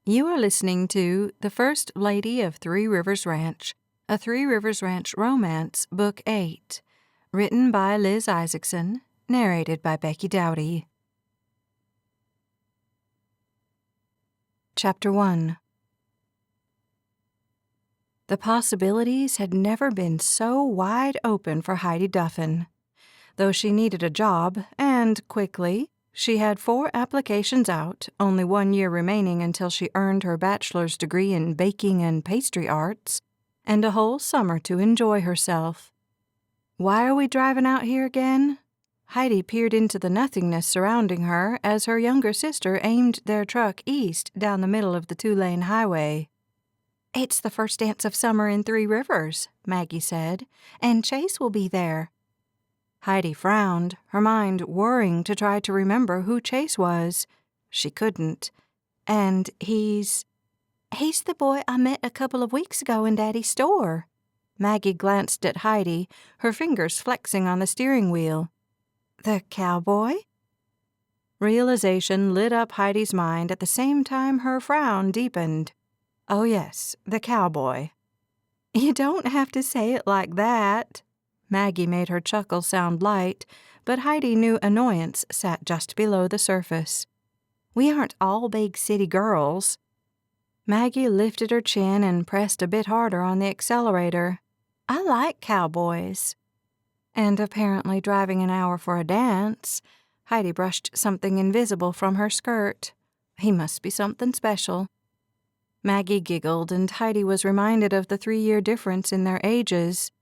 You are listening to The First Lady of Three Rivers Ranch, a Three Rivers Ranch romance, Book 8, written by Liz Isaacson, narrated by Becky Dowdy. Chapter 1. The possibilities had never been so wide open for Heidi Duffin. Though she needed a job, and quickly, she had 4 applications out, only 1 year remaining until she earned her bachelor's degree in baking and pastry arts, and a whole summer to enjoy herself. Why are we driving out here again? Heidi peered into the nothingness surrounding her as her younger sister aimed their truck east down the middle of the 2-lane highway. "It's the first dance of summer in Three Rivers," Maggie said, "and Chase will be there." Heidi frowned, her mind whirring to try to remember who Chase was. She couldn't. "And he's the boy I met a couple of weeks ago in Daddy's store." Maggie glanced at Heidi, her fingers flexing on the steering wheel. "The cowboy?" Realization lit up Heidi's mind at the same time her frown deepened. Oh yes, the cowboy. "You don't have to say it like that." Maggie made her chuckle sound light, but Heidi knew annoyance sat just below the surface. "We aren't all big city girls." Maggie lifted her chin and pressed a bit harder on the accelerator. "I like cowboys." "And apparently driving an hour for a dance." Heidi brushed something invisible from her skirt. "He must be something special." Maggie giggled, and Heidi was reminded of the 3-year difference in their ages.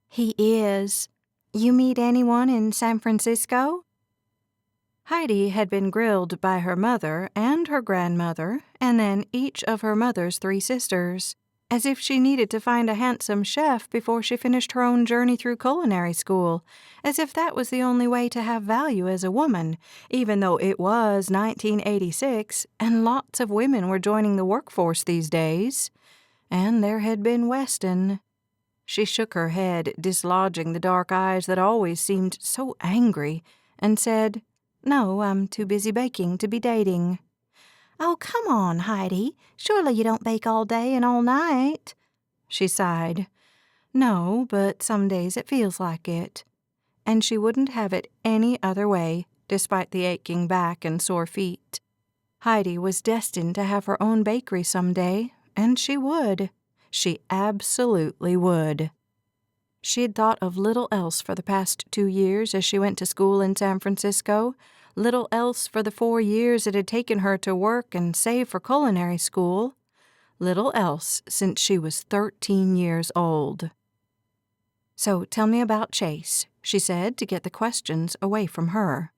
"He is. You meet anyone in San Francisco?" Heidi had been grilled by her mother and her grandmother, and then each of her mother's 3 sisters, as if she needed to find a handsome chef before she finished her own journey through culinary school, as if that was the only way to have value as a woman, even though it was 1986 and lots of women were joining the workforce these days. And there had been Weston. She shook her head, dislodging the dark eyes that always seemed so angry, and said, "No, I'm too busy baking to be dating." "Oh, come on, Heidi. Surely you don't bake all day and all night." She sighed. "No, but some days it feels like it." And she wouldn't have it any other way, despite the aching back and sore feet. Heidi was destined to have her own bakery someday, and she would. She absolutely would. She had thought of little else for the past 2 years as she went to school in San Francisco, little else for the 4 years it had taken her to work and save for culinary school, little else since she was 13 years old. "So tell me about Chase," she said to get the questions away from her.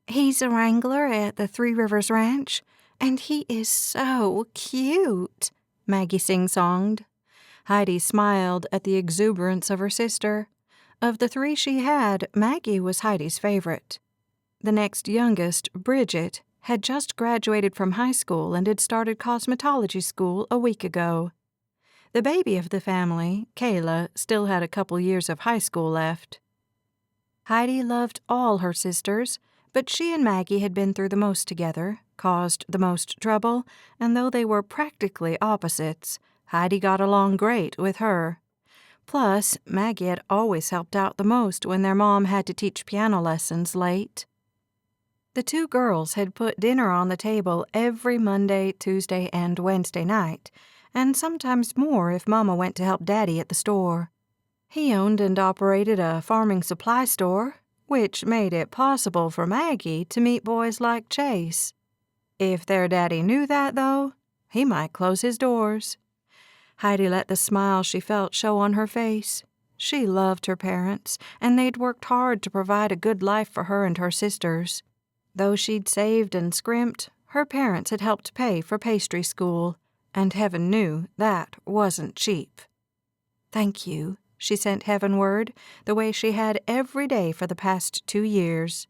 "He's a wrangler at the Three Rivers Ranch, and he is so cute," Maggie sing-songed. Heidi smiled at the exuberance of her sister. Of the 3 she had, Maggie was Heidi's favorite. The next youngest, Bridget, had just graduated from high school and had started cosmetology school a week ago. The baby of the family, Kayla, still had a couple years of high school left. Heidi loved all her sisters, but she and Maggie had been through the most together, caused the most trouble, and though they were practically opposites, Heidi got along great with her. Plus, Maggie had always helped out the most when their mom had to teach piano lessons late. The 2 girls had put dinner on the table every Monday, Tuesday, and Wednesday night, and sometimes more if Mama went to help Daddy at the store. He owned and operated a farming supply store, which made it possible for Maggie to meet boys like Chase. If their daddy knew that, though, he might close his doors. Heidi let the smile she felt show on her face. She loved her parents, and they'd worked hard to provide a good life for her and her sisters. Though she'd saved and scrimped, her parents had helped pay for pastry school, and heaven knew that wasn't cheap. "Thank you," she sent heavenward, the way she had every day for the past 2 years.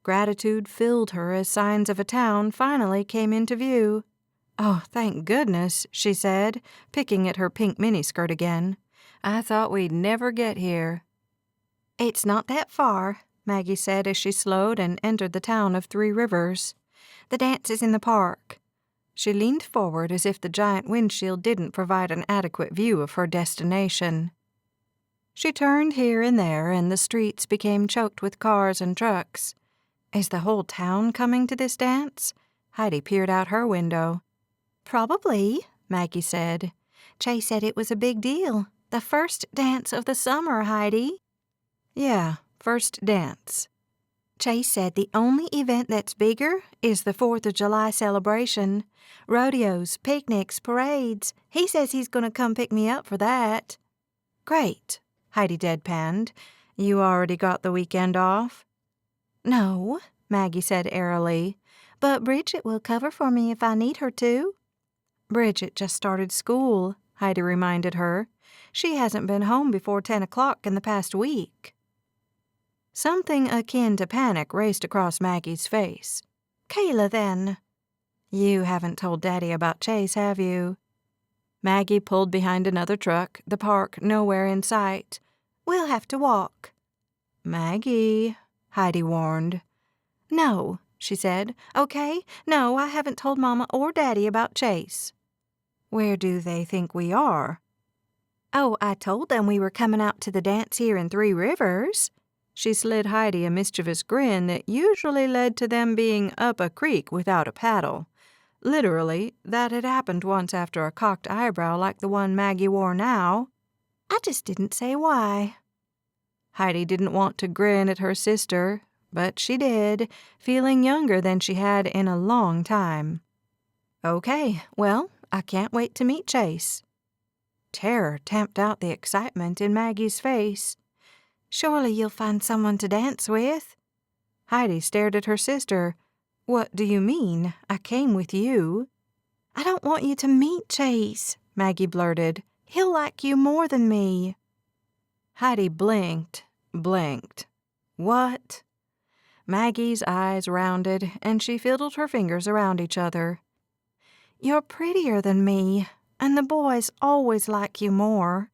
Gratitude filled her as signs of a town finally came into view. "Oh, thank goodness," she said, picking at her pink miniskirt again. "I thought we'd never get here." "It's not that far," Maggie said as she slowed and entered the town of Three Rivers. "The dance is in the park." She leaned forward as if the giant windshield didn't provide an adequate view of her destination. She turned here and there, and the streets became choked with cars and trucks. Is the whole town coming to this dance? Heidi peered out her window. Probably, Maggie said. Chase said it was a big deal. The first dance of the summer, Heidi. Yeah, first dance. Chase said the only event that's bigger is the 4th of July celebration. Rodeos, picnics, parades. He says he's going to come pick me up for that. Great, Heidi deadpanned. You already got the weekend off? No, Maggie said airily, but Bridget will cover for me if I need her to. Bridget just started school, Heidi reminded her. She hasn't been home before 10 o'clock in the past week. Something akin to panic raced across Maggie's face. Kayla, then. You haven't told Daddy about Chase, have you? Maggie pulled behind another truck, the park nowhere in sight. We'll have to walk. Maggie, Heidi warned. No, she said. Okay? No, I haven't told Mama or Daddy about Chase. Where do they think we are? Oh, I told them we were coming out to the dance here in Three Rivers. She slid Heidi a mischievous grin that usually led to them being up a creek without a paddle. Literally, that had happened once after a cocked eyebrow like the one Maggie wore now. I just didn't say why. Heidi didn't want to grin at her sister, but she did, feeling younger than she had in a long time. Okay, well, I can't wait to meet Chase. Terror tamped out the excitement in Maggie's face. Surely you'll find someone to dance with. Heidi stared at her sister. What do you mean? I came with you. I don't want you to meet Chase, Maggie blurted. He'll like you more than me. Heidi blinked. What? Maggie's eyes rounded, and she fiddled her fingers around each other. You're prettier than me, and the boys always like you more.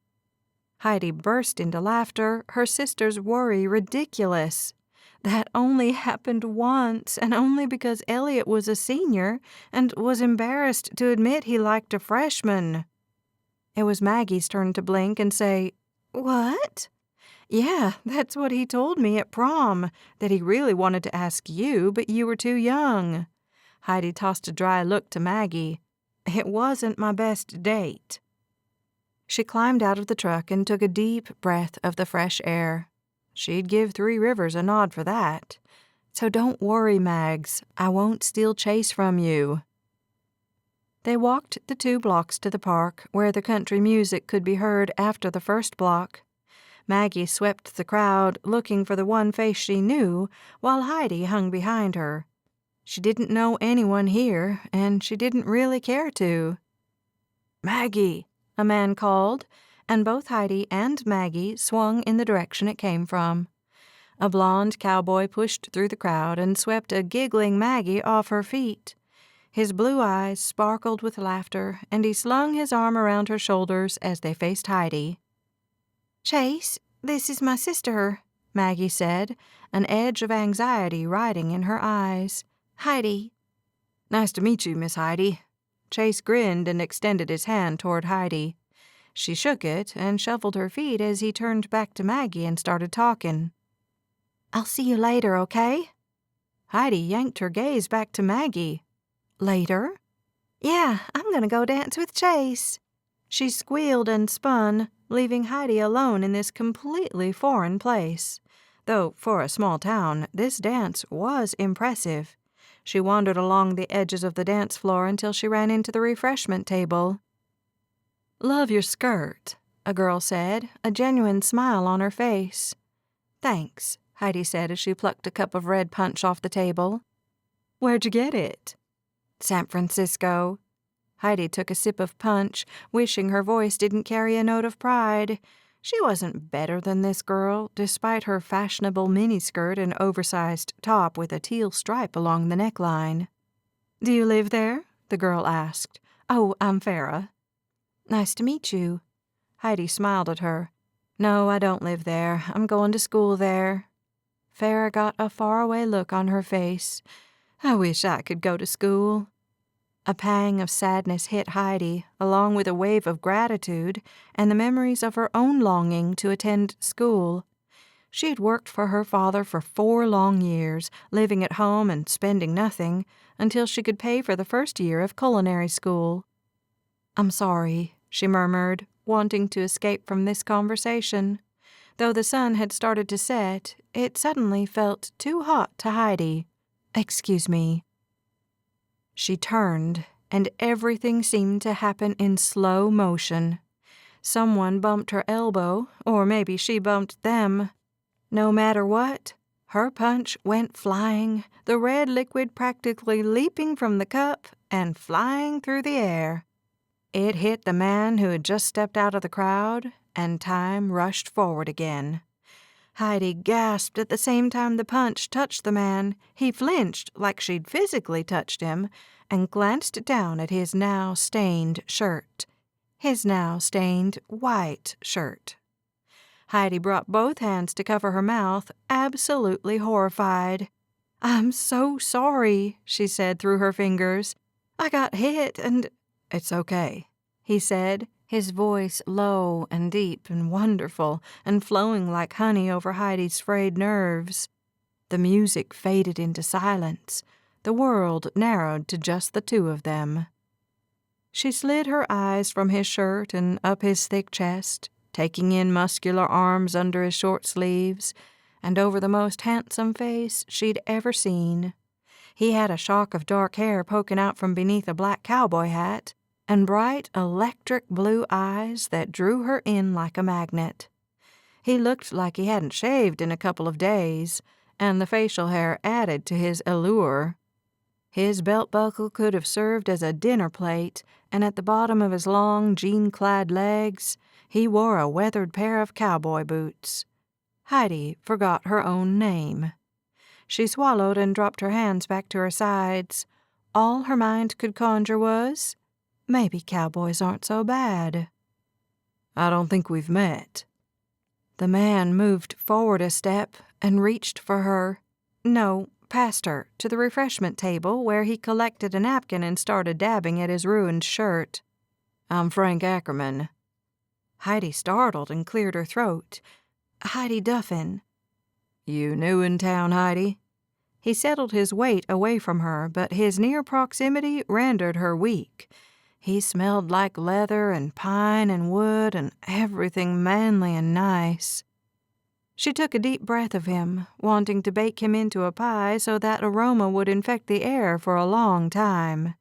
Heidi burst into laughter, her sister's worry ridiculous. That only happened once, and only because Elliot was a senior and was embarrassed to admit he liked a freshman. It was Maggie's turn to blink and say, What? Yeah, that's what he told me at prom, that he really wanted to ask you, but you were too young. Heidi tossed a dry look to Maggie. It wasn't my best date. She climbed out of the truck and took a deep breath of the fresh air. She'd give Three Rivers a nod for that. So don't worry, Mags. I won't steal Chase from you. They walked the 2 blocks to the park, where the country music could be heard after the first block. Maggie swept the crowd, looking for the one face she knew, while Heidi hung behind her. She didn't know anyone here, and she didn't really care to. Maggie, a man called, and both Heidi and Maggie swung in the direction it came from. A blonde cowboy pushed through the crowd and swept a giggling Maggie off her feet. His blue eyes sparkled with laughter, and he slung his arm around her shoulders as they faced Heidi. Chase, this is my sister, Maggie said, an edge of anxiety riding in her eyes. Heidi. Nice to meet you, Miss Heidi. Chase grinned and extended his hand toward Heidi. She shook it and shuffled her feet as he turned back to Maggie and started talking. I'll see you later, okay? Heidi yanked her gaze back to Maggie. Later? Yeah, I'm gonna go dance with Chase. She squealed and spun, leaving Heidi alone in this completely foreign place. Though, for a small town, this dance was impressive. She wandered along the edges of the dance floor until she ran into the refreshment table. Love your skirt, a girl said, a genuine smile on her face. Thanks, Heidi said as she plucked a cup of red punch off the table. Where'd you get it? San Francisco. Heidi took a sip of punch, wishing her voice didn't carry a note of pride. She wasn't better than this girl, despite her fashionable miniskirt and oversized top with a teal stripe along the neckline. Do you live there? The girl asked. Oh, I'm Farah. Nice to meet you. Heidi smiled at her. No, I don't live there. I'm going to school there. Farah got a faraway look on her face. I wish I could go to school. A pang of sadness hit Heidi, along with a wave of gratitude and the memories of her own longing to attend school. She had worked for her father for 4 long years, living at home and spending nothing, until she could pay for the first year of culinary school. "I'm sorry," she murmured, wanting to escape from this conversation. Though the sun had started to set, it suddenly felt too hot to Heidi. "Excuse me." She turned, and everything seemed to happen in slow motion. Someone bumped her elbow, or maybe she bumped them. No matter what, her punch went flying, the red liquid practically leaping from the cup and flying through the air. It hit the man who had just stepped out of the crowd, and time rushed forward again. Heidi gasped at the same time the punch touched the man. He flinched like she'd physically touched him and glanced down at his now stained shirt. His now stained white shirt. Heidi brought both hands to cover her mouth, absolutely horrified. "I'm so sorry," she said through her fingers. "I got hit and—" "It's okay," he said, his voice low and deep and wonderful and flowing like honey over Heidi's frayed nerves. The music faded into silence. The world narrowed to just the two of them. She slid her eyes from his shirt and up his thick chest, taking in muscular arms under his short sleeves, and over the most handsome face she'd ever seen. He had a shock of dark hair poking out from beneath a black cowboy hat, and bright electric blue eyes that drew her in like a magnet. He looked like he hadn't shaved in a couple of days, and the facial hair added to his allure. His belt buckle could have served as a dinner plate, and at the bottom of his long, jean-clad legs, he wore a weathered pair of cowboy boots. Heidi forgot her own name. She swallowed and dropped her hands back to her sides. All her mind could conjure was, maybe cowboys aren't so bad. "I don't think we've met." The man moved forward a step and reached for her. No, past her, to the refreshment table where he collected a napkin and started dabbing at his ruined shirt. "I'm Frank Ackerman." Heidi startled and cleared her throat. "Heidi Duffin." "You new in town, Heidi?" He settled his weight away from her, but his near proximity rendered her weak. He smelled like leather and pine and wood and everything manly and nice. She took a deep breath of him, wanting to bake him into a pie so that aroma would infect the air for a long time.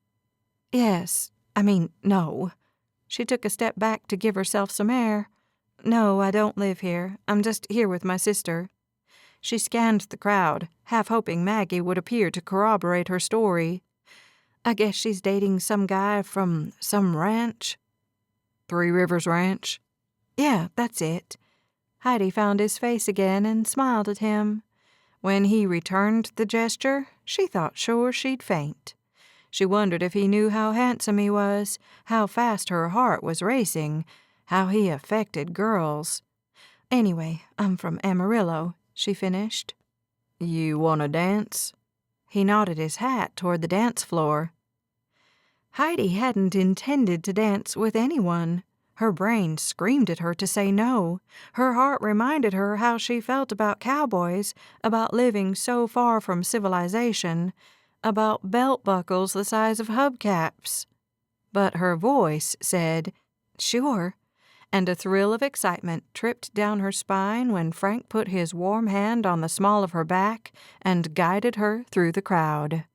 No. She took a step back to give herself some air. "No, I don't live here. I'm just here with my sister." She scanned the crowd, half hoping Maggie would appear to corroborate her story. "I guess she's dating some guy from some ranch." "Three Rivers Ranch?" "Yeah, that's it." Heidi found his face again and smiled at him. When he returned the gesture, she thought sure she'd faint. She wondered if he knew how handsome he was, how fast her heart was racing, how he affected girls. "Anyway, I'm from Amarillo," she finished. "You want to dance?" He nodded his hat toward the dance floor. Heidi hadn't intended to dance with anyone. Her brain screamed at her to say no. Her heart reminded her how she felt about cowboys, about living so far from civilization, about belt buckles the size of hubcaps. But her voice said, "Sure," and a thrill of excitement tripped down her spine when Frank put his warm hand on the small of her back and guided her through the crowd.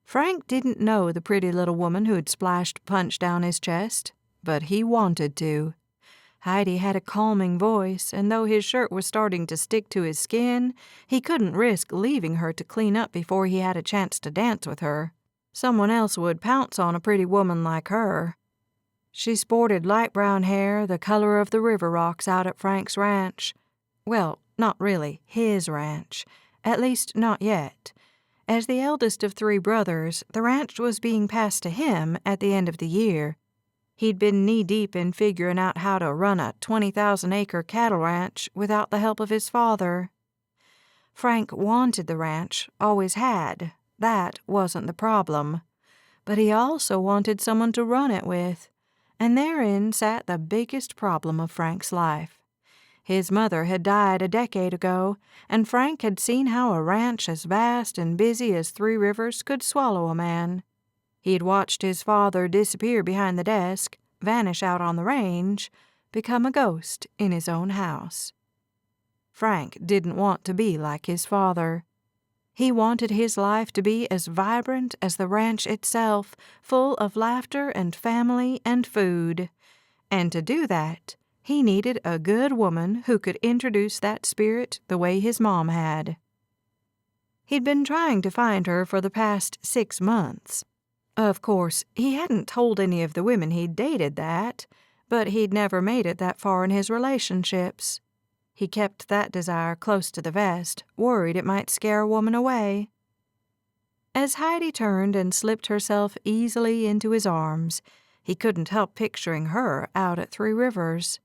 Frank didn't know the pretty little woman who had splashed punch down his chest, but he wanted to. Heidi had a calming voice, and though his shirt was starting to stick to his skin, he couldn't risk leaving her to clean up before he had a chance to dance with her. Someone else would pounce on a pretty woman like her. She sported light brown hair, the color of the river rocks out at Frank's ranch. Well, not really his ranch, at least not yet. As the eldest of 3 brothers, the ranch was being passed to him at the end of the year. He'd been knee-deep in figuring out how to run a 20,000-acre cattle ranch without the help of his father. Frank wanted the ranch, always had. That wasn't the problem. But he also wanted someone to run it with. And therein sat the biggest problem of Frank's life. His mother had died a decade ago, and Frank had seen how a ranch as vast and busy as Three Rivers could swallow a man. He had watched his father disappear behind the desk, vanish out on the range, become a ghost in his own house. Frank didn't want to be like his father. He wanted his life to be as vibrant as the ranch itself, full of laughter and family and food. And to do that, he needed a good woman who could introduce that spirit the way his mom had. He'd been trying to find her for the past 6 months. Of course, he hadn't told any of the women he'd dated that, but he'd never made it that far in his relationships. He kept that desire close to the vest, worried it might scare a woman away. As Heidi turned and slipped herself easily into his arms, he couldn't help picturing her out at Three Rivers.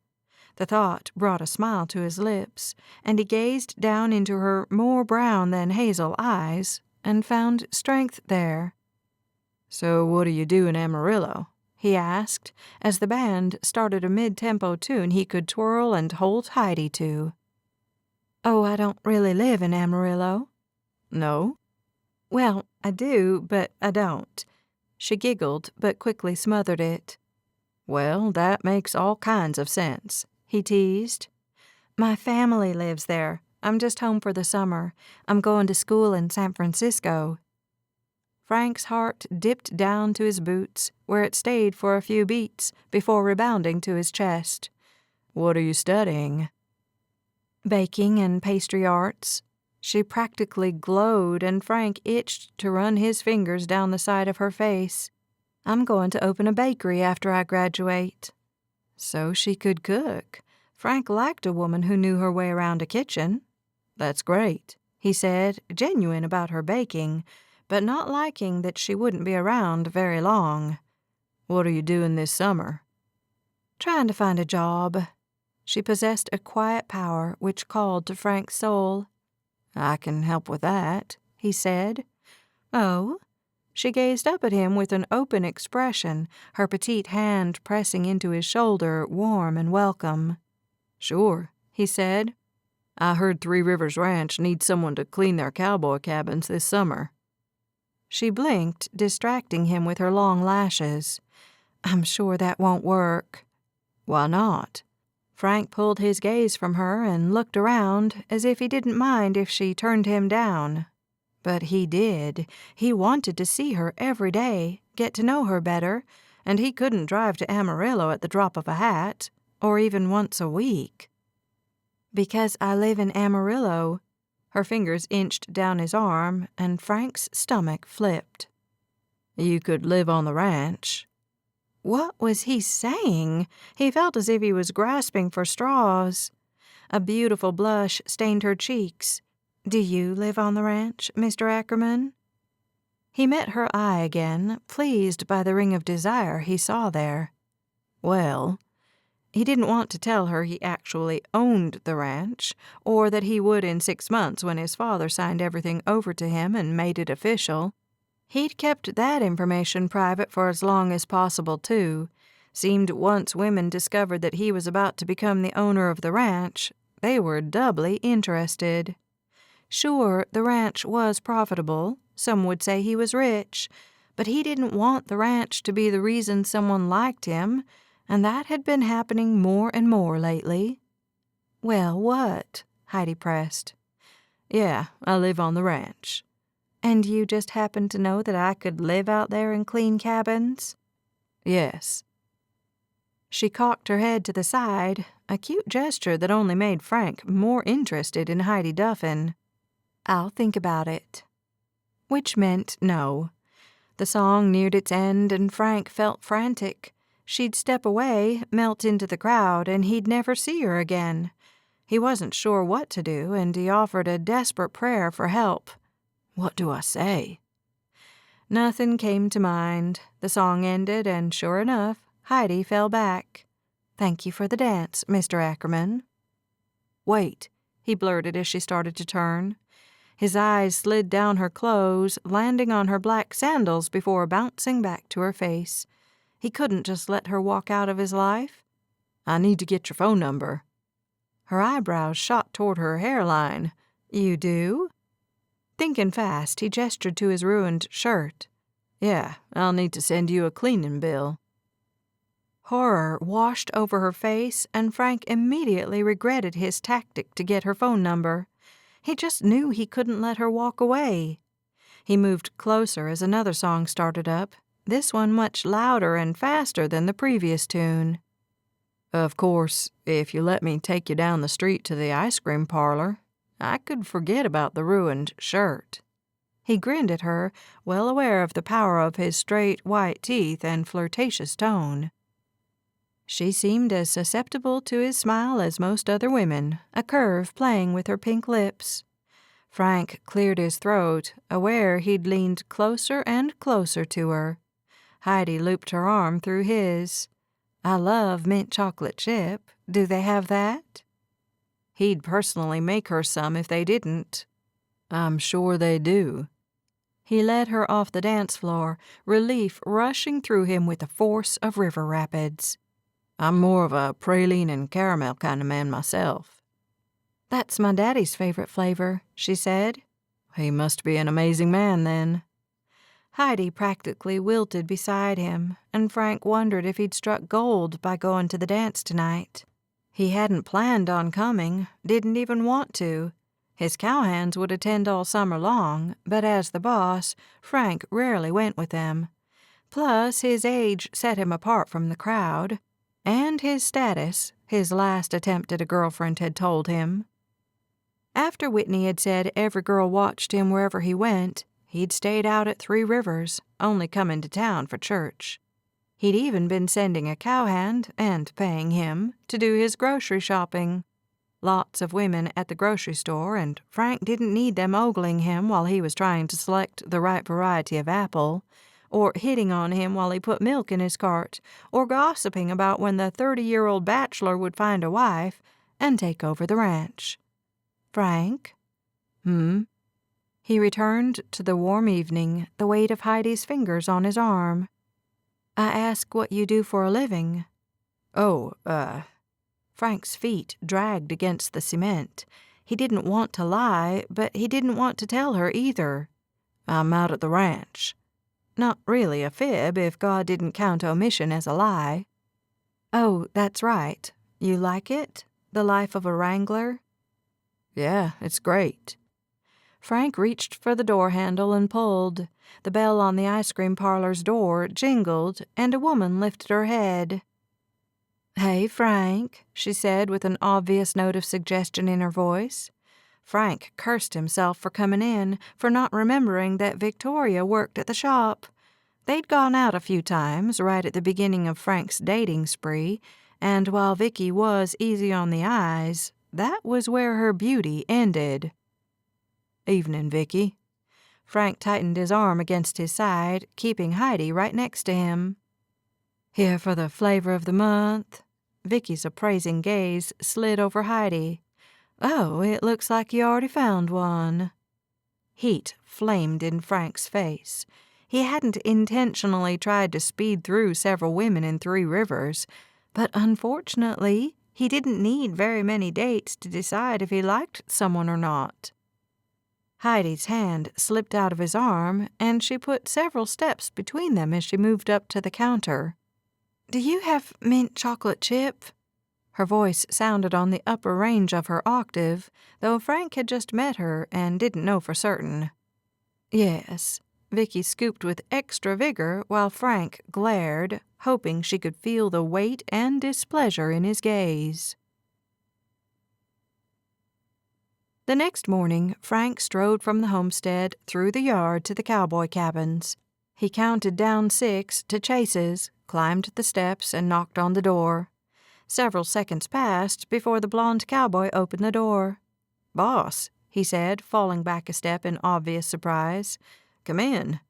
The thought brought a smile to his lips, and he gazed down into her more brown than hazel eyes and found strength there. "So what do you do in Amarillo?" he asked, as the band started a mid-tempo tune he could twirl and hold Heidi to. "Oh, I don't really live in Amarillo." "No?" "Well, I do, but I don't." She giggled, but quickly smothered it. "Well, that makes all kinds of sense," he teased. "My family lives there. I'm just home for the summer. I'm going to school in San Francisco." Frank's heart dipped down to his boots, where it stayed for a few beats before rebounding to his chest. "What are you studying?" "Baking and pastry arts." She practically glowed, and Frank itched to run his fingers down the side of her face. "I'm going to open a bakery after I graduate." So she could cook. Frank liked a woman who knew her way around a kitchen. "That's great," he said, genuine about her baking, but not liking that she wouldn't be around very long. "What are you doing this summer?" "Trying to find a job." She possessed a quiet power which called to Frank's soul. "I can help with that," he said. "Oh?" She gazed up at him with an open expression, her petite hand pressing into his shoulder, warm and welcome. "Sure," he said. "I heard Three Rivers Ranch needs someone to clean their cowboy cabins this summer." She blinked, distracting him with her long lashes. "I'm sure that won't work." "Why not?" Frank pulled his gaze from her and looked around as if he didn't mind if she turned him down. But he did. He wanted to see her every day, get to know her better, and he couldn't drive to Amarillo at the drop of a hat, or even once a week. "Because I live in Amarillo." Her fingers inched down his arm, and Frank's stomach flipped. "You could live on the ranch." What was he saying? He felt as if he was grasping for straws. A beautiful blush stained her cheeks. "Do you live on the ranch, Mr. Ackerman?" He met her eye again, pleased by the ring of desire he saw there. "Well," he didn't want to tell her he actually owned the ranch, or that he would in 6 months when his father signed everything over to him and made it official. He'd kept that information private for as long as possible, too. Seemed once women discovered that he was about to become the owner of the ranch, they were doubly interested. Sure, the ranch was profitable. Some would say he was rich. But he didn't want the ranch to be the reason someone liked him, and that had been happening more and more lately. "Well, what?" Heidi pressed. "Yeah, I live on the ranch." "And you just happen to know that I could live out there and clean cabins?" "Yes." She cocked her head to the side, a cute gesture that only made Frank more interested in Heidi Duffin. "I'll think about it." Which meant no. The song neared its end, and Frank felt frantic. She'd step away, melt into the crowd, and he'd never see her again. He wasn't sure what to do, and he offered a desperate prayer for help. What do I say? Nothing came to mind. The song ended, and sure enough, Heidi fell back. "Thank you for the dance, Mr. Ackerman." "Wait," he blurted as she started to turn. His eyes slid down her clothes, landing on her black sandals before bouncing back to her face. He couldn't just let her walk out of his life. "I need to get your phone number." Her eyebrows shot toward her hairline. "You do?" Thinking fast, he gestured to his ruined shirt. "Yeah, I'll need to send you a cleaning bill." Horror washed over her face, and Frank immediately regretted his tactic to get her phone number. He just knew he couldn't let her walk away. He moved closer as another song started up, this one much louder and faster than the previous tune. "Of course, if you let me take you down the street to the ice cream parlor, I could forget about the ruined shirt." He grinned at her, well aware of the power of his straight, white teeth and flirtatious tone. She seemed as susceptible to his smile as most other women, a curve playing with her pink lips. Frank cleared his throat, aware he'd leaned closer and closer to her. Heidi looped her arm through his. "I love mint chocolate chip. Do they have that?" "He'd personally make her some if they didn't." "I'm sure they do." He led her off the dance floor, relief rushing through him with the force of river rapids. "I'm more of a praline and caramel kind of man myself." "That's my daddy's favorite flavor," she said. "He must be an amazing man, then." Heidi practically wilted beside him, and Frank wondered if he'd struck gold by going to the dance tonight. He hadn't planned on coming, didn't even want to. His cowhands would attend all summer long, but as the boss, Frank rarely went with them. Plus, his age set him apart from the crowd. And his status, his last attempt at a girlfriend had told him. After Whitney had said every girl watched him wherever he went, he'd stayed out at Three Rivers, only coming to town for church. He'd even been sending a cowhand, and paying him, to do his grocery shopping. Lots of women at the grocery store, and Frank didn't need them ogling him while he was trying to select the right variety of apple, or hitting on him while he put milk in his cart, or gossiping about when the 30-year-old bachelor would find a wife and take over the ranch. "Frank?" He returned to the warm evening, the weight of Heidi's fingers on his arm. "I ask what you do for a living." "Oh, Frank's feet dragged against the cement. He didn't want to lie, but he didn't want to tell her either. "I'm out at the ranch." Not really a fib if God didn't count omission as a lie. "Oh, that's right. You like it? The life of a wrangler?" "Yeah, it's great." Frank reached for the door handle and pulled. The bell on the ice cream parlor's door jingled, and a woman lifted her head. "Hey, Frank," she said with an obvious note of suggestion in her voice. Frank cursed himself for coming in, for not remembering that Victoria worked at the shop. They'd gone out a few times right at the beginning of Frank's dating spree, and while Vicky was easy on the eyes, that was where her beauty ended. "Evening, Vicky." Frank tightened his arm against his side, keeping Heidi right next to him. "Here for the flavor of the month?" Vicky's appraising gaze slid over Heidi. "Oh, it looks like you already found one." Heat flamed in Frank's face. He hadn't intentionally tried to speed through several women in Three Rivers, but unfortunately, he didn't need very many dates to decide if he liked someone or not. Heidi's hand slipped out of his arm, and she put several steps between them as she moved up to the counter. "Do you have mint chocolate chip?" Her voice sounded on the upper range of her octave, though Frank had just met her and didn't know for certain. "Yes." Vicky scooped with extra vigor while Frank glared, hoping she could feel the weight and displeasure in his gaze. The next morning, Frank strode from the homestead through the yard to the cowboy cabins. He counted down 6 to Chase's, climbed the steps, and knocked on the door. Several seconds passed before the blonde cowboy opened the door. "Boss," he said, falling back a step in obvious surprise. "Come in."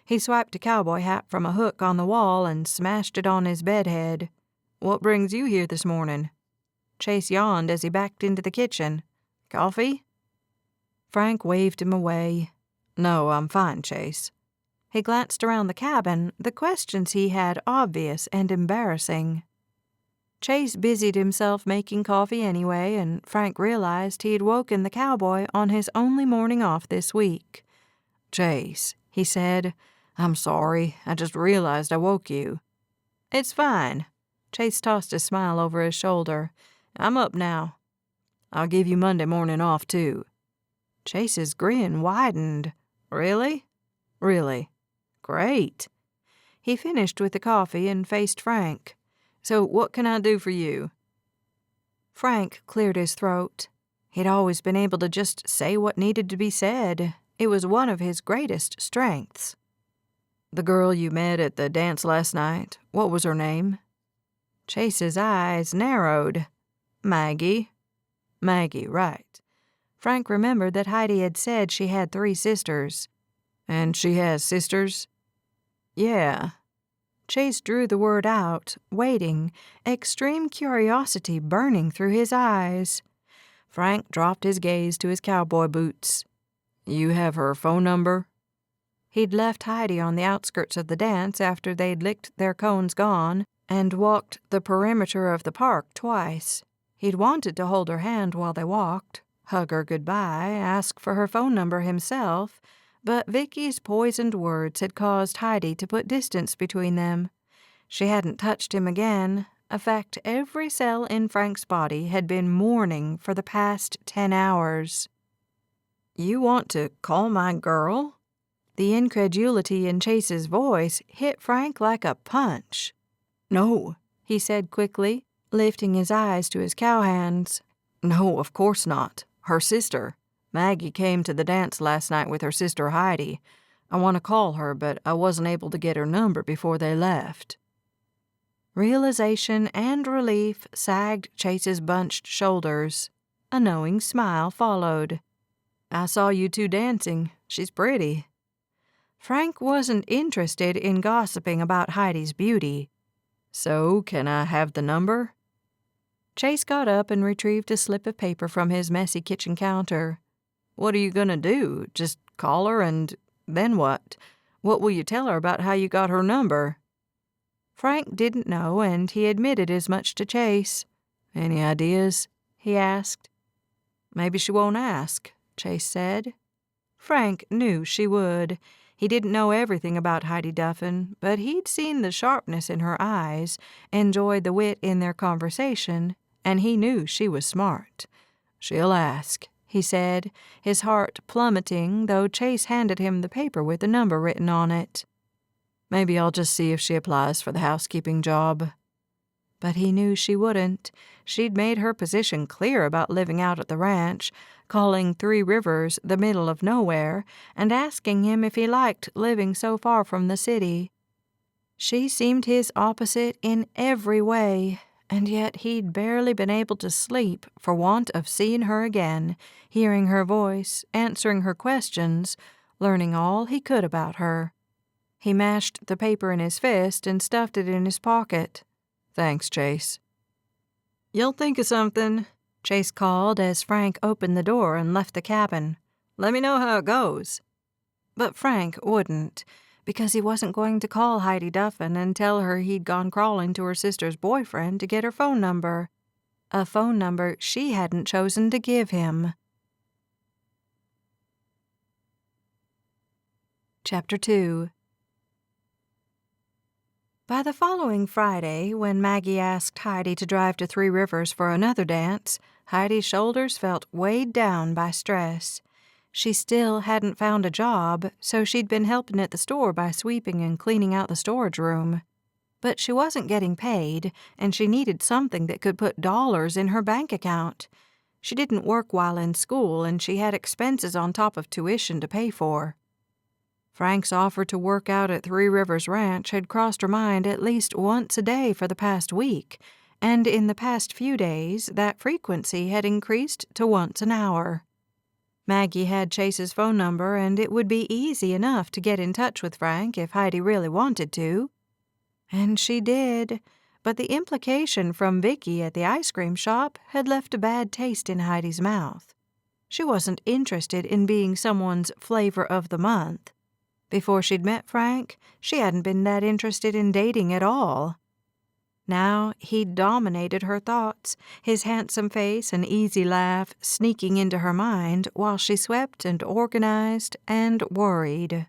He swiped a cowboy hat from a hook on the wall and smashed it on his bed head. "What brings you here this morning?" Chase yawned as he backed into the kitchen. "Coffee?" Frank waved him away. "No, I'm fine, Chase." He glanced around the cabin, the questions he had obvious and embarrassing. Chase busied himself making coffee anyway, and Frank realized he had woken the cowboy on his only morning off this week. "Chase," he said, "I'm sorry. I just realized I woke you." "It's fine." Chase tossed a smile over his shoulder. "I'm up now. I'll give you Monday morning off, too." Chase's grin widened. "Really?" "Really." "Great." He finished with the coffee and faced Frank. "So what can I do for you?" Frank cleared his throat. He'd always been able to just say what needed to be said. It was one of his greatest strengths. "The girl you met at the dance last night, what was her name?" Chase's eyes narrowed. "Maggie." "Maggie, right." Frank remembered that Heidi had said she had 3 sisters. "And she has sisters?" "Yeah." Chase drew the word out, waiting, extreme curiosity burning through his eyes. Frank dropped his gaze to his cowboy boots. "You have her phone number?" He'd left Heidi on the outskirts of the dance after they'd licked their cones gone and walked the perimeter of the park twice. He'd wanted to hold her hand while they walked, hug her goodbye, ask for her phone number himself, but Vicky's poisoned words had caused Heidi to put distance between them. She hadn't touched him again, a fact every cell in Frank's body had been mourning for the past 10 hours. "You want to call my girl?" The incredulity in Chase's voice hit Frank like a punch. "No," he said quickly, lifting his eyes to his cowhands. "No, of course not. Her sister. Maggie came to the dance last night with her sister Heidi. I want to call her, but I wasn't able to get her number before they left." Realization and relief sagged Chase's bunched shoulders. A knowing smile followed. "I saw you two dancing. She's pretty." Frank wasn't interested in gossiping about Heidi's beauty. "So, can I have the number?" Chase got up and retrieved a slip of paper from his messy kitchen counter. "What are you going to do? Just call her and then what? What will you tell her about how you got her number?" Frank didn't know, and he admitted as much to Chase. "Any ideas?" he asked. "Maybe she won't ask," Chase said. Frank knew she would. He didn't know everything about Heidi Duffin, but he'd seen the sharpness in her eyes, enjoyed the wit in their conversation, and he knew she was smart. "She'll ask," he said, his heart plummeting, though Chase handed him the paper with the number written on it. "Maybe I'll just see if she applies for the housekeeping job." But he knew she wouldn't. She'd made her position clear about living out at the ranch, calling 3 Rivers the middle of nowhere, and asking him if he liked living so far from the city. She seemed his opposite in every way, and yet he'd barely been able to sleep for want of seeing her again, hearing her voice, answering her questions, learning all he could about her. He mashed the paper in his fist and stuffed it in his pocket. "Thanks, Chase." "You'll think of something," Chase called as Frank opened the door and left the cabin. "Let me know how it goes." But Frank wouldn't, because he wasn't going to call Heidi Duffin and tell her he'd gone crawling to her sister's boyfriend to get her phone number. A phone number she hadn't chosen to give him. Chapter 2. By the following Friday, when Maggie asked Heidi to drive to 3 Rivers for another dance, Heidi's shoulders felt weighed down by stress. She still hadn't found a job, so she'd been helping at the store by sweeping and cleaning out the storage room. But she wasn't getting paid, and she needed something that could put dollars in her bank account. She didn't work while in school, and she had expenses on top of tuition to pay for. Frank's offer to work out at 3 Rivers Ranch had crossed her mind at least once a day for the past week, and in the past few days that frequency had increased to once an hour. Maggie had Chase's phone number, and it would be easy enough to get in touch with Frank if Heidi really wanted to. And she did, but the implication from Vicky at the ice cream shop had left a bad taste in Heidi's mouth. She wasn't interested in being someone's flavor of the month. Before she'd met Frank, she hadn't been that interested in dating at all. Now he dominated her thoughts, his handsome face and easy laugh sneaking into her mind while she swept and organized and worried.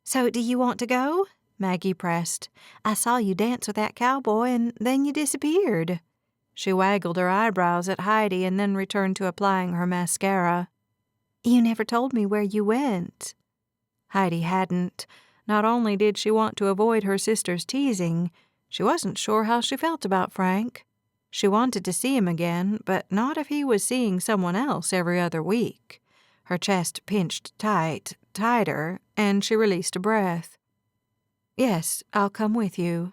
"So do you want to go?" Maggie pressed. "I saw you dance with that cowboy, and then you disappeared." She waggled her eyebrows at Heidi and then returned to applying her mascara. "You never told me where you went." Heidi hadn't. Not only did she want to avoid her sister's teasing, she wasn't sure how she felt about Frank. She wanted to see him again, but not if he was seeing someone else every other week. Her chest pinched tighter, and she released a breath. "Yes, I'll come with you."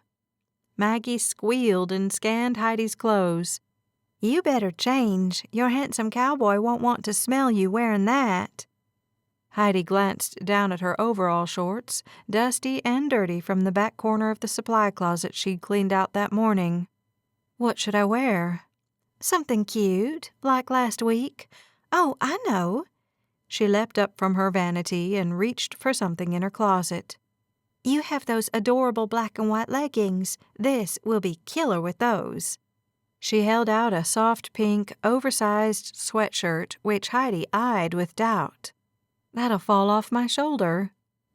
Maggie squealed and scanned Heidi's clothes. "You better change. Your handsome cowboy won't want to smell you wearing that." Heidi glanced down at her overall shorts, dusty and dirty from the back corner of the supply closet she'd cleaned out that morning. "What should I wear?" "Something cute, like last week. Oh, I know." She leapt up from her vanity and reached for something in her closet. "You have those adorable black and white leggings. This will be killer with those." She held out a soft pink, oversized sweatshirt, which Heidi eyed with doubt. "That'll fall off my shoulder."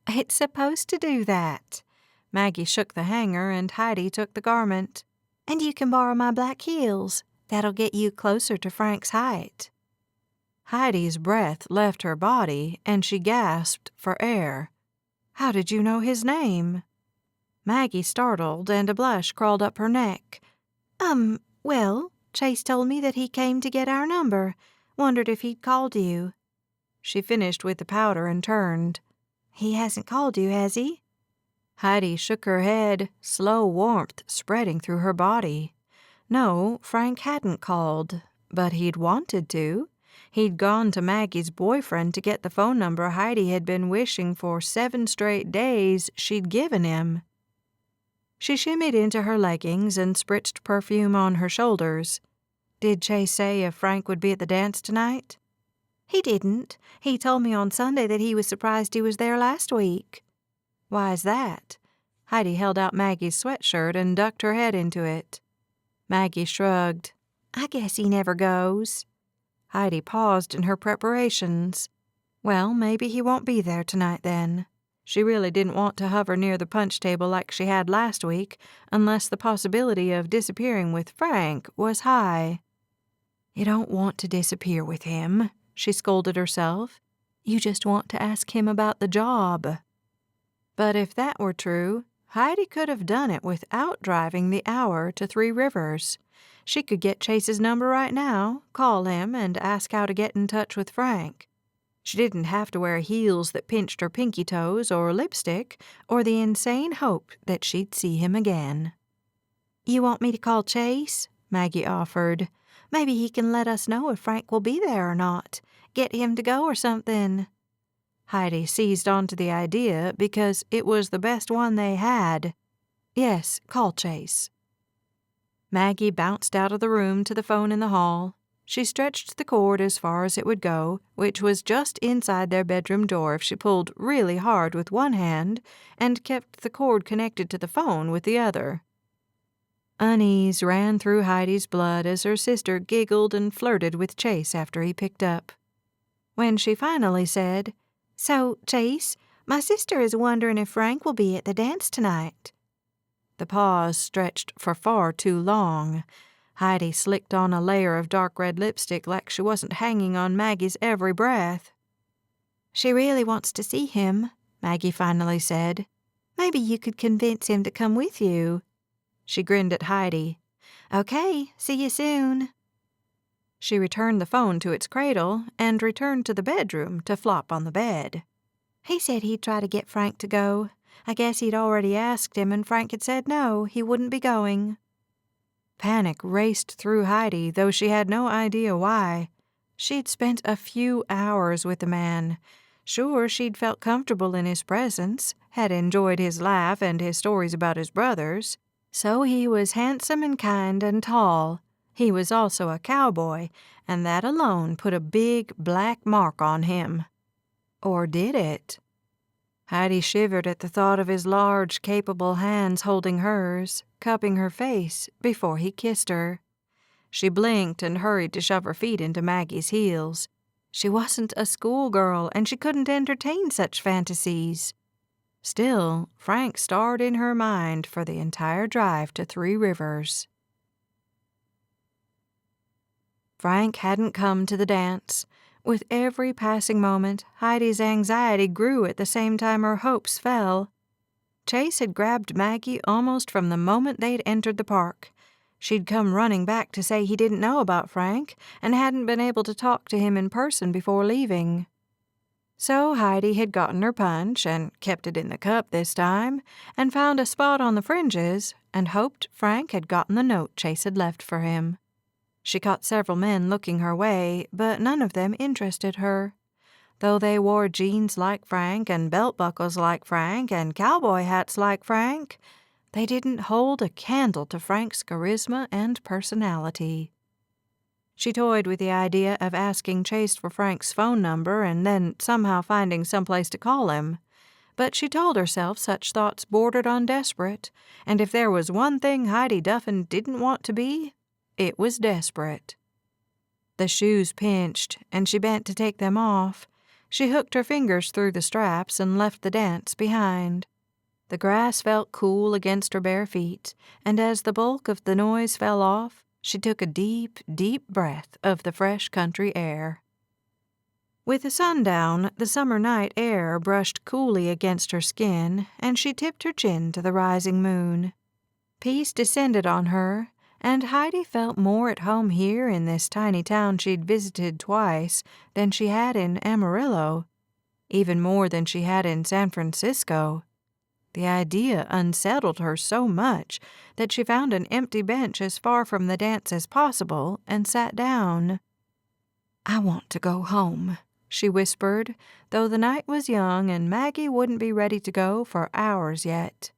"It's supposed to do that." Maggie shook the hanger and Heidi took the garment. "And you can borrow my black heels. That'll get you closer to Frank's height." Heidi's breath left her body and she gasped for air. "How did you know his name?" Maggie startled and a blush crawled up her neck. Well, Chase told me that he came to get our number. Wondered if he'd called you." She finished with the powder and turned. "He hasn't called you, has he?" Heidi shook her head, slow warmth spreading through her body. No, Frank hadn't called, but he'd wanted to. He'd gone to Maggie's boyfriend to get the phone number Heidi had been wishing for 7 straight days she'd given him. She shimmied into her leggings and spritzed perfume on her shoulders. "Did Chase say if Frank would be at the dance tonight?" "He didn't. He told me on Sunday that he was surprised he was there last week." "Why's that?" Heidi held out Maggie's sweatshirt and ducked her head into it. Maggie shrugged. "I guess he never goes." Heidi paused in her preparations. Well, maybe he won't be there tonight then. She really didn't want to hover near the punch table like she had last week, unless the possibility of disappearing with Frank was high. "You don't want to disappear with him," she scolded herself. "You just want to ask him about the job." But if that were true, Heidi could have done it without driving the hour to 3 Rivers. She could get Chase's number right now, call him, and ask how to get in touch with Frank. She didn't have to wear heels that pinched her pinky toes or lipstick or the insane hope that she'd see him again. "You want me to call Chase?" Maggie offered. "Maybe he can let us know if Frank will be there or not. Get him to go or something." Heidi seized onto the idea because it was the best one they had. "Yes, call Chase." Maggie bounced out of the room to the phone in the hall. She stretched the cord as far as it would go, which was just inside their bedroom door if she pulled really hard with one hand and kept the cord connected to the phone with the other. Unease ran through Heidi's blood as her sister giggled and flirted with Chase after he picked up. When she finally said, "So, Chase, my sister is wondering if Frank will be at the dance tonight." The pause stretched for far too long. Heidi slicked on a layer of dark red lipstick like she wasn't hanging on Maggie's every breath. "She really wants to see him," Maggie finally said. "Maybe you could convince him to come with you." She grinned at Heidi. "Okay, see you soon." She returned the phone to its cradle and returned to the bedroom to flop on the bed. "He said he'd try to get Frank to go. I guess he'd already asked him and Frank had said no, he wouldn't be going." Panic raced through Heidi, though she had no idea why. She'd spent a few hours with the man. Sure, she'd felt comfortable in his presence, had enjoyed his laugh and his stories about his brothers. So he was handsome and kind and tall. He was also a cowboy, and that alone put a big black mark on him. Or did it? Heidi shivered at the thought of his large, capable hands holding hers, cupping her face before he kissed her. She blinked and hurried to shove her feet into Maggie's heels. She wasn't a schoolgirl, and she couldn't entertain such fantasies. Still, Frank starred in her mind for the entire drive to Three Rivers. Frank hadn't come to the dance. With every passing moment, Heidi's anxiety grew at the same time her hopes fell. Chase had grabbed Maggie almost from the moment they'd entered the park. She'd come running back to say he didn't know about Frank and hadn't been able to talk to him in person before leaving. So Heidi had gotten her punch and kept it in the cup this time and found a spot on the fringes and hoped Frank had gotten the note Chase had left for him. She caught several men looking her way, but none of them interested her. Though they wore jeans like Frank and belt buckles like Frank and cowboy hats like Frank, they didn't hold a candle to Frank's charisma and personality. She toyed with the idea of asking Chase for Frank's phone number and then somehow finding someplace to call him. But she told herself such thoughts bordered on desperate, and if there was one thing Heidi Duffin didn't want to be, it was desperate. The shoes pinched, and she bent to take them off. She hooked her fingers through the straps and left the dance behind. The grass felt cool against her bare feet, and as the bulk of the noise fell off, she took a deep, deep breath of the fresh country air. With the sundown, the summer night air brushed coolly against her skin, and she tipped her chin to the rising moon. Peace descended on her, and Heidi felt more at home here in this tiny town she'd visited twice than she had in Amarillo, even more than she had in San Francisco. The idea unsettled her so much that she found an empty bench as far from the dance as possible and sat down. "I want to go home," she whispered, though the night was young and Maggie wouldn't be ready to go for hours yet.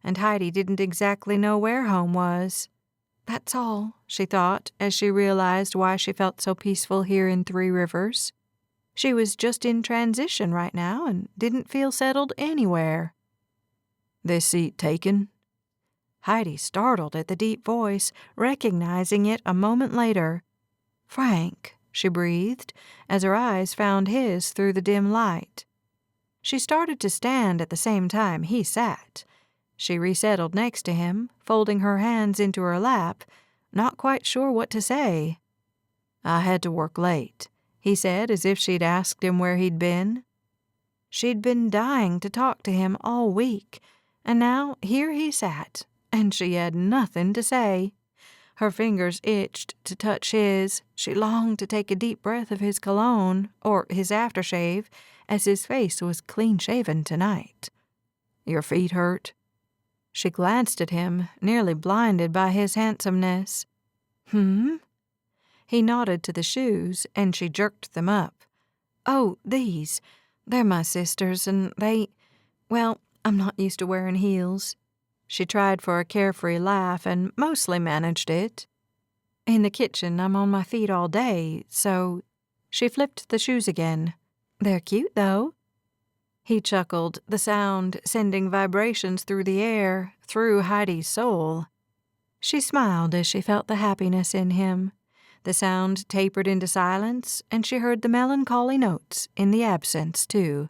And Heidi didn't exactly know where home was. That's all, she thought, as she realized why she felt so peaceful here in Three Rivers. She was just in transition right now and didn't feel settled anywhere. "This seat taken?" Heidi startled at the deep voice, recognizing it a moment later. "Frank," she breathed, as her eyes found his through the dim light. She started to stand at the same time he sat. She resettled next to him, folding her hands into her lap, not quite sure what to say. "I had to work late," he said, as if she'd asked him where he'd been. She'd been dying to talk to him all week, and now here he sat, and she had nothing to say. Her fingers itched to touch his. She longed to take a deep breath of his cologne, or his aftershave, as his face was clean-shaven tonight. "Your feet hurt?" She glanced at him, nearly blinded by his handsomeness. He nodded to the shoes, and she jerked them up. "Oh, these. They're my sister's, and well, I'm not used to wearing heels." She tried for a carefree laugh and mostly managed it. "In the kitchen, I'm on my feet all day, so—" She flipped the shoes again. "They're cute, though." He chuckled, the sound sending vibrations through the air, through Heidi's soul. She smiled as she felt the happiness in him. The sound tapered into silence, and she heard the melancholy notes in the absence, too.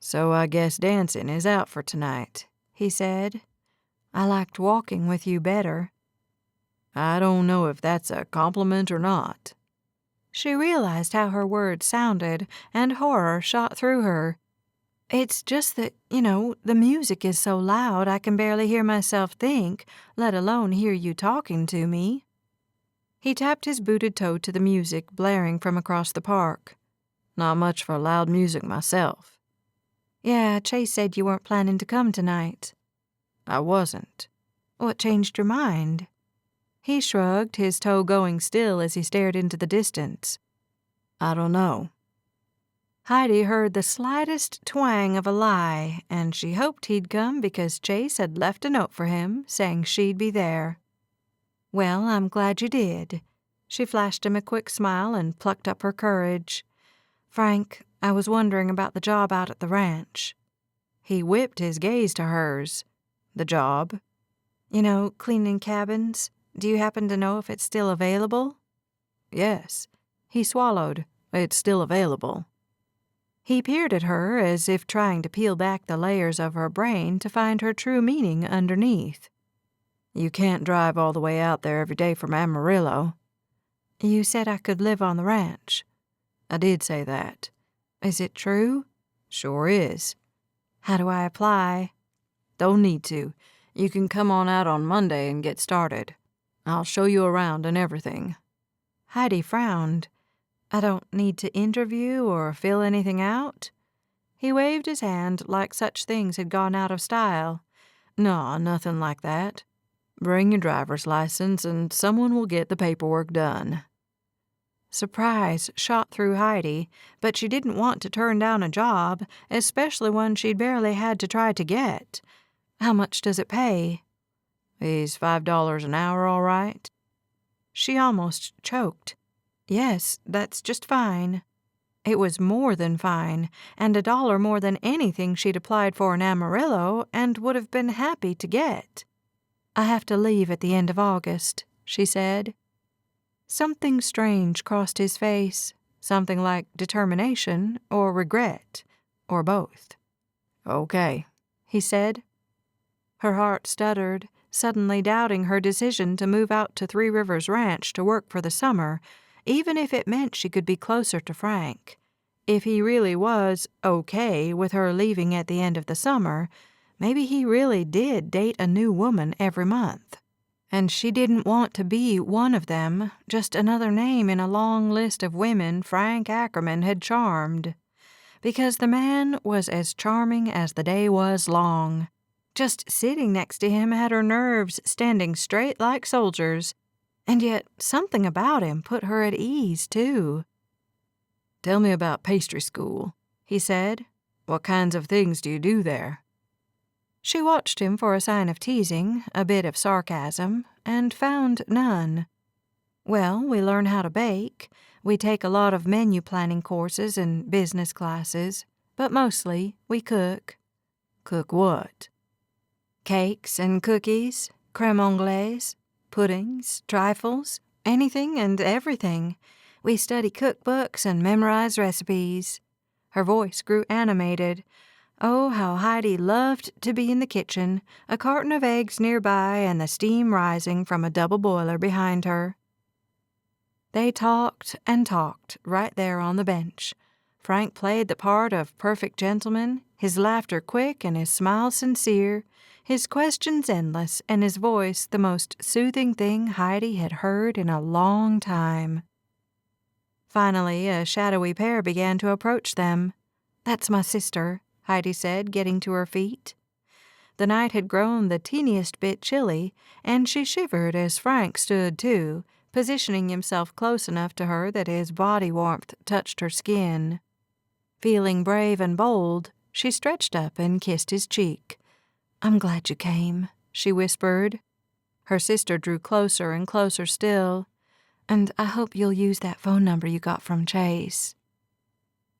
"So I guess dancing is out for tonight," he said. "I liked walking with you better." "I don't know if that's a compliment or not." She realized how her words sounded, and horror shot through her. "It's just that, the music is so loud I can barely hear myself think, let alone hear you talking to me." He tapped his booted toe to the music blaring from across the park. "Not much for loud music myself." "Yeah, Chase said you weren't planning to come tonight." "I wasn't." "What changed your mind?" He shrugged, his toe going still as he stared into the distance. "I don't know." Heidi heard the slightest twang of a lie, and she hoped he'd come because Chase had left a note for him saying she'd be there. Well, I'm glad you did. She flashed him a quick smile and plucked up her courage. Frank, I was wondering about the job out at the ranch. He whipped his gaze to hers. The job? You know, cleaning cabins. Do you happen to know if it's still available? Yes. He swallowed. It's still available. He peered at her as if trying to peel back the layers of her brain to find her true meaning underneath. You can't drive all the way out there every day from Amarillo. You said I could live on the ranch. I did say that. Is it true? Sure is. How do I apply? Don't need to. You can come on out on Monday and get started. I'll show you around and everything. Heidi frowned. I don't need to interview or fill anything out? He waved his hand like such things had gone out of style. No, nothing like that. Bring your driver's license and someone will get the paperwork done. Surprise shot through Heidi, but she didn't want to turn down a job, especially one she'd barely had to try to get. How much does it pay? Is $5 an hour all right? She almost choked. Yes, that's just fine. It was more than fine, and $1 more than anything she'd applied for in Amarillo and would have been happy to get. I have to leave at the end of August, she said. Something strange crossed his face, something like determination or regret, or both. Okay, he said. Her heart stuttered, suddenly doubting her decision to move out to Three Rivers Ranch to work for the summer, even if it meant she could be closer to Frank. If he really was okay with her leaving at the end of the summer, maybe he really did date a new woman every month. And she didn't want to be one of them, just another name in a long list of women Frank Ackerman had charmed. Because the man was as charming as the day was long. Just sitting next to him had her nerves standing straight like soldiers, and yet something about him put her at ease, too. Tell me about pastry school, he said. What kinds of things do you do there? She watched him for a sign of teasing, a bit of sarcasm, and found none. Well, we learn how to bake. We take a lot of menu planning courses and business classes, but mostly we cook. Cook what? Cakes and cookies, crème anglaise, puddings, trifles, anything and everything. We study cookbooks and memorize recipes. Her voice grew animated. Oh, how Heidi loved to be in the kitchen, a carton of eggs nearby and the steam rising from a double boiler behind her. They talked and talked right there on the bench. Frank played the part of perfect gentleman, his laughter quick and his smile sincere, his questions endless and his voice the most soothing thing Heidi had heard in a long time. Finally, a shadowy pair began to approach them. That's my sister, Heidi said, getting to her feet. The night had grown the teeniest bit chilly, and she shivered as Frank stood too, positioning himself close enough to her that his body warmth touched her skin. Feeling brave and bold, she stretched up and kissed his cheek. I'm glad you came, she whispered. Her sister drew closer and closer still. And I hope you'll use that phone number you got from Chase.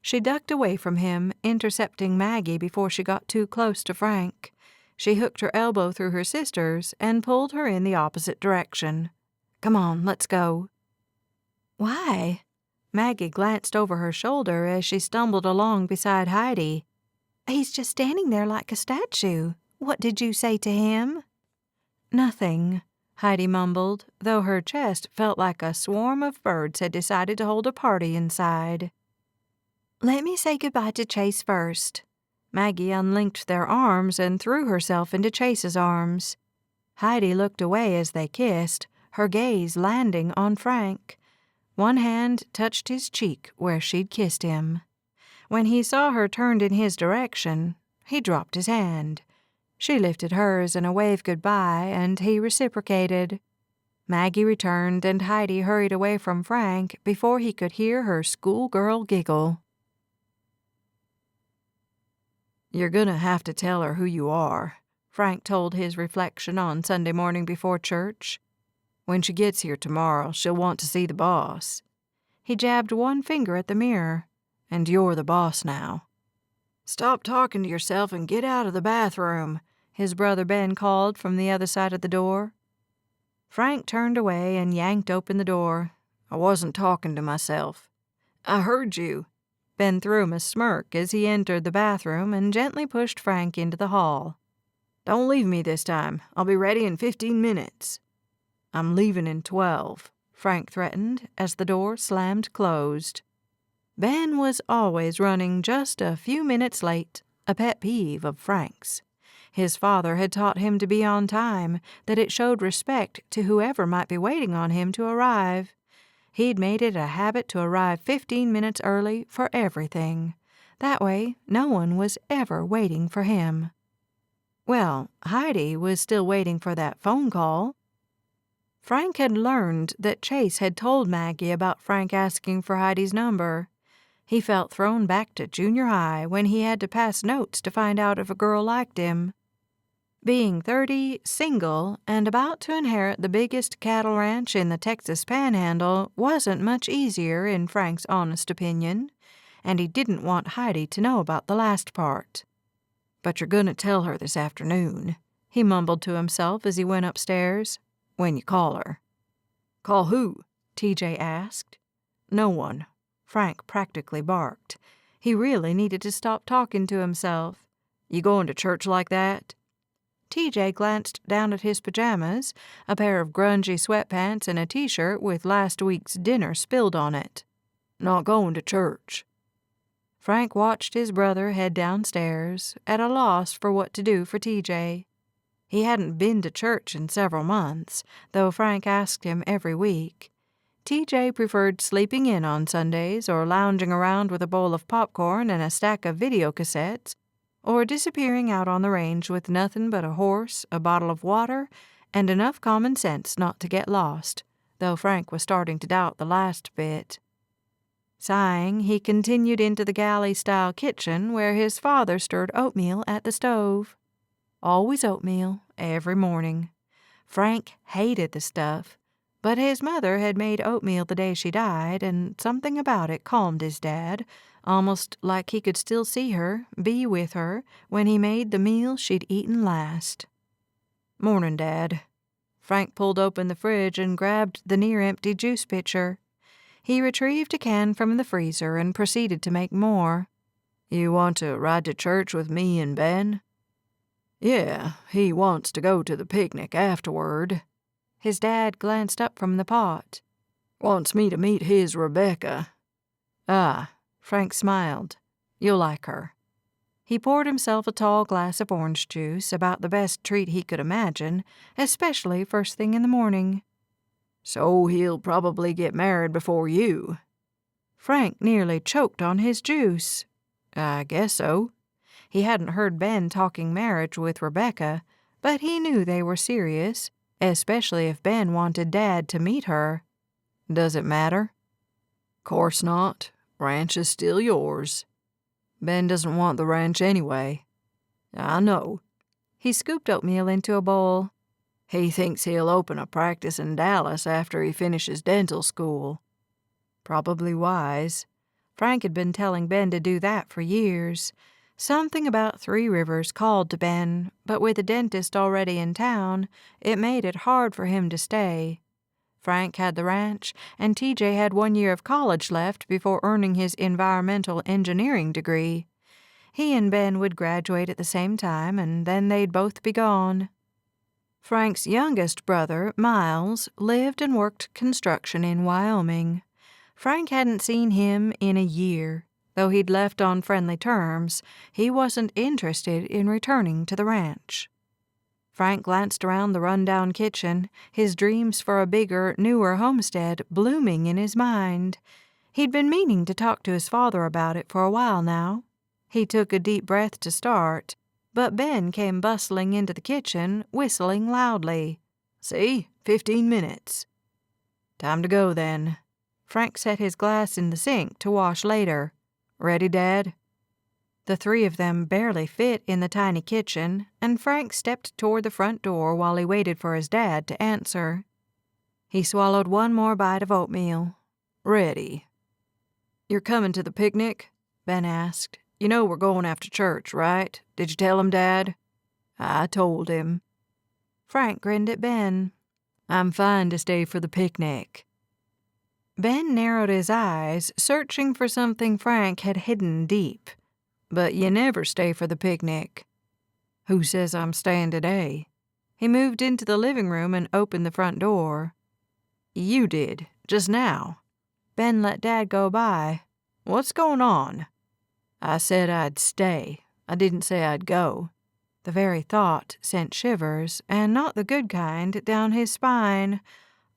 She ducked away from him, intercepting Maggie before she got too close to Frank. She hooked her elbow through her sister's and pulled her in the opposite direction. Come on, let's go. Why? Maggie glanced over her shoulder as she stumbled along beside Heidi. He's just standing there like a statue. What did you say to him? Nothing, Heidi mumbled, though her chest felt like a swarm of birds had decided to hold a party inside. Let me say goodbye to Chase first. Maggie unlinked their arms and threw herself into Chase's arms. Heidi looked away as they kissed, her gaze landing on Frank. One hand touched his cheek where she'd kissed him. When he saw her turned in his direction, he dropped his hand. She lifted hers in a wave goodbye, and he reciprocated. Maggie returned, and Heidi hurried away from Frank before he could hear her schoolgirl giggle. You're gonna have to tell her who you are, Frank told his reflection on Sunday morning before church. When she gets here tomorrow, she'll want to see the boss." He jabbed one finger at the mirror. "And you're the boss now." "Stop talking to yourself and get out of the bathroom," his brother Ben called from the other side of the door. Frank turned away and yanked open the door. "I wasn't talking to myself." "I heard you." Ben threw him a smirk as he entered the bathroom and gently pushed Frank into the hall. "Don't leave me this time. I'll be ready in 15 minutes. "I'm leaving in 12, Frank threatened as the door slammed closed. Ben was always running just a few minutes late, a pet peeve of Frank's. His father had taught him to be on time, that it showed respect to whoever might be waiting on him to arrive. He'd made it a habit to arrive 15 minutes early for everything. That way, no one was ever waiting for him. Well, Heidi was still waiting for that phone call. Frank had learned that Chase had told Maggie about Frank asking for Heidi's number. He felt thrown back to junior high when he had to pass notes to find out if a girl liked him. Being 30, single, and about to inherit the biggest cattle ranch in the Texas Panhandle wasn't much easier in Frank's honest opinion, and he didn't want Heidi to know about the last part. "But you're gonna tell her this afternoon," he mumbled to himself as he went upstairs, "when you call her." "Call who?" TJ asked. "No one." Frank practically barked. He really needed to stop talking to himself. "You going to church like that?" TJ glanced down at his pajamas, a pair of grungy sweatpants and a t-shirt with last week's dinner spilled on it. "Not going to church." Frank watched his brother head downstairs, at a loss for what to do for TJ. He hadn't been to church in several months, though Frank asked him every week. TJ preferred sleeping in on Sundays or lounging around with a bowl of popcorn and a stack of video cassettes, or disappearing out on the range with nothing but a horse, a bottle of water, and enough common sense not to get lost, though Frank was starting to doubt the last bit. Sighing, he continued into the galley-style kitchen where his father stirred oatmeal at the stove. Always oatmeal, every morning. Frank hated the stuff, but his mother had made oatmeal the day she died, and something about it calmed his dad, almost like he could still see her, be with her, when he made the meal she'd eaten last. "Morning, Dad." Frank pulled open the fridge and grabbed the near-empty juice pitcher. He retrieved a can from the freezer and proceeded to make more. "You want to ride to church with me and Ben?" "Yeah, he wants to go to the picnic afterward." His dad glanced up from the pot. "Wants me to meet his Rebecca." "Ah," Frank smiled. "You'll like her." He poured himself a tall glass of orange juice, about the best treat he could imagine, especially first thing in the morning. "So he'll probably get married before you." Frank nearly choked on his juice. "I guess so." He hadn't heard Ben talking marriage with Rebecca, but he knew they were serious, especially if Ben wanted Dad to meet her. "Does it matter?" "Course not. Ranch is still yours." "Ben doesn't want the ranch anyway." "I know." He scooped oatmeal into a bowl. "He thinks he'll open a practice in Dallas after he finishes dental school." Probably wise. Frank had been telling Ben to do that for years. Something about Three Rivers called to Ben, but with a dentist already in town, it made it hard for him to stay. Frank had the ranch, and TJ had 1 year of college left before earning his environmental engineering degree. He and Ben would graduate at the same time, and then they'd both be gone. Frank's youngest brother, Miles, lived and worked construction in Wyoming. Frank hadn't seen him in a year. Though he'd left on friendly terms, he wasn't interested in returning to the ranch. Frank glanced around the rundown kitchen, his dreams for a bigger, newer homestead blooming in his mind. He'd been meaning to talk to his father about it for a while now. He took a deep breath to start, but Ben came bustling into the kitchen, whistling loudly. "See? 15 minutes. "Time to go, then." Frank set his glass in the sink to wash later. "Ready, Dad?" The three of them barely fit in the tiny kitchen, and Frank stepped toward the front door while he waited for his dad to answer. He swallowed one more bite of oatmeal. "Ready." "You're coming to the picnic?" Ben asked. "You know we're going after church, right? Did you tell him, Dad?" "I told him." Frank grinned at Ben. "I'm fine to stay for the picnic." Ben narrowed his eyes, searching for something Frank had hidden deep. "But you never stay for the picnic." "Who says I'm staying today?" He moved into the living room and opened the front door. "You did, just now." Ben let Dad go by. "What's going on?" "I said I'd stay. I didn't say I'd go." The very thought sent shivers, and not the good kind, down his spine.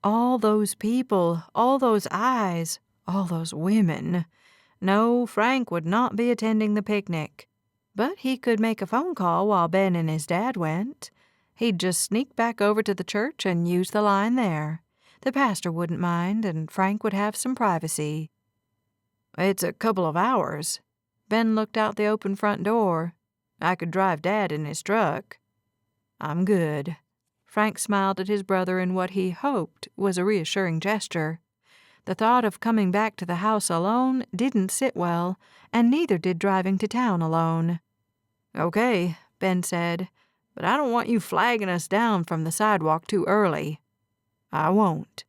All those people, all those eyes, all those women. No, Frank would not be attending the picnic. But he could make a phone call while Ben and his dad went. He'd just sneak back over to the church and use the line there. The pastor wouldn't mind, and Frank would have some privacy. "It's a couple of hours." Ben looked out the open front door. "I could drive Dad in his truck." "I'm good." Frank smiled at his brother in what he hoped was a reassuring gesture. The thought of coming back to the house alone didn't sit well, and neither did driving to town alone. "Okay," Ben said, "but I don't want you flagging us down from the sidewalk too early." "I won't."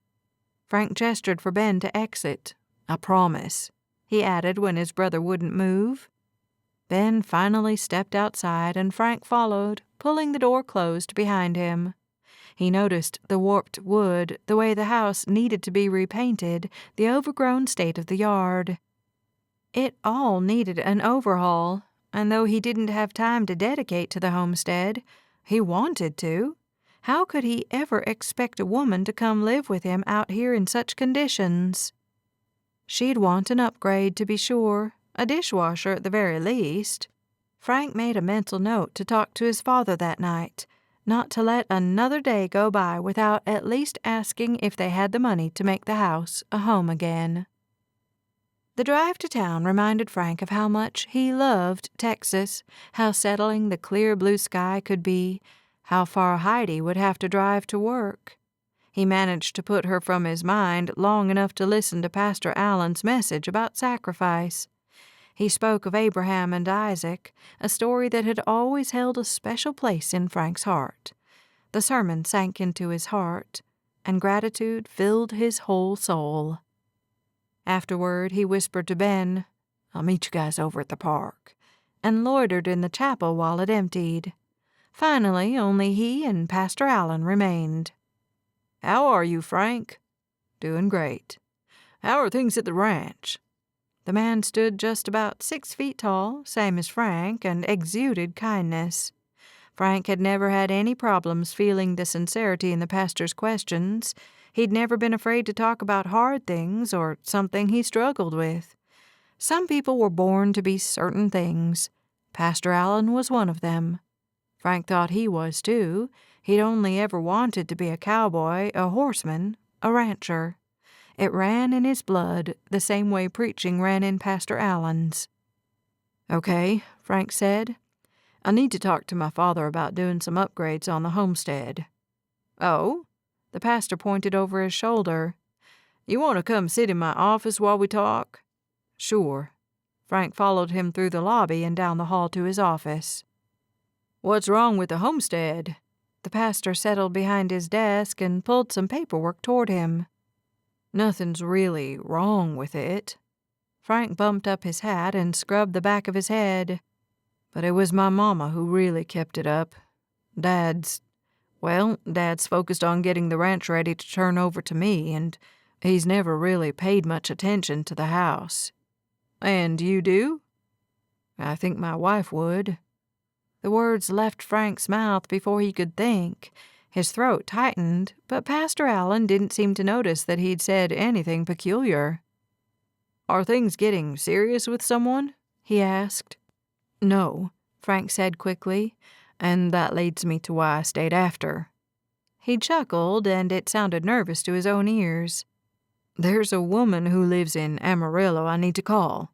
Frank gestured for Ben to exit. "I promise," he added when his brother wouldn't move. Ben finally stepped outside, and Frank followed, pulling the door closed behind him. He noticed the warped wood, the way the house needed to be repainted, the overgrown state of the yard. It all needed an overhaul, and though he didn't have time to dedicate to the homestead, he wanted to. How could he ever expect a woman to come live with him out here in such conditions? She'd want an upgrade, to be sure, a dishwasher at the very least. Frank made a mental note to talk to his father that night, not to let another day go by without at least asking if they had the money to make the house a home again. The drive to town reminded Frank of how much he loved Texas, how settling the clear blue sky could be, how far Heidi would have to drive to work. He managed to put her from his mind long enough to listen to Pastor Allen's message about sacrifice. He spoke of Abraham and Isaac, a story that had always held a special place in Frank's heart. The sermon sank into his heart, and gratitude filled his whole soul. Afterward, he whispered to Ben, "I'll meet you guys over at the park," and loitered in the chapel while it emptied. Finally, only he and Pastor Allen remained. "How are you, Frank?" "Doing great." "How are things at the ranch?" The man stood just about 6 feet tall, same as Frank, and exuded kindness. Frank had never had any problems feeling the sincerity in the pastor's questions. He'd never been afraid to talk about hard things or something he struggled with. Some people were born to be certain things. Pastor Allen was one of them. Frank thought he was, too. He'd only ever wanted to be a cowboy, a horseman, a rancher. It ran in his blood the same way preaching ran in Pastor Allen's. "Okay," Frank said. "I need to talk to my father about doing some upgrades on the homestead." "Oh?" The pastor pointed over his shoulder. "You want to come sit in my office while we talk?" "Sure." Frank followed him through the lobby and down the hall to his office. "What's wrong with the homestead?" The pastor settled behind his desk and pulled some paperwork toward him. "Nothing's really wrong with it." Frank bumped up his hat and scrubbed the back of his head. "But it was my mama who really kept it up. Dad's focused on getting the ranch ready to turn over to me, and he's never really paid much attention to the house." "And you do?" "I think my wife would." The words left Frank's mouth before he could think. His throat tightened, but Pastor Allen didn't seem to notice that he'd said anything peculiar. "Are things getting serious with someone?" he asked. "No," Frank said quickly, "and that leads me to why I stayed after." He chuckled, and it sounded nervous to his own ears. "There's a woman who lives in Amarillo I need to call."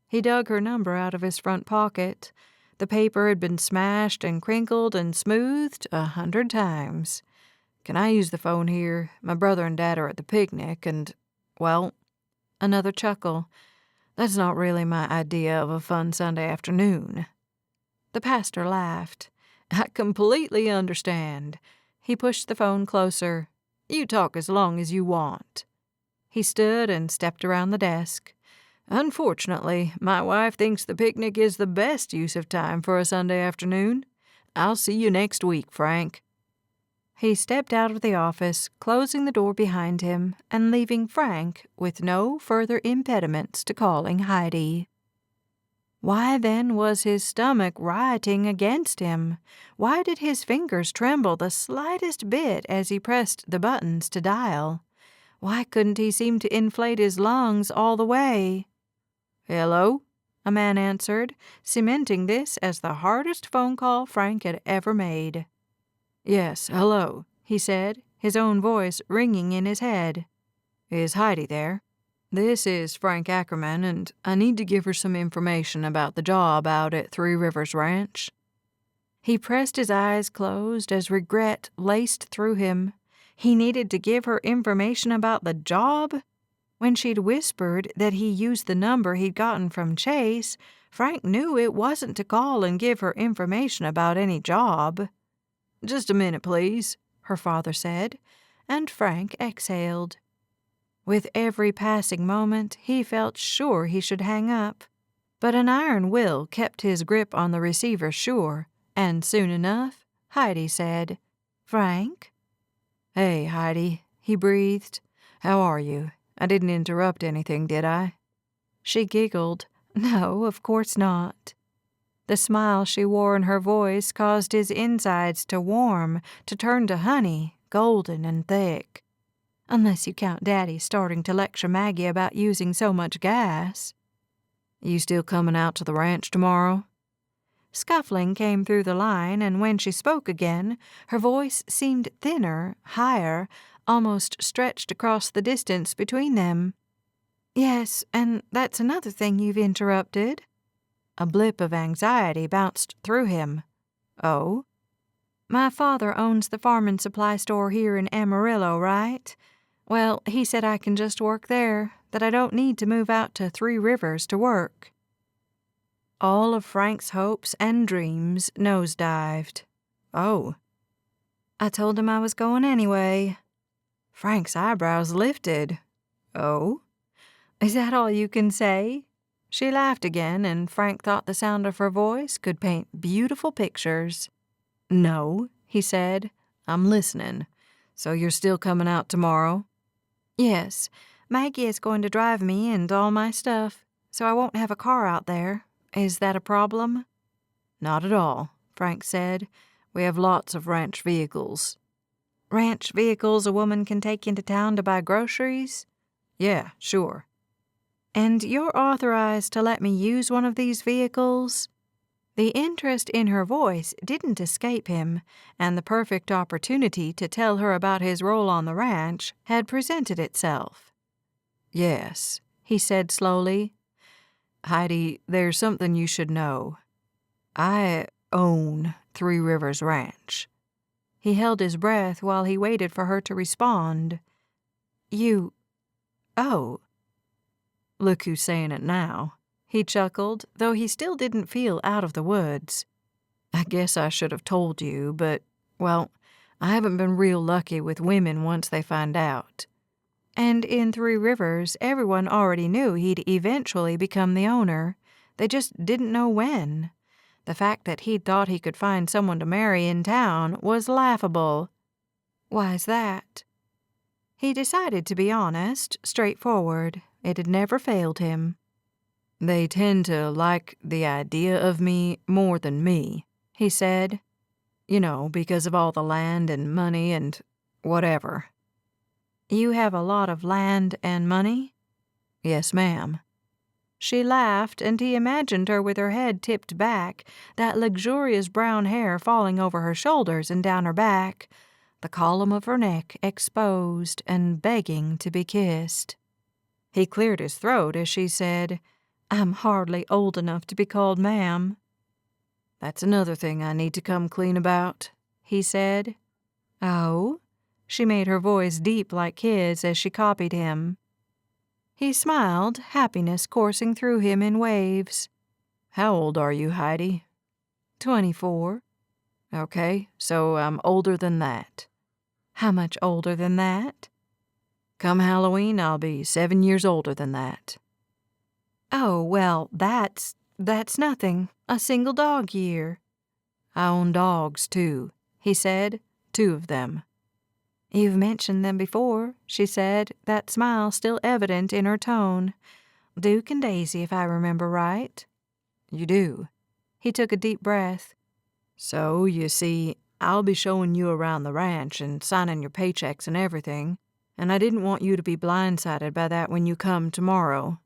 He dug her number out of his front pocket. The paper had been smashed and crinkled and smoothed 100 times. Can I use the phone here? My brother and Dad are at the picnic, and, well," another chuckle, "that's not really my idea of a fun Sunday afternoon." The pastor laughed. "I completely understand." He pushed the phone closer. "You talk as long as you want." He stood and stepped around the desk. "Unfortunately, my wife thinks the picnic is the best use of time for a Sunday afternoon. I'll see you next week, Frank." He stepped out of the office, closing the door behind him and leaving Frank with no further impediments to calling Heidi. Why then was his stomach rioting against him? Why did his fingers tremble the slightest bit as he pressed the buttons to dial? Why couldn't he seem to inflate his lungs all the way? "Hello?" a man answered, cementing this as the hardest phone call Frank had ever made. "Yes, hello," he said, his own voice ringing in his head. "Is Heidi there? This is Frank Ackerman, and I need to give her some information about the job out at Three Rivers Ranch." He pressed his eyes closed as regret laced through him. He needed to give her information about the job? When she'd whispered that he used the number he'd gotten from Chase, Frank knew it wasn't to call and give her information about any job. "Just a minute, please," her father said, and Frank exhaled. With every passing moment, he felt sure he should hang up. But an iron will kept his grip on the receiver sure, and soon enough, Heidi said, "Frank?" "Hey, Heidi," he breathed. "How are you? I didn't interrupt anything, did I?" She giggled. No, of course not. The smile she wore in her voice caused his insides to warm, to turn to honey, golden and thick. Unless you count Daddy starting to lecture Maggie about using so much gas. "You still coming out to the ranch tomorrow?" Scuffling came through the line, and when she spoke again, her voice seemed thinner, higher, almost stretched across the distance between them. "Yes, and that's another thing you've interrupted." A blip of anxiety bounced through him. "Oh?" "My father owns the farm and supply store here in Amarillo, right? Well, he said I can just work there, that I don't need to move out to Three Rivers to work." All of Frank's hopes and dreams nosedived. "Oh." "I told him I was going anyway." Frank's eyebrows lifted. "Oh? Is that all you can say?" She laughed again, and Frank thought the sound of her voice could paint beautiful pictures. "No," he said. "I'm listening. So you're still coming out tomorrow?" "Yes. Maggie is going to drive me and all my stuff, so I won't have a car out there. Is that a problem?" "Not at all," Frank said. "We have lots of ranch vehicles." "Ranch vehicles a woman can take into town to buy groceries?" "Yeah, sure." "And you're authorized to let me use one of these vehicles?" The interest in her voice didn't escape him, and the perfect opportunity to tell her about his role on the ranch had presented itself. "Yes," he said slowly. "Heidi, there's something you should know. I own Three Rivers Ranch." He held his breath while he waited for her to respond. "You... oh." "Look who's saying it now." He chuckled, though he still didn't feel out of the woods. "I guess I should have told you, but, well, I haven't been real lucky with women once they find out." And in Three Rivers, everyone already knew he'd eventually become the owner. They just didn't know when. The fact that he'd thought he could find someone to marry in town was laughable. "Why's that?" He decided to be honest, straightforward. It had never failed him. "They tend to like the idea of me more than me," he said. "You know, because of all the land and money and whatever." "You have a lot of land and money?" "Yes, ma'am." She laughed, and he imagined her with her head tipped back, that luxurious brown hair falling over her shoulders and down her back, the column of her neck exposed and begging to be kissed. He cleared his throat as she said, "I'm hardly old enough to be called ma'am." "That's another thing I need to come clean about," he said. "Oh?" She made her voice deep like his as she copied him. He smiled, happiness coursing through him in waves. "How old are you, Heidi?" 24. "Okay, so I'm older than that." "How much older than that?" "Come Halloween, I'll be 7 years older than that." "Oh, well, that's nothing. A single dog year." "I own dogs, too," he said. 2 of them. "You've mentioned them before," she said, that smile still evident in her tone. "Duke and Daisy, if I remember right." "You do?" He took a deep breath. "So, you see, I'll be showing you around the ranch and signing your paychecks and everything, and I didn't want you to be blindsided by that when you come tomorrow."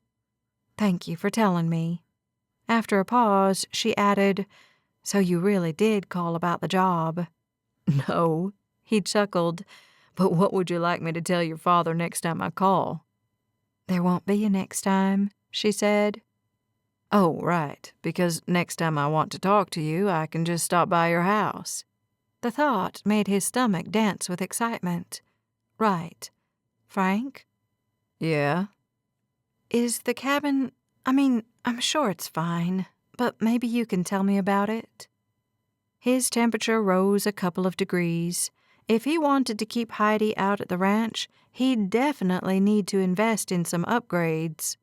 "Thank you for telling me." After a pause, she added, "So you really did call about the job." "No," he chuckled. "But what would you like me to tell your father next time I call?" "There won't be a next time," she said. "Oh, right, because next time I want to talk to you, I can just stop by your house." The thought made his stomach dance with excitement. "Right. Frank?" "Yeah?" "Is the cabin, I'm sure it's fine, but maybe you can tell me about it?" His temperature rose a couple of degrees. If he wanted to keep Heidi out at the ranch, he'd definitely need to invest in some upgrades.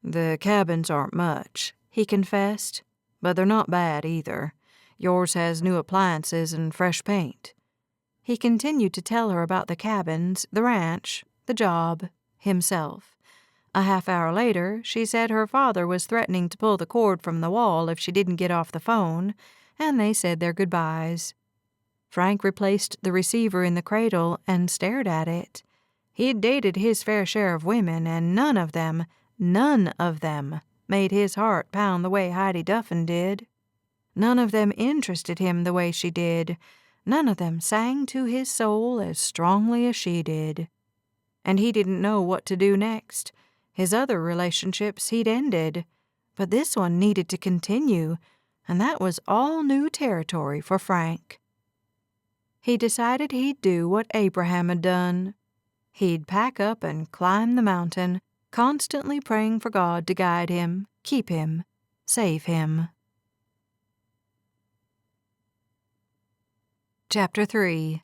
"The cabins aren't much," he confessed, "but they're not bad either. Yours has new appliances and fresh paint." He continued to tell her about the cabins, the ranch, the job, himself. A half-hour later, she said her father was threatening to pull the cord from the wall if she didn't get off the phone, and they said their goodbyes. Frank replaced the receiver in the cradle and stared at it. He'd dated his fair share of women, and none of them made his heart pound the way Heidi Duffin did. None of them interested him the way she did. None of them sang to his soul as strongly as she did. And he didn't know what to do next. His other relationships he'd ended, but this one needed to continue, and that was all new territory for Frank. He decided he'd do what Abraham had done. He'd pack up and climb the mountain, constantly praying for God to guide him, keep him, save him. Chapter 3.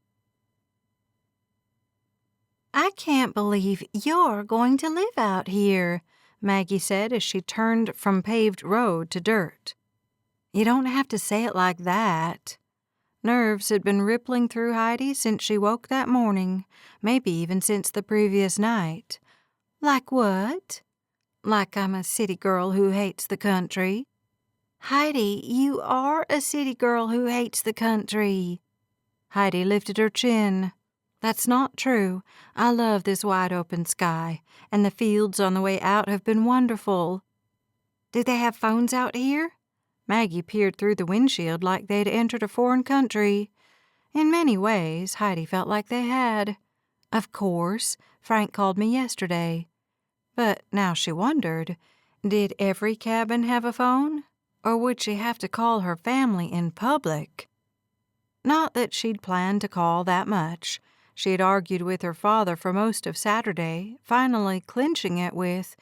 "I can't believe you're going to live out here," Maggie said as she turned from paved road to dirt. "You don't have to say it like that." Nerves had been rippling through Heidi since she woke that morning, maybe even since the previous night. "Like what?" "Like I'm a city girl who hates the country." "Heidi, you are a city girl who hates the country." Heidi lifted her chin. "That's not true. I love this wide-open sky, and the fields on the way out have been wonderful." "Do they have phones out here?" Maggie peered through the windshield like they'd entered a foreign country. In many ways, Heidi felt like they had. "Of course. Frank called me yesterday." But now she wondered, did every cabin have a phone? Or would she have to call her family in public? Not that she'd planned to call that much. She had argued with her father for most of Saturday, finally clinching it with,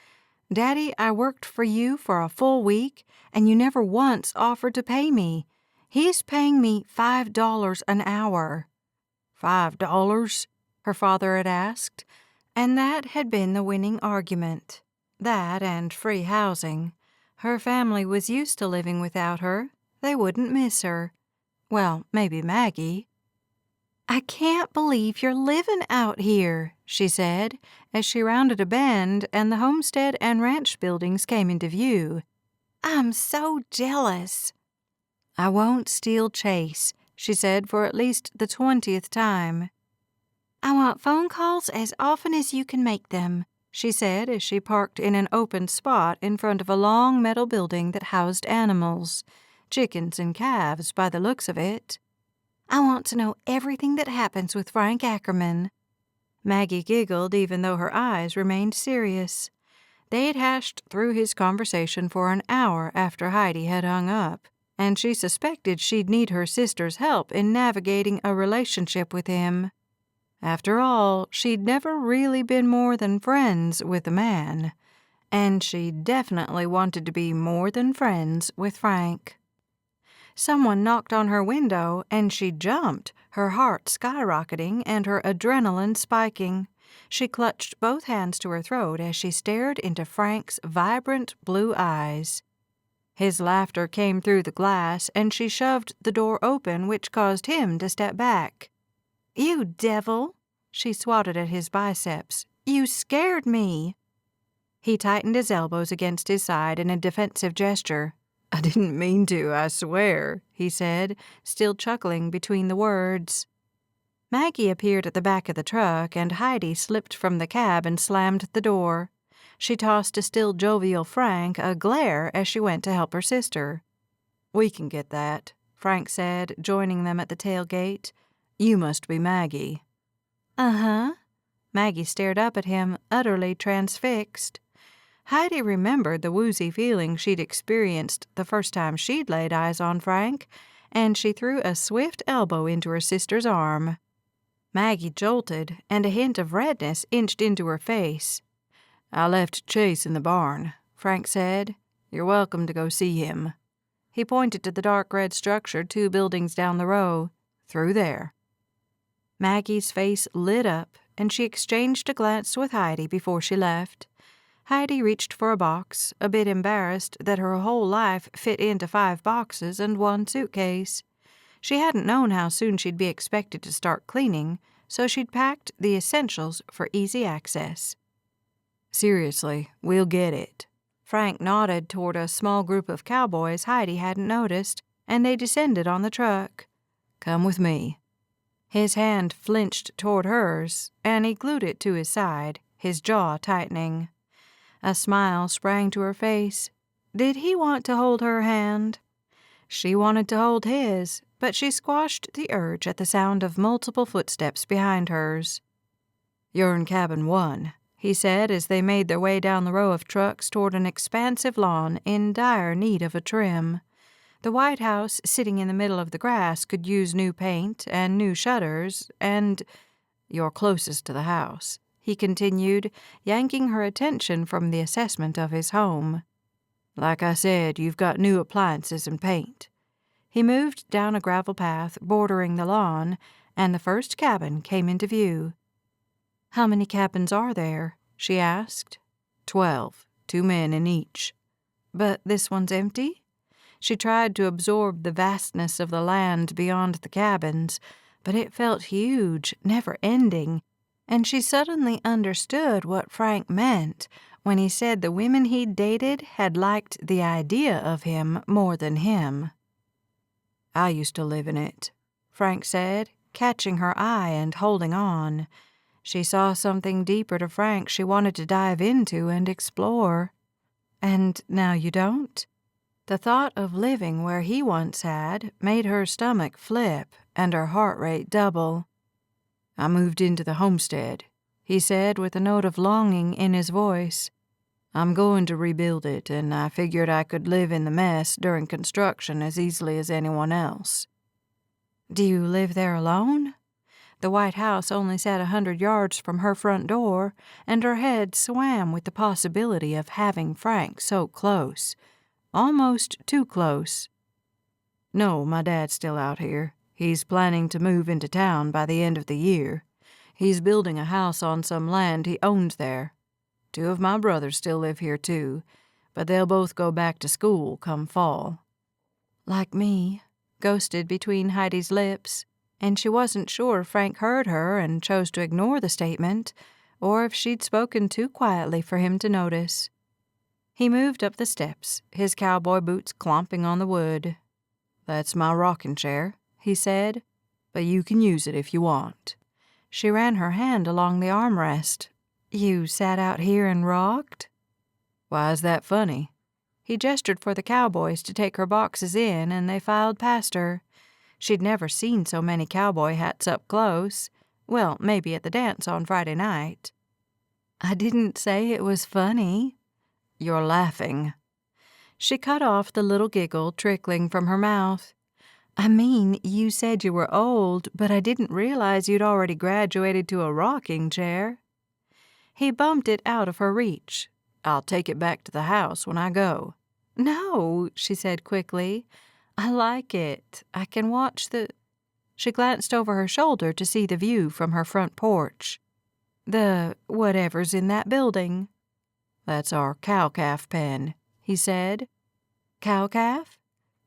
"Daddy, I worked for you for a full week, and you never once offered to pay me. He's paying me $5 an hour." "$5?" her father had asked, and that had been the winning argument. That and free housing. Her family was used to living without her. They wouldn't miss her. Well, maybe Maggie. "I can't believe you're living out here," she said, as she rounded a bend and the homestead and ranch buildings came into view. "I'm so jealous." "I won't steal Chase," she said for at least the 20th time. "I want phone calls as often as you can make them," she said as she parked in an open spot in front of a long metal building that housed animals, chickens and calves by the looks of it. "I want to know everything that happens with Frank Ackerman." Maggie giggled even though her eyes remained serious. They had hashed through his conversation for an hour after Heidi had hung up, and she suspected she'd need her sister's help in navigating a relationship with him. After all, she'd never really been more than friends with a man, and she definitely wanted to be more than friends with Frank. Someone knocked on her window, and she jumped, her heart skyrocketing and her adrenaline spiking. She clutched both hands to her throat as she stared into Frank's vibrant blue eyes. His laughter came through the glass, and she shoved the door open, which caused him to step back. "You devil!" She swatted at his biceps. "You scared me!" He tightened his elbows against his side in a defensive gesture. "I didn't mean to, I swear," he said, still chuckling between the words. Maggie appeared at the back of the truck, and Heidi slipped from the cab and slammed the door. She tossed a still jovial Frank a glare as she went to help her sister. "We can get that," Frank said, joining them at the tailgate. "You must be Maggie." "Uh-huh." Maggie stared up at him, utterly transfixed. Heidi remembered the woozy feeling she'd experienced the first time she'd laid eyes on Frank, and she threw a swift elbow into her sister's arm. Maggie jolted, and a hint of redness inched into her face. "I left Chase in the barn," Frank said. "You're welcome to go see him." He pointed to the dark red structure 2 buildings down the row. "Through there." Maggie's face lit up, and she exchanged a glance with Heidi before she left. Heidi reached for a box, a bit embarrassed that her whole life fit into 5 boxes and 1 suitcase. She hadn't known how soon she'd be expected to start cleaning, so she'd packed the essentials for easy access. "Seriously, we'll get it." Frank nodded toward a small group of cowboys Heidi hadn't noticed, and they descended on the truck. "Come with me." His hand flinched toward hers, and he glued it to his side, his jaw tightening. A smile sprang to her face. Did he want to hold her hand? She wanted to hold his, but she squashed the urge at the sound of multiple footsteps behind hers. "You're in cabin 1, he said as they made their way down the row of trucks toward an expansive lawn in dire need of a trim. The White House sitting in the middle of the grass could use new paint and new shutters, and "You're closest to the house," he continued, yanking her attention from the assessment of his home. "Like I said, you've got new appliances and paint." He moved down a gravel path bordering the lawn, and the first cabin came into view. "How many cabins are there?" she asked. 12, 2 men in each." "But this one's empty?" She tried to absorb the vastness of the land beyond the cabins, but it felt huge, never-ending, and she suddenly understood what Frank meant when he said the women he'd dated had liked the idea of him more than him. "I used to live in it," Frank said, catching her eye and holding on. She saw something deeper to Frank she wanted to dive into and explore. "And now you don't?" The thought of living where he once had made her stomach flip and her heart rate double. "I moved into the homestead," he said with a note of longing in his voice. "I'm going to rebuild it, and I figured I could live in the mess during construction as easily as anyone else." "Do you live there alone?" The White House only sat 100 yards from her front door, and her head swam with the possibility of having Frank so close. Almost too close. "No, my dad's still out here. He's planning to move into town by the end of the year. He's building a house on some land he owns there. 2 of my brothers still live here, too, but they'll both go back to school come fall." "Like me," ghosted between Heidi's lips, and she wasn't sure if Frank heard her and chose to ignore the statement, or if she'd spoken too quietly for him to notice. He moved up the steps, his cowboy boots clomping on the wood. "That's my rocking chair," he said, "but you can use it if you want." She ran her hand along the armrest. "You sat out here and rocked?" "Why is that funny?" He gestured for the cowboys to take her boxes in, and they filed past her. She'd never seen so many cowboy hats up close. Well, maybe at the dance on Friday night. "I didn't say it was funny." "You're laughing." She cut off the little giggle trickling from her mouth. I mean, you said you were old, but I didn't realize you'd already graduated to a rocking chair." He bumped it out of her reach. "I'll take it back to the house when I go." "No," she said quickly. "I like it. I can watch the—" She glanced over her shoulder to see the view from her front porch. "The whatever's in that building." "That's our cow-calf pen," he said. "Cow-calf?"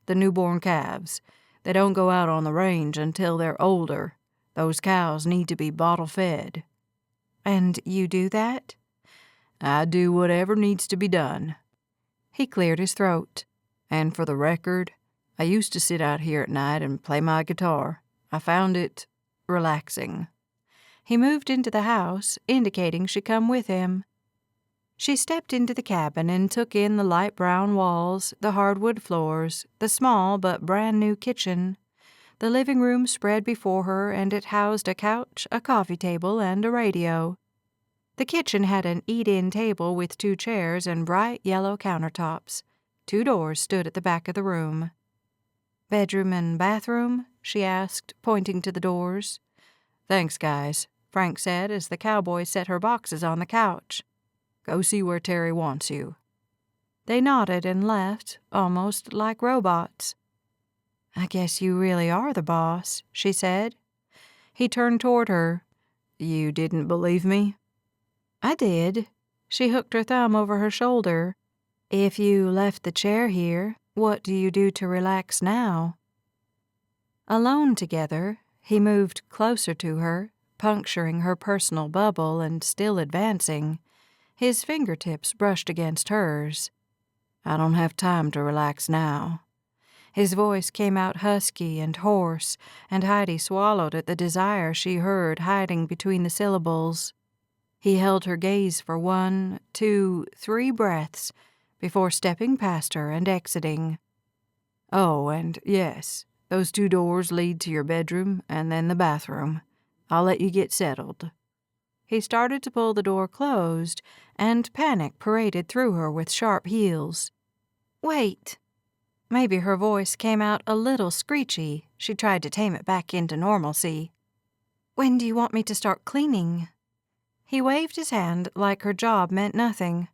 "The newborn calves. They don't go out on the range until they're older. Those cows need to be bottle-fed." "And you do that?" "I do whatever needs to be done." He cleared his throat. "And for the record, I used to sit out here at night and play my guitar. I found it relaxing." He moved into the house, indicating she come with him. She stepped into the cabin and took in the light brown walls, the hardwood floors, the small but brand-new kitchen. The living room spread before her, and it housed a couch, a coffee table, and a radio. The kitchen had an eat-in table with 2 chairs and bright yellow countertops. 2 doors stood at the back of the room. "Bedroom and bathroom?" she asked, pointing to the doors. "Thanks, guys," Frank said as the cowboy set her boxes on the couch. "Go see where Terry wants you." They nodded and left, almost like robots. "I guess you really are the boss," she said. He turned toward her. "You didn't believe me?" "I did." She hooked her thumb over her shoulder. "If you left the chair here, what do you do to relax now?" Alone together, he moved closer to her, puncturing her personal bubble and still advancing. His fingertips brushed against hers. "I don't have time to relax now." His voice came out husky and hoarse, and Heidi swallowed at the desire she heard hiding between the syllables. He held her gaze for 1, 2, 3 breaths before stepping past her and exiting. "Oh, and yes, those 2 doors lead to your bedroom and then the bathroom. I'll let you get settled." He started to pull the door closed, and panic paraded through her with sharp heels. "Wait." Maybe her voice came out a little screechy. She tried to tame it back into normalcy. "When do you want me to start cleaning?" He waved his hand like her job meant nothing.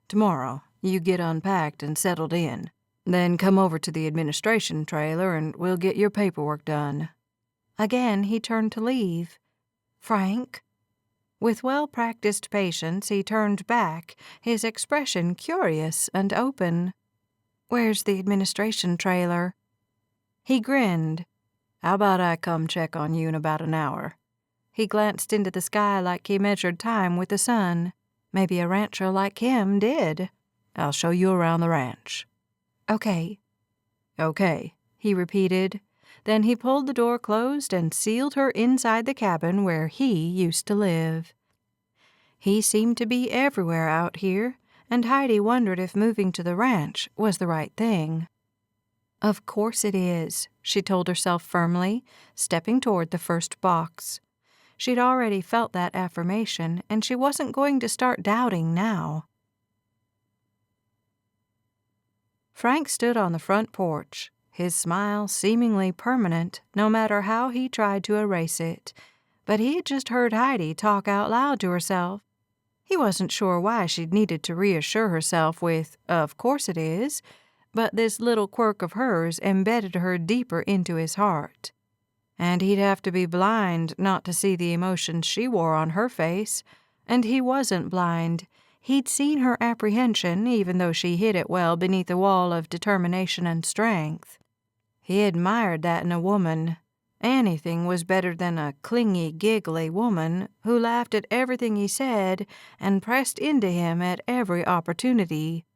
"Tomorrow. You get unpacked and settled in. Then come over to the administration trailer and we'll get your paperwork done." Again he turned to leave. "Frank?" With well-practiced patience, he turned back, his expression curious and open. "Where's the administration trailer?" He grinned. "How about I come check on you in about an hour?" He glanced into the sky like he measured time with the sun. Maybe a rancher like him did. "I'll show you around the ranch." "Okay." "Okay," he repeated. Then he pulled the door closed and sealed her inside the cabin where he used to live. He seemed to be everywhere out here, and Heidi wondered if moving to the ranch was the right thing. "Of course it is," she told herself firmly, stepping toward the first box. She'd already felt that affirmation, and she wasn't going to start doubting now. Frank stood on the front porch, his smile seemingly permanent no matter how he tried to erase it. But he had just heard Heidi talk out loud to herself. He wasn't sure why she'd needed to reassure herself with, "Of course it is," but this little quirk of hers embedded her deeper into his heart. And he'd have to be blind not to see the emotions she wore on her face, and he wasn't blind. He'd seen her apprehension, even though she hid it well beneath a wall of determination and strength. He admired that in a woman. Anything was better than a clingy, giggly woman who laughed at everything he said and pressed into him at every opportunity.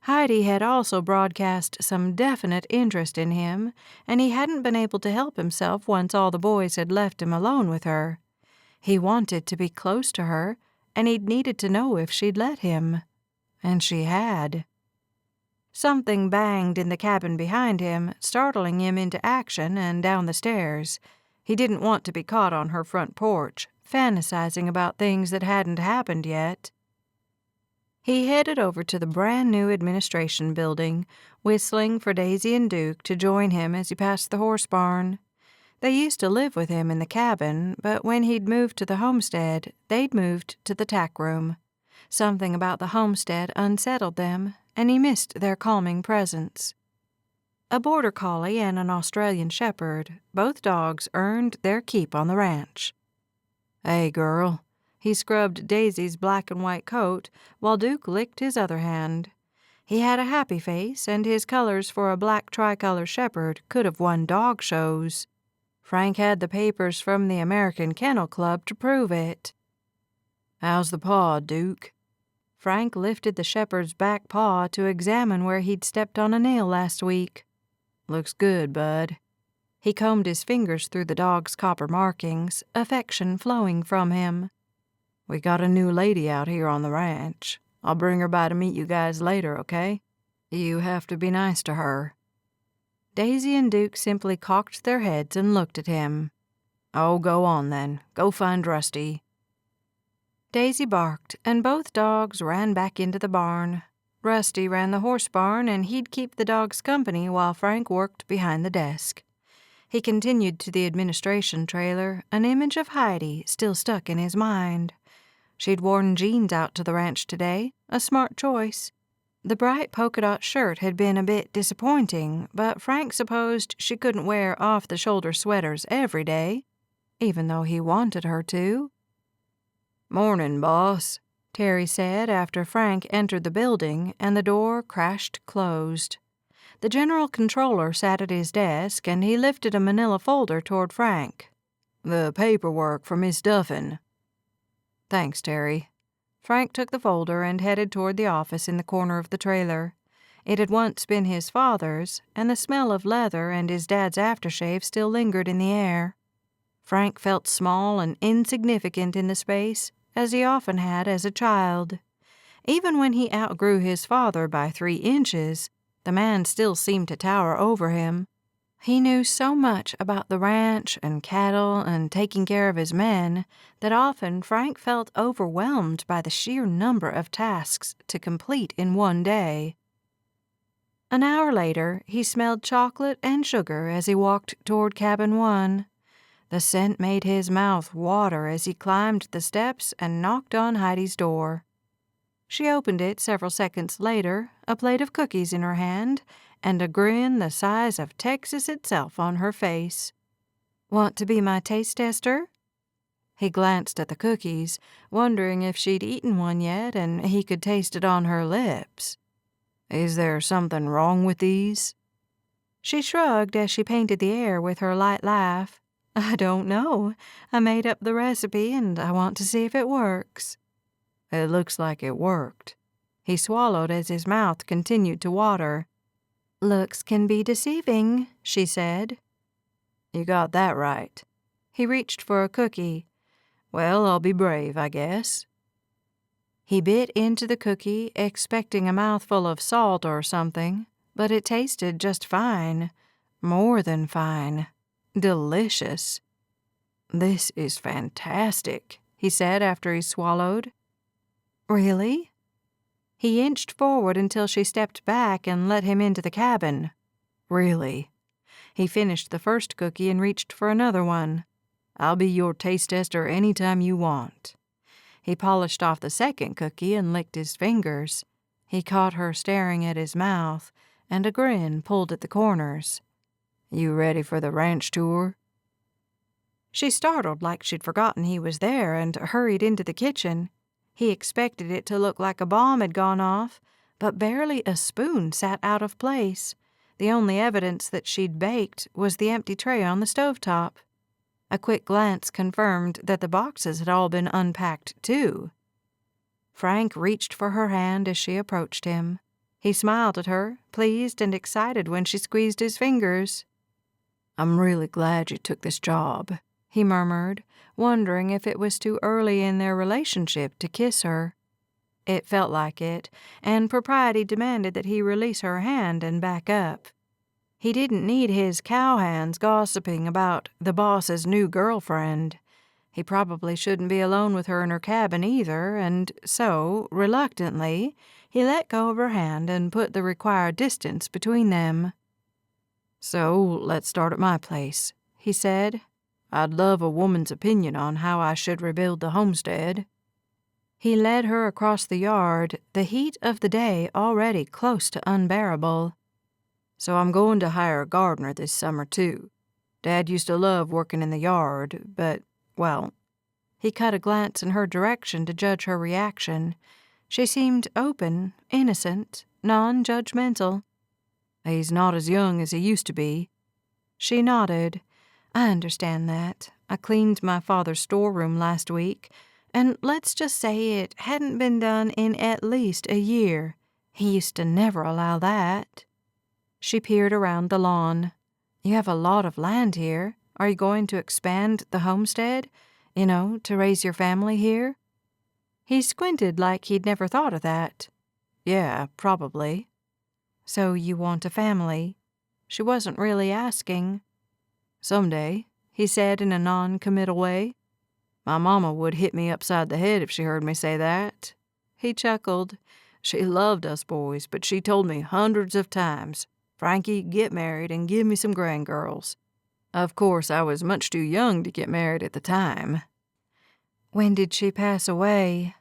Heidi had also broadcast some definite interest in him, and he hadn't been able to help himself once all the boys had left him alone with her. He wanted to be close to her, and he'd needed to know if she'd let him. And she had. Something banged in the cabin behind him, startling him into action and down the stairs. He didn't want to be caught on her front porch, fantasizing about things that hadn't happened yet. He headed over to the brand-new administration building, whistling for Daisy and Duke to join him as he passed the horse barn. They used to live with him in the cabin, but when he'd moved to the homestead, they'd moved to the tack room. Something about the homestead unsettled them, and he missed their calming presence. A border collie and an Australian shepherd, both dogs earned their keep on the ranch. "Hey, girl." He scrubbed Daisy's black and white coat while Duke licked his other hand. He had a happy face, and his colors for a black tricolor shepherd could have won dog shows. Frank had the papers from the American Kennel Club to prove it. "How's the paw, Duke?" Frank lifted the shepherd's back paw to examine where he'd stepped on a nail last week. "Looks good, bud." He combed his fingers through the dog's copper markings, affection flowing from him. "We got a new lady out here on the ranch. I'll bring her by to meet you guys later, okay? You have to be nice to her." Daisy and Duke simply cocked their heads and looked at him. "Oh, go on then. Go find Rusty." Daisy barked, and both dogs ran back into the barn. Rusty ran the horse barn, and he'd keep the dogs company while Frank worked behind the desk. He continued to the administration trailer, an image of Heidi still stuck in his mind. She'd worn jeans out to the ranch today, a smart choice. The bright polka-dot shirt had been a bit disappointing, but Frank supposed she couldn't wear off-the-shoulder sweaters every day, even though he wanted her to. "Morning, boss," Terry said after Frank entered the building and the door crashed closed. The general controller sat at his desk, and he lifted a manila folder toward Frank. "The paperwork for Miss Duffin." "Thanks, Terry." Frank took the folder and headed toward the office in the corner of the trailer. It had once been his father's, and the smell of leather and his dad's aftershave still lingered in the air. Frank felt small and insignificant in the space, as he often had as a child. Even when he outgrew his father by 3 inches, the man still seemed to tower over him. He knew so much about the ranch and cattle and taking care of his men that often Frank felt overwhelmed by the sheer number of tasks to complete in one day. An hour later, he smelled chocolate and sugar as he walked toward Cabin 1. The scent made his mouth water as he climbed the steps and knocked on Heidi's door. She opened it several seconds later, a plate of cookies in her hand, and a grin the size of Texas itself on her face. "Want to be my taste tester?" He glanced at the cookies, wondering if she'd eaten one yet and he could taste it on her lips. "Is there something wrong with these?" She shrugged as she painted the air with her light laugh. "I don't know. I made up the recipe, and I want to see if it works." "It looks like it worked." He swallowed as his mouth continued to water. "Looks can be deceiving," she said. "You got that right." He reached for a cookie. "Well, I'll be brave, I guess." He bit into the cookie, expecting a mouthful of salt or something, but it tasted just fine. More than fine. Delicious. "This is fantastic," he said after he swallowed. "Really?" He inched forward until she stepped back and let him into the cabin. "Really." He finished the first cookie and reached for another one. "I'll be your taste tester any time you want." He polished off the second cookie and licked his fingers. He caught her staring at his mouth, and a grin pulled at the corners. "You ready for the ranch tour?" She startled like she'd forgotten he was there and hurried into the kitchen. He expected it to look like a bomb had gone off, but barely a spoon sat out of place. The only evidence that she'd baked was the empty tray on the stovetop. A quick glance confirmed that the boxes had all been unpacked, too. Frank reached for her hand as she approached him. He smiled at her, pleased and excited when she squeezed his fingers. "I'm really glad you took this job," he murmured, wondering if it was too early in their relationship to kiss her. It felt like it, and propriety demanded that he release her hand and back up. He didn't need his cowhands gossiping about the boss's new girlfriend. He probably shouldn't be alone with her in her cabin either, and so, reluctantly, he let go of her hand and put the required distance between them. "So, let's start at my place," he said. "I'd love a woman's opinion on how I should rebuild the homestead." He led her across the yard, the heat of the day already close to unbearable. "So I'm going to hire a gardener this summer, too. Dad used to love working in the yard, but, well," he cut a glance in her direction to judge her reaction. She seemed open, innocent, non-judgmental. "He's not as young as he used to be." She nodded. "I understand that. I cleaned my father's storeroom last week, and let's just say it hadn't been done in at least a year. He used to never allow that." She peered around the lawn. "You have a lot of land here. Are you going to expand the homestead? To raise your family here?" He squinted like he'd never thought of that. "Yeah, probably." "So you want a family?" She wasn't really asking. "Someday," he said in a non-committal way. "My mama would hit me upside the head if she heard me say that." He chuckled. "She loved us boys, but she told me hundreds of times, 'Frankie, get married and give me some grandgirls.' Of course, I was much too young to get married at the time." "When did she pass away?"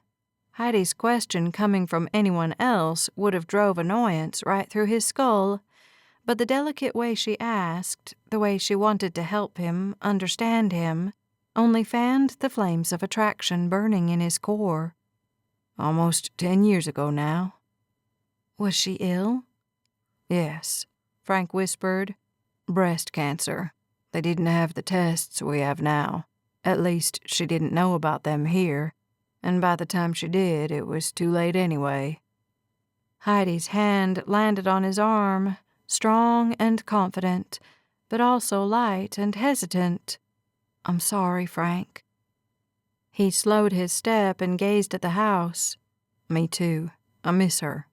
Heidi's question coming from anyone else would have drove annoyance right through his skull, but the delicate way she asked, the way she wanted to help him, understand him, only fanned the flames of attraction burning in his core. "Almost 10 years ago now." "Was she ill?" "Yes," Frank whispered. "Breast cancer. They didn't have the tests we have now. At least, she didn't know about them here, and by the time she did, it was too late anyway." Heidi's hand landed on his arm, strong and confident, but also light and hesitant. "I'm sorry, Frank." He slowed his step and gazed at the house. "Me too. I miss her."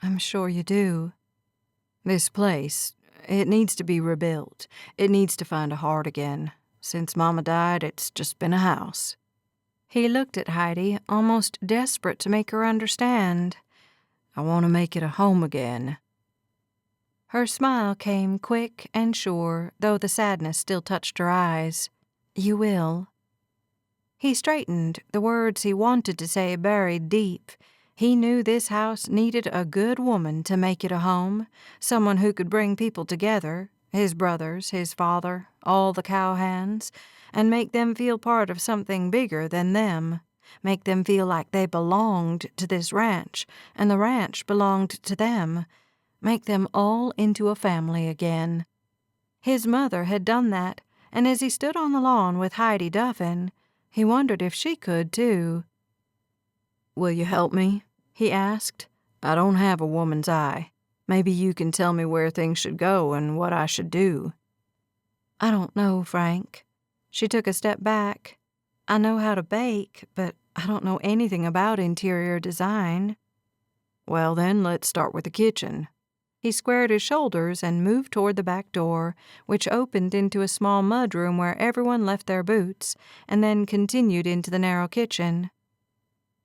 "I'm sure you do." "This place, it needs to be rebuilt. It needs to find a heart again. Since Mama died, it's just been a house." He looked at Heidi, almost desperate to make her understand. "I want to make it a home again." Her smile came quick and sure, though the sadness still touched her eyes. "You will." He straightened, the words he wanted to say buried deep. He knew this house needed a good woman to make it a home, someone who could bring people together, his brothers, his father, all the cowhands, and make them feel part of something bigger than them, make them feel like they belonged to this ranch, and the ranch belonged to them, make them all into a family again. His mother had done that, and as he stood on the lawn with Heidi Duffin, he wondered if she could too. "Will you help me?" he asked. "I don't have a woman's eye. Maybe you can tell me where things should go and what I should do." "I don't know, Frank." She took a step back. "I know how to bake, but I don't know anything about interior design." "Well, then, let's start with the kitchen." He squared his shoulders and moved toward the back door, which opened into a small mudroom where everyone left their boots, and then continued into the narrow kitchen.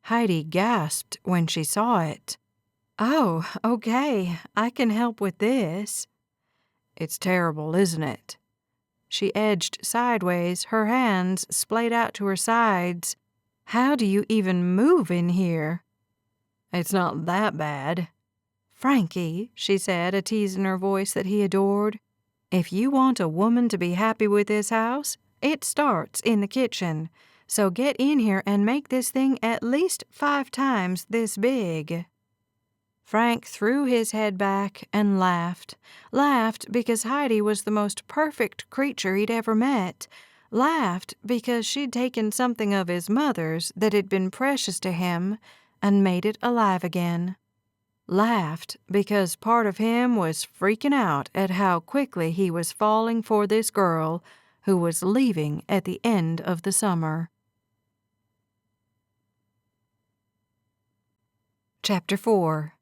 Heidi gasped when she saw it. "Oh, okay, I can help with this." "It's terrible, isn't it?" She edged sideways, her hands splayed out to her sides. "How do you even move in here?" "It's not that bad." "Frankie," she said, a tease in her voice that he adored, "if you want a woman to be happy with this house, it starts in the kitchen. So get in here and make this thing at least 5 times this big." Frank threw his head back and laughed. Laughed because Heidi was the most perfect creature he'd ever met. Laughed because she'd taken something of his mother's that had been precious to him and made it alive again. Laughed because part of him was freaking out at how quickly he was falling for this girl who was leaving at the end of the summer. Chapter 4.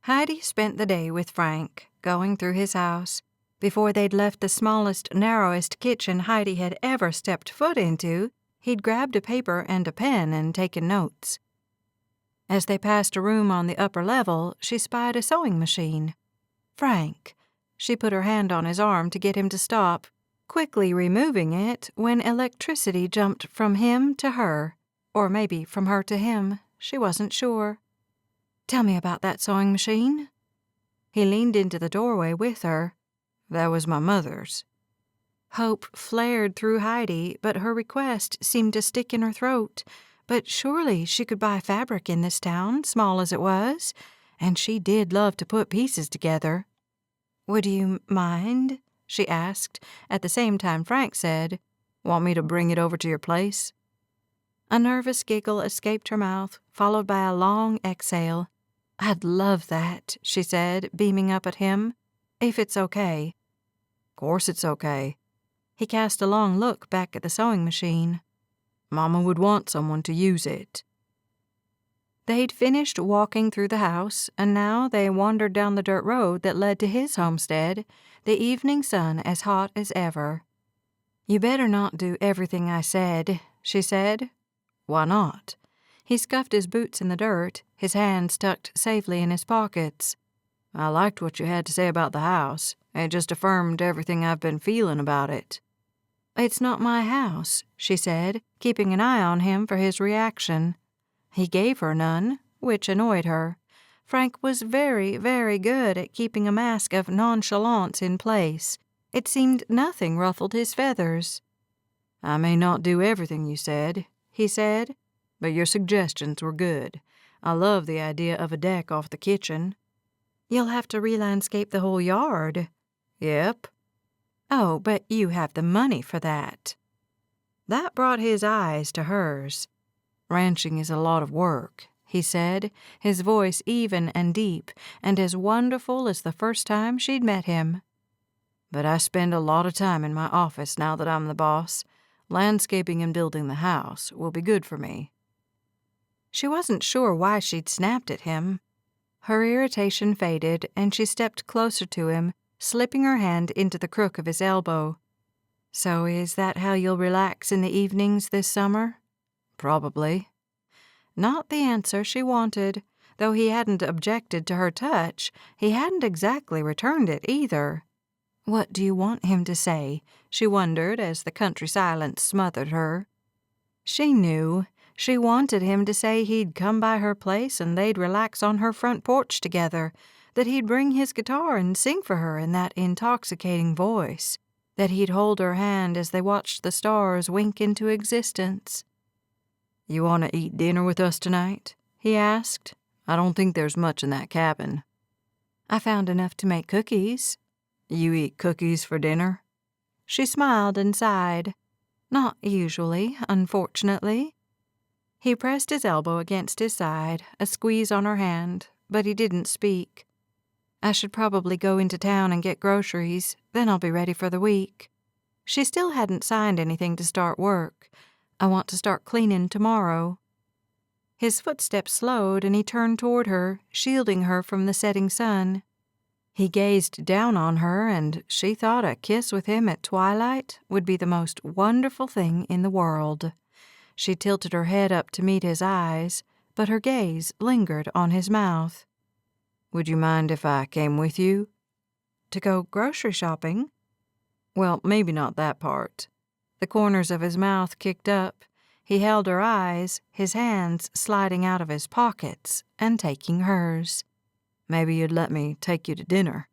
Heidi spent the day with Frank, going through his house. Before they'd left the smallest, narrowest kitchen Heidi had ever stepped foot into, he'd grabbed a paper and a pen and taken notes. As they passed a room on the upper level, she spied a sewing machine. "Frank." She put her hand on his arm to get him to stop, quickly removing it when electricity jumped from him to her, or maybe from her to him. She wasn't sure. "Tell me about that sewing machine." He leaned into the doorway with her. "That was my mother's." Hope flared through Heidi, but her request seemed to stick in her throat. But surely she could buy fabric in this town, small as it was, and she did love to put pieces together. "Would you mind?" she asked, at the same time Frank said, "Want me to bring it over to your place?" A nervous giggle escaped her mouth, followed by a long exhale. "I'd love that," she said, beaming up at him. "If it's okay." "Course it's okay." He cast a long look back at the sewing machine. "Mama would want someone to use it." They'd finished walking through the house, and now they wandered down the dirt road that led to his homestead, the evening sun as hot as ever. "You better not do everything I said," she said. "Why not?" He scuffed his boots in the dirt, his hands tucked safely in his pockets. "I liked what you had to say about the house. It just affirmed everything I've been feeling about it." "It's not my house," she said, keeping an eye on him for his reaction. He gave her none, which annoyed her. Frank was very, very good at keeping a mask of nonchalance in place. It seemed nothing ruffled his feathers. "I may not do everything you said," he said, "but your suggestions were good. I love the idea of a deck off the kitchen." "You'll have to re-landscape the whole yard." "Yep." "Oh, but you have the money for that." That brought his eyes to hers. "Ranching is a lot of work," he said, his voice even and deep, and as wonderful as the first time she'd met him. "But I spend a lot of time in my office now that I'm the boss. Landscaping and building the house will be good for me." She wasn't sure why she'd snapped at him. Her irritation faded, and she stepped closer to him, slipping her hand into the crook of his elbow. "So is that how you'll relax in the evenings this summer?" "Probably." Not the answer she wanted. Though he hadn't objected to her touch, he hadn't exactly returned it either. What do you want him to say? She wondered as the country silence smothered her. She knew. She wanted him to say he'd come by her place and they'd relax on her front porch together, that he'd bring his guitar and sing for her in that intoxicating voice, that he'd hold her hand as they watched the stars wink into existence. "You want to eat dinner with us tonight?" he asked. "I don't think there's much in that cabin." "I found enough to make cookies." "You eat cookies for dinner?" She smiled and sighed. "Not usually, unfortunately." He pressed his elbow against his side, a squeeze on her hand, but he didn't speak. "I should probably go into town and get groceries, then I'll be ready for the week." She still hadn't signed anything to start work. "I want to start cleaning tomorrow." His footsteps slowed and he turned toward her, shielding her from the setting sun. He gazed down on her, and she thought a kiss with him at twilight would be the most wonderful thing in the world. She tilted her head up to meet his eyes, but her gaze lingered on his mouth. "Would you mind if I came with you?" "To go grocery shopping?" "Well, maybe not that part." The corners of his mouth kicked up. He held her eyes, his hands sliding out of his pockets and taking hers. "Maybe you'd let me take you to dinner."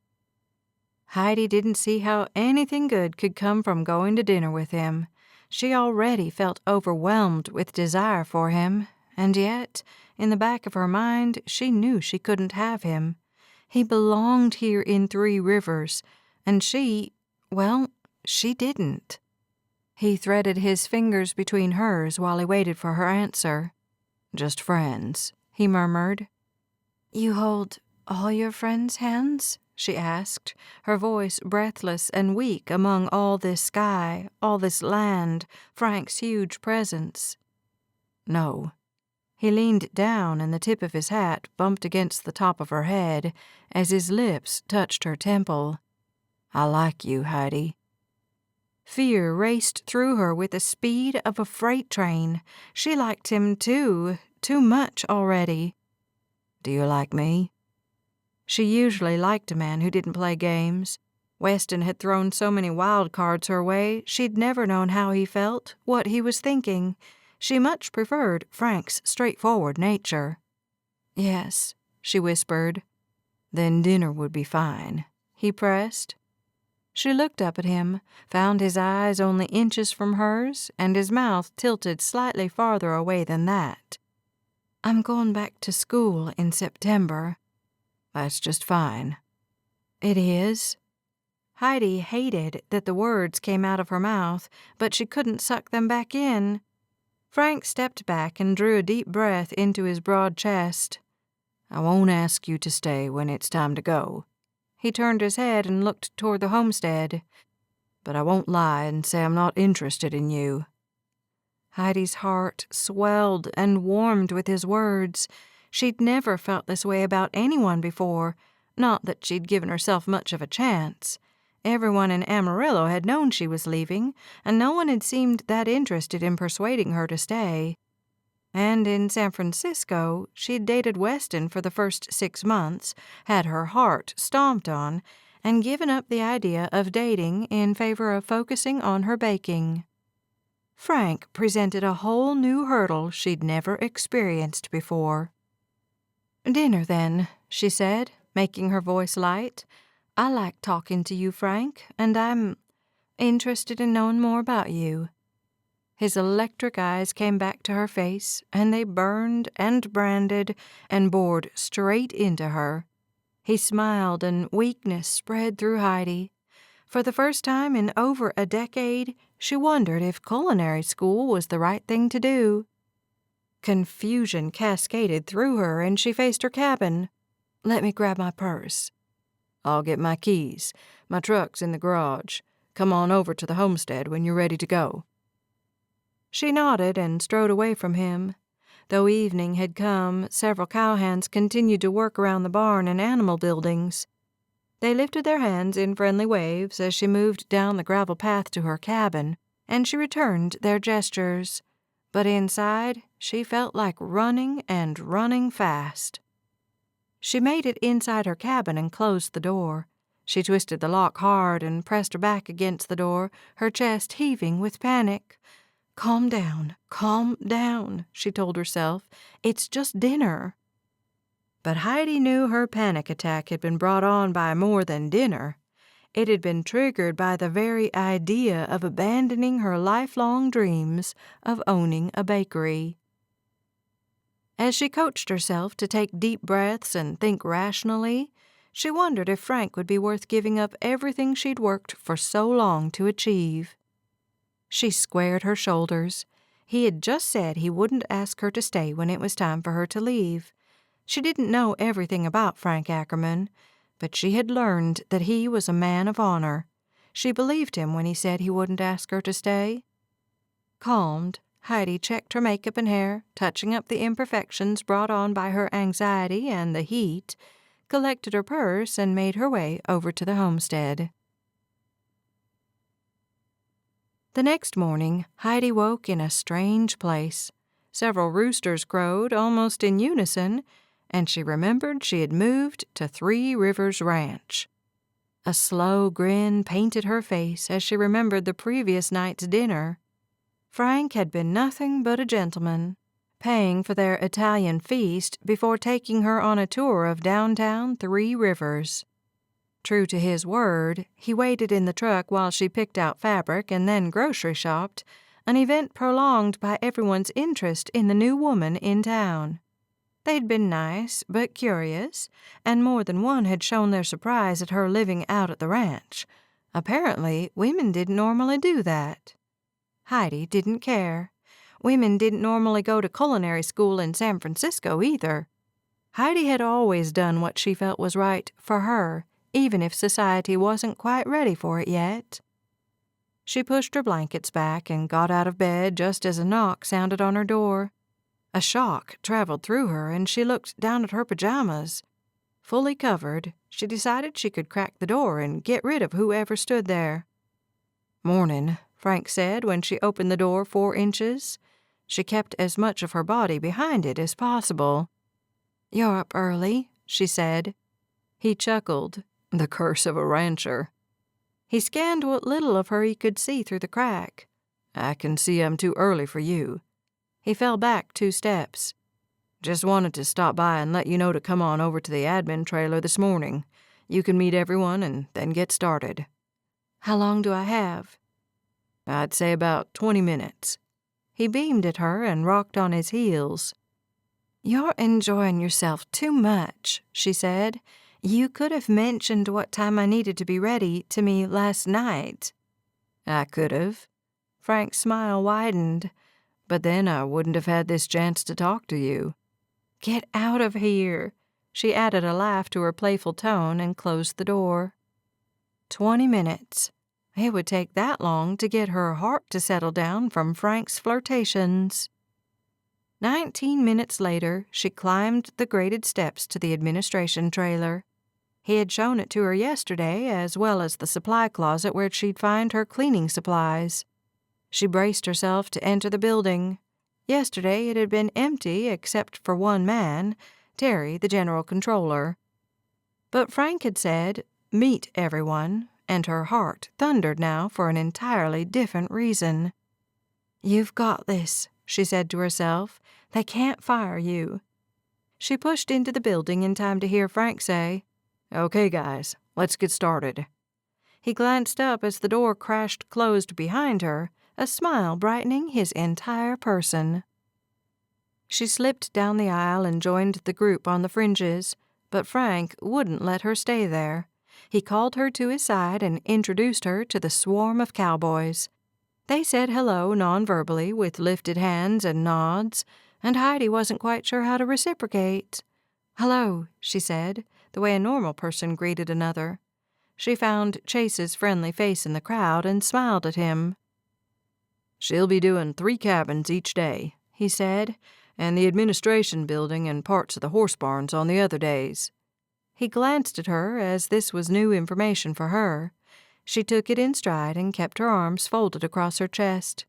Heidi didn't see how anything good could come from going to dinner with him. She already felt overwhelmed with desire for him, and yet, in the back of her mind, she knew she couldn't have him. He belonged here in Three Rivers, and she didn't. He threaded his fingers between hers while he waited for her answer. "Just friends," he murmured. "You hold all your friends' hands?" she asked, her voice breathless and weak among all this sky, all this land, Frank's huge presence. "No." He leaned down and the tip of his hat bumped against the top of her head as his lips touched her temple. I like you, Heidi." Fear raced through her with the speed of a freight train. She liked him too much already. "Do you like me?" She usually liked a man who didn't play games. Weston had thrown so many wild cards her way, she'd never known how he felt, what he was thinking. She much preferred Frank's straightforward nature. "Yes," she whispered. "Then dinner would be fine," he pressed. She looked up at him, found his eyes only inches from hers, and his mouth tilted slightly farther away than that. "I'm going back to school in September." "That's just fine." "It is?" Heidi hated that the words came out of her mouth, but she couldn't suck them back in. Frank stepped back and drew a deep breath into his broad chest. "I won't ask you to stay when it's time to go." He turned his head and looked toward the homestead. "But I won't lie and say I'm not interested in you." Heidi's heart swelled and warmed with his words. She'd never felt this way about anyone before, not that she'd given herself much of a chance. Everyone in Amarillo had known she was leaving, and no one had seemed that interested in persuading her to stay. And in San Francisco, she'd dated Weston for the first 6 months, had her heart stomped on, and given up the idea of dating in favor of focusing on her baking. Frank presented a whole new hurdle she'd never experienced before. "Dinner, then," she said, making her voice light. "I like talking to you, Frank, and I'm interested in knowing more about you." His electric eyes came back to her face, and they burned and branded and bored straight into her. He smiled, and weakness spread through Heidi. For the first time in over a decade, she wondered if culinary school was the right thing to do. Confusion cascaded through her, and she faced her cabin. "Let me grab my purse." "I'll get my keys. My truck's in the garage. Come on over to the homestead when you're ready to go." She nodded and strode away from him. Though evening had come, several cowhands continued to work around the barn and animal buildings. They lifted their hands in friendly waves as she moved down the gravel path to her cabin, and she returned their gestures. But inside, she felt like running and running fast. She made it inside her cabin and closed the door. She twisted the lock hard and pressed her back against the door, her chest heaving with panic. Calm down, she told herself. It's just dinner." But Heidi knew her panic attack had been brought on by more than dinner. It had been triggered by the very idea of abandoning her lifelong dreams of owning a bakery. As she coached herself to take deep breaths and think rationally, she wondered if Frank would be worth giving up everything she'd worked for so long to achieve. She squared her shoulders. He had just said he wouldn't ask her to stay when it was time for her to leave. She didn't know everything about Frank Ackerman, but she had learned that he was a man of honor. She believed him when he said he wouldn't ask her to stay. Calmed, Heidi checked her makeup and hair, touching up the imperfections brought on by her anxiety and the heat, collected her purse, and made her way over to the homestead. The next morning, Heidi woke in a strange place. Several roosters crowed almost in unison, and she remembered she had moved to 3 Rivers Ranch. A slow grin painted her face as she remembered the previous night's dinner. Frank had been nothing but a gentleman, paying for their Italian feast before taking her on a tour of downtown 3 Rivers. True to his word, he waited in the truck while she picked out fabric and then grocery shopped, an event prolonged by everyone's interest in the new woman in town. They'd been nice but curious, and more than one had shown their surprise at her living out at the ranch. Apparently, women didn't normally do that. Heidi didn't care. Women didn't normally go to culinary school in San Francisco either. Heidi had always done what she felt was right for her, even if society wasn't quite ready for it yet. She pushed her blankets back and got out of bed just as a knock sounded on her door. A shock traveled through her, and she looked down at her pajamas. Fully covered, she decided she could crack the door and get rid of whoever stood there. "Morning," Frank said when she opened the door 4 inches. She kept as much of her body behind it as possible. "You're up early," she said. He chuckled. The curse of a rancher. He scanned what little of her he could see through the crack. "I can see I'm too early for you." He fell back 2 steps. "Just wanted to stop by and let you know to come on over to the admin trailer this morning. You can meet everyone and then get started." "How long do I have?" "I'd say about 20 minutes. He beamed at her and rocked on his heels. "You're enjoying yourself too much," she said. "You could have mentioned what time I needed to be ready to me last night." "I could have." Frank's smile widened. "But then I wouldn't have had this chance to talk to you." "Get out of here." She added a laugh to her playful tone and closed the door. 20 minutes. It would take that long to get her heart to settle down from Frank's flirtations. 19 minutes later, she climbed the graded steps to the administration trailer. He had shown it to her yesterday, as well as the supply closet where she'd find her cleaning supplies. She braced herself to enter the building. Yesterday it had been empty except for one man, Terry, the general controller. But Frank had said, "Meet everyone," and her heart thundered now for an entirely different reason. "You've got this," she said to herself. "They can't fire you." She pushed into the building in time to hear Frank say, "Okay, guys, let's get started." He glanced up as the door crashed closed behind her, a smile brightening his entire person. She slipped down the aisle and joined the group on the fringes, but Frank wouldn't let her stay there. He called her to his side and introduced her to the swarm of cowboys. They said hello non-verbally with lifted hands and nods, and Heidi wasn't quite sure how to reciprocate. "Hello," she said, the way a normal person greeted another. She found Chase's friendly face in the crowd and smiled at him. "She'll be doing 3 cabins each day," he said, "and the administration building and parts of the horse barns on the other days." He glanced at her as this was new information for her. She took it in stride and kept her arms folded across her chest.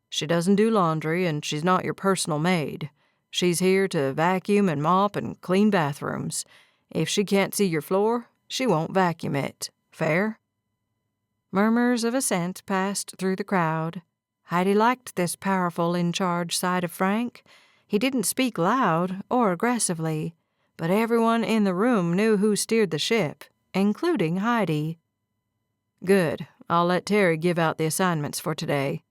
"She doesn't do laundry, and she's not your personal maid. She's here to vacuum and mop and clean bathrooms. If she can't see your floor, she won't vacuum it. Fair?" Murmurs of assent passed through the crowd. Heidi liked this powerful, in-charge side of Frank. He didn't speak loud or aggressively, but everyone in the room knew who steered the ship, including Heidi. "Good. I'll let Terry give out the assignments for today."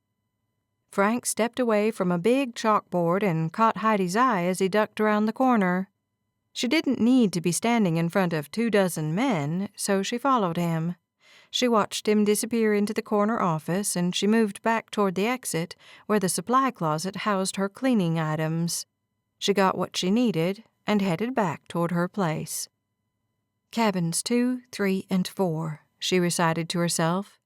Frank stepped away from a big chalkboard and caught Heidi's eye as he ducked around the corner. She didn't need to be standing in front of 24 men, so she followed him. She watched him disappear into the corner office, and she moved back toward the exit where the supply closet housed her cleaning items. She got what she needed and headed back toward her place. "Cabins 2, 3, and 4, she recited to herself.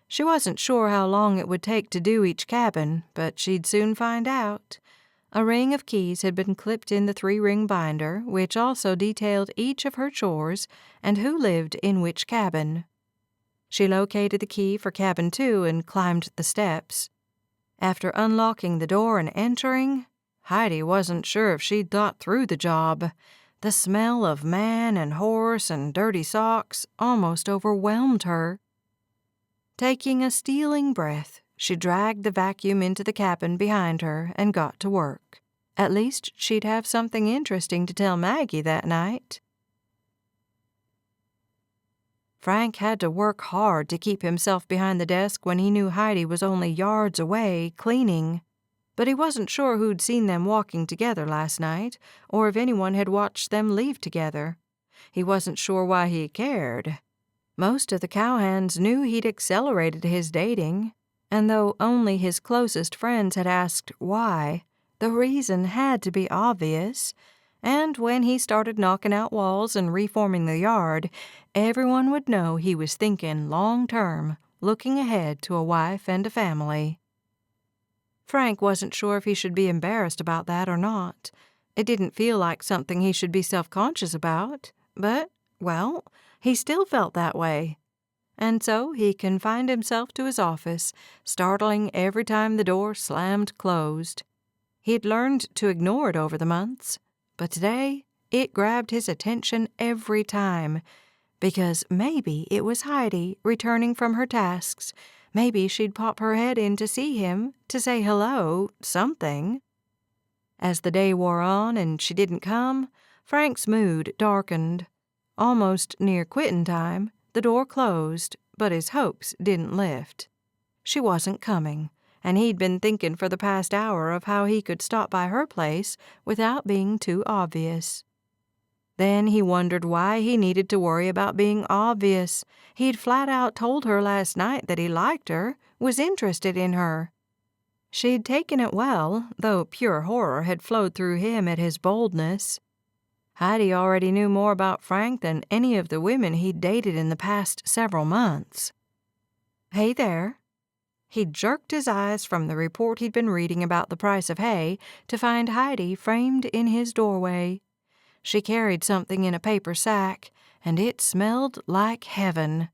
She wasn't sure how long it would take to do each cabin, but she'd soon find out. A ring of keys had been clipped in the 3-ring binder, which also detailed each of her chores and who lived in which cabin. She located the key for cabin 2 and climbed the steps. After unlocking the door and entering, Heidi wasn't sure if she'd thought through the job. The smell of man and horse and dirty socks almost overwhelmed her. Taking a stealing breath, she dragged the vacuum into the cabin behind her and got to work. At least she'd have something interesting to tell Maggie that night. Frank had to work hard to keep himself behind the desk when he knew Heidi was only yards away, cleaning. But he wasn't sure who'd seen them walking together last night, or if anyone had watched them leave together. He wasn't sure why he cared. Most of the cowhands knew he'd accelerated his dating, and though only his closest friends had asked why, the reason had to be obvious. And when he started knocking out walls and reforming the yard, everyone would know he was thinking long-term, looking ahead to a wife and a family. Frank wasn't sure if he should be embarrassed about that or not. It didn't feel like something he should be self-conscious about, But, well, he still felt that way. And so he confined himself to his office, startling every time the door slammed closed. He'd learned to ignore it over the months, but today it grabbed his attention every time, because maybe it was Heidi returning from her tasks. Maybe she'd pop her head in to see him, to say hello, something. As the day wore on and she didn't come, Frank's mood darkened. Almost near quitting time, the door closed, but his hopes didn't lift. She wasn't coming, and he'd been thinking for the past hour of how he could stop by her place without being too obvious. Then he wondered why he needed to worry about being obvious. He'd flat out told her last night that he liked her, was interested in her. She'd taken it well, though pure horror had flowed through him at his boldness. Heidi already knew more about Frank than any of the women he'd dated in the past several months. "Hey there." He jerked his eyes from the report he'd been reading about the price of hay to find Heidi framed in his doorway. She carried something in a paper sack, and it smelled like heaven.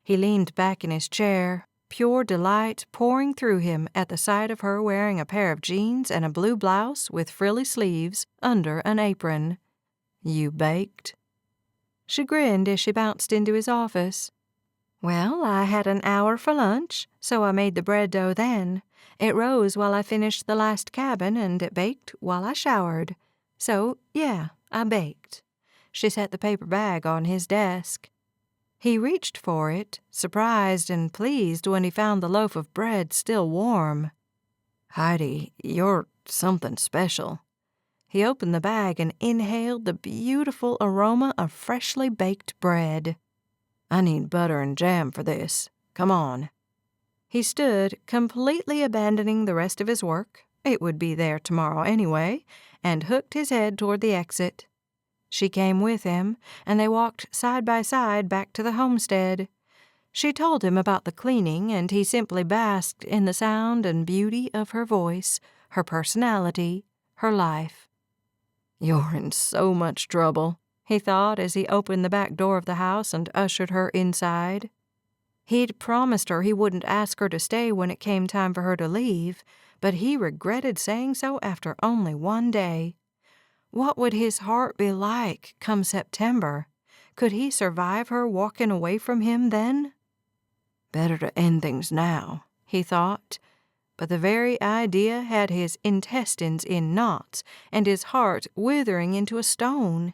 He leaned back in his chair, pure delight pouring through him at the sight of her wearing a pair of jeans and a blue blouse with frilly sleeves under an apron. "You baked?" She grinned as she bounced into his office. "Well, I had an hour for lunch, so I made the bread dough then. It rose while I finished the last cabin, and it baked while I showered. So, yeah, I baked." She set the paper bag on his desk. He reached for it, surprised and pleased when he found the loaf of bread still warm. "Heidi, you're something special." He opened the bag and inhaled the beautiful aroma of freshly baked bread. "I need butter and jam for this. Come on." He stood, completely abandoning the rest of his work, it would be there tomorrow anyway, and hooked his head toward the exit. She came with him, and they walked side by side back to the homestead. She told him about the cleaning, and he simply basked in the sound and beauty of her voice, her personality, her life. "You're in so much trouble," he thought as he opened the back door of the house and ushered her inside. He'd promised her he wouldn't ask her to stay when it came time for her to leave, but he regretted saying so after only one day. What would his heart be like come September? Could he survive her walking away from him then? Better to end things now, he thought. But the very idea had his intestines in knots and his heart withering into a stone.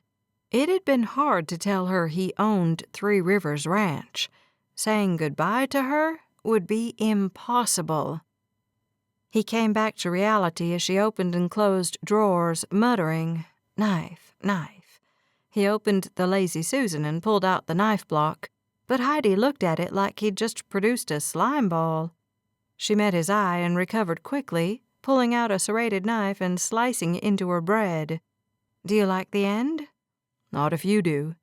It had been hard to tell her he owned Three Rivers Ranch. Saying goodbye to her would be impossible. He came back to reality as she opened and closed drawers, muttering, "Knife, knife." He opened the Lazy Susan and pulled out the knife block, but Heidi looked at it like he'd just produced a slime ball. She met his eye and recovered quickly, pulling out a serrated knife and slicing it into her bread. "Do you like the end?" "Not if you do."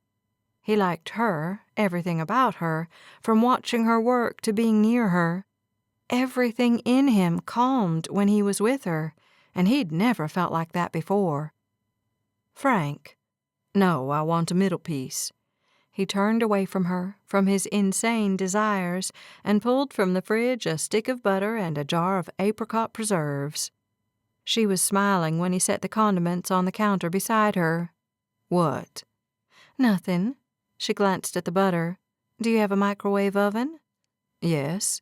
He liked her, everything about her, from watching her work to being near her. Everything in him calmed when he was with her, and he'd never felt like that before. "Frank." "No, I want a middle piece." He turned away from her, from his insane desires, and pulled from the fridge a stick of butter and a jar of apricot preserves. She was smiling when he set the condiments on the counter beside her. "What?" "Nothing." She glanced at the butter. "Do you have a microwave oven?" "Yes."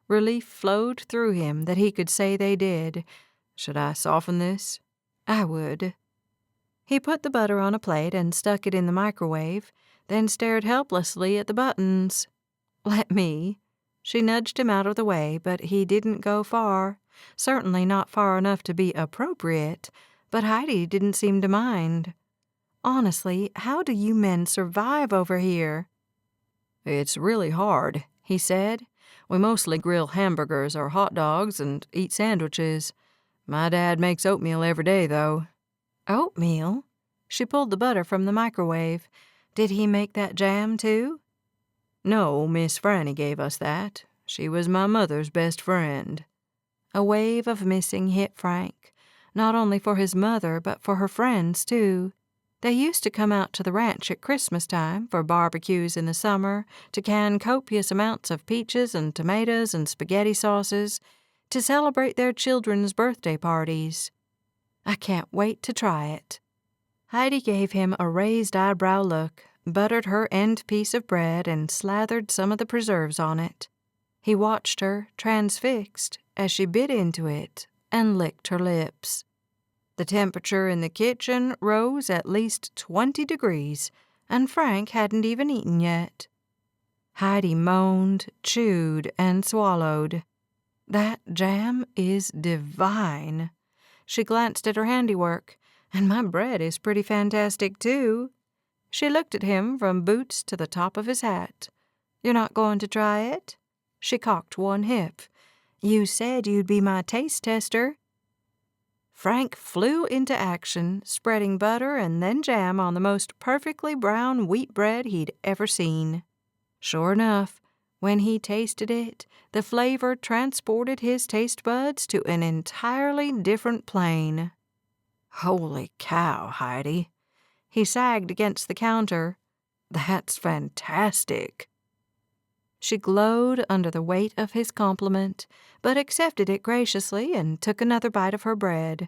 Relief flowed through him that he could say they did. "Should I soften this?" "I would." He put the butter on a plate and stuck it in the microwave, then stared helplessly at the buttons. "Let me." She nudged him out of the way, but he didn't go far. Certainly not far enough to be appropriate, but Heidi didn't seem to mind. "Honestly, how do you men survive over here?" "It's really hard," he said. "We mostly grill hamburgers or hot dogs and eat sandwiches. My dad makes oatmeal every day, though." "Oatmeal?" She pulled the butter from the microwave. "Did he make that jam, too?" "No, Miss Franny gave us that. She was my mother's best friend." A wave of missing hit Frank, not only for his mother, but for her friends, too. They used to come out to the ranch at Christmas time for barbecues in the summer, to can copious amounts of peaches and tomatoes and spaghetti sauces, to celebrate their children's birthday parties. I can't wait to try it." Heidi gave him a raised eyebrow look, buttered her end piece of bread, and slathered some of the preserves on it. He watched her, transfixed, as she bit into it and licked her lips. The temperature in the kitchen rose at least 20 degrees, and Frank hadn't even eaten yet. Heidi moaned, chewed, and swallowed. "That jam is divine." She glanced at her handiwork. "And my bread is pretty fantastic, too." She looked at him from boots to the top of his hat. "You're not going to try it?" She cocked one hip. "You said you'd be my taste tester." Frank flew into action, spreading butter and then jam on the most perfectly brown wheat bread he'd ever seen. Sure enough, when he tasted it, the flavor transported his taste buds to an entirely different plane. "Holy cow, Heidi." He sagged against the counter. "That's fantastic." She glowed under the weight of his compliment, but accepted it graciously and took another bite of her bread.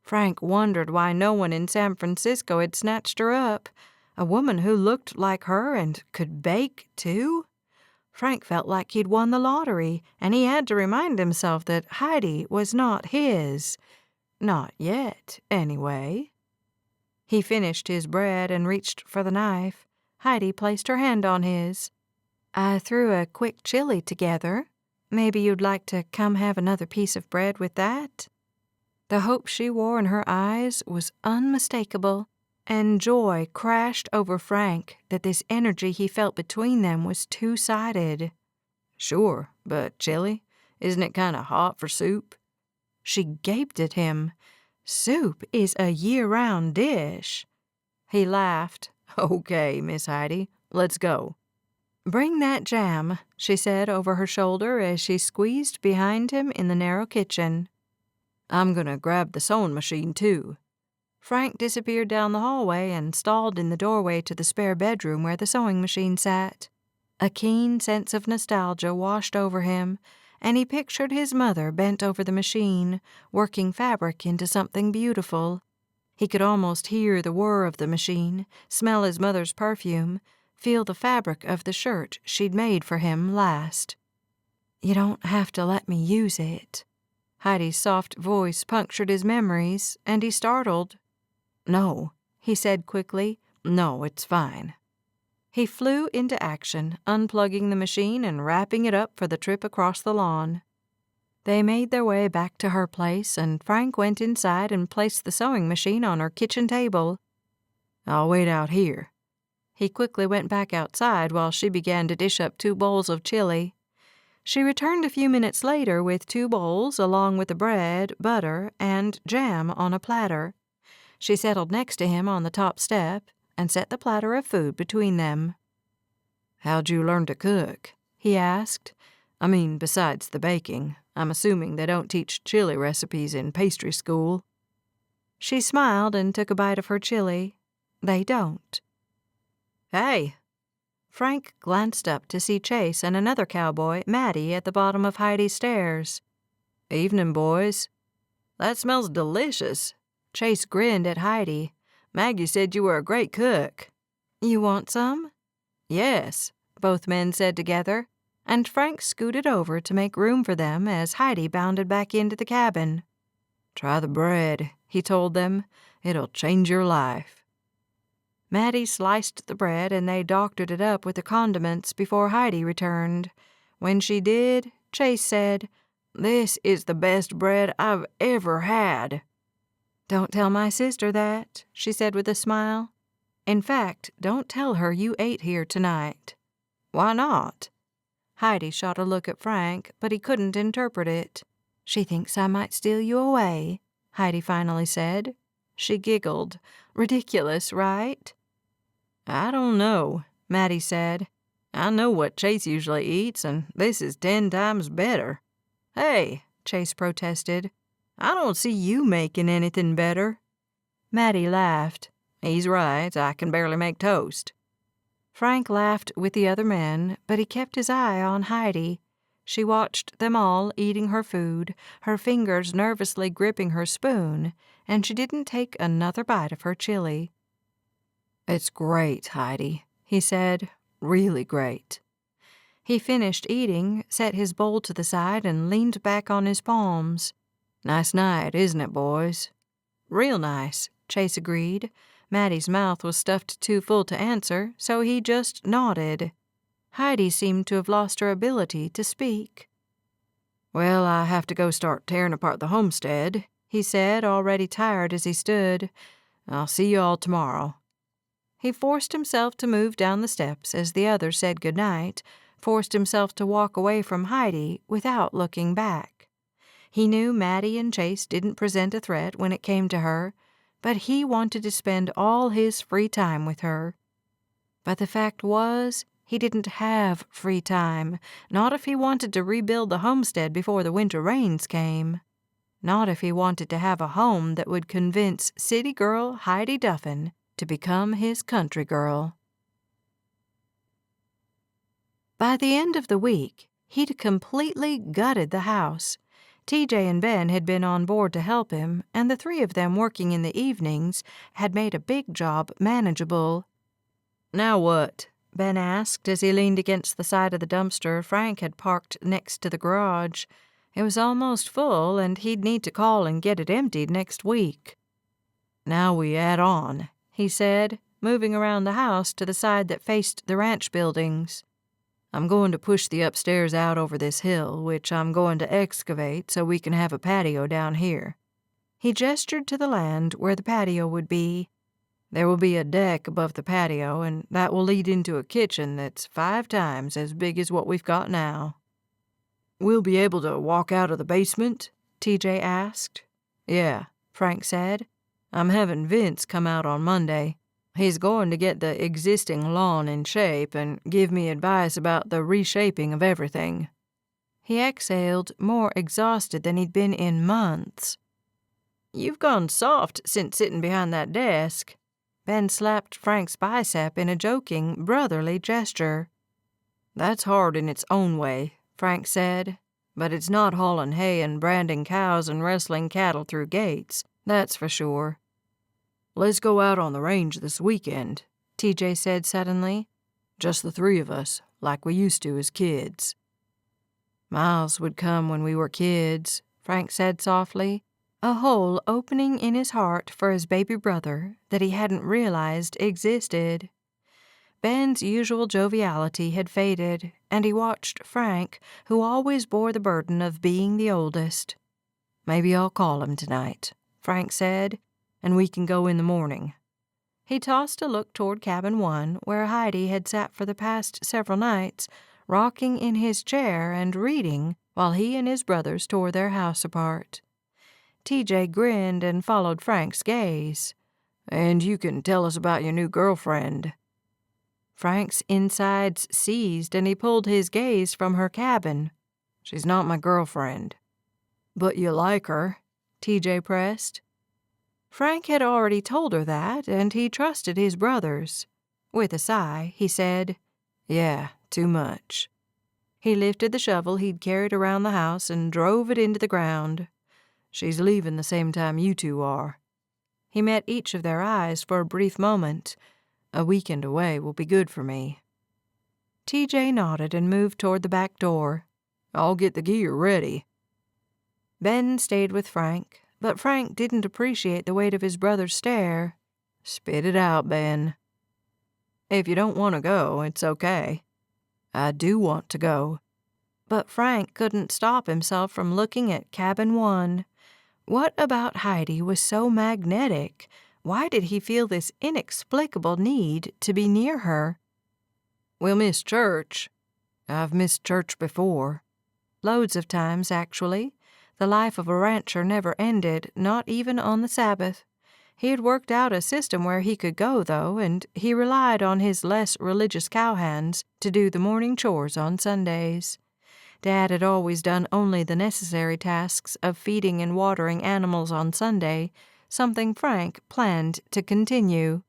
Frank wondered why no one in San Francisco had snatched her up, a woman who looked like her and could bake, too. Frank felt like he'd won the lottery, and he had to remind himself that Heidi was not his. Not yet, anyway. He finished his bread and reached for the knife. Heidi placed her hand on his. "I threw a quick chili together. Maybe you'd like to come have another piece of bread with that?" The hope she wore in her eyes was unmistakable, and joy crashed over Frank that this energy he felt between them was two-sided. "Sure, but chili? Isn't it kind of hot for soup?" She gaped at him. "Soup is a year-round dish." He laughed. "Okay, Miss Heidi, let's go." "Bring that jam," she said over her shoulder as she squeezed behind him in the narrow kitchen. "I'm gonna grab the sewing machine, too." Frank disappeared down the hallway and stalled in the doorway to the spare bedroom where the sewing machine sat. A keen sense of nostalgia washed over him, and he pictured his mother bent over the machine, working fabric into something beautiful. He could almost hear the whir of the machine, smell his mother's perfume, feel the fabric of the shirt she'd made for him last. "You don't have to let me use it." Heidi's soft voice punctured his memories, and he startled. "No," he said quickly. "No, it's fine." He flew into action, unplugging the machine and wrapping it up for the trip across the lawn. They made their way back to her place, and Frank went inside and placed the sewing machine on her kitchen table. "I'll wait out here." He quickly went back outside while she began to dish up 2 bowls of chili. She returned a few minutes later with 2 bowls, along with the bread, butter, and jam on a platter. She settled next to him on the top step and set the platter of food between them. "How'd you learn to cook?" he asked. "I mean, besides the baking. I'm assuming they don't teach chili recipes in pastry school." She smiled and took a bite of her chili. "They don't." "Hey!" Frank glanced up to see Chase and another cowboy, Matty, at the bottom of Heidi's stairs. "Evening, boys." "That smells delicious." Chase grinned at Heidi. "Maggie said you were a great cook." "You want some?" "Yes," both men said together, and Frank scooted over to make room for them as Heidi bounded back into the cabin. "Try the bread," he told them. "It'll change your life." Matty sliced the bread and they doctored it up with the condiments before Heidi returned. When she did, Chase said, "This is the best bread I've ever had." "Don't tell my sister that," she said with a smile. "In fact, don't tell her you ate here tonight." "Why not?" Heidi shot a look at Frank, but he couldn't interpret it. "She thinks I might steal you away," Heidi finally said. She giggled. "Ridiculous, right?" "I don't know," Matty said. "I know what Chase usually eats, and this is 10 times better." "Hey," Chase protested. "I don't see you making anything better." Matty laughed. He's right, I can barely make toast." Frank laughed with the other men, but he kept his eye on Heidi. She watched them all eating her food, her fingers nervously gripping her spoon, and she didn't take another bite of her chili. "It's great, Heidi," he said. "Really great." He finished eating, set his bowl to the side, and leaned back on his palms. "Nice night, isn't it, boys?" "Real nice," Chase agreed. Maddie's mouth was stuffed too full to answer, so he just nodded. Heidi seemed to have lost her ability to speak. "Well, I have to go start tearing apart the homestead," he said, already tired as he stood. "I'll see you all tomorrow." He forced himself to move down the steps as the others said good night, forced himself to walk away from Heidi without looking back. He knew Maddie and Chase didn't present a threat when it came to her, but he wanted to spend all his free time with her. But the fact was, he didn't have free time, not if he wanted to rebuild the homestead before the winter rains came. Not if he wanted to have a home that would convince city girl Heidi Duffin to become his country girl. By the end of the week, he'd completely gutted the house. TJ and Ben had been on board to help him, and the three of them working in the evenings had made a big job manageable. "Now what?" Ben asked as he leaned against the side of the dumpster Frank had parked next to the garage. It was almost full, and he'd need to call and get it emptied next week. "Now we add on," he said, moving around the house to the side that faced the ranch buildings. "I'm going to push the upstairs out over this hill, which I'm going to excavate so we can have a patio down here." He gestured to the land where the patio would be. "There will be a deck above the patio, and that will lead into a kitchen that's 5 times as big as what we've got now." "We'll be able to walk out of the basement?" TJ asked. "Yeah," Frank said. "I'm having Vince come out on Monday. He's going to get the existing lawn in shape and give me advice about the reshaping of everything." He exhaled, more exhausted than he'd been in months. "You've gone soft since sitting behind that desk." Ben slapped Frank's bicep in a joking, brotherly gesture. "That's hard in its own way," Frank said. "But it's not hauling hay and branding cows and wrestling cattle through gates, that's for sure." "Let's go out on the range this weekend," TJ said suddenly. "Just the 3 of us, like we used to as kids." "Miles would come when we were kids," Frank said softly, a hole opening in his heart for his baby brother that he hadn't realized existed. Ben's usual joviality had faded, and he watched Frank, who always bore the burden of being the oldest. "Maybe I'll call him tonight," Frank said, "and we can go in the morning." He tossed a look toward Cabin 1, where Heidi had sat for the past several nights, rocking in his chair and reading while he and his brothers tore their house apart. TJ grinned and followed Frank's gaze. "And you can tell us about your new girlfriend." Frank's insides seized, and he pulled his gaze from her cabin. "She's not my girlfriend." "But you like her," TJ pressed. Frank had already told her that, and he trusted his brothers. With a sigh, he said, "Yeah, too much." He lifted the shovel he'd carried around the house and drove it into the ground. "She's leaving the same time you two are." He met each of their eyes for a brief moment. "A weekend away will be good for me." TJ nodded and moved toward the back door. "I'll get the gear ready." Ben stayed with Frank, but Frank didn't appreciate the weight of his brother's stare. "Spit it out, Ben." "If you don't want to go, it's okay." "I do want to go." But Frank couldn't stop himself from looking at Cabin 1. What about Heidi was so magnetic? Why did he feel this inexplicable need to be near her? "We'll miss church." "I've missed church before." Loads of times, actually. The life of a rancher never ended, not even on the Sabbath. He had worked out a system where he could go, though, and he relied on his less religious cowhands to do the morning chores on Sundays. Dad had always done only the necessary tasks of feeding and watering animals on Sunday, something Frank planned to continue.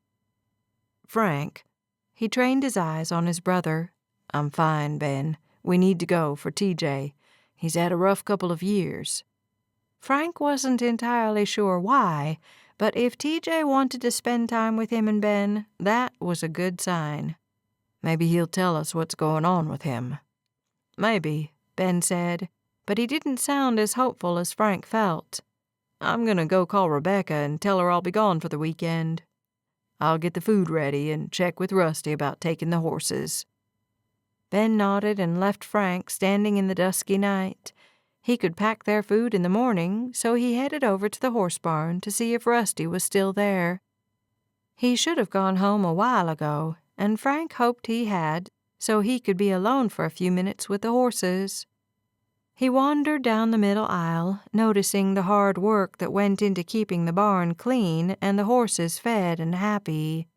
Frank. He trained his eyes on his brother. "I'm fine, Ben. We need to go for TJ. He's had a rough couple of years." Frank wasn't entirely sure why, but if TJ wanted to spend time with him and Ben, that was a good sign. "Maybe he'll tell us what's going on with him." "Maybe," Ben said, but he didn't sound as hopeful as Frank felt. "I'm gonna go call Rebecca and tell her I'll be gone for the weekend. I'll get the food ready and check with Rusty about taking the horses." Ben nodded and left Frank standing in the dusky night. He could pack their food in the morning, so he headed over to the horse barn to see if Rusty was still there. He should have gone home a while ago, and Frank hoped he had, so he could be alone for a few minutes with the horses. He wandered down the middle aisle, noticing the hard work that went into keeping the barn clean and the horses fed and happy.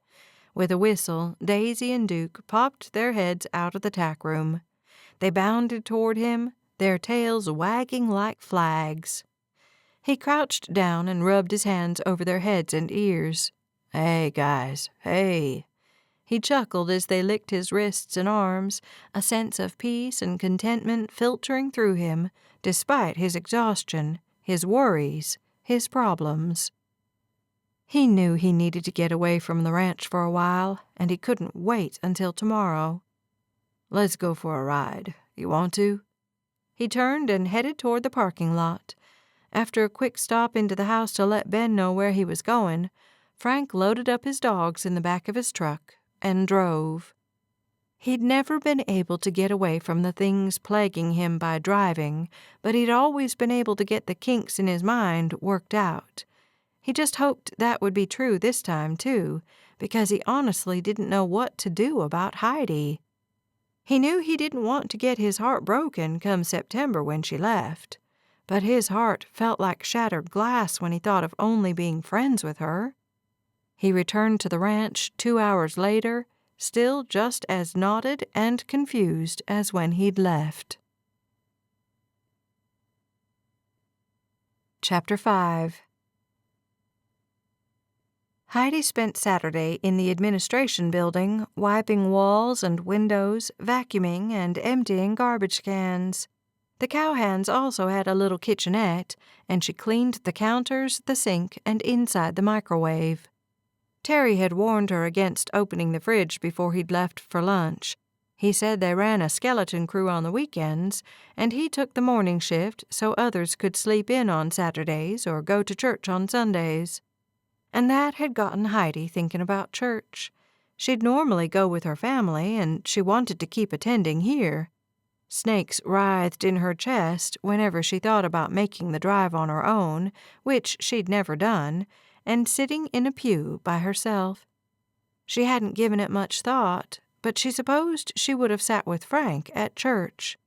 With a whistle, Daisy and Duke popped their heads out of the tack room. They bounded toward him, their tails wagging like flags. He crouched down and rubbed his hands over their heads and ears. "Hey, guys, hey." He chuckled as they licked his wrists and arms, a sense of peace and contentment filtering through him, despite his exhaustion, his worries, his problems. He knew he needed to get away from the ranch for a while, and he couldn't wait until tomorrow. "Let's go for a ride. You want to?" He turned and headed toward the parking lot. After a quick stop into the house to let Ben know where he was going, Frank loaded up his dogs in the back of his truck and drove. He'd never been able to get away from the things plaguing him by driving, but he'd always been able to get the kinks in his mind worked out. He just hoped that would be true this time, too, because he honestly didn't know what to do about Heidi. He knew he didn't want to get his heart broken come September when she left, but his heart felt like shattered glass when he thought of only being friends with her. He returned to the ranch 2 hours later, still just as knotted and confused as when he'd left. Chapter 5. Heidi spent Saturday in the administration building, wiping walls and windows, vacuuming, and emptying garbage cans. The cowhands also had a little kitchenette, and she cleaned the counters, the sink, and inside the microwave. Terry had warned her against opening the fridge before he'd left for lunch. He said they ran a skeleton crew on the weekends, and he took the morning shift so others could sleep in on Saturdays or go to church on Sundays. And that had gotten Heidi thinking about church. She'd normally go with her family, and she wanted to keep attending here. Snakes writhed in her chest whenever she thought about making the drive on her own, which she'd never done, and sitting in a pew by herself. She hadn't given it much thought, but she supposed she would have sat with Frank at church.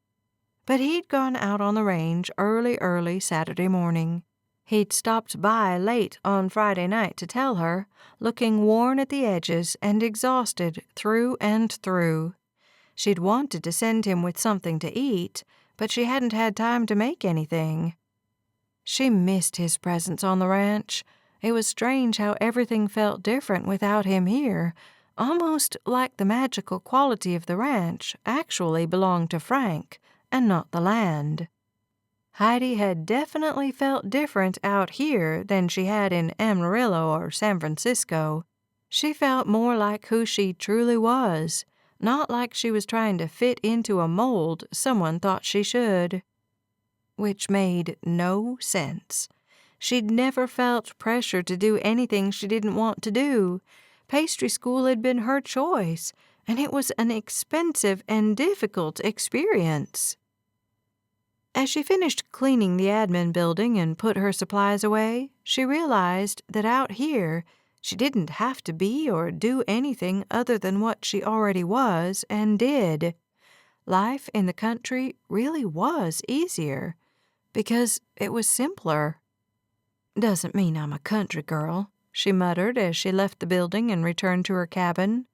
But he'd gone out on the range early Saturday morning. He'd stopped by late on Friday night to tell her, looking worn at the edges and exhausted through and through. She'd wanted to send him with something to eat, but she hadn't had time to make anything. She missed his presence on the ranch. It was strange how everything felt different without him here, almost like the magical quality of the ranch actually belonged to Frank and not the land. Heidi had definitely felt different out here than she had in Amarillo or San Francisco. She felt more like who she truly was, not like she was trying to fit into a mold someone thought she should. Which made no sense. She'd never felt pressure to do anything she didn't want to do. Pastry school had been her choice, and it was an expensive and difficult experience. As she finished cleaning the admin building and put her supplies away, she realized that out here she didn't have to be or do anything other than what she already was and did. Life in the country really was easier, because it was simpler. "Doesn't mean I'm a country girl," she muttered as she left the building and returned to her cabin.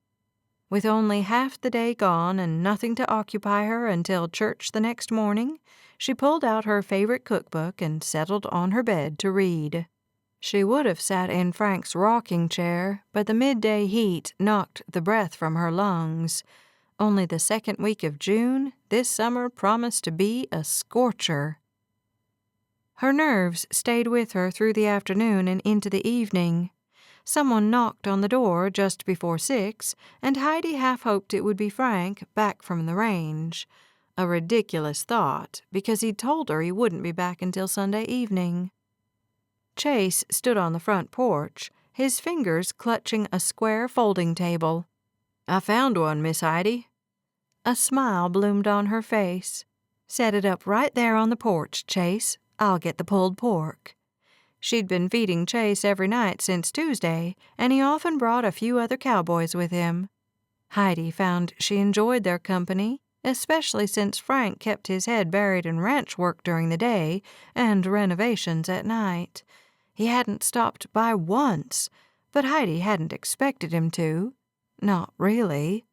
With only half the day gone and nothing to occupy her until church the next morning, she pulled out her favorite cookbook and settled on her bed to read. She would have sat in Frank's rocking chair, but the midday heat knocked the breath from her lungs. Only the second week of June, this summer promised to be a scorcher. Her nerves stayed with her through the afternoon and into the evening. Someone knocked on the door just before 6, and Heidi half hoped it would be Frank, back from the range. A ridiculous thought, because he'd told her he wouldn't be back until Sunday evening. Chase stood on the front porch, his fingers clutching a square folding table. "I found one, Miss Heidi." A smile bloomed on her face. "Set it up right there on the porch, Chase. I'll get the pulled pork." She'd been feeding Chase every night since Tuesday, and he often brought a few other cowboys with him. Heidi found she enjoyed their company, especially since Frank kept his head buried in ranch work during the day and renovations at night. He hadn't stopped by once, but Heidi hadn't expected him to. Not really.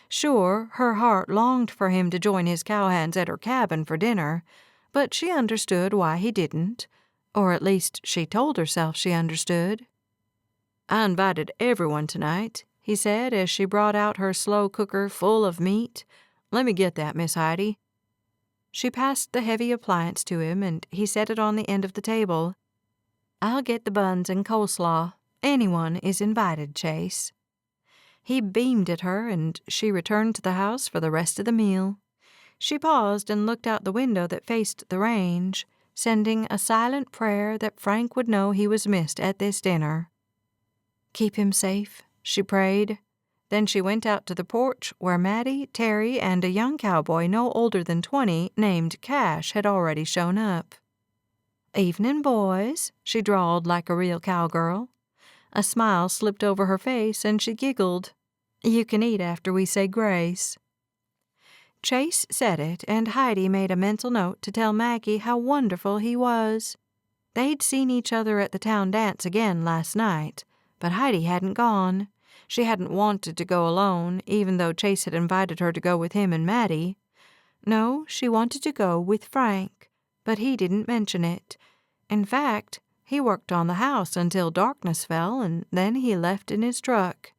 Sure, her heart longed for him to join his cowhands at her cabin for dinner, but she understood why he didn't, or at least she told herself she understood. "I invited everyone tonight," he said as she brought out her slow cooker full of meat. "Let me get that, Miss Heidi." She passed the heavy appliance to him, and he set it on the end of the table. "I'll get the buns and coleslaw. Anyone is invited, Chase." He beamed at her, and she returned to the house for the rest of the meal. She paused and looked out the window that faced the range, sending a silent prayer that Frank would know he was missed at this dinner. "Keep him safe," she prayed. Then she went out to the porch where Maddie, Terry, and a young cowboy no older than 20 named Cash had already shown up. "Evening, boys," she drawled like a real cowgirl. A smile slipped over her face, and she giggled. "You can eat after we say grace." Chase said it, and Heidi made a mental note to tell Maggie how wonderful he was. They'd seen each other at the town dance again last night, but Heidi hadn't gone. She hadn't wanted to go alone, even though Chase had invited her to go with him and Maddie. No, she wanted to go with Frank, but he didn't mention it. In fact, he worked on the house until darkness fell, and then he left in his truck.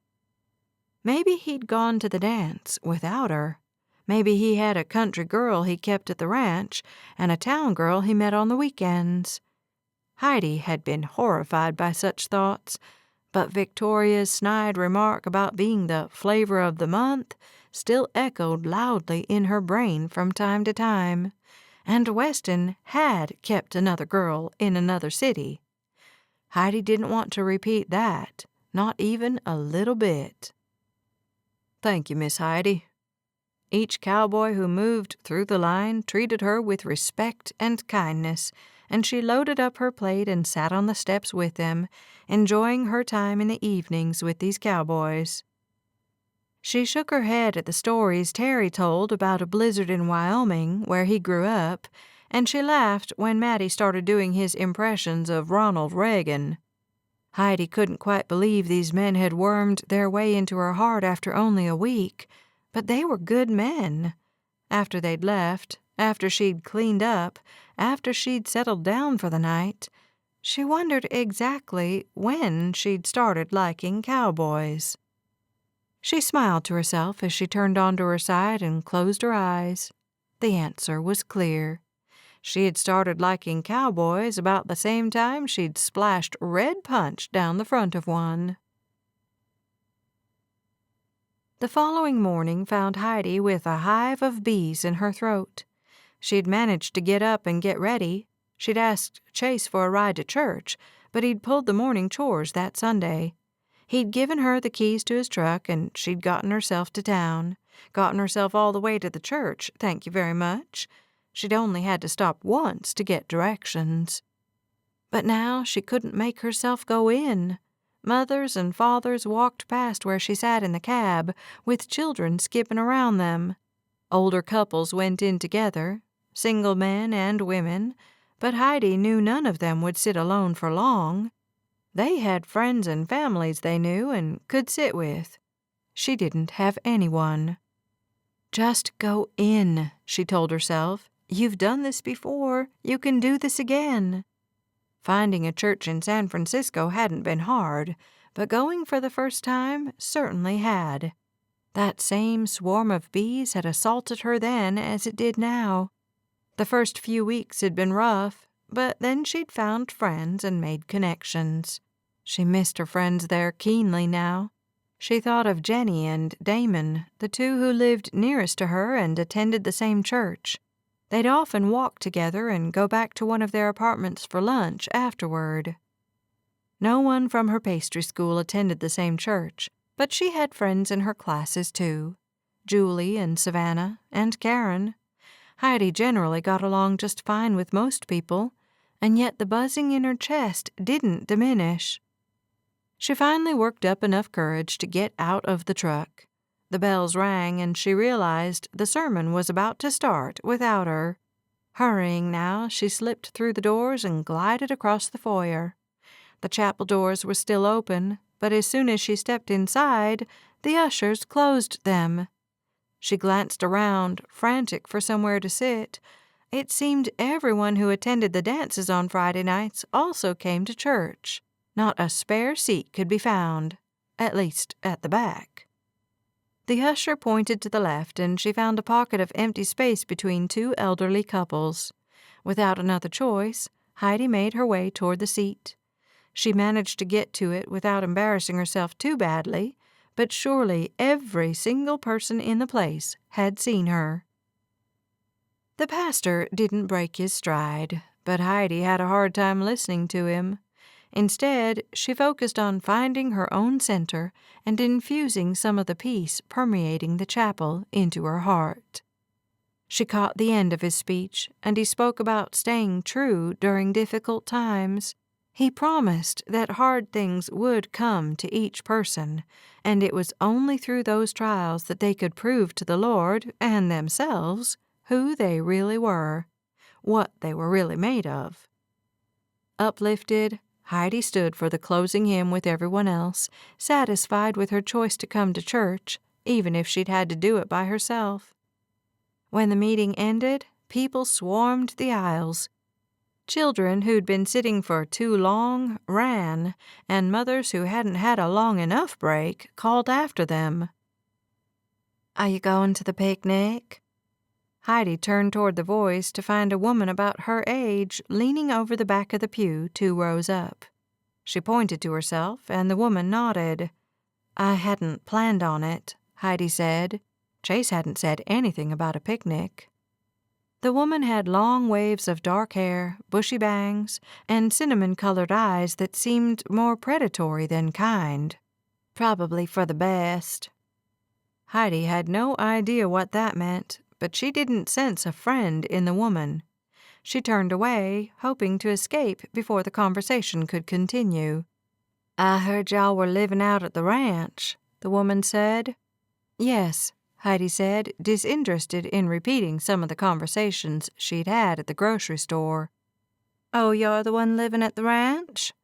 Maybe he'd gone to the dance without her. Maybe he had a country girl he kept at the ranch and a town girl he met on the weekends. Heidi had been horrified by such thoughts, but Victoria's snide remark about being the flavor of the month still echoed loudly in her brain from time to time, and Weston had kept another girl in another city. Heidi didn't want to repeat that, not even a little bit. "Thank you, Miss Heidi." Each cowboy who moved through the line treated her with respect and kindness, and she loaded up her plate and sat on the steps with them, enjoying her time in the evenings with these cowboys. She shook her head at the stories Terry told about a blizzard in Wyoming, where he grew up, and she laughed when Maddie started doing his impressions of Ronald Reagan. Heidi couldn't quite believe these men had wormed their way into her heart after only a week, but they were good men. After they'd left, after she'd cleaned up, after she'd settled down for the night, she wondered exactly when she'd started liking cowboys. She smiled to herself as she turned onto her side and closed her eyes. The answer was clear. She had started liking cowboys about the same time she'd splashed red punch down the front of one. The following morning found Heidi with a hive of bees in her throat. She'd managed to get up and get ready. She'd asked Chase for a ride to church, but he'd pulled the morning chores that Sunday. He'd given her the keys to his truck, and she'd gotten herself to town. Gotten herself all the way to the church, thank you very much. She'd only had to stop once to get directions. But now she couldn't make herself go in. Mothers and fathers walked past where she sat in the cab, with children skipping around them. Older couples went in together, single men and women, but Heidi knew none of them would sit alone for long. They had friends and families they knew and could sit with. She didn't have anyone. "Just go in," she told herself. "You've done this before. You can do this again." Finding a church in San Francisco hadn't been hard, but going for the first time certainly had. That same swarm of bees had assaulted her then as it did now. The first few weeks had been rough, but then she'd found friends and made connections. She missed her friends there keenly now. She thought of Jenny and Damon, the two who lived nearest to her and attended the same church. They'd often walk together and go back to one of their apartments for lunch afterward. No one from her pastry school attended the same church, but she had friends in her classes too. Julie and Savannah and Karen. Heidi generally got along just fine with most people, and yet the buzzing in her chest didn't diminish. She finally worked up enough courage to get out of the truck. The bells rang, and she realized the sermon was about to start without her. Hurrying now, she slipped through the doors and glided across the foyer. The chapel doors were still open, but as soon as she stepped inside, the ushers closed them. She glanced around, frantic for somewhere to sit. It seemed everyone who attended the dances on Friday nights also came to church. Not a spare seat could be found, at least at the back. The usher pointed to the left, and she found a pocket of empty space between two elderly couples. Without another choice, Heidi made her way toward the seat. She managed to get to it without embarrassing herself too badly, but surely every single person in the place had seen her. The pastor didn't break his stride, but Heidi had a hard time listening to him. Instead, she focused on finding her own center and infusing some of the peace permeating the chapel into her heart. She caught the end of his speech, and he spoke about staying true during difficult times. He promised that hard things would come to each person, and it was only through those trials that they could prove to the Lord and themselves who they really were, what they were really made of. Uplifted, Heidi stood for the closing hymn with everyone else, satisfied with her choice to come to church, even if she'd had to do it by herself. When the meeting ended, people swarmed the aisles. Children who'd been sitting for too long ran, and mothers who hadn't had a long enough break called after them. "Are you going to the picnic?" Heidi turned toward the voice to find a woman about her age leaning over the back of the pew 2 rows up. She pointed to herself, and the woman nodded. "I hadn't planned on it," Heidi said. Chase hadn't said anything about a picnic. The woman had long waves of dark hair, bushy bangs, and cinnamon-colored eyes that seemed more predatory than kind. Probably for the best. Heidi had no idea what that meant, but she didn't sense a friend in the woman. She turned away, hoping to escape before the conversation could continue. "I heard y'all were living out at the ranch," the woman said. "Yes," Heidi said, disinterested in repeating some of the conversations she'd had at the grocery store. "Oh, you're the one living at the ranch?"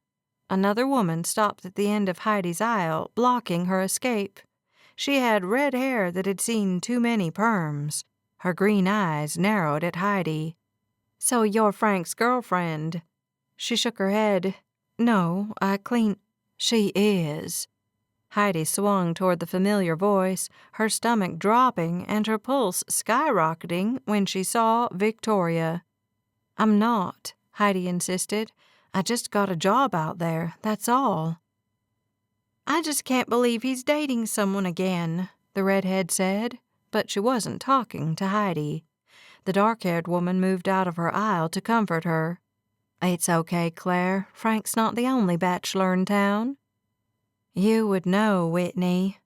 Another woman stopped at the end of Heidi's aisle, blocking her escape. She had red hair that had seen too many perms. Her green eyes narrowed at Heidi. "So you're Frank's girlfriend?" She shook her head. "No, I clean—" "She is." Heidi swung toward the familiar voice, her stomach dropping and her pulse skyrocketing when she saw Victoria. "I'm not," Heidi insisted. "I just got a job out there, that's all." "I just can't believe he's dating someone again," the redhead said, but she wasn't talking to Heidi. The dark-haired woman moved out of her aisle to comfort her. "It's okay, Claire. Frank's not the only bachelor in town." "You would know, Whitney."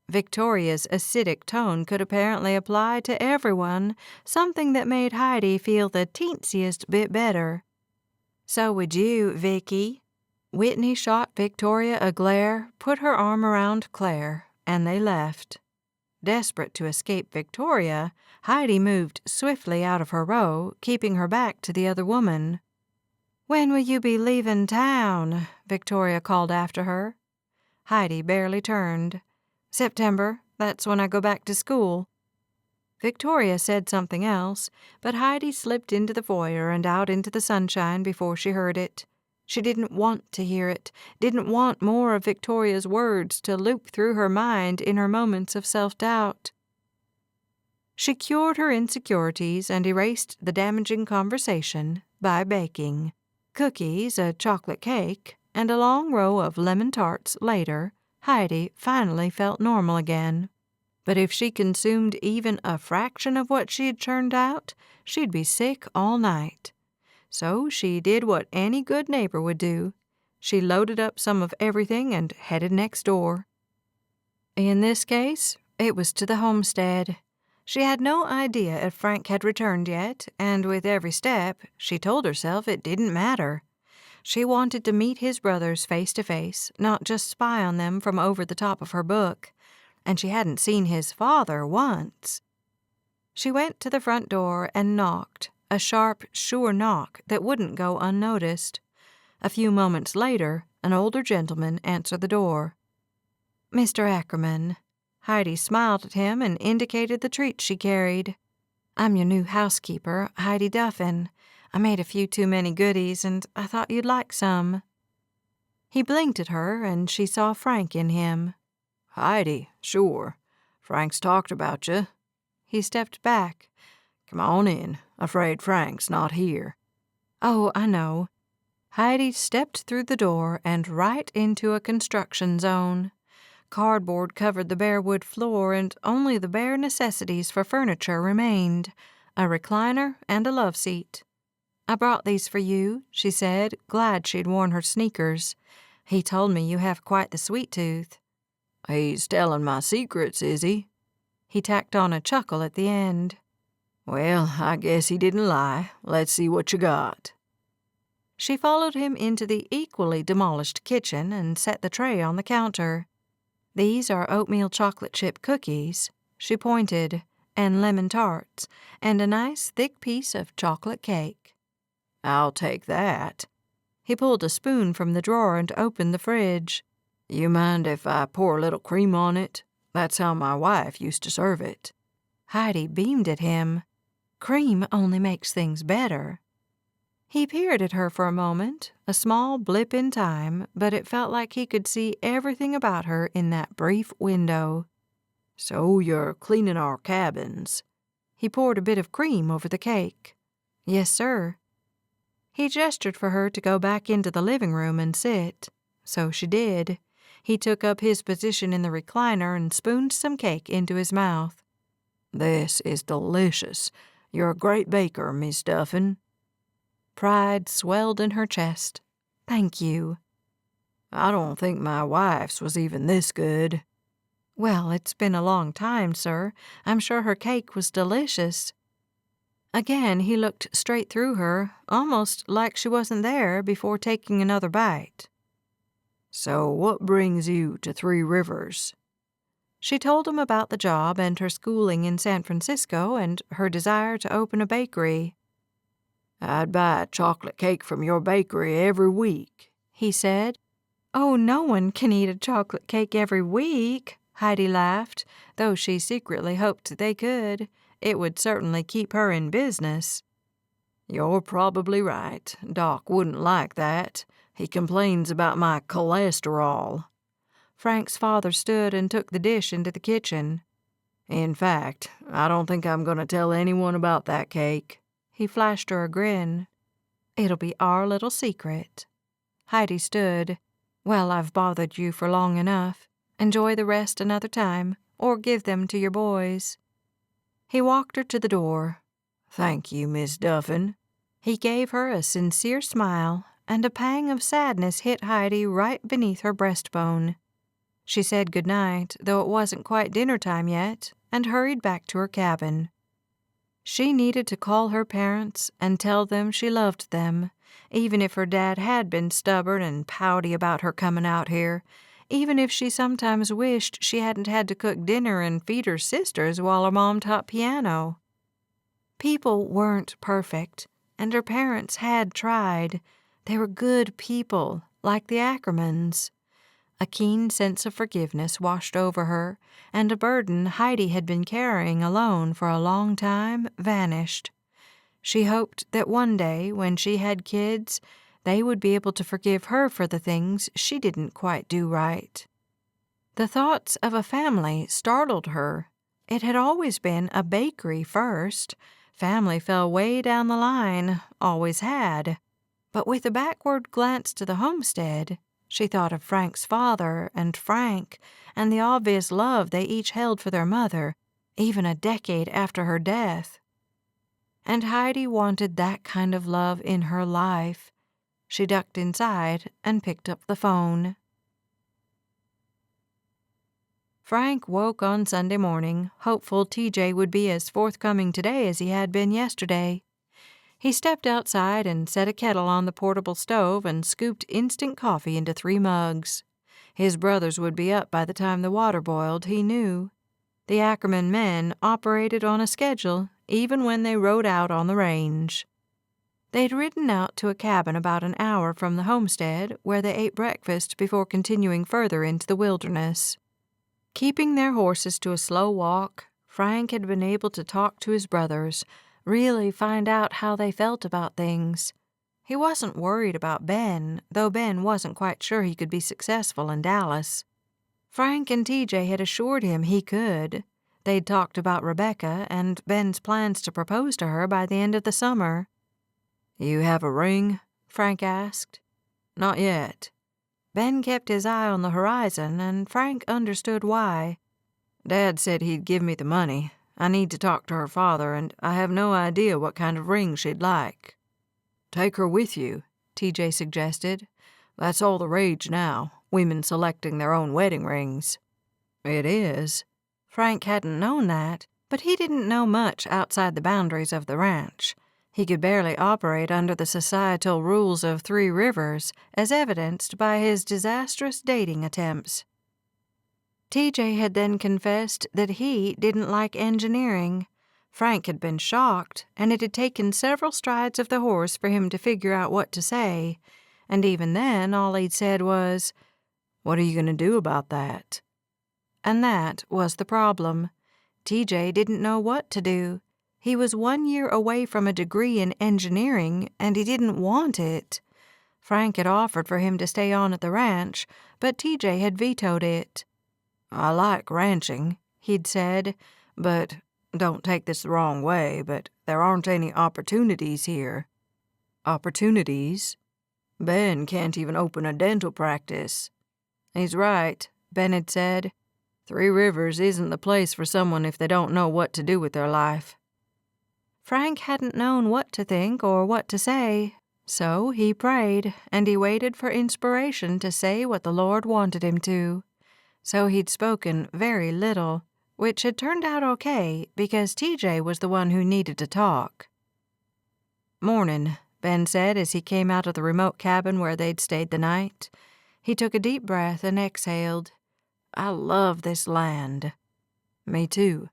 Victoria's acidic tone could apparently apply to everyone, something that made Heidi feel the teensiest bit better. "So would you, Vicky." Whitney shot Victoria a glare, put her arm around Claire, and they left. Desperate to escape Victoria, Heidi moved swiftly out of her row, keeping her back to the other woman. "When will you be leaving town?" Victoria called after her. Heidi barely turned. "September, that's when I go back to school." Victoria said something else, but Heidi slipped into the foyer and out into the sunshine before she heard it. She didn't want to hear it, didn't want more of Victoria's words to loop through her mind in her moments of self-doubt. She cured her insecurities and erased the damaging conversation by baking. Cookies, a chocolate cake, and a long row of lemon tarts later, Heidi finally felt normal again. But if she consumed even a fraction of what she had churned out, she'd be sick all night. So she did what any good neighbor would do. She loaded up some of everything and headed next door. In this case, it was to the homestead. She had no idea if Frank had returned yet, and with every step, she told herself it didn't matter. She wanted to meet his brothers face to face, not just spy on them from over the top of her book. And she hadn't seen his father once. She went to the front door and knocked, a sharp, sure knock that wouldn't go unnoticed. A few moments later, an older gentleman answered the door. "Mr. Ackerman." Heidi smiled at him and indicated the treat she carried. "I'm your new housekeeper, Heidi Duffin. I made a few too many goodies, and I thought you'd like some." He blinked at her, and she saw Frank in him. "Heidi, sure. Frank's talked about you." He stepped back. "Come on in. Afraid Frank's not here." "Oh, I know." Heidi stepped through the door and right into a construction zone. Cardboard covered the bare wood floor, and only the bare necessities for furniture remained, a recliner and a love seat. "I brought these for you," she said, glad she'd worn her sneakers. "He told me you have quite the sweet tooth." "He's telling my secrets, is he?" He tacked on a chuckle at the end. "Well, I guess he didn't lie. Let's see what you got." She followed him into the equally demolished kitchen and set the tray on the counter. "These are oatmeal chocolate chip cookies," she pointed, "and lemon tarts, and a nice thick piece of chocolate cake." "I'll take that." He pulled a spoon from the drawer and opened the fridge. "You mind if I pour a little cream on it? That's how my wife used to serve it." Heidi beamed at him. "Cream only makes things better." He peered at her for a moment, a small blip in time, but it felt like he could see everything about her in that brief window. "So you're cleaning our cabins." He poured a bit of cream over the cake. "Yes, sir." He gestured for her to go back into the living room and sit. So she did. He took up his position in the recliner and spooned some cake into his mouth. "This is delicious. You're a great baker, Miss Duffin." Pride swelled in her chest. "Thank you." "I don't think my wife's was even this good." "Well, it's been a long time, sir. I'm sure her cake was delicious." Again he looked straight through her, almost like she wasn't there, before taking another bite. "So what brings you to Three Rivers?" She told him about the job and her schooling in San Francisco and her desire to open a bakery. "I'd buy a chocolate cake from your bakery every week," he said. "Oh, no one can eat a chocolate cake every week," Heidi laughed, though she secretly hoped they could. It would certainly keep her in business. "You're probably right. Doc wouldn't like that. He complains about my cholesterol." Frank's father stood and took the dish into the kitchen. "In fact, I don't think I'm going to tell anyone about that cake." He flashed her a grin. "It'll be our little secret." Heidi stood. "Well, I've bothered you for long enough. Enjoy the rest another time, or give them to your boys." He walked her to the door. "Thank you, Miss Duffin." He gave her a sincere smile, and a pang of sadness hit Heidi right beneath her breastbone. She said good night, though it wasn't quite dinner time yet, and hurried back to her cabin. She needed to call her parents and tell them she loved them, even if her dad had been stubborn and pouty about her coming out here, even if she sometimes wished she hadn't had to cook dinner and feed her sisters while her mom taught piano. People weren't perfect, and her parents had tried. They were good people, like the Ackermans. A keen sense of forgiveness washed over her, and a burden Heidi had been carrying alone for a long time vanished. She hoped that one day, when she had kids, They would be able to forgive her for the things she didn't quite do right. The thoughts of a family startled her. It had always been a bakery first. Family fell way down the line, always had. But with a backward glance to the homestead, she thought of Frank's father and Frank and the obvious love they each held for their mother, even a decade after her death. And Heidi wanted that kind of love in her life. She ducked inside and picked up the phone. Frank woke on Sunday morning, hopeful TJ would be as forthcoming today as he had been yesterday. He stepped outside and set a kettle on the portable stove and scooped instant coffee into 3 mugs. His brothers would be up by the time the water boiled, he knew. The Ackerman men operated on a schedule, even when they rode out on the range. They'd ridden out to a cabin about an hour from the homestead, where they ate breakfast before continuing further into the wilderness. Keeping their horses to a slow walk, Frank had been able to talk to his brothers, really find out how they felt about things. He wasn't worried about Ben, though Ben wasn't quite sure he could be successful in Dallas. Frank and TJ had assured him he could. They'd talked about Rebecca and Ben's plans to propose to her by the end of the summer. "You have a ring?" Frank asked. "Not yet." Ben kept his eye on the horizon, and Frank understood why. "Dad said he'd give me the money. I need to talk to her father, and I have no idea what kind of ring she'd like." "Take her with you," TJ suggested. "That's all the rage now, women selecting their own wedding rings." "It is." Frank hadn't known that, but he didn't know much outside the boundaries of the ranch. He could barely operate under the societal rules of 3 Rivers, as evidenced by his disastrous dating attempts. TJ had then confessed that he didn't like engineering. Frank had been shocked, and it had taken several strides of the horse for him to figure out what to say. And even then, all he'd said was, "What are you going to do about that?" And that was the problem. TJ didn't know what to do. He was 1 year away from a degree in engineering, and he didn't want it. Frank had offered for him to stay on at the ranch, but TJ had vetoed it. "I like ranching," he'd said, "but don't take this the wrong way, but there aren't any opportunities here." "Opportunities?" "Ben can't even open a dental practice." "He's right," Ben had said. 3 Rivers isn't the place for someone if they don't know what to do with their life. Frank hadn't known what to think or what to say, so he prayed, and he waited for inspiration to say what the Lord wanted him to. So he'd spoken very little, which had turned out okay because TJ was the one who needed to talk. "Mornin'," Ben said as he came out of the remote cabin where they'd stayed the night. He took a deep breath and exhaled. "I love this land." "Me too."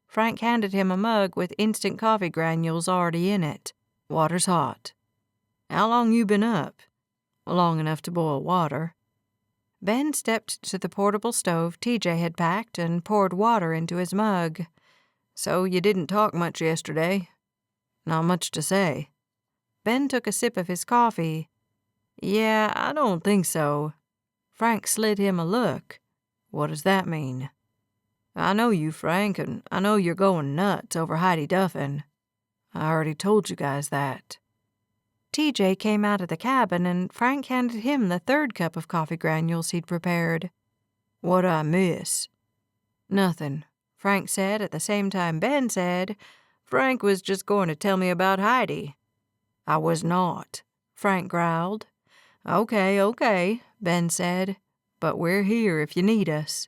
Frank handed him a mug with instant coffee granules already in it. "Water's hot." "How long you been up?" "Long enough to boil water." Ben stepped to the portable stove TJ had packed and poured water into his mug. "So you didn't talk much yesterday?" "Not much to say." Ben took a sip of his coffee. "Yeah, I don't think so." Frank slid him a look. "What does that mean?" "I know you, Frank, and I know you're going nuts over Heidi Duffin." "I already told you guys that." TJ came out of the cabin, and Frank handed him the 3rd cup of coffee granules he'd prepared. "What'd I miss?" "Nothing," Frank said at the same time Ben said, "Frank was just going to tell me about Heidi." "I was not," Frank growled. Okay, Ben said. "But we're here if you need us."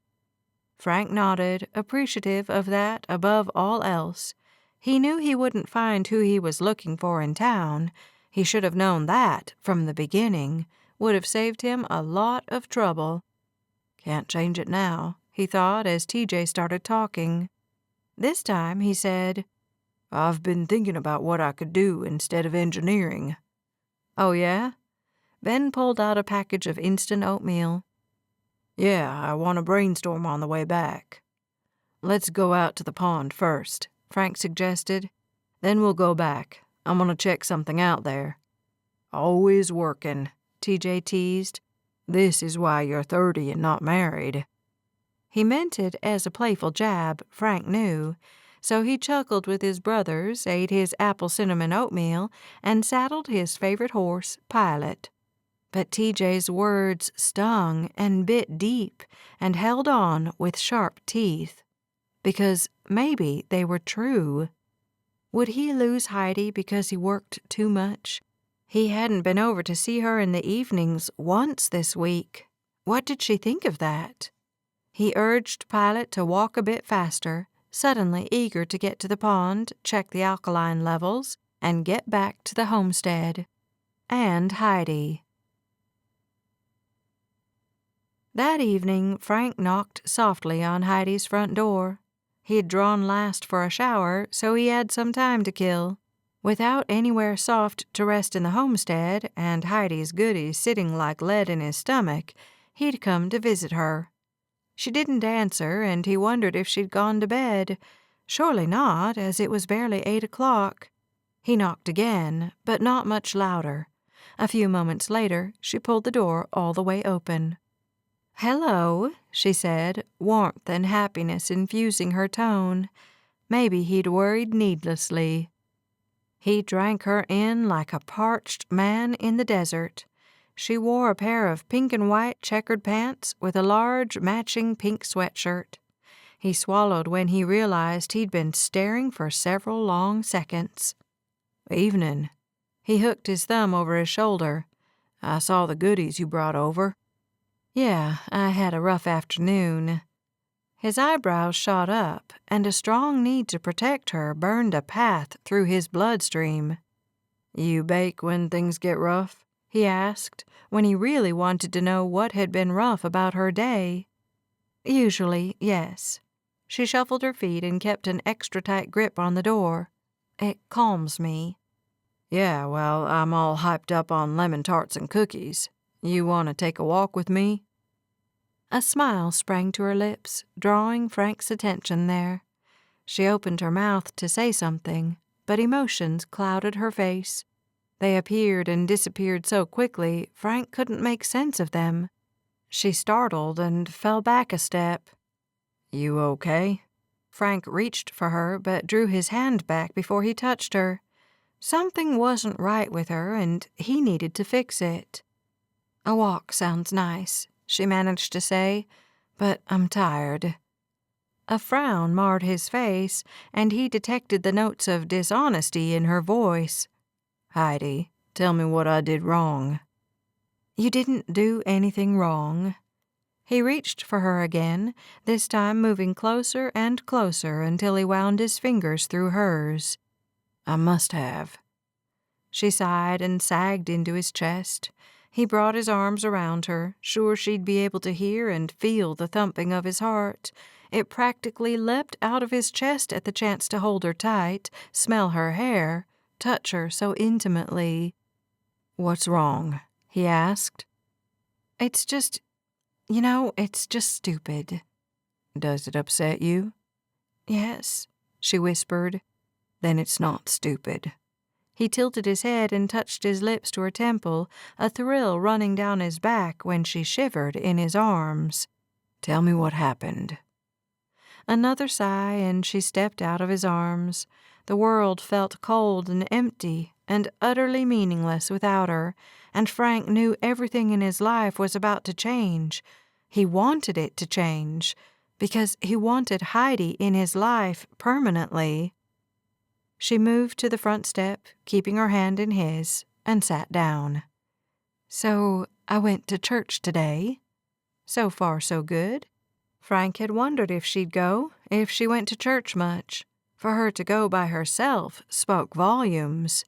Frank nodded, appreciative of that above all else. He knew he wouldn't find who he was looking for in town. He should have known that from the beginning. Would have saved him a lot of trouble. Can't change it now, he thought as TJ started talking. This time he said, "I've been thinking about what I could do instead of engineering." "Oh, yeah?" Ben pulled out a package of instant oatmeal. "Yeah, I want to brainstorm on the way back." "Let's go out to the pond first," Frank suggested. "Then we'll go back. I'm going to check something out there." Always working, TJ teased. This is why you're 30 and not married. He meant it as a playful jab, Frank knew, so he chuckled with his brothers, ate his apple cinnamon oatmeal, and saddled his favorite horse, Pilot. But TJ's words stung and bit deep and held on with sharp teeth. Because maybe they were true. Would he lose Heidi because he worked too much? He hadn't been over to see her in the evenings once this week. What did she think of that? He urged Pilot to walk a bit faster, suddenly eager to get to the pond, check the alkaline levels, and get back to the homestead. And Heidi. That evening, Frank knocked softly on Heidi's front door. He had drawn last for a shower, so he had some time to kill. Without anywhere soft to rest in the homestead, and Heidi's goodies sitting like lead in his stomach, he'd come to visit her. She didn't answer, and he wondered if she'd gone to bed. Surely not, as it was barely 8 o'clock. He knocked again, but not much louder. A few moments later, she pulled the door all the way open. "Hello," she said, warmth and happiness infusing her tone. Maybe he'd worried needlessly. He drank her in like a parched man in the desert. She wore a pair of pink and white checkered pants with a large matching pink sweatshirt. He swallowed when he realized he'd been staring for several long seconds. "Evening." He hooked his thumb over his shoulder. "I saw the goodies you brought over." "Yeah, I had a rough afternoon." His eyebrows shot up, and a strong need to protect her burned a path through his bloodstream. "You bake when things get rough?" he asked, when he really wanted to know what had been rough about her day. "Usually, yes." She shuffled her feet and kept an extra tight grip on the door. "It calms me." "Yeah, well, I'm all hyped up on lemon tarts and cookies. You want to take a walk with me?" A smile sprang to her lips, drawing Frank's attention there. She opened her mouth to say something, but emotions clouded her face. They appeared and disappeared so quickly, Frank couldn't make sense of them. She startled and fell back a step. "You okay?" Frank reached for her, but drew his hand back before he touched her. Something wasn't right with her, and he needed to fix it. "A walk sounds nice," she managed to say, "but I'm tired." A frown marred his face, and he detected the notes of dishonesty in her voice. "Heidi, tell me what I did wrong." "You didn't do anything wrong." He reached for her again, this time moving closer and closer until he wound his fingers through hers. "I must have." She sighed and sagged into his chest. He brought his arms around her, sure she'd be able to hear and feel the thumping of his heart. It practically leapt out of his chest at the chance to hold her tight, smell her hair, touch her so intimately. "What's wrong?" he asked. It's just stupid." "Does it upset you?" "Yes," she whispered. "Then it's not stupid." He tilted his head and touched his lips to her temple, a thrill running down his back when she shivered in his arms. "Tell me what happened." Another sigh, and she stepped out of his arms. The world felt cold and empty and utterly meaningless without her, and Frank knew everything in his life was about to change. He wanted it to change, because he wanted Heidi in his life permanently. She moved to the front step, keeping her hand in his, and sat down. "So I went to church today." So far, so good. Frank had wondered if she'd go, if she went to church much. For her to go by herself spoke volumes.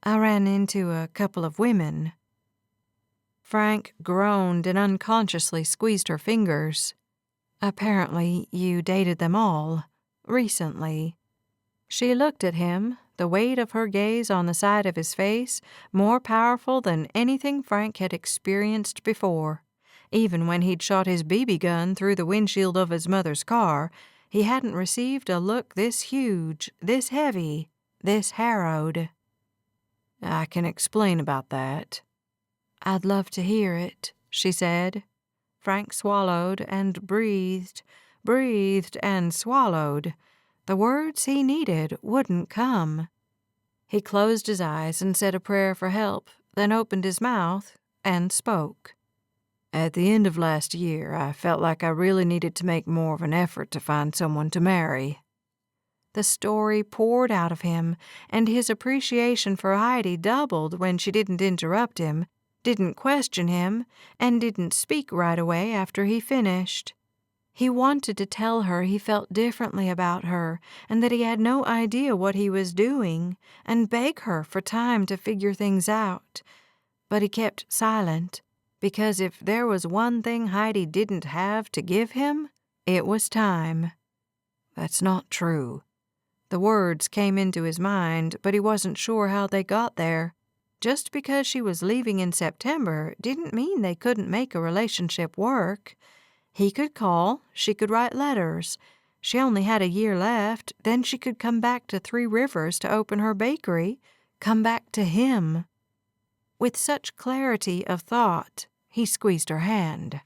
"I ran into a couple of women." Frank groaned and unconsciously squeezed her fingers. "Apparently you dated them all. Recently." She looked at him, the weight of her gaze on the side of his face more powerful than anything Frank had experienced before. Even when he'd shot his BB gun through the windshield of his mother's car, he hadn't received a look this huge, this heavy, this harrowed. I can explain about that." "I'd love to hear it," she said. Frank swallowed and breathed, breathed and swallowed. The words he needed wouldn't come. He closed his eyes and said a prayer for help, then opened his mouth and spoke. "At the end of last year, I felt like I really needed to make more of an effort to find someone to marry." The story poured out of him, and his appreciation for Heidi doubled when she didn't interrupt him, didn't question him, and didn't speak right away after he finished. He wanted to tell her he felt differently about her and that he had no idea what he was doing, and beg her for time to figure things out. But he kept silent, because if there was one thing Heidi didn't have to give him, it was time. "That's not true." The words came into his mind, but he wasn't sure how they got there. Just because she was leaving in September didn't mean they couldn't make a relationship work. He could call, she could write letters. She only had a year left, then she could come back to Three Rivers to open her bakery, come back to him. With such clarity of thought, he squeezed her hand.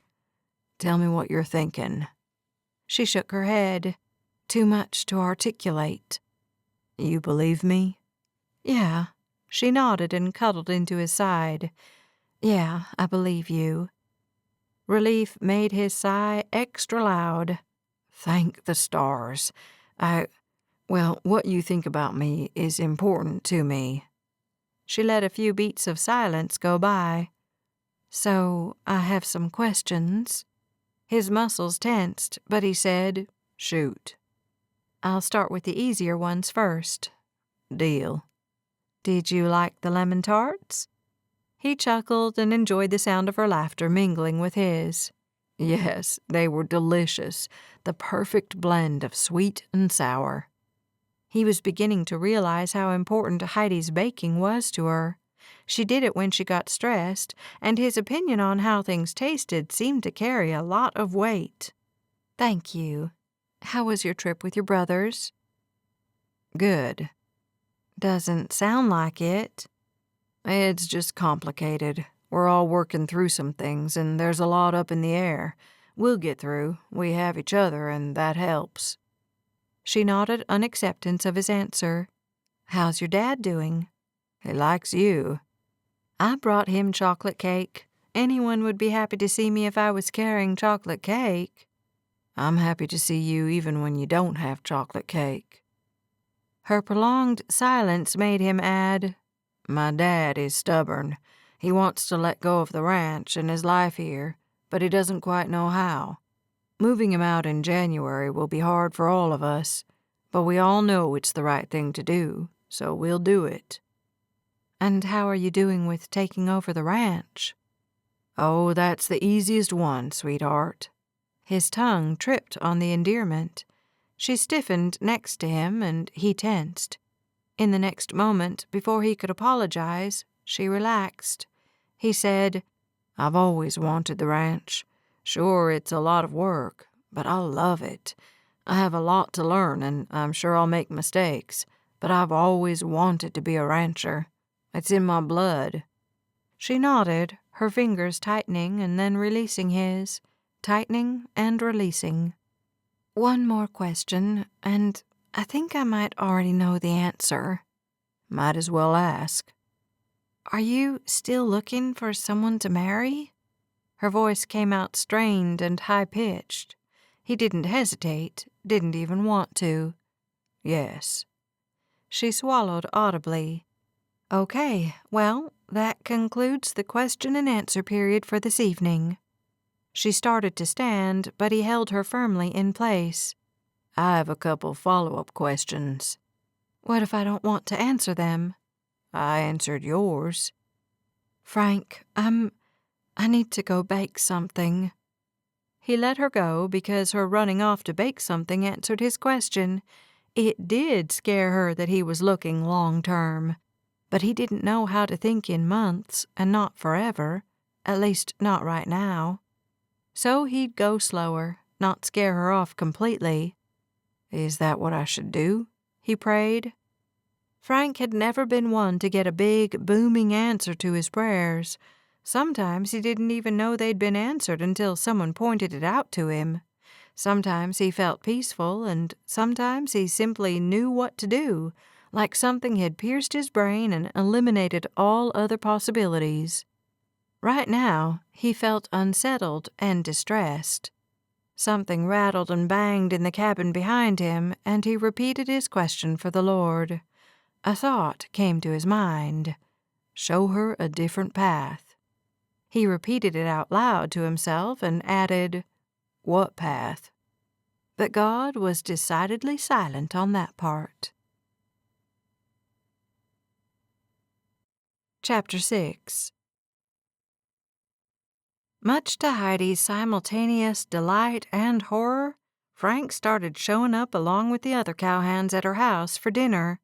"Tell me what you're thinking." She shook her head. Too much to articulate. "You believe me?" "Yeah." She nodded and cuddled into his side. "Yeah, I believe you." Relief made his sigh extra loud. "Thank the stars. Well, what you think about me is important to me." She let a few beats of silence go by. "So, I have some questions." His muscles tensed, but he said, "Shoot." "I'll start with the easier ones first." "Deal." "Did you like the lemon tarts?" He chuckled and enjoyed the sound of her laughter mingling with his. "Yes, they were delicious, the perfect blend of sweet and sour." He was beginning to realize how important Heidi's baking was to her. She did it when she got stressed, and his opinion on how things tasted seemed to carry a lot of weight. "Thank you. How was your trip with your brothers?" "Good." "Doesn't sound like it." "It's just complicated. We're all working through some things, and there's a lot up in the air. We'll get through. We have each other, and that helps." She nodded unacceptance of his answer. "How's your dad doing?" "He likes you." "I brought him chocolate cake. Anyone would be happy to see me if I was carrying chocolate cake." "I'm happy to see you even when you don't have chocolate cake." Her prolonged silence made him add, "My dad is stubborn. He wants to let go of the ranch and his life here, but he doesn't quite know how. Moving him out in January will be hard for all of us, but we all know it's the right thing to do, so we'll do it." "And how are you doing with taking over the ranch?" "Oh, that's the easiest one, sweetheart." His tongue tripped on the endearment. She stiffened next to him, and he tensed. In the next moment, before he could apologize, she relaxed. He said, "I've always wanted the ranch. Sure, it's a lot of work, but I love it. I have a lot to learn, and I'm sure I'll make mistakes, but I've always wanted to be a rancher. It's in my blood." She nodded, her fingers tightening and then releasing his, tightening and releasing. "One more question, and I think I might already know the answer." "Might as well ask." "Are you still looking for someone to marry?" Her voice came out strained and high-pitched. He didn't hesitate, didn't even want to. "Yes." She swallowed audibly. "Okay, well, that concludes the question and answer period for this evening." She started to stand, but he held her firmly in place. "I have a couple follow-up questions." "What if I don't want to answer them?" "I answered yours." "Frank, I need to go bake something." He let her go because her running off to bake something answered his question. It did scare her that he was looking long-term, but he didn't know how to think in months and not forever, at least not right now. So he'd go slower, not scare her off completely. "Is that what I should do?" he prayed. Frank had never been one to get a big, booming answer to his prayers. Sometimes he didn't even know they'd been answered until someone pointed it out to him. Sometimes he felt peaceful, and sometimes he simply knew what to do, like something had pierced his brain and eliminated all other possibilities. Right now, he felt unsettled and distressed. Something rattled and banged in the cabin behind him, and he repeated his question for the Lord. A thought came to his mind. Show her a different path. He repeated it out loud to himself and added, What path? But God was decidedly silent on that part. Chapter 6. Much to Heidi's simultaneous delight and horror, Frank started showing up along with the other cowhands at her house for dinner.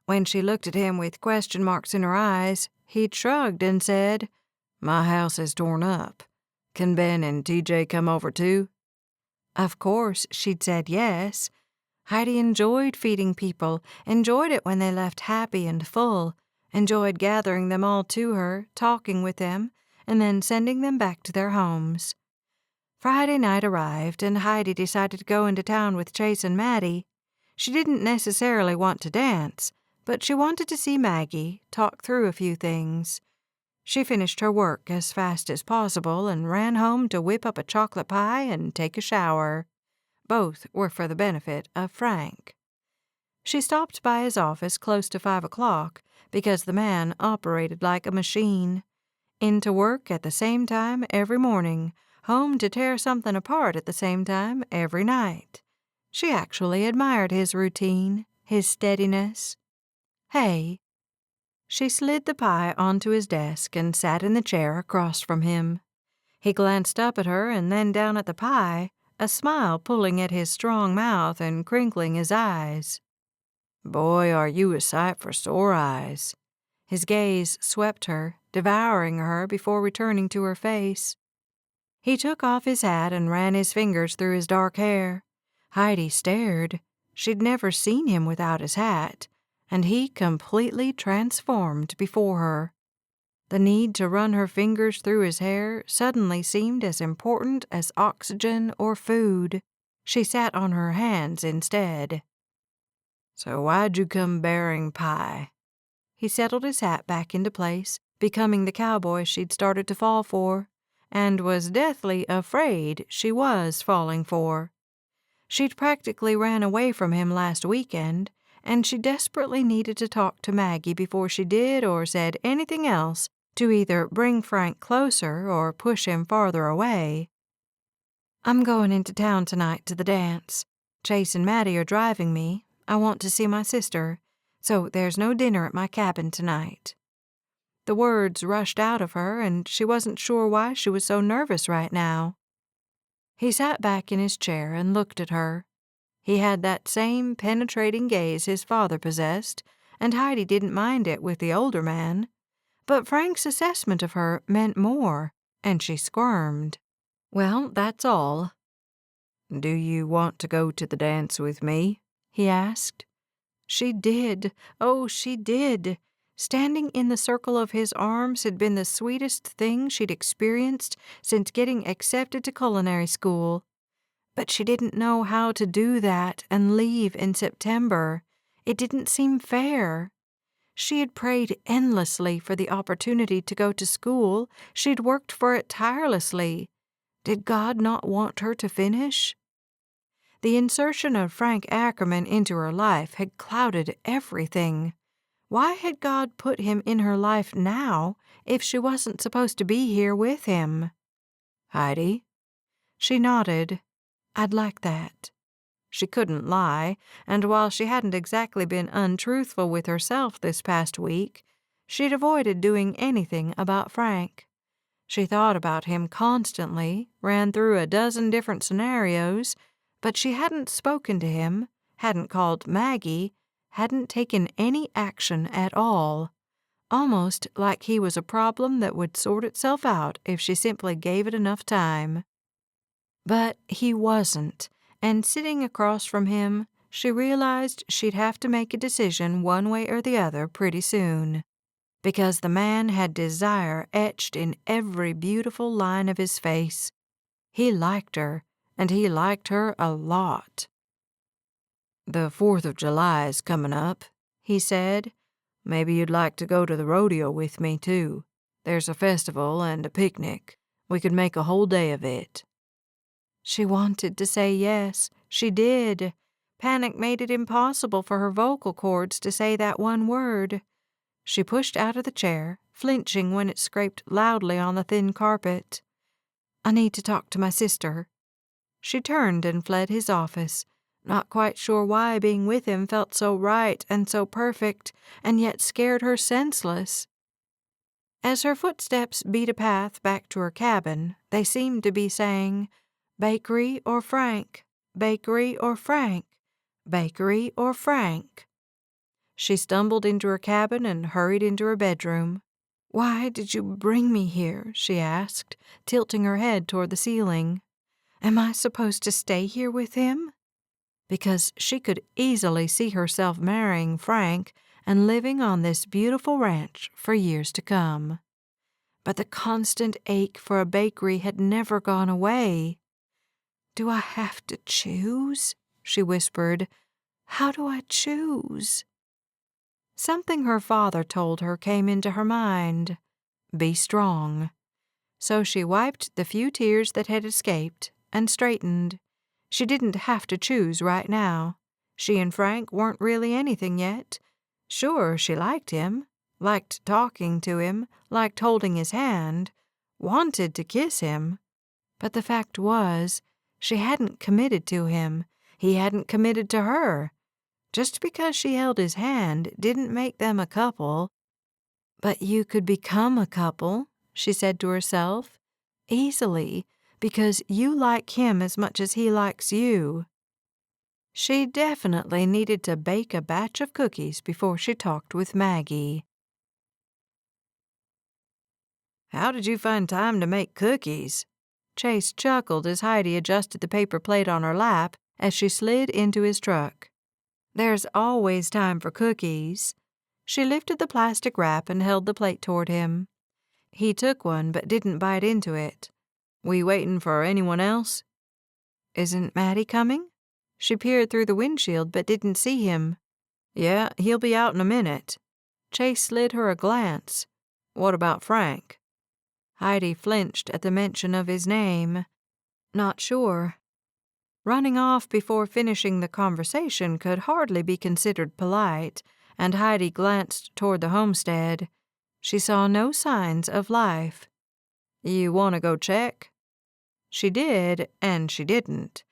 When she looked at him with question marks in her eyes, he shrugged and said, My house is torn up. Can Ben and TJ come over too? Of course, she'd said yes. Heidi enjoyed feeding people, enjoyed it when they left happy and full, enjoyed gathering them all to her, talking with them, and then sending them back to their homes. Friday night arrived, and Heidi decided to go into town with Chase and Maddie. She didn't necessarily want to dance, but she wanted to see Maggie, talk through a few things. She finished her work as fast as possible and ran home to whip up a chocolate pie and take a shower. Both were for the benefit of Frank. She stopped by his office close to 5 o'clock because the man operated like a machine. Into work at the same time every morning, home to tear something apart at the same time every night. She actually admired his routine, his steadiness. Hey. She slid the pie onto his desk and sat in the chair across from him. He glanced up at her and then down at the pie, a smile pulling at his strong mouth and crinkling his eyes. Boy, are you a sight for sore eyes. His gaze swept her, devouring her before returning to her face. He took off his hat and ran his fingers through his dark hair. Heidi stared. She'd never seen him without his hat, and he completely transformed before her. The need to run her fingers through his hair suddenly seemed as important as oxygen or food. She sat on her hands instead. So why'd you come bearing pie? He settled his hat back into place, becoming the cowboy she'd started to fall for, and was deathly afraid she was falling for. She'd practically ran away from him last weekend, and she desperately needed to talk to Maggie before she did or said anything else to either bring Frank closer or push him farther away. I'm going into town tonight to the dance. Chase and Maddie are driving me. I want to see my sister, so there's no dinner at my cabin tonight. The words rushed out of her, and she wasn't sure why she was so nervous right now. He sat back in his chair and looked at her. He had that same penetrating gaze his father possessed, and Heidi didn't mind it with the older man. But Frank's assessment of her meant more, and she squirmed. Well, that's all. Do you want to go to the dance with me? He asked. She did. Oh, she did. Standing in the circle of his arms had been the sweetest thing she'd experienced since getting accepted to culinary school. But she didn't know how to do that and leave in September. It didn't seem fair. She had prayed endlessly for the opportunity to go to school. She'd worked for it tirelessly. Did God not want her to finish? The insertion of Frank Ackerman into her life had clouded everything. Why had God put him in her life now if she wasn't supposed to be here with him? Heidi? She nodded. I'd like that. She couldn't lie, and while she hadn't exactly been untruthful with herself this past week, she'd avoided doing anything about Frank. She thought about him constantly, ran through a dozen different scenarios, but she hadn't spoken to him, hadn't called Maggie, hadn't taken any action at all, almost like he was a problem that would sort itself out if she simply gave it enough time. But he wasn't, and sitting across from him, she realized she'd have to make a decision one way or the other pretty soon, because the man had desire etched in every beautiful line of his face. He liked her, and he liked her a lot. "The 4th of July is coming up," he said. "Maybe you'd like to go to the rodeo with me, too. There's a festival and a picnic. We could make a whole day of it." She wanted to say yes. She did. Panic made it impossible for her vocal cords to say that one word. She pushed out of the chair, flinching when it scraped loudly on the thin carpet. "I need to talk to my sister." She turned and fled his office, not quite sure why being with him felt so right and so perfect, and yet scared her senseless. As her footsteps beat a path back to her cabin, they seemed to be saying, "Bakery or Frank, bakery or Frank, bakery or Frank." She stumbled into her cabin and hurried into her bedroom. "Why did you bring me here?" she asked, tilting her head toward the ceiling. "Am I supposed to stay here with him?" Because she could easily see herself marrying Frank and living on this beautiful ranch for years to come. But the constant ache for a bakery had never gone away. "Do I have to choose?" she whispered. "How do I choose?" Something her father told her came into her mind. Be strong. So she wiped the few tears that had escaped and straightened. She didn't have to choose right now. She and Frank weren't really anything yet. Sure, she liked him, liked talking to him, liked holding his hand, wanted to kiss him. But the fact was, she hadn't committed to him. He hadn't committed to her. Just because she held his hand didn't make them a couple. "But you could become a couple," she said to herself, "easily, because you like him as much as he likes you." She definitely needed to bake a batch of cookies before she talked with Maggie. "How did you find time to make cookies?" Chase chuckled as Heidi adjusted the paper plate on her lap as she slid into his truck. "There's always time for cookies." She lifted the plastic wrap and held the plate toward him. He took one but didn't bite into it. "We waitin' for anyone else?" "Isn't Maddie coming?" She peered through the windshield but didn't see him. "Yeah, he'll be out in a minute." Chase slid her a glance. "What about Frank?" Heidi flinched at the mention of his name. "Not sure." Running off before finishing the conversation could hardly be considered polite, and Heidi glanced toward the homestead. She saw no signs of life. "You want to go check?" She did, and she didn't.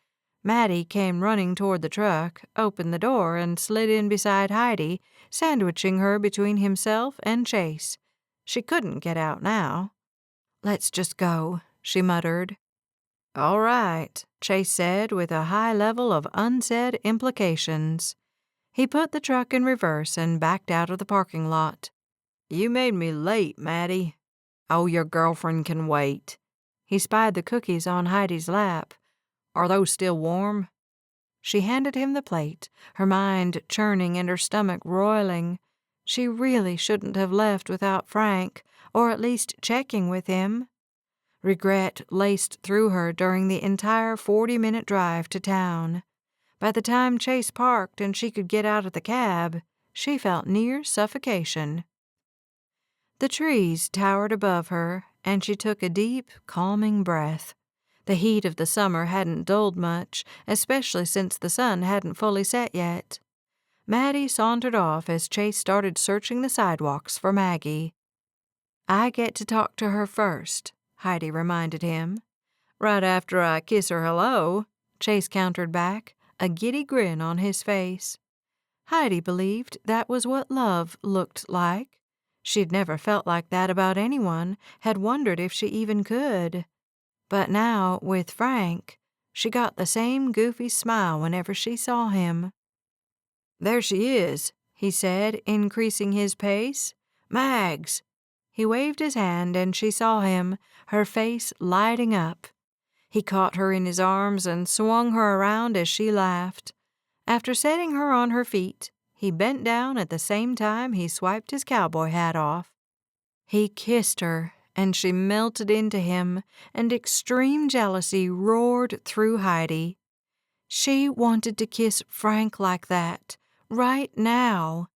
Maddie came running toward the truck, opened the door, and slid in beside Heidi, sandwiching her between himself and Chase. She couldn't get out now. "Let's just go," she muttered. "All right," Chase said with a high level of unsaid implications. He put the truck in reverse and backed out of the parking lot. "You made me late, Maddie." "Oh, your girlfriend can wait." He spied the cookies on Heidi's lap. "Are those still warm?" She handed him the plate, her mind churning and her stomach roiling. She really shouldn't have left without Frank, or at least checking with him. Regret laced through her during the entire 40-minute drive to town. By the time Chase parked and she could get out of the cab, she felt near suffocation. The trees towered above her, and she took a deep, calming breath. The heat of the summer hadn't dulled much, especially since the sun hadn't fully set yet. Maddie sauntered off as Chase started searching the sidewalks for Maggie. "I get to talk to her first," Heidi reminded him. "Right after I kiss her hello," Chase countered back, a giddy grin on his face. Heidi believed that was what love looked like. She'd never felt like that about anyone, had wondered if she even could. But now, with Frank, she got the same goofy smile whenever she saw him. "There she is," he said, increasing his pace. "Mags!" He waved his hand and she saw him, her face lighting up. He caught her in his arms and swung her around as she laughed. After setting her on her feet, he bent down at the same time he swiped his cowboy hat off. He kissed her, and she melted into him, and extreme jealousy roared through Heidi. She wanted to kiss Frank like that, right now.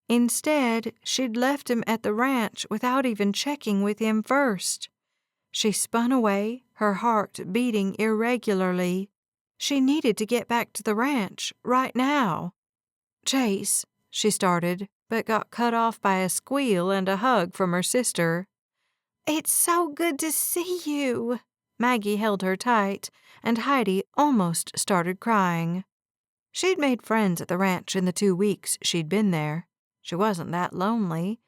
Instead, she'd left him at the ranch without even checking with him first. She spun away, her heart beating irregularly. She needed to get back to the ranch right now. "Chase," she started, but got cut off by a squeal and a hug from her sister. "It's so good to see you." Maggie held her tight, and Heidi almost started crying. She'd made friends at the ranch in the 2 weeks she'd been there. She wasn't that lonely,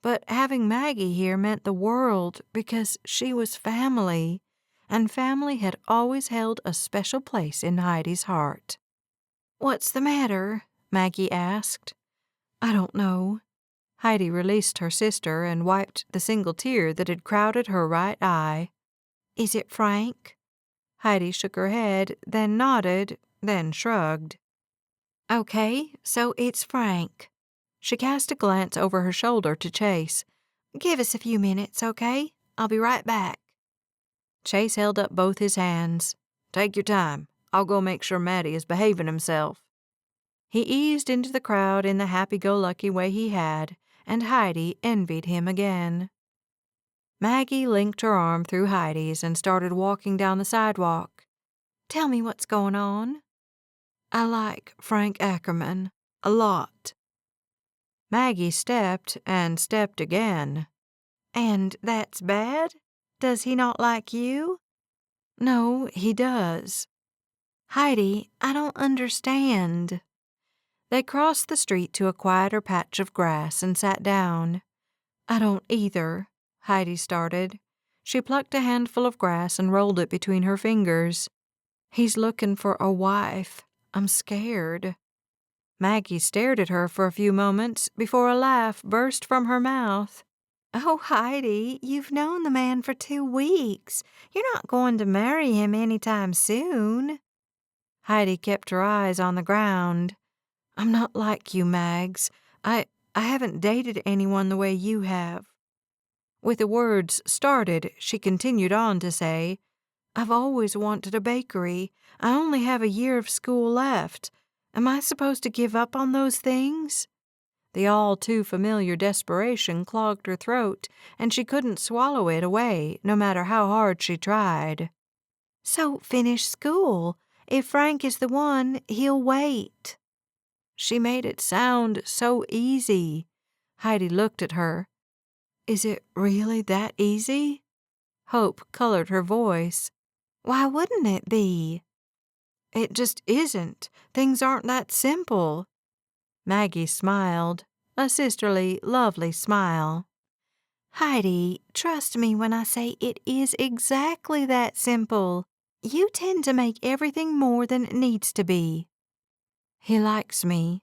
but having Maggie here meant the world because she was family, and family had always held a special place in Heidi's heart. "What's the matter?" Maggie asked. "I don't know." Heidi released her sister and wiped the single tear that had crowded her right eye. "Is it Frank?" Heidi shook her head, then nodded, then shrugged. "Okay, so it's Frank." She cast a glance over her shoulder to Chase. "Give us a few minutes, okay? I'll be right back." Chase held up both his hands. "Take your time. I'll go make sure Matty is behaving himself." He eased into the crowd in the happy-go-lucky way he had, and Heidi envied him again. Maggie linked her arm through Heidi's and started walking down the sidewalk. "Tell me what's going on." "I like Frank Ackerman a lot." Maggie stepped and stepped again. "And that's bad? Does he not like you?" "No, he does." "Heidi, I don't understand." They crossed the street to a quieter patch of grass and sat down. "I don't either," Heidi started. She plucked a handful of grass and rolled it between her fingers. "He's looking for a wife. I'm scared." Maggie stared at her for a few moments before a laugh burst from her mouth. "Oh, Heidi, you've known the man for 2 weeks. You're not going to marry him any time soon." Heidi kept her eyes on the ground. "I'm not like you, Mags. I haven't dated anyone the way you have." With the words started, she continued on to say, "I've always wanted a bakery. I only have a year of school left. Am I supposed to give up on those things?" The all-too-familiar desperation clogged her throat, and she couldn't swallow it away, no matter how hard she tried. "So finish school. If Frank is the one, he'll wait." She made it sound so easy. Heidi looked at her. "Is it really that easy?" Hope colored her voice. "Why wouldn't it be?" "It just isn't. Things aren't that simple." Maggie smiled, a sisterly, lovely smile. "Heidi, trust me when I say it is exactly that simple. You tend to make everything more than it needs to be." "He likes me."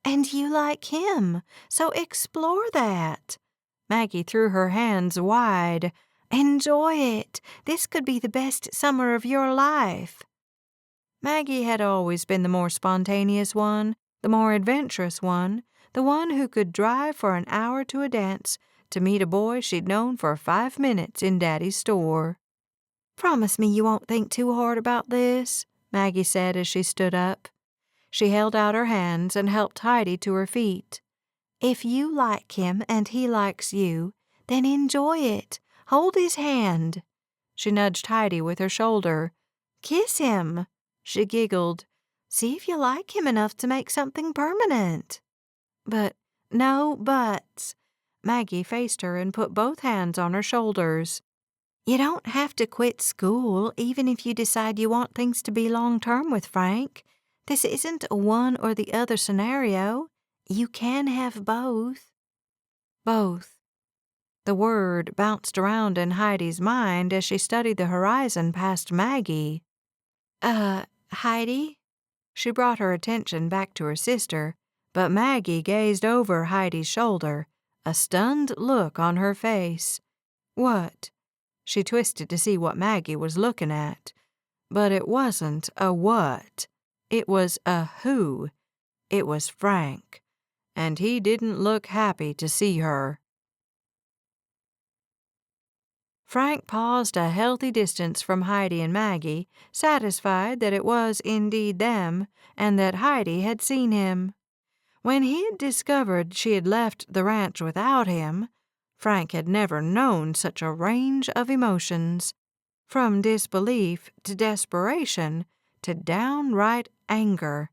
"And you like him, so explore that." Maggie threw her hands wide. "Enjoy it. This could be the best summer of your life." Maggie had always been the more spontaneous one, the more adventurous one, the one who could drive for an hour to a dance to meet a boy she'd known for 5 minutes in Daddy's store. "Promise me you won't think too hard about this," Maggie said as she stood up. She held out her hands and helped Heidi to her feet. "If you like him and he likes you, then enjoy it. Hold his hand." She nudged Heidi with her shoulder. "Kiss him." She giggled. "See if you like him enough to make something permanent." "But, no buts." Maggie faced her and put both hands on her shoulders. "You don't have to quit school even if you decide you want things to be long-term with Frank. This isn't a one or the other scenario. You can have both." Both. The word bounced around in Heidi's mind as she studied the horizon past Maggie. Heidi?" She brought her attention back to her sister, but Maggie gazed over Heidi's shoulder, a stunned look on her face. "What?" She twisted to see what Maggie was looking at. But it wasn't a what. It was a who. It was Frank, and he didn't look happy to see her. Frank paused a healthy distance from Heidi and Maggie, satisfied that it was indeed them, and that Heidi had seen him. When he had discovered she had left the ranch without him, Frank had never known such a range of emotions, from disbelief to desperation to downright anger.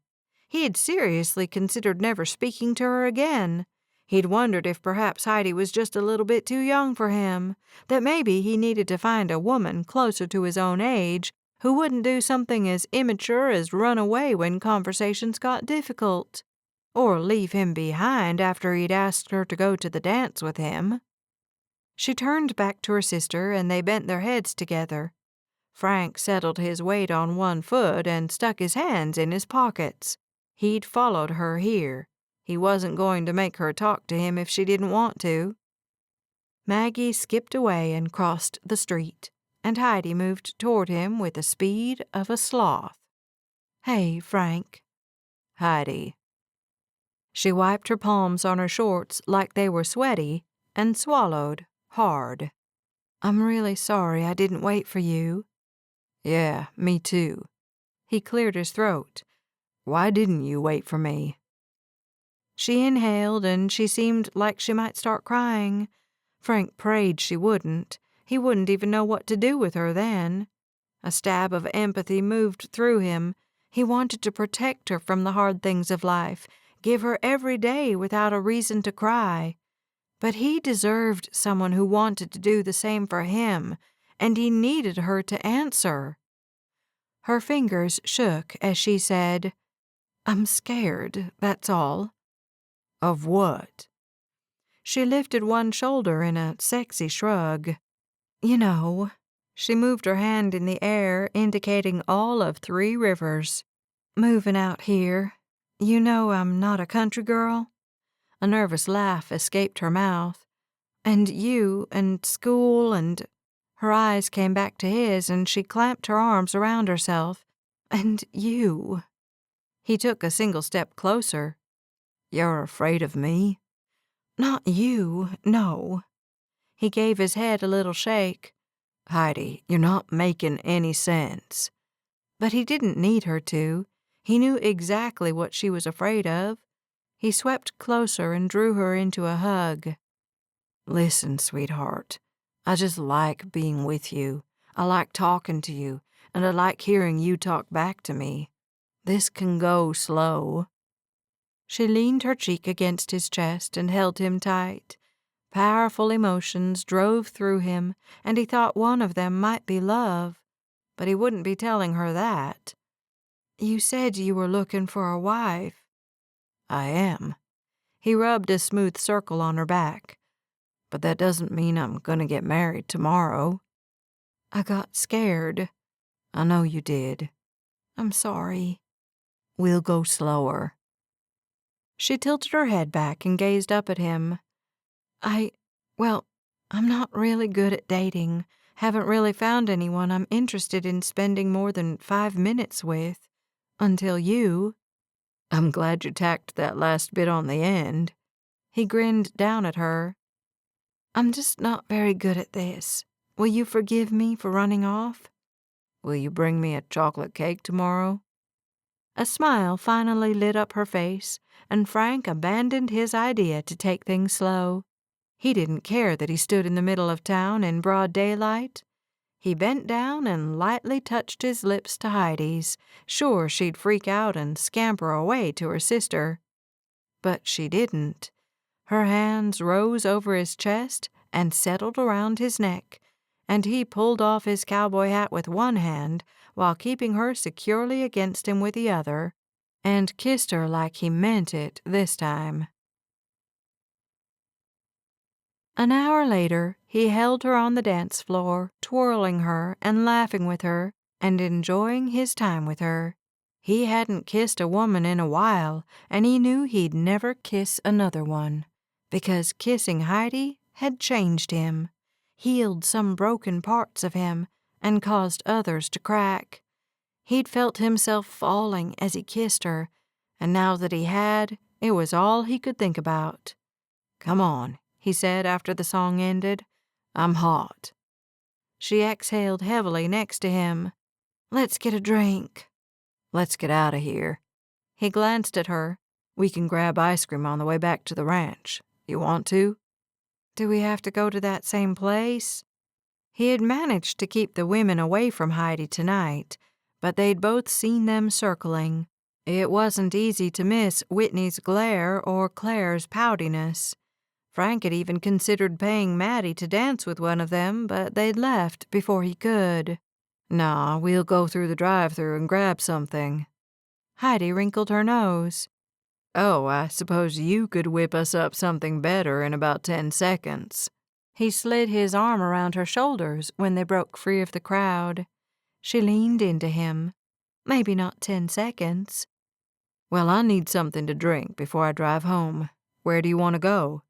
He had seriously considered never speaking to her again. He'd wondered if perhaps Heidi was just a little bit too young for him, that maybe he needed to find a woman closer to his own age who wouldn't do something as immature as run away when conversations got difficult, or leave him behind after he'd asked her to go to the dance with him. She turned back to her sister, and they bent their heads together. Frank settled his weight on one foot and stuck his hands in his pockets. He'd followed her here. He wasn't going to make her talk to him if she didn't want to. Maggie skipped away and crossed the street, and Heidi moved toward him with the speed of a sloth. "Hey, Frank." "Heidi." She wiped her palms on her shorts like they were sweaty and swallowed hard. "I'm really sorry I didn't wait for you." "Yeah, me too." He cleared his throat. "Why didn't you wait for me?" She inhaled, and she seemed like she might start crying. Frank prayed she wouldn't. He wouldn't even know what to do with her then. A stab of empathy moved through him. He wanted to protect her from the hard things of life, give her every day without a reason to cry. But he deserved someone who wanted to do the same for him, and he needed her to answer. Her fingers shook as she said, "I'm scared, that's all." "Of what?" She lifted one shoulder in a sexy shrug. "You know." She moved her hand in the air, indicating all of 3 Rivers. "Moving out here. You know I'm not a country girl." A nervous laugh escaped her mouth. "And you, and school, and—" Her eyes came back to his, and she clamped her arms around herself. "And you." He took a single step closer. "You're afraid of me?" "Not you, no." He gave his head a little shake. "Heidi, you're not making any sense." But he didn't need her to. He knew exactly what she was afraid of. He swept closer and drew her into a hug. "Listen, sweetheart, I just like being with you. I like talking to you, and I like hearing you talk back to me. This can go slow." She leaned her cheek against his chest and held him tight. Powerful emotions drove through him, and he thought one of them might be love. But he wouldn't be telling her that. "You said you were looking for a wife." "I am." He rubbed a smooth circle on her back. "But that doesn't mean I'm gonna get married tomorrow." "I got scared." "I know you did." "I'm sorry." "We'll go slower." She tilted her head back and gazed up at him. Well, I'm not really good at dating. Haven't really found anyone I'm interested in spending more than 5 minutes with. Until you." "I'm glad you tacked that last bit on the end." He grinned down at her. "I'm just not very good at this. Will you forgive me for running off?" "Will you bring me a chocolate cake tomorrow?" A smile finally lit up her face, and Frank abandoned his idea to take things slow. He didn't care that he stood in the middle of town in broad daylight. He bent down and lightly touched his lips to Heidi's, sure she'd freak out and scamper away to her sister. But she didn't. Her hands rose over his chest and settled around his neck, and he pulled off his cowboy hat with one hand while keeping her securely against him with the other, and kissed her like he meant it this time. An hour later, he held her on the dance floor, twirling her and laughing with her and enjoying his time with her. He hadn't kissed a woman in a while, and he knew he'd never kiss another one, because kissing Heidi had changed him, healed some broken parts of him, and caused others to crack. He'd felt himself falling as he kissed her, and now that he had, it was all he could think about. "Come on," he said after the song ended. "I'm hot." She exhaled heavily next to him. "Let's get a drink." "Let's get out of here." He glanced at her. "We can grab ice cream on the way back to the ranch. You want to?" Do we have to go to that same place? He had managed to keep the women away from Heidi tonight, but they'd both seen them circling. It wasn't easy to miss Whitney's glare or Claire's poutiness. Frank had even considered paying Maddie to dance with one of them, but they'd left before he could. "Nah, we'll go through the drive-thru and grab something." Heidi wrinkled her nose. "Oh, I suppose you could whip us up something better in about 10 seconds. He slid his arm around her shoulders when they broke free of the crowd. She leaned into him. Maybe not 10 seconds. "Well, I need something to drink before I drive home. Where do you want to go?"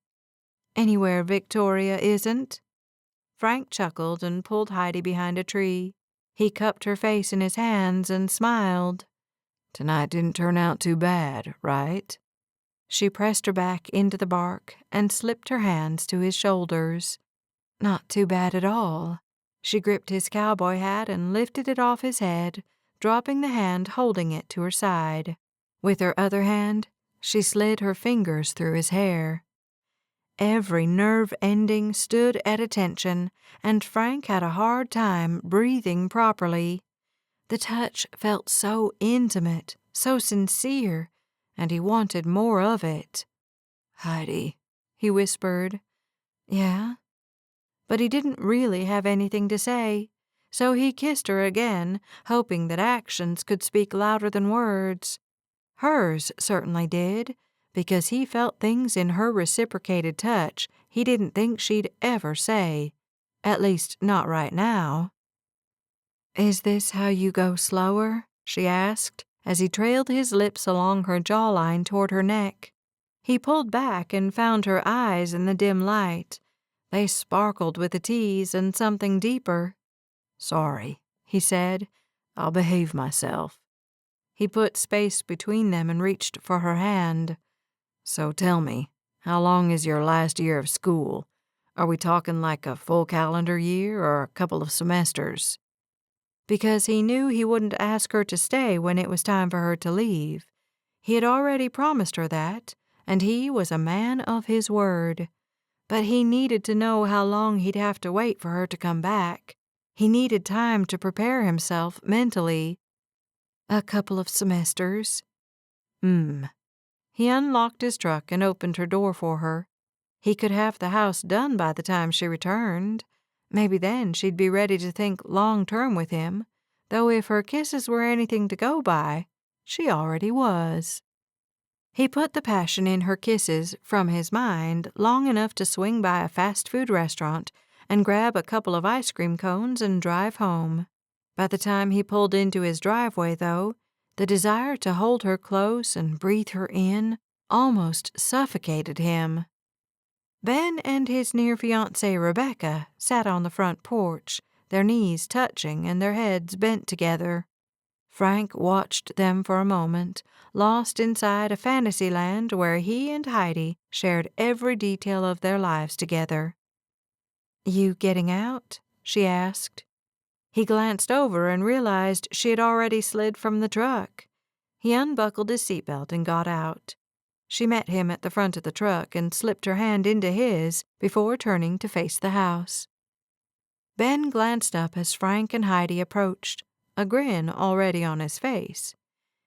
Anywhere Victoria isn't. Frank chuckled and pulled Heidi behind a tree. He cupped her face in his hands and smiled. "Tonight didn't turn out too bad, right?" She pressed her back into the bark and slipped her hands to his shoulders. Not too bad at all. She gripped his cowboy hat and lifted it off his head, dropping the hand holding it to her side. With her other hand, she slid her fingers through his hair. Every nerve ending stood at attention, and Frank had a hard time breathing properly. The touch felt so intimate, so sincere, and he wanted more of it. "Heidi," he whispered. "Yeah?" But he didn't really have anything to say, so he kissed her again, hoping that actions could speak louder than words. Hers certainly did, because he felt things in her reciprocated touch he didn't think she'd ever say. At least, not right now. "Is this how you go slower?" she asked, as he trailed his lips along her jawline toward her neck. He pulled back and found her eyes in the dim light. They sparkled with a tease and something deeper. "Sorry," he said. "I'll behave myself." He put space between them and reached for her hand. "So tell me, how long is your last year of school? Are we talking like a full calendar year or a couple of semesters?" Because he knew he wouldn't ask her to stay when it was time for her to leave. He had already promised her that, and he was a man of his word. But he needed to know how long he'd have to wait for her to come back. He needed time to prepare himself mentally. "A couple of semesters." He unlocked his truck and opened her door for her. He could have the house done by the time she returned. Maybe then she'd be ready to think long-term with him, though if her kisses were anything to go by, she already was. He put the passion in her kisses from his mind long enough to swing by a fast food restaurant and grab a couple of ice cream cones and drive home. By the time he pulled into his driveway, though, the desire to hold her close and breathe her in almost suffocated him. Ben and his near-fiancée Rebecca sat on the front porch, their knees touching and their heads bent together. Frank watched them for a moment, lost inside a fantasy land where he and Heidi shared every detail of their lives together. "You getting out?" she asked. He glanced over and realized she had already slid from the truck. He unbuckled his seatbelt and got out. She met him at the front of the truck and slipped her hand into his before turning to face the house. Ben glanced up as Frank and Heidi approached, a grin already on his face.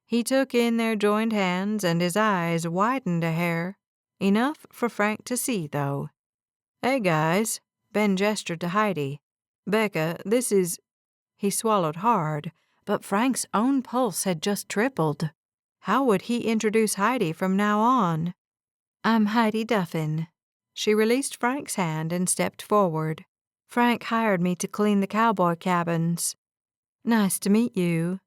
He took in their joined hands and his eyes widened a hair, enough for Frank to see, though. "Hey, guys," Ben gestured to Heidi. "Becca, this is—" He swallowed hard, but Frank's own pulse had just tripled. How would he introduce Heidi from now on? "I'm Heidi Duffin." She released Frank's hand and stepped forward. "Frank hired me to clean the cowboy cabins." "Nice to meet you."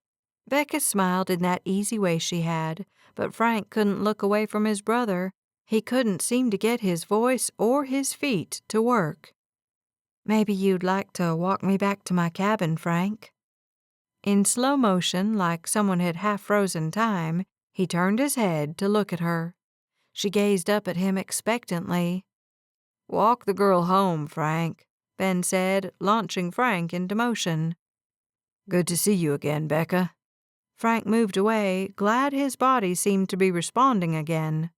Becca smiled in that easy way she had, but Frank couldn't look away from his brother. He couldn't seem to get his voice or his feet to work. "Maybe you'd like to walk me back to my cabin, Frank." In slow motion, like someone had half-frozen time, he turned his head to look at her. She gazed up at him expectantly. "Walk the girl home, Frank," Ben said, launching Frank into motion. "Good to see you again, Becca." Frank moved away, glad his body seemed to be responding again.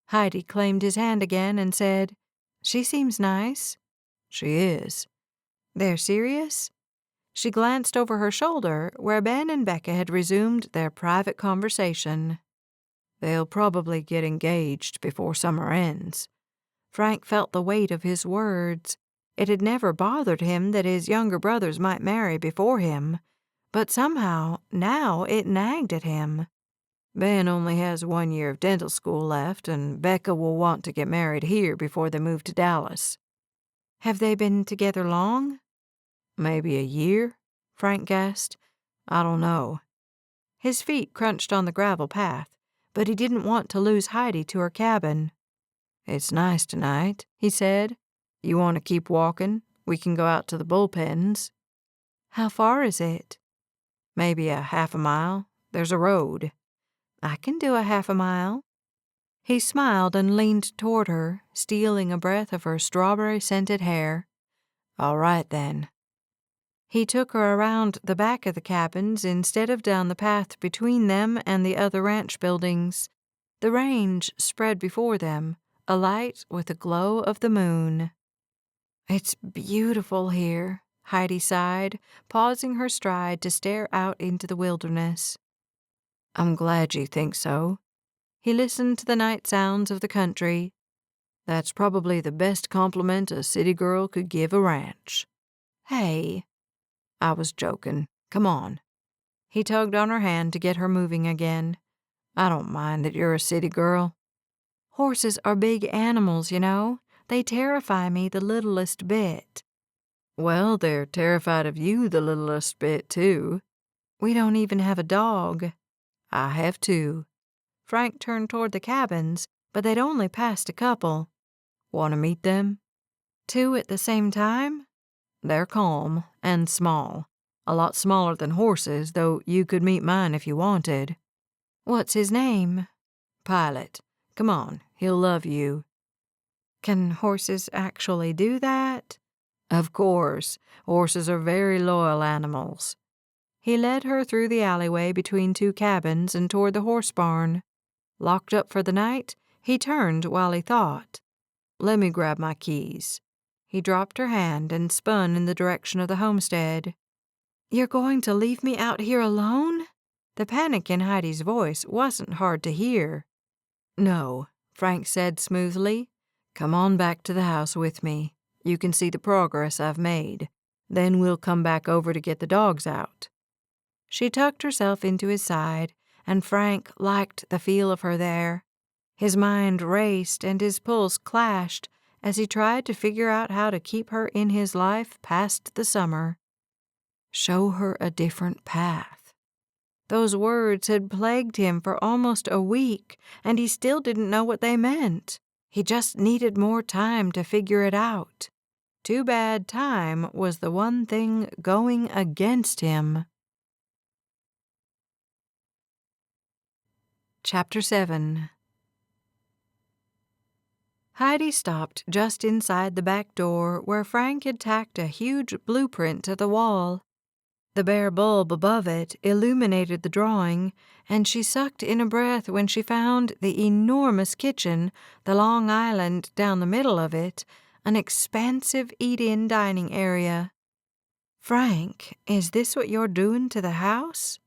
Heidi claimed his hand again and said, "She seems nice." "She is." "They're serious?" She glanced over her shoulder where Ben and Becca had resumed their private conversation. "They'll probably get engaged before summer ends." Frank felt the weight of his words. It had never bothered him that his younger brothers might marry before him, but somehow now it nagged at him. Ben only has 1 year of dental school left, and Becca will want to get married here before they move to Dallas. "Have they been together long?" "Maybe a year," Frank guessed. "I don't know." His feet crunched on the gravel path, but he didn't want to lose Heidi to her cabin. "It's nice tonight," he said. "You want to keep walking? We can go out to the bullpens." "How far is it?" "Maybe a half a mile. There's a road." "I can do a half a mile." He smiled and leaned toward her, stealing a breath of her strawberry-scented hair. "All right, then." He took her around the back of the cabins instead of down the path between them and the other ranch buildings. The range spread before them, alight with the glow of the moon. "It's beautiful here," Heidi sighed, pausing her stride to stare out into the wilderness. "I'm glad you think so." He listened to the night sounds of the country. "That's probably the best compliment a city girl could give a ranch." "Hey." "I was joking. Come on." He tugged on her hand to get her moving again. "I don't mind that you're a city girl." "Horses are big animals, you know. They terrify me the littlest bit." "Well, they're terrified of you the littlest bit, too." "We don't even have a dog." "I have 2. Frank turned toward the cabins, but they'd only passed a couple. Want to meet them?" 2 at the same time? "They're calm and small. A lot smaller than horses, though you could meet mine if you wanted." "What's his name?" "Pilot. Come on, he'll love you." "Can horses actually do that?" "Of course. Horses are very loyal animals." He led her through the alleyway between 2 cabins and toward the horse barn. Locked up for the night, he turned while he thought. "Let me grab my keys." He dropped her hand and spun in the direction of the homestead. "You're going to leave me out here alone?" The panic in Heidi's voice wasn't hard to hear. "No," Frank said smoothly. "Come on back to the house with me. You can see the progress I've made. Then we'll come back over to get the dogs out." She tucked herself into his side, and Frank liked the feel of her there. His mind raced and his pulse clashed as he tried to figure out how to keep her in his life past the summer. Show her a different path. Those words had plagued him for almost a week, and he still didn't know what they meant. He just needed more time to figure it out. Too bad time was the one thing going against him. Chapter 7. Heidi stopped just inside the back door where Frank had tacked a huge blueprint to the wall. The bare bulb above it illuminated the drawing, and she sucked in a breath when she found the enormous kitchen, the long island down the middle of it, an expansive eat-in dining area. "Frank, is this what you're doing to the house?"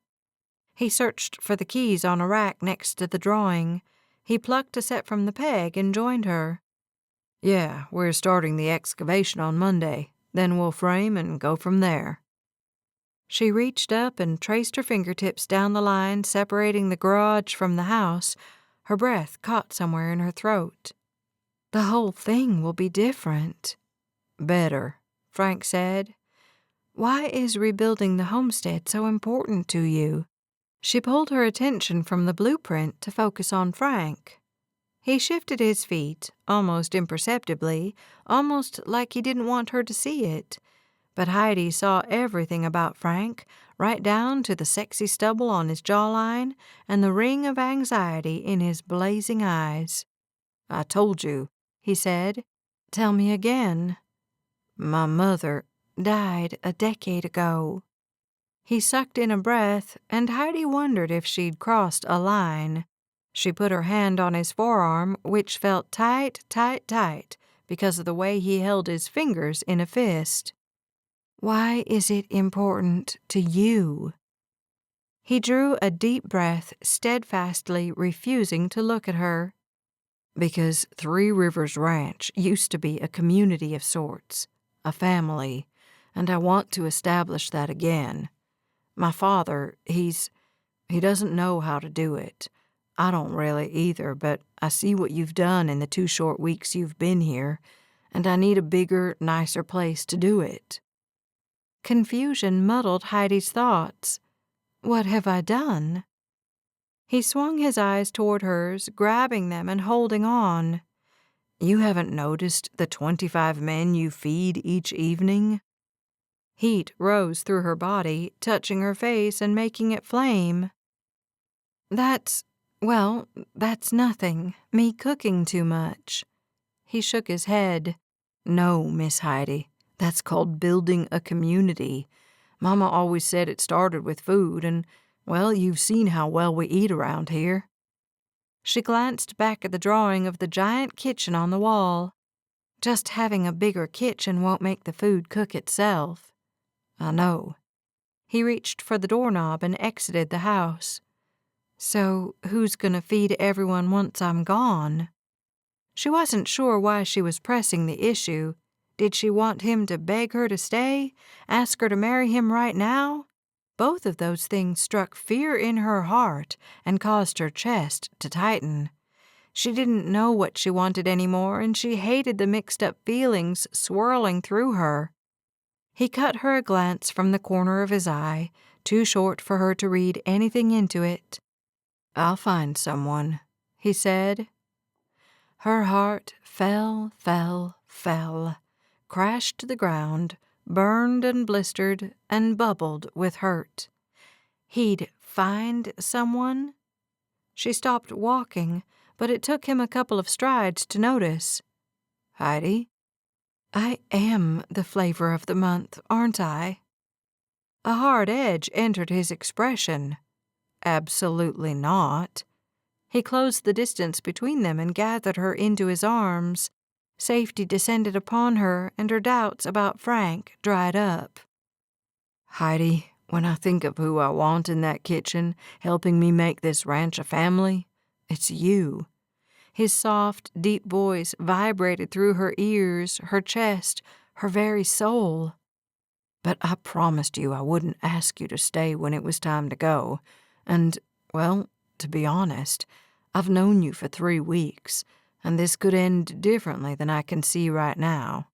He searched for the keys on a rack next to the drawing. He plucked a set from the peg and joined her. "Yeah, we're starting the excavation on Monday. Then we'll frame and go from there." She reached up and traced her fingertips down the line separating the garage from the house. Her breath caught somewhere in her throat. "The whole thing will be different." "Better," Frank said. "Why is rebuilding the homestead so important to you?" She pulled her attention from the blueprint to focus on Frank. He shifted his feet, almost imperceptibly, almost like he didn't want her to see it. But Heidi saw everything about Frank, right down to the sexy stubble on his jawline and the ring of anxiety in his blazing eyes. "I told you," he said. "Tell me again." "My mother died a decade ago." He sucked in a breath, and Heidi wondered if she'd crossed a line. She put her hand on his forearm, which felt tight, tight, tight because of the way he held his fingers in a fist. "Why is it important to you?" He drew a deep breath, steadfastly refusing to look at her. "Because Three Rivers Ranch used to be a community of sorts, a family, and I want to establish that again. My father, he doesn't know how to do it. I don't really either, but I see what you've done in the 2 short weeks you've been here, and I need a bigger, nicer place to do it." Confusion muddled Heidi's thoughts. What have I done? He swung his eyes toward hers, grabbing them and holding on. "You haven't noticed the 25 men you feed each evening?" Heat rose through her body, touching her face and making it flame. That's nothing. Me cooking too much." He shook his head. "No, Miss Heidi. That's called building a community. Mama always said it started with food, and, well, you've seen how well we eat around here." She glanced back at the drawing of the giant kitchen on the wall. "Just having a bigger kitchen won't make the food cook itself." "I know." He reached for the doorknob and exited the house. "So who's gonna feed everyone once I'm gone?" She wasn't sure why she was pressing the issue. Did she want him to beg her to stay? Ask her to marry him right now? Both of those things struck fear in her heart and caused her chest to tighten. She didn't know what she wanted anymore, and she hated the mixed-up feelings swirling through her. He cut her a glance from the corner of his eye, too short for her to read anything into it. "I'll find someone," he said. Her heart fell, crashed to the ground, burned and blistered, and bubbled with hurt. He'd find someone? She stopped walking, but it took him a couple of strides to notice. "Heidi?" "I am the flavor of the month, aren't I?" A hard edge entered his expression. "Absolutely not." He closed the distance between them and gathered her into his arms. Safety descended upon her, and her doubts about Frank dried up. "Heidi, when I think of who I want in that kitchen, helping me make this ranch a family, it's you." His soft, deep voice vibrated through her ears, her chest, her very soul. "But I promised you I wouldn't ask you to stay when it was time to go. And, well, to be honest, I've known you for 3 weeks, and this could end differently than I can see right now."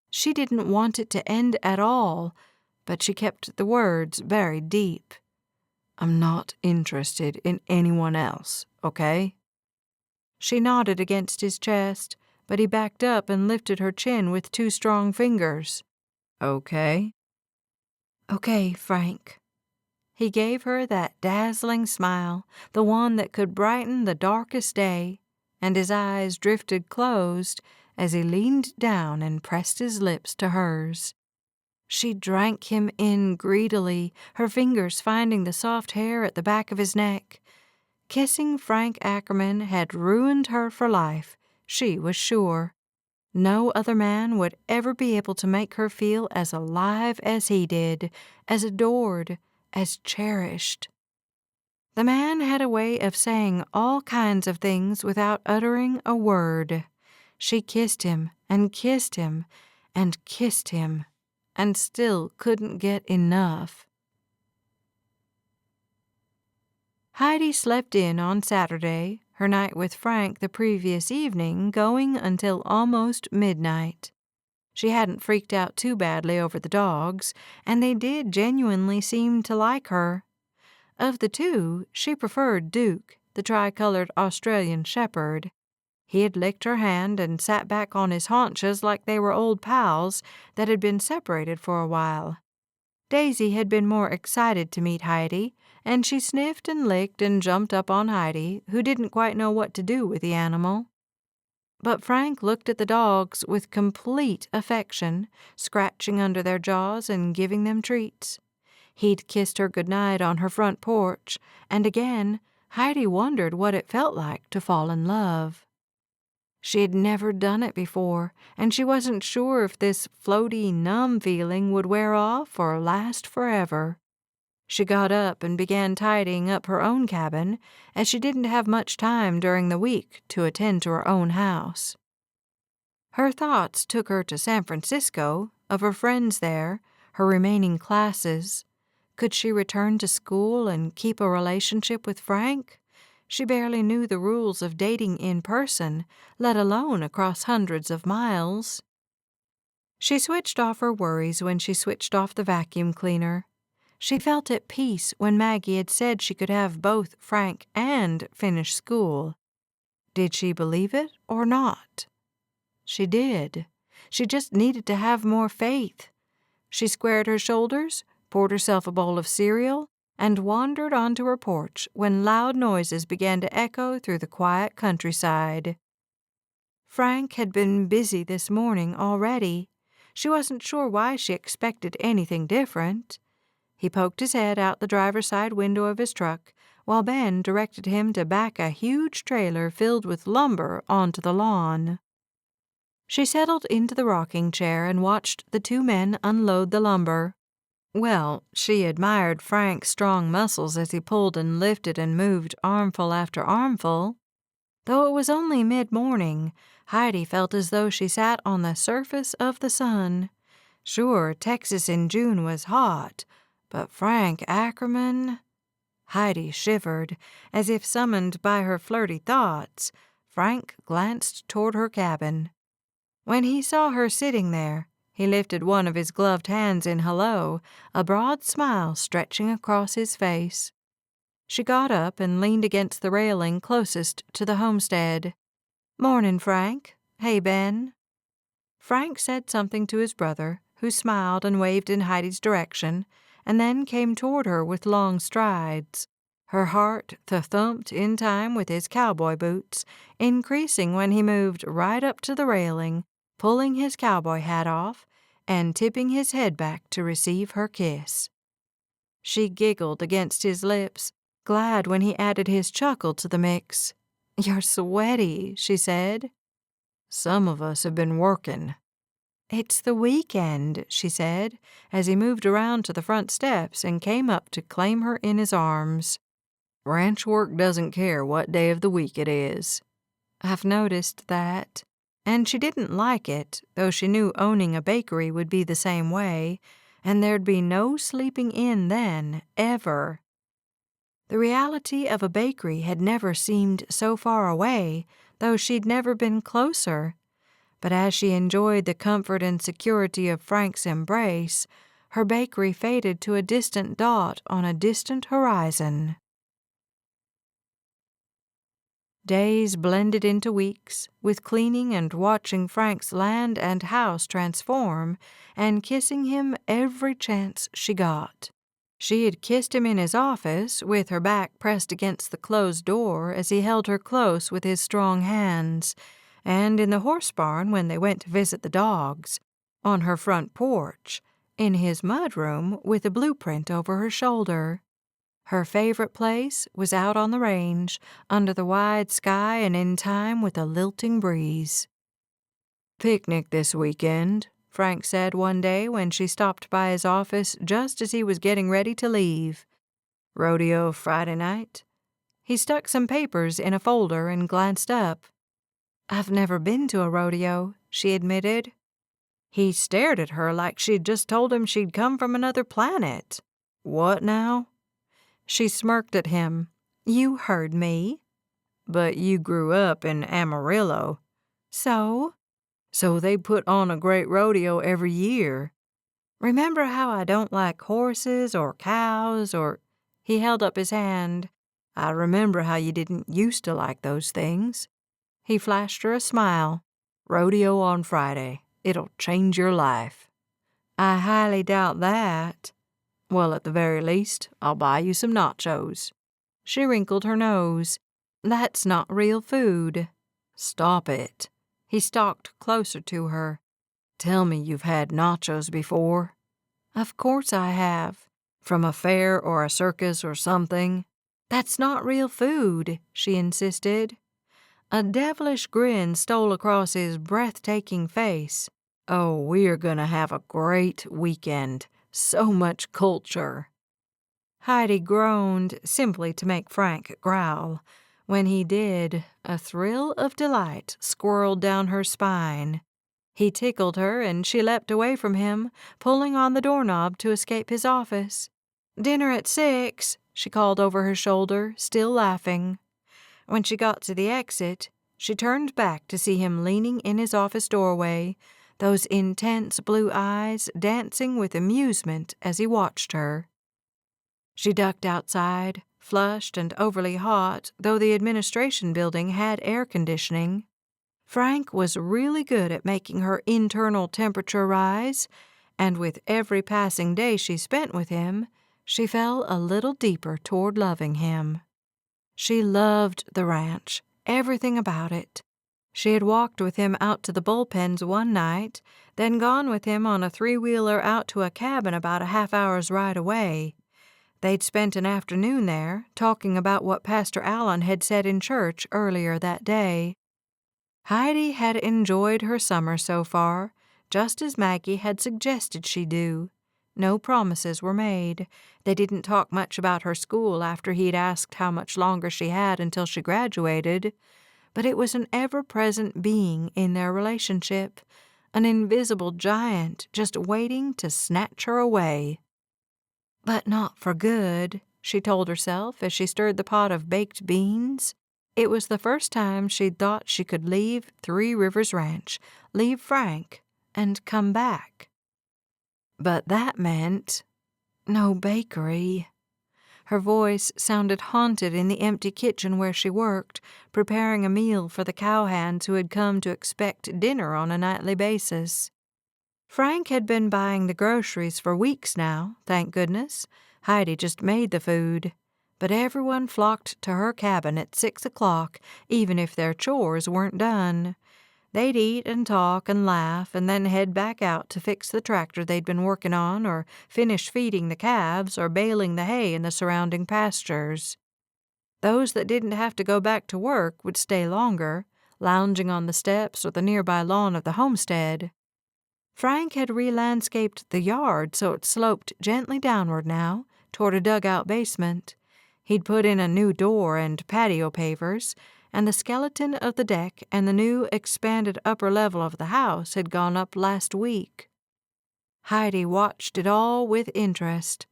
She didn't want it to end at all, but she kept the words buried deep. "I'm not interested in anyone else, okay?" She nodded against his chest, but he backed up and lifted her chin with 2 strong fingers. "Okay?" "Okay, Frank." He gave her that dazzling smile, the one that could brighten the darkest day, and his eyes drifted closed as he leaned down and pressed his lips to hers. She drank him in greedily, her fingers finding the soft hair at the back of his neck. Kissing Frank Ackerman had ruined her for life, she was sure. No other man would ever be able to make her feel as alive as he did, as adored, as cherished. The man had a way of saying all kinds of things without uttering a word. She kissed him and kissed him and kissed him, and still couldn't get enough. Heidi slept in on Saturday, her night with Frank the previous evening going until almost midnight. She hadn't freaked out too badly over the dogs, and they did genuinely seem to like her. Of the 2, she preferred Duke, the tricolored Australian shepherd. He had licked her hand and sat back on his haunches like they were old pals that had been separated for a while. Daisy had been more excited to meet Heidi, and she sniffed and licked and jumped up on Heidi, who didn't quite know what to do with the animal. But Frank looked at the dogs with complete affection, scratching under their jaws and giving them treats. He'd kissed her goodnight on her front porch, and again Heidi wondered what it felt like to fall in love. She had never done it before, and she wasn't sure if this floaty, numb feeling would wear off or last forever. She got up and began tidying up her own cabin, as she didn't have much time during the week to attend to her own house. Her thoughts took her to San Francisco, of her friends there, her remaining classes. Could she return to school and keep a relationship with Frank? She barely knew the rules of dating in person, let alone across hundreds of miles. She switched off her worries when she switched off the vacuum cleaner. She felt at peace when Maggie had said she could have both Frank and finish school. Did she believe it or not? She did. She just needed to have more faith. She squared her shoulders, poured herself a bowl of cereal, and wandered onto her porch when loud noises began to echo through the quiet countryside. Frank had been busy this morning already. She wasn't sure why she expected anything different. He poked his head out the driver's side window of his truck, while Ben directed him to back a huge trailer filled with lumber onto the lawn. She settled into the rocking chair and watched the two men unload the lumber. Well, she admired Frank's strong muscles as he pulled and lifted and moved armful after armful. Though it was only mid-morning, Heidi felt as though she sat on the surface of the sun. Sure, Texas in June was hot, but Frank Ackerman... Heidi shivered, as if summoned by her flirty thoughts. Frank glanced toward her cabin. When he saw her sitting there, he lifted one of his gloved hands in hello, a broad smile stretching across his face. She got up and leaned against the railing closest to the homestead. "Morning, Frank. Hey, Ben." Frank said something to his brother, who smiled and waved in Heidi's direction, and then came toward her with long strides. Her heart thumped in time with his cowboy boots, increasing when he moved right up to the railing, pulling his cowboy hat off and tipping his head back to receive her kiss. She giggled against his lips, glad when he added his chuckle to the mix. "You're sweaty," she said. "Some of us have been working." "It's the weekend," she said, as he moved around to the front steps and came up to claim her in his arms. "Ranch work doesn't care what day of the week it is." "I've noticed that." And she didn't like it, though she knew owning a bakery would be the same way, and there'd be no sleeping in then, ever. The reality of a bakery had never seemed so far away, though she'd never been closer. But as she enjoyed the comfort and security of Frank's embrace, her bakery faded to a distant dot on a distant horizon. Days blended into weeks, with cleaning and watching Frank's land and house transform, and kissing him every chance she got. She had kissed him in his office, with her back pressed against the closed door as he held her close with his strong hands, and in the horse barn when they went to visit the dogs, on her front porch, in his mudroom with a blueprint over her shoulder. Her favorite place was out on the range, under the wide sky and in time with a lilting breeze. "Picnic this weekend," Frank said one day when she stopped by his office just as he was getting ready to leave. "Rodeo Friday night." He stuck some papers in a folder and glanced up. "I've never been to a rodeo," she admitted. He stared at her like she'd just told him she'd come from another planet. "What now?" She smirked at him. "You heard me." "But you grew up in Amarillo." "So?" "So they put on a great rodeo every year." "Remember how I don't like horses or cows or—" He held up his hand. "I remember how you didn't used to like those things." He flashed her a smile. "Rodeo on Friday. It'll change your life." "I highly doubt that." "Well, at the very least, I'll buy you some nachos." She wrinkled her nose. "That's not real food." "Stop it." He stalked closer to her. "Tell me you've had nachos before." "Of course I have." "From a fair or a circus or something?" "That's not real food," she insisted. A devilish grin stole across his breathtaking face. "Oh, we're gonna have a great weekend. So much culture." Heidi groaned, simply to make Frank growl. When he did, a thrill of delight squirreled down her spine. He tickled her, and she leapt away from him, pulling on the doorknob to escape his office. "Dinner at 6," she called over her shoulder, still laughing. When she got to the exit, she turned back to see him leaning in his office doorway, those intense blue eyes dancing with amusement as he watched her. She ducked outside, flushed and overly hot, though the administration building had air conditioning. Frank was really good at making her internal temperature rise, and with every passing day she spent with him, she fell a little deeper toward loving him. She loved the ranch, everything about it. She had walked with him out to the bullpens one night, then gone with him on a three-wheeler out to a cabin about a half-hour's ride away. They'd spent an afternoon there, talking about what Pastor Allen had said in church earlier that day. Heidi had enjoyed her summer so far, just as Maggie had suggested she do. No promises were made. They didn't talk much about her school after he'd asked how much longer she had until she graduated, but it was an ever-present being in their relationship, an invisible giant just waiting to snatch her away. But not for good, she told herself as she stirred the pot of baked beans. It was the first time she'd thought she could leave Three Rivers Ranch, leave Frank, and come back. But that meant no bakery. Her voice sounded haunted in the empty kitchen where she worked, preparing a meal for the cowhands who had come to expect dinner on a nightly basis. Frank had been buying the groceries for weeks now, thank goodness. Heidi just made the food. But everyone flocked to her cabin at 6 o'clock, even if their chores weren't done. They'd eat and talk and laugh and then head back out to fix the tractor they'd been working on or finish feeding the calves or baling the hay in the surrounding pastures. Those that didn't have to go back to work would stay longer, lounging on the steps or the nearby lawn of the homestead. Frank had re-landscaped the yard so it sloped gently downward now, toward a dugout basement. He'd put in a new door and patio pavers, and the skeleton of the deck and the new expanded upper level of the house had gone up last week. Heidi watched it all with interest.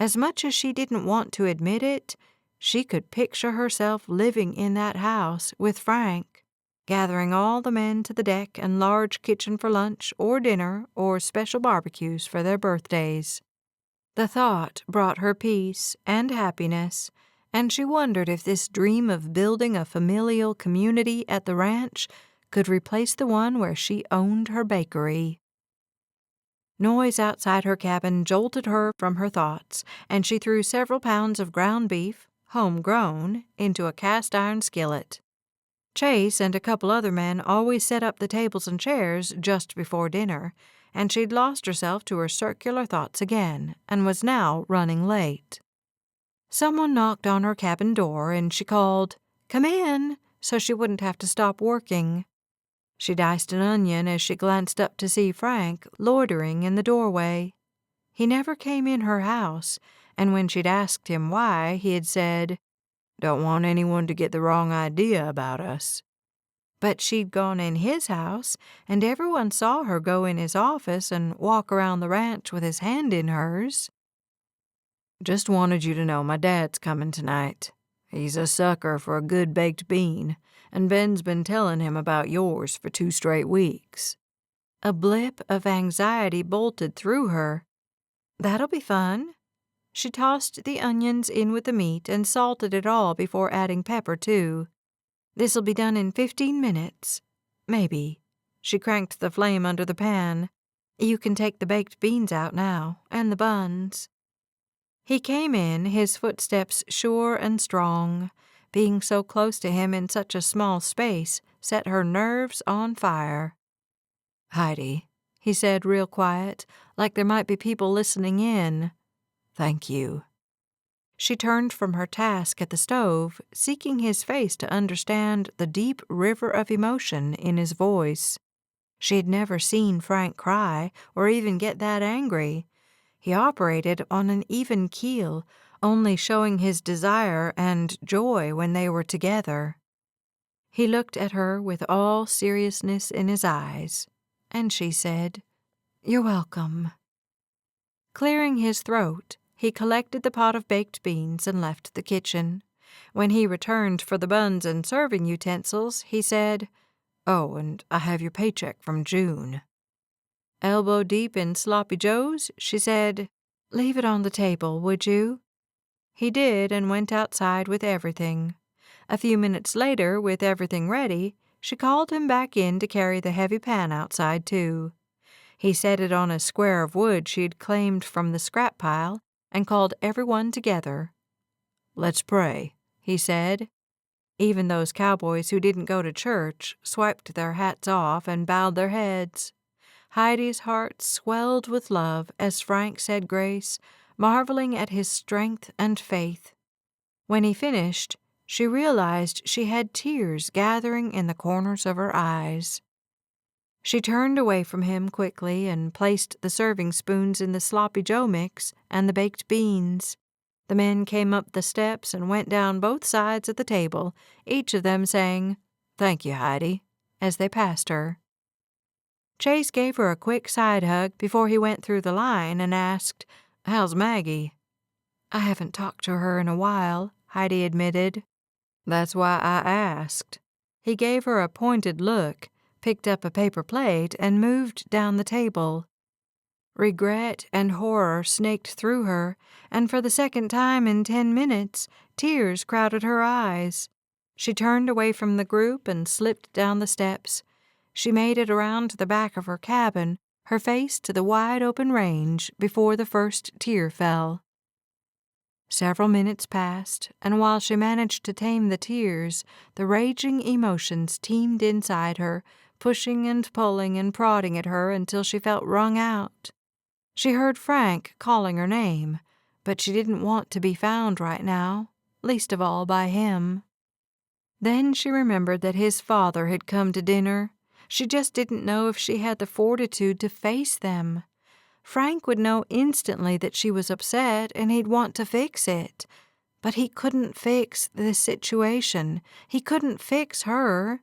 As much as she didn't want to admit it, she could picture herself living in that house with Frank, gathering all the men to the deck and large kitchen for lunch or dinner or special barbecues for their birthdays. The thought brought her peace and happiness, and she wondered if this dream of building a familial community at the ranch could replace the one where she owned her bakery. Noise outside her cabin jolted her from her thoughts, and she threw several pounds of ground beef, homegrown, into a cast-iron skillet. Chase and a couple other men always set up the tables and chairs just before dinner, and she'd lost herself to her circular thoughts again and was now running late. Someone knocked on her cabin door, and she called, "Come in," so she wouldn't have to stop working. She diced an onion as she glanced up to see Frank loitering in the doorway. He never came in her house, and when she'd asked him why, he had said, "Don't want anyone to get the wrong idea about us." But she'd gone in his house, and everyone saw her go in his office and walk around the ranch with his hand in hers. "Just wanted you to know my dad's coming tonight. He's a sucker for a good baked bean, and Ben's been telling him about yours for 2 straight weeks." A blip of anxiety bolted through her. That'll be fun. She tossed the onions in with the meat and salted it all before adding pepper, too. This'll be done in 15 minutes. Maybe." She cranked the flame under the pan. "You can take the baked beans out now, and the buns." He came in, his footsteps sure and strong. Being so close to him in such a small space set her nerves on fire. "Heidi," he said real quiet, like there might be people listening in. "Thank you." She turned from her task at the stove, seeking his face to understand the deep river of emotion in his voice. She had never seen Frank cry or even get that angry. He operated on an even keel, only showing his desire and joy when they were together. He looked at her with all seriousness in his eyes, and she said, "You're welcome." Clearing his throat, he collected the pot of baked beans and left the kitchen. When he returned for the buns and serving utensils, he said, "Oh, and I have your paycheck from June." Elbow deep in sloppy joes, she said, "Leave it on the table, would you?" He did and went outside with everything. A few minutes later, with everything ready, she called him back in to carry the heavy pan outside, too. He set it on a square of wood she'd claimed from the scrap pile and called everyone together. "Let's pray," he said. Even those cowboys who didn't go to church swiped their hats off and bowed their heads. Heidi's heart swelled with love as Frank said grace, marveling at his strength and faith. When he finished, she realized she had tears gathering in the corners of her eyes. She turned away from him quickly and placed the serving spoons in the sloppy joe mix and the baked beans. The men came up the steps and went down both sides of the table, each of them saying, "Thank you, Heidi," as they passed her. Chase gave her a quick side hug before he went through the line and asked, "How's Maggie?" "I haven't talked to her in a while," Heidi admitted. "That's why I asked." He gave her a pointed look, picked up a paper plate, and moved down the table. Regret and horror snaked through her, and for the second time in 10 minutes, tears crowded her eyes. She turned away from the group and slipped down the steps. She made it around to the back of her cabin, her face to the wide-open range before the first tear fell. Several minutes passed, and while she managed to tame the tears, the raging emotions teemed inside her, pushing and pulling and prodding at her until she felt wrung out. She heard Frank calling her name, but she didn't want to be found right now, least of all by him. Then she remembered that his father had come to dinner. She just didn't know if she had the fortitude to face them. Frank would know instantly that she was upset and he'd want to fix it. But he couldn't fix this situation. He couldn't fix her.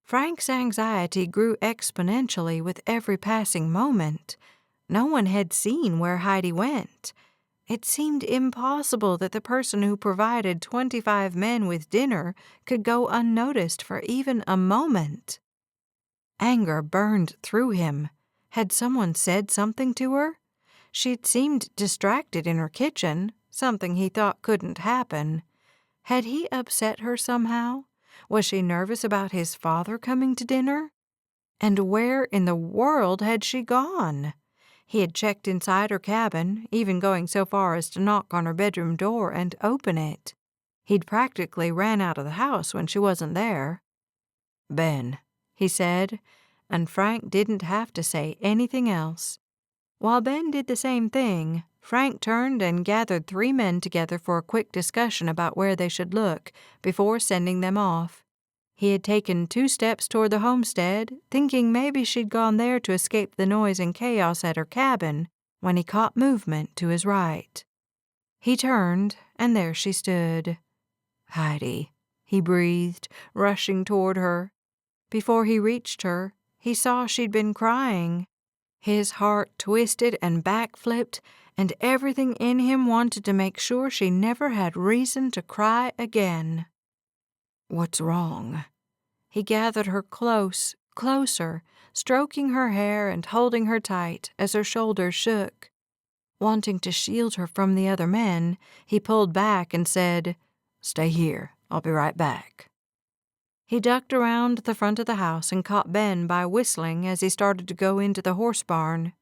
Frank's anxiety grew exponentially with every passing moment. No one had seen where Heidi went. It seemed impossible that the person who provided 25 men with dinner could go unnoticed for even a moment. Anger burned through him. Had someone said something to her? She'd seemed distracted in her kitchen, something he thought couldn't happen. Had he upset her somehow? Was she nervous about his father coming to dinner? And where in the world had she gone? He had checked inside her cabin, even going so far as to knock on her bedroom door and open it. He'd practically ran out of the house when she wasn't there. "Ben," he said, and Frank didn't have to say anything else. While Ben did the same thing, Frank turned and gathered 3 men together for a quick discussion about where they should look before sending them off. He had taken 2 steps toward the homestead, thinking maybe she'd gone there to escape the noise and chaos at her cabin, when he caught movement to his right. He turned, and there she stood. "Heidi," he breathed, rushing toward her. Before he reached her, he saw she'd been crying. His heart twisted and backflipped, and everything in him wanted to make sure she never had reason to cry again. "What's wrong?" He gathered her closer, stroking her hair and holding her tight as her shoulders shook. Wanting to shield her from the other men, he pulled back and said, Stay here. I'll be right back." He ducked around the front of the house and caught Ben by whistling as he started to go into the horse barn.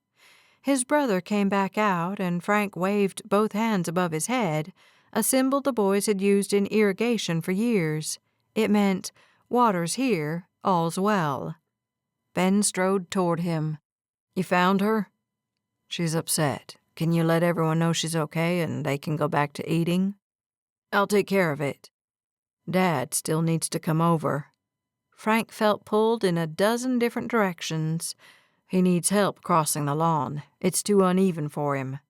His brother came back out, and Frank waved both hands above his head, a symbol the boys had used in irrigation for years. It meant, "Water's here, all's well." Ben strode toward him. "You found her?" "She's upset. Can you let everyone know she's okay and they can go back to eating?" "I'll take care of it." "Dad still needs to come over." Frank felt pulled in a dozen different directions. "He needs help crossing the lawn. It's too uneven for him."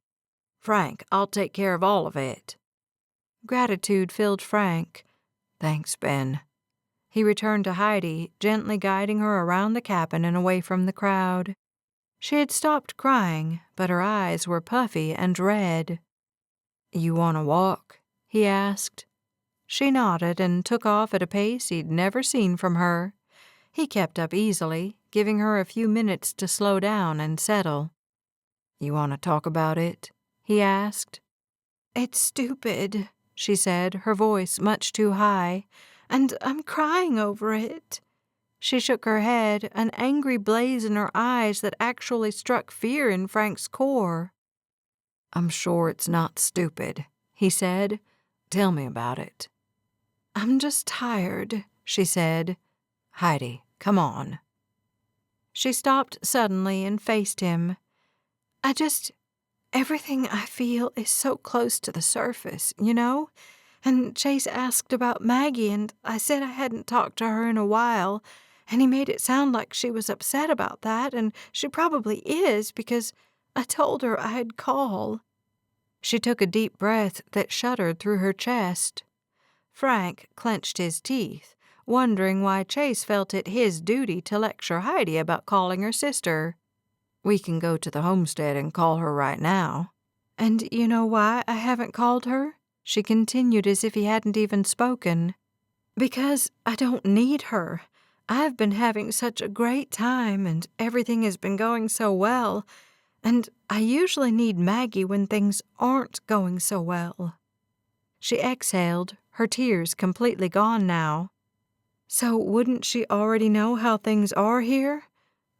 "Frank, I'll take care of all of it." Gratitude filled Frank. "Thanks, Ben." He returned to Heidi, gently guiding her around the cabin and away from the crowd. She had stopped crying, but her eyes were puffy and red. "You want to walk?" he asked. She nodded and took off at a pace he'd never seen from her. He kept up easily, giving her a few minutes to slow down and settle. "You want to talk about it?" he asked. "It's stupid," she said, her voice much too high, "and I'm crying over it." She shook her head, an angry blaze in her eyes that actually struck fear in Frank's core. "I'm sure it's not stupid," he said. "Tell me about it." "I'm just tired," she said. "Heidi, come on." She stopped suddenly and faced him. Everything I feel is so close to the surface, you know? And Chase asked about Maggie, and I said I hadn't talked to her in a while, and he made it sound like she was upset about that, and she probably is, because I told her I'd call." She took a deep breath that shuddered through her chest. Frank clenched his teeth, wondering why Chase felt it his duty to lecture Heidi about calling her sister. "We can go to the homestead and call her right now." "And you know why I haven't called her?" she continued as if he hadn't even spoken. "Because I don't need her. I've been having such a great time, and everything has been going so well, and I usually need Maggie when things aren't going so well." She exhaled, her tears completely gone now. "So wouldn't she already know how things are here?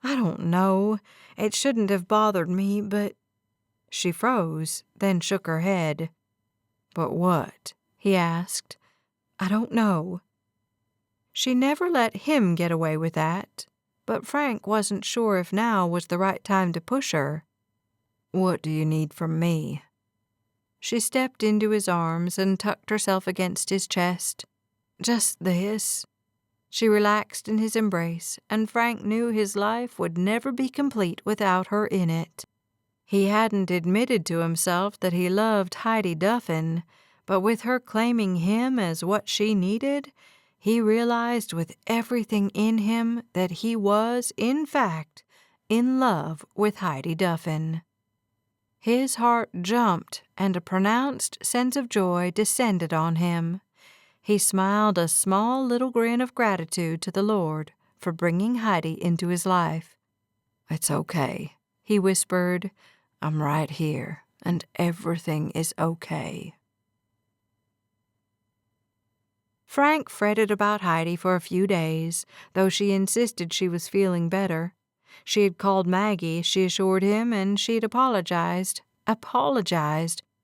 I don't know. It shouldn't have bothered me, but—" She froze, then shook her head. "But what?" he asked. "I don't know." She never let him get away with that, but Frank wasn't sure if now was the right time to push her. "What do you need from me?" She stepped into his arms and tucked herself against his chest. "Just this." She relaxed in his embrace, and Frank knew his life would never be complete without her in it. He hadn't admitted to himself that he loved Heidi Duffin, but with her claiming him as what she needed, he realized with everything in him that he was, in fact, in love with Heidi Duffin. His heart jumped, and a pronounced sense of joy descended on him. He smiled a small little grin of gratitude to the Lord for bringing Heidi into his life. "It's okay," he whispered. "I'm right here, and everything is okay." Frank fretted about Heidi for a few days, though she insisted she was feeling better. She had called Maggie, she assured him, and she'd apologized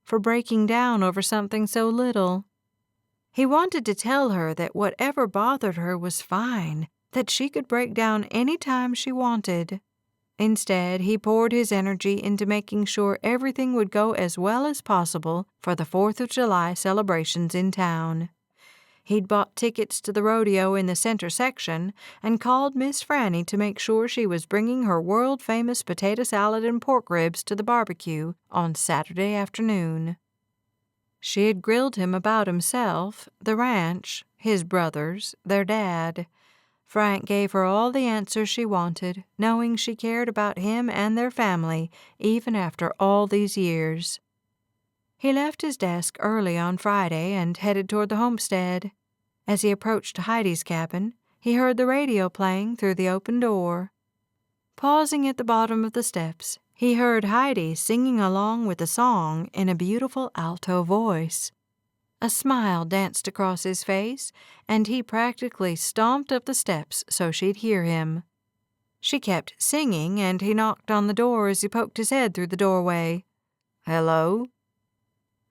for breaking down over something so little. He wanted to tell her that whatever bothered her was fine, that she could break down any time she wanted. Instead, he poured his energy into making sure everything would go as well as possible for the 4th of July celebrations in town. He'd bought tickets to the rodeo in the center section and called Miss Franny to make sure she was bringing her world-famous potato salad and pork ribs to the barbecue on Saturday afternoon. She had grilled him about himself, the ranch, his brothers, their dad. Frank gave her all the answers she wanted, knowing she cared about him and their family even after all these years. He left his desk early on Friday and headed toward the homestead. As he approached Heidi's cabin, he heard the radio playing through the open door. Pausing at the bottom of the steps, he heard Heidi singing along with the song in a beautiful alto voice. A smile danced across his face, and he practically stomped up the steps so she'd hear him. She kept singing, and he knocked on the door as he poked his head through the doorway. "Hello?"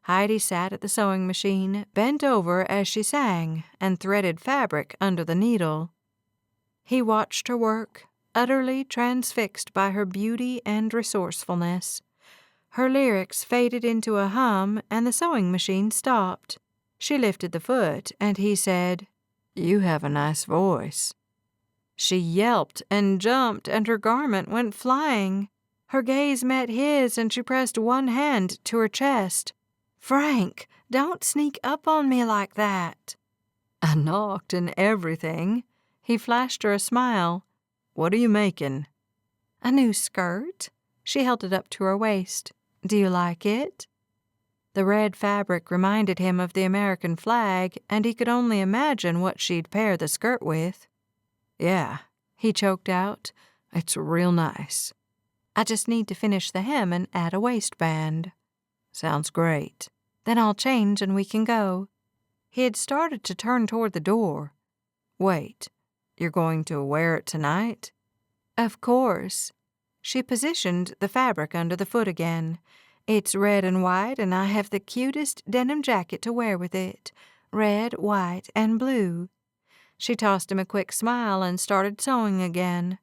Heidi sat at the sewing machine, bent over as she sang, and threaded fabric under the needle. He watched her work, utterly transfixed by her beauty and resourcefulness. Her lyrics faded into a hum, and the sewing machine stopped. She lifted the foot, and he said, "You have a nice voice." She yelped and jumped, and her garment went flying. Her gaze met his, and she pressed one hand to her chest. "Frank, don't sneak up on me like that." "I knocked and everything." He flashed her a smile. "What are you making?" "A new skirt." She held it up to her waist. "Do you like it?" The red fabric reminded him of the American flag, and he could only imagine what she'd pair the skirt with. "Yeah," he choked out. "It's real nice." "I just need to finish the hem and add a waistband." "Sounds great." "Then I'll change and we can go." He had started to turn toward the door. "Wait, you're going to wear it tonight?" "Of course." She positioned the fabric under the foot again. "It's red and white, and I have the cutest denim jacket to wear with it. Red, white, and blue." She tossed him a quick smile and started sewing again.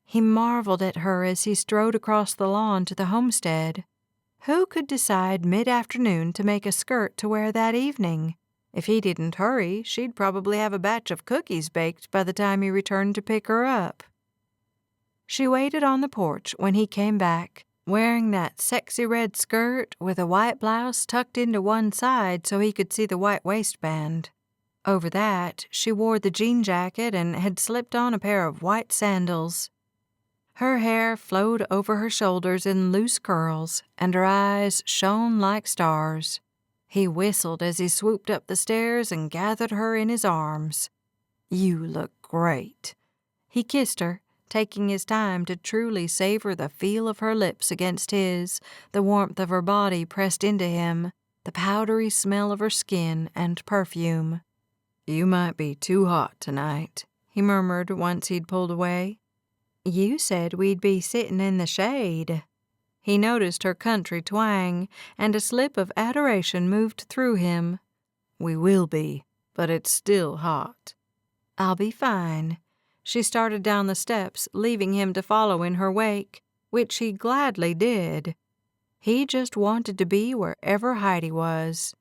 He marveled at her as he strode across the lawn to the homestead. Who could decide mid-afternoon to make a skirt to wear that evening? If he didn't hurry, she'd probably have a batch of cookies baked by the time he returned to pick her up. She waited on the porch when he came back, wearing that sexy red skirt with a white blouse tucked into one side so he could see the white waistband. Over that, she wore the jean jacket and had slipped on a pair of white sandals. Her hair flowed over her shoulders in loose curls, and her eyes shone like stars. He whistled as he swooped up the stairs and gathered her in his arms. "You look great." He kissed her, taking his time to truly savor the feel of her lips against his, the warmth of her body pressed into him, the powdery smell of her skin and perfume. "You might be too hot tonight," he murmured once he'd pulled away. "You said we'd be sitting in the shade." He noticed her country twang, and a slip of adoration moved through him. "We will be, but it's still hot." "I'll be fine." She started down the steps, leaving him to follow in her wake, which he gladly did. He just wanted to be wherever Heidi was.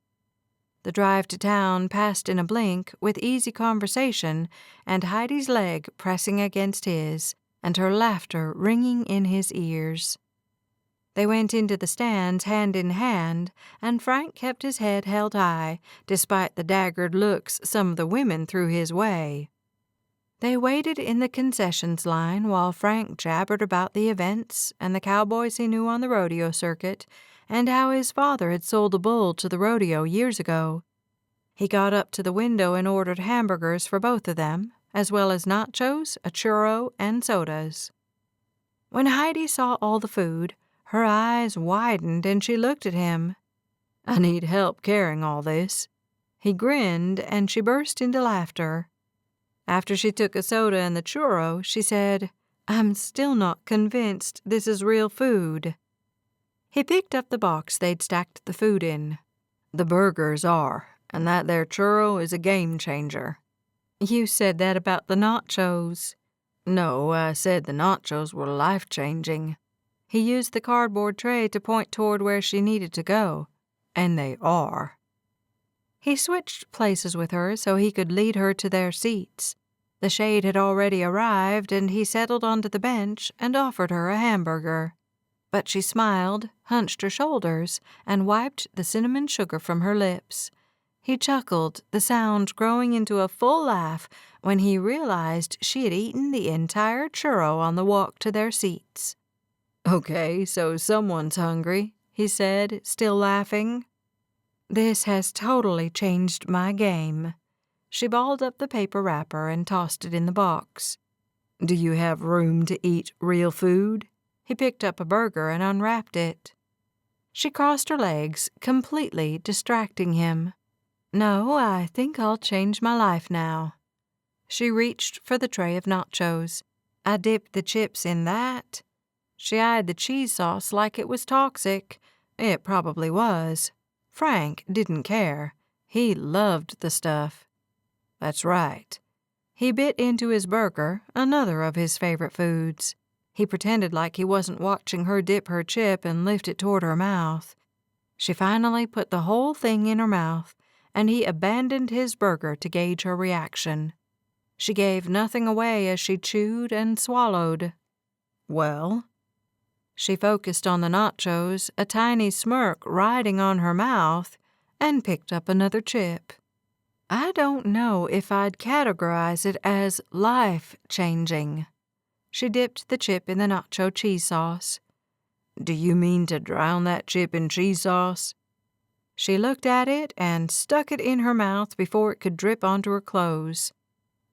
The drive to town passed in a blink, with easy conversation, and Heidi's leg pressing against his, and her laughter ringing in his ears. They went into the stands hand in hand, and Frank kept his head held high, despite the daggered looks some of the women threw his way. They waited in the concessions line while Frank jabbered about the events and the cowboys he knew on the rodeo circuit, and how his father had sold a bull to the rodeo years ago. He got up to the window and ordered hamburgers for both of them, as well as nachos, a churro, and sodas. When Heidi saw all the food, her eyes widened and she looked at him. "I need help carrying all this." He grinned and she burst into laughter. After she took a soda and the churro, she said, "I'm still not convinced this is real food." He picked up the box they'd stacked the food in. "The burgers are, and that there churro is a game changer." "You said that about the nachos." "No, I said the nachos were life-changing." He used the cardboard tray to point toward where she needed to go. "And they are." He switched places with her so he could lead her to their seats. The shade had already arrived, and he settled onto the bench and offered her a hamburger. But she smiled, hunched her shoulders, and wiped the cinnamon sugar from her lips. He chuckled, the sound growing into a full laugh when he realized she had eaten the entire churro on the walk to their seats. "Okay, so someone's hungry," he said, still laughing. "This has totally changed my game." She balled up the paper wrapper and tossed it in the box. "Do you have room to eat real food?" He picked up a burger and unwrapped it. She crossed her legs, completely distracting him. No, I think I'll change my life now. She reached for the tray of nachos. I dipped the chips in that. She eyed the cheese sauce like it was toxic. It probably was. Frank didn't care. He loved the stuff. That's right. He bit into his burger, another of his favorite foods. He pretended like he wasn't watching her dip her chip and lift it toward her mouth. She finally put the whole thing in her mouth, and he abandoned his burger to gauge her reaction. She gave nothing away as she chewed and swallowed. Well? She focused on the nachos, a tiny smirk riding on her mouth, and picked up another chip. I don't know if I'd categorize it as life-changing. She dipped the chip in the nacho cheese sauce. Do you mean to drown that chip in cheese sauce? She looked at it and stuck it in her mouth before it could drip onto her clothes.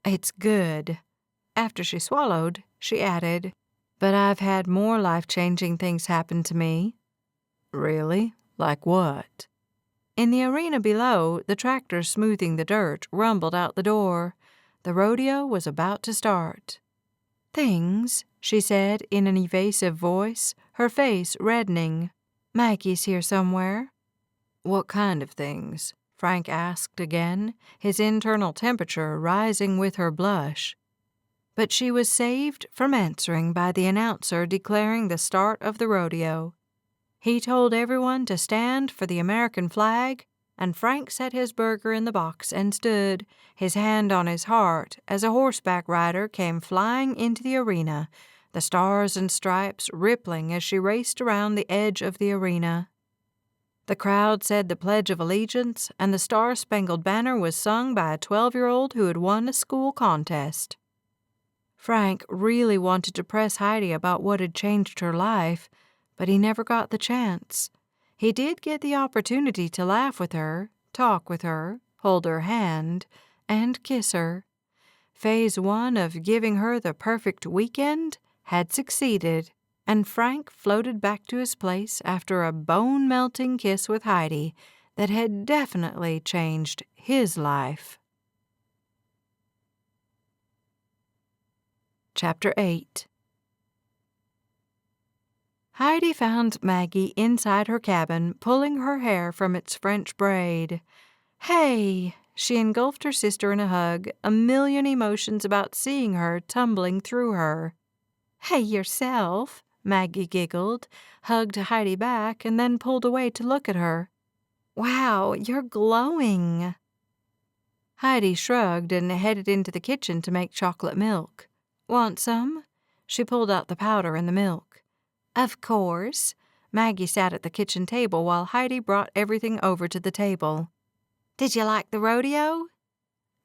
It's good. After she swallowed, she added, but I've had more life-changing things happen to me. Really? Like what? In the arena below, the tractor smoothing the dirt rumbled out the door. The rodeo was about to start. Things, she said in an evasive voice, her face reddening. Maggie's here somewhere. What kind of things? Frank asked again, his internal temperature rising with her blush. But she was saved from answering by the announcer declaring the start of the rodeo. He told everyone to stand for the American flag, and Frank set his burger in the box and stood, his hand on his heart, as a horseback rider came flying into the arena, the stars and stripes rippling as she raced around the edge of the arena. The crowd said the Pledge of Allegiance, and the Star-Spangled Banner was sung by a 12-year-old who had won a school contest. Frank really wanted to press Heidi about what had changed her life, but he never got the chance. He did get the opportunity to laugh with her, talk with her, hold her hand, and kiss her. Phase 1 of giving her the perfect weekend had succeeded, and Frank floated back to his place after a bone-melting kiss with Heidi that had definitely changed his life. Chapter 8. Heidi found Maggie inside her cabin, pulling her hair from its French braid. Hey! She engulfed her sister in a hug, a million emotions about seeing her tumbling through her. Hey yourself! Maggie giggled, hugged Heidi back, and then pulled away to look at her. Wow, you're glowing! Heidi shrugged and headed into the kitchen to make chocolate milk. Want some? She pulled out the powder and the milk. Of course. Maggie sat at the kitchen table while Heidi brought everything over to the table. Did you like the rodeo?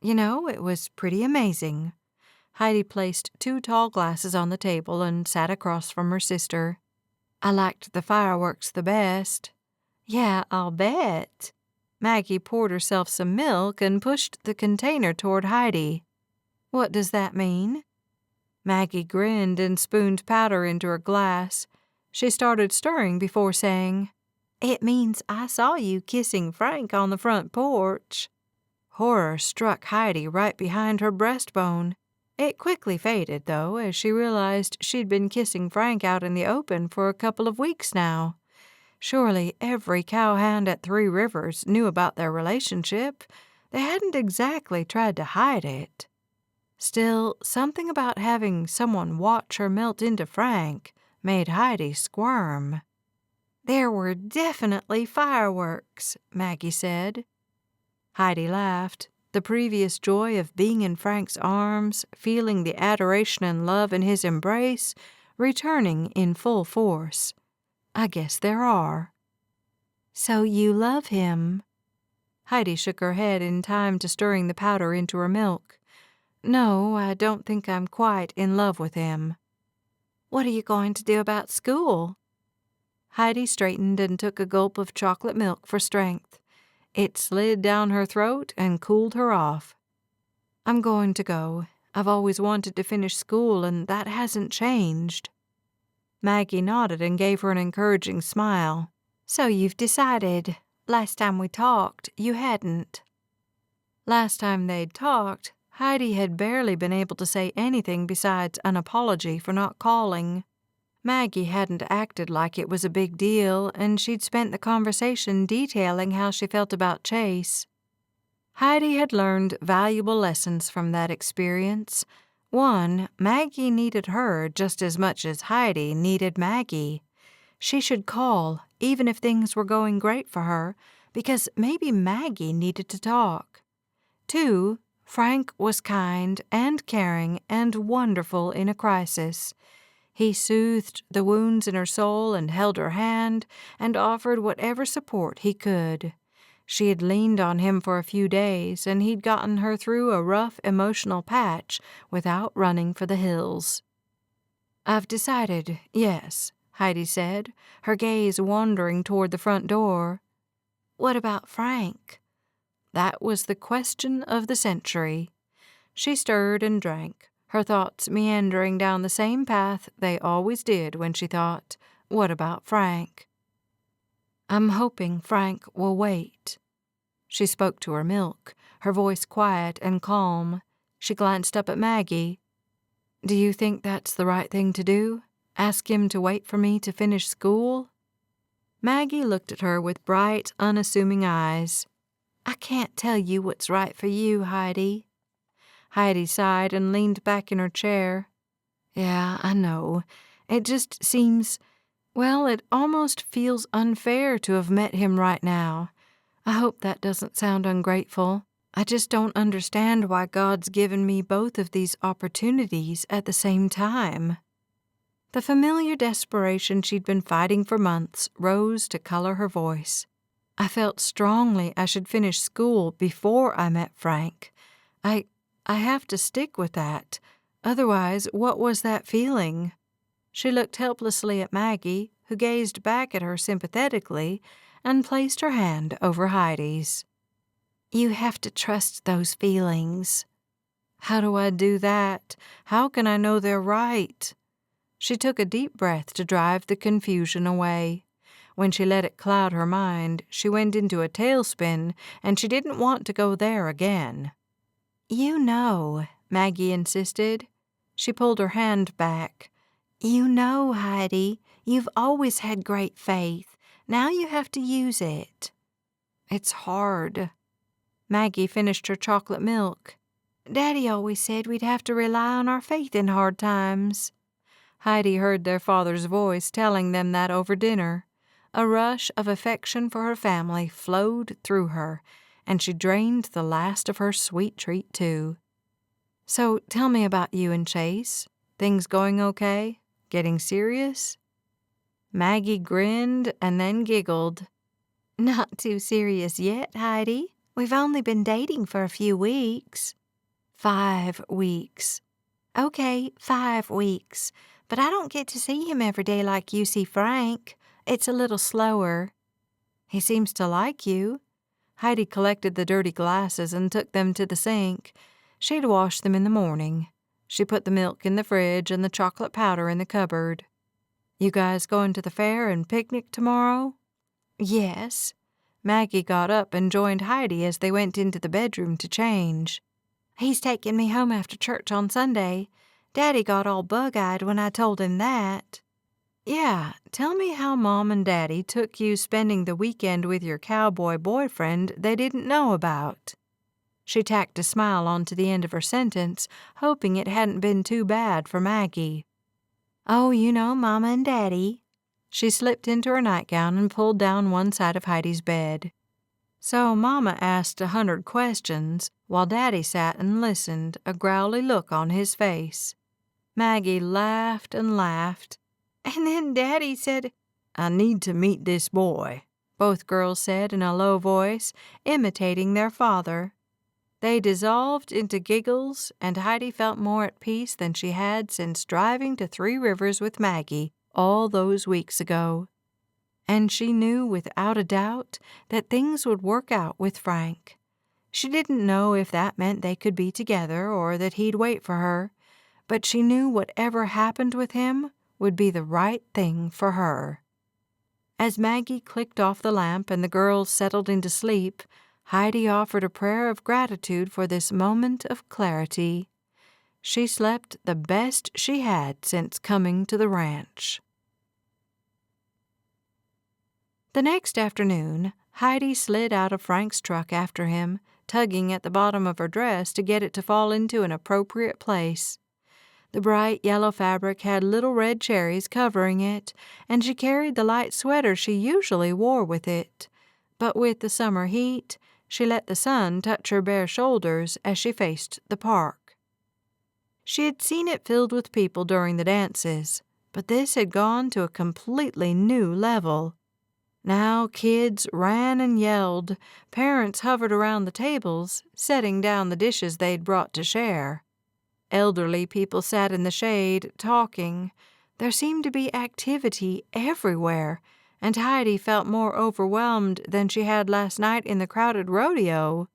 You know, it was pretty amazing. Heidi placed 2 tall glasses on the table and sat across from her sister. I liked the fireworks the best. Yeah, I'll bet. Maggie poured herself some milk and pushed the container toward Heidi. What does that mean? Maggie grinned and spooned powder into her glass. She started stirring before saying, It means I saw you kissing Frank on the front porch. Horror struck Heidi right behind her breastbone. It quickly faded, though, as she realized she'd been kissing Frank out in the open for a couple of weeks now. Surely every cowhand at 3 Rivers knew about their relationship. They hadn't exactly tried to hide it. Still, something about having someone watch her melt into Frank made Heidi squirm. There were definitely fireworks, Maggie said. Heidi laughed, the previous joy of being in Frank's arms, feeling the adoration and love in his embrace, returning in full force. I guess there are. So you love him? Heidi shook her head in time to stirring the powder into her milk. No, I don't think I'm quite in love with him. What are you going to do about school? Heidi straightened and took a gulp of chocolate milk for strength. It slid down her throat and cooled her off. I'm going to go. I've always wanted to finish school, and that hasn't changed. Maggie nodded and gave her an encouraging smile. So you've decided. Last time we talked, you hadn't. Last time they'd talked, Heidi had barely been able to say anything besides an apology for not calling. Maggie hadn't acted like it was a big deal, and she'd spent the conversation detailing how she felt about Chase. Heidi had learned valuable lessons from that experience. One, Maggie needed her just as much as Heidi needed Maggie. She should call, even if things were going great for her, because maybe Maggie needed to talk. Two, Frank was kind and caring and wonderful in a crisis. He soothed the wounds in her soul and held her hand and offered whatever support he could. She had leaned on him for a few days, and he'd gotten her through a rough emotional patch without running for the hills. "I've decided, yes," Heidi said, her gaze wandering toward the front door. "What about Frank?" That was the question of the century. She stirred and drank, her thoughts meandering down the same path they always did when she thought, "What about Frank?" "I'm hoping Frank will wait." She spoke to her milk, her voice quiet and calm. She glanced up at Maggie. "Do you think that's the right thing to do? Ask him to wait for me to finish school?" Maggie looked at her with bright, unassuming eyes. "I can't tell you what's right for you, Heidi." Heidi sighed and leaned back in her chair. "Yeah, I know. It just seems, well, it almost feels unfair to have met him right now. I hope that doesn't sound ungrateful. I just don't understand why God's given me both of these opportunities at the same time." The familiar desperation she'd been fighting for months rose to color her voice. "I felt strongly I should finish school before I met Frank. I have to stick with that. Otherwise, what was that feeling?" She looked helplessly at Maggie, who gazed back at her sympathetically and placed her hand over Heidi's. "You have to trust those feelings." "How do I do that? How can I know they're right?" She took a deep breath to drive the confusion away. When she let it cloud her mind, she went into a tailspin, and she didn't want to go there again. "You know," Maggie insisted. She pulled her hand back. "You know, Heidi, you've always had great faith. Now you have to use it." "It's hard." Maggie finished her chocolate milk. "Daddy always said we'd have to rely on our faith in hard times." Heidi heard their father's voice telling them that over dinner. A rush of affection for her family flowed through her, and she drained the last of her sweet treat, too. "So tell me about you and Chase. Things going okay? Getting serious?" Maggie grinned and then giggled. "Not too serious yet, Heidi. We've only been dating for a few weeks." 5 weeks. "Okay, 5 weeks. But I don't get to see him every day like you see Frank. It's a little slower." "He seems to like you." Heidi collected the dirty glasses and took them to the sink. She'd wash them in the morning. She put the milk in the fridge and the chocolate powder in the cupboard. "You guys going to the fair and picnic tomorrow?" "Yes." Maggie got up and joined Heidi as they went into the bedroom to change. "He's taking me home after church on Sunday. Daddy got all bug-eyed when I told him that." "Yeah, tell me how Mom and Daddy took you spending the weekend with your cowboy boyfriend they didn't know about." She tacked a smile onto the end of her sentence, hoping it hadn't been too bad for Maggie. "Oh, you know Mama and Daddy." She slipped into her nightgown and pulled down one side of Heidi's bed. So Mama asked 100 questions, while Daddy sat and listened, a growly look on his face. Maggie laughed and laughed. "And then Daddy said, 'I need to meet this boy,'" both girls said in a low voice, imitating their father. They dissolved into giggles, and Heidi felt more at peace than she had since driving to Three Rivers with Maggie all those weeks ago. And she knew without a doubt that things would work out with Frank. She didn't know if that meant they could be together or that he'd wait for her, but she knew whatever happened with him would be the right thing for her. As Maggie clicked off the lamp and the girls settled into sleep, Heidi offered a prayer of gratitude for this moment of clarity. She slept the best she had since coming to the ranch. The next afternoon, Heidi slid out of Frank's truck after him, tugging at the bottom of her dress to get it to fall into an appropriate place. The bright yellow fabric had little red cherries covering it, and she carried the light sweater she usually wore with it. But with the summer heat, she let the sun touch her bare shoulders as she faced the park. She had seen it filled with people during the dances, but this had gone to a completely new level. Now kids ran and yelled, parents hovered around the tables, setting down the dishes they'd brought to share. Elderly people sat in the shade, talking. There seemed to be activity everywhere, and Heidi felt more overwhelmed than she had last night in the crowded rodeo.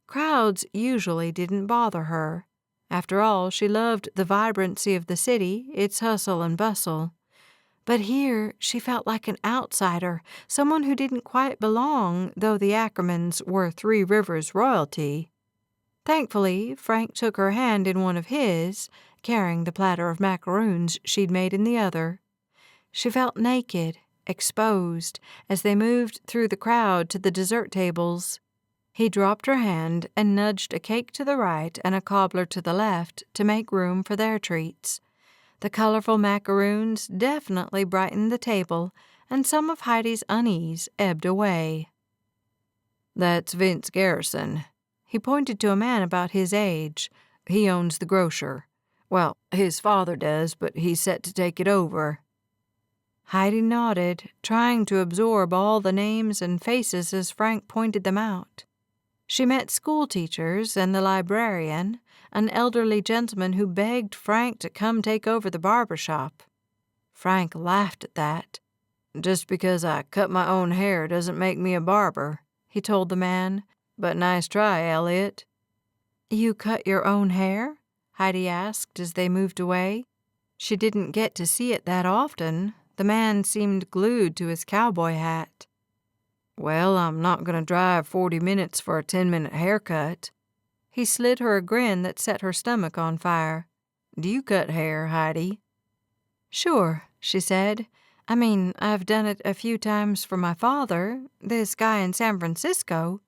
Crowds usually didn't bother her. After all, she loved the vibrancy of the city, its hustle and bustle. But here she felt like an outsider, someone who didn't quite belong, though the Ackermans were Three Rivers royalty. Thankfully, Frank took her hand in one of his, carrying the platter of macaroons she'd made in the other. She felt naked, exposed, as they moved through the crowd to the dessert tables. He dropped her hand and nudged a cake to the right and a cobbler to the left to make room for their treats. The colorful macaroons definitely brightened the table, and some of Heidi's unease ebbed away. "That's Vince Garrison." He pointed to a man about his age. "He owns the grocer. Well, his father does, but he's set to take it over." Heidi nodded, trying to absorb all the names and faces as Frank pointed them out. She met school teachers and the librarian, an elderly gentleman who begged Frank to come take over the barber shop. Frank laughed at that. "Just because I cut my own hair doesn't make me a barber," he told the man. "But nice try, Elliot." "You cut your own hair?" Heidi asked as they moved away. She didn't get to see it that often. The man seemed glued to his cowboy hat. "Well, I'm not going to drive 40 minutes for a 10-minute haircut." He slid her a grin that set her stomach on fire. "Do you cut hair, Heidi?" "Sure," she said. "I mean, I've done it a few times for my father, this guy in San Francisco."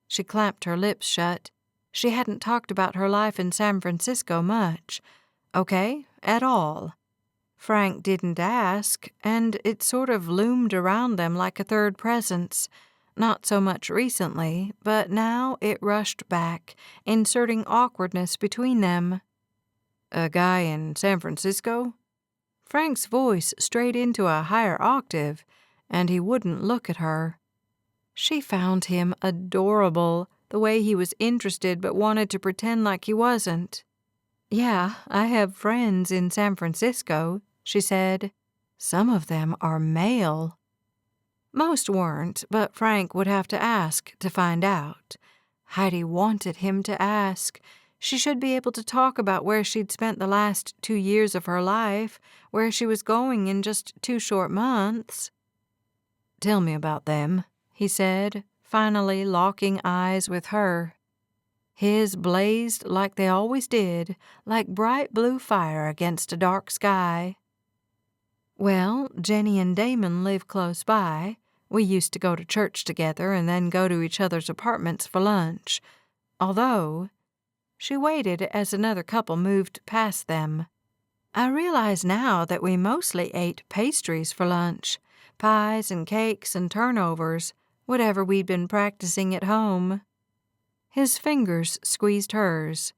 She clamped her lips shut. She hadn't talked about her life in San Francisco much. Okay, at all. Frank didn't ask, and it sort of loomed around them like a third presence. Not so much recently, but now it rushed back, inserting awkwardness between them. "A guy in San Francisco?" Frank's voice strayed into a higher octave, and he wouldn't look at her. She found him adorable, the way he was interested but wanted to pretend like he wasn't. "Yeah, I have friends in San Francisco," she said. "Some of them are male." Most weren't, but Frank would have to ask to find out. Heidi wanted him to ask. She should be able to talk about where she'd spent the last 2 years of her life, where she was going in just 2 short months. "Tell me about them," he said, finally locking eyes with her. His blazed like they always did, like bright blue fire against a dark sky. "Well, Jenny and Damon live close by. We used to go to church together and then go to each other's apartments for lunch. Although," she waited as another couple moved past them, "I realize now that we mostly ate pastries for lunch, pies and cakes and turnovers, whatever we'd been practicing at home." His fingers squeezed hers.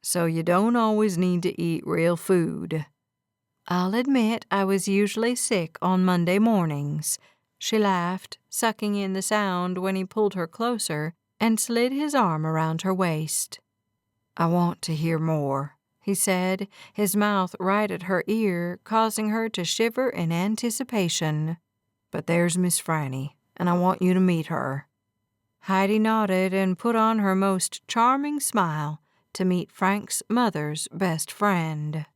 "So you don't always need to eat real food." "I'll admit I was usually sick on Monday mornings," she laughed, sucking in the sound when he pulled her closer and slid his arm around her waist. "I want to hear more," he said, his mouth right at her ear, causing her to shiver in anticipation. "But there's Miss Franny, and I want you to meet her." Heidi nodded and put on her most charming smile to meet Frank's mother's best friend.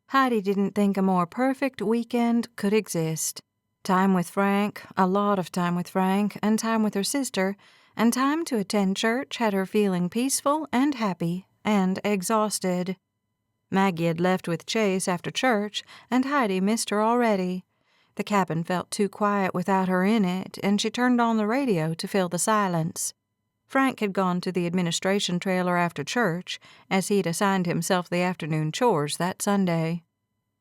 Heidi didn't think a more perfect weekend could exist. Time with Frank, a lot of time with Frank, and time with her sister, and time to attend church had her feeling peaceful and happy and exhausted. Maggie had left with Chase after church, and Heidi missed her already. The cabin felt too quiet without her in it, and she turned on the radio to fill the silence. Frank had gone to the administration trailer after church, as he'd assigned himself the afternoon chores that Sunday.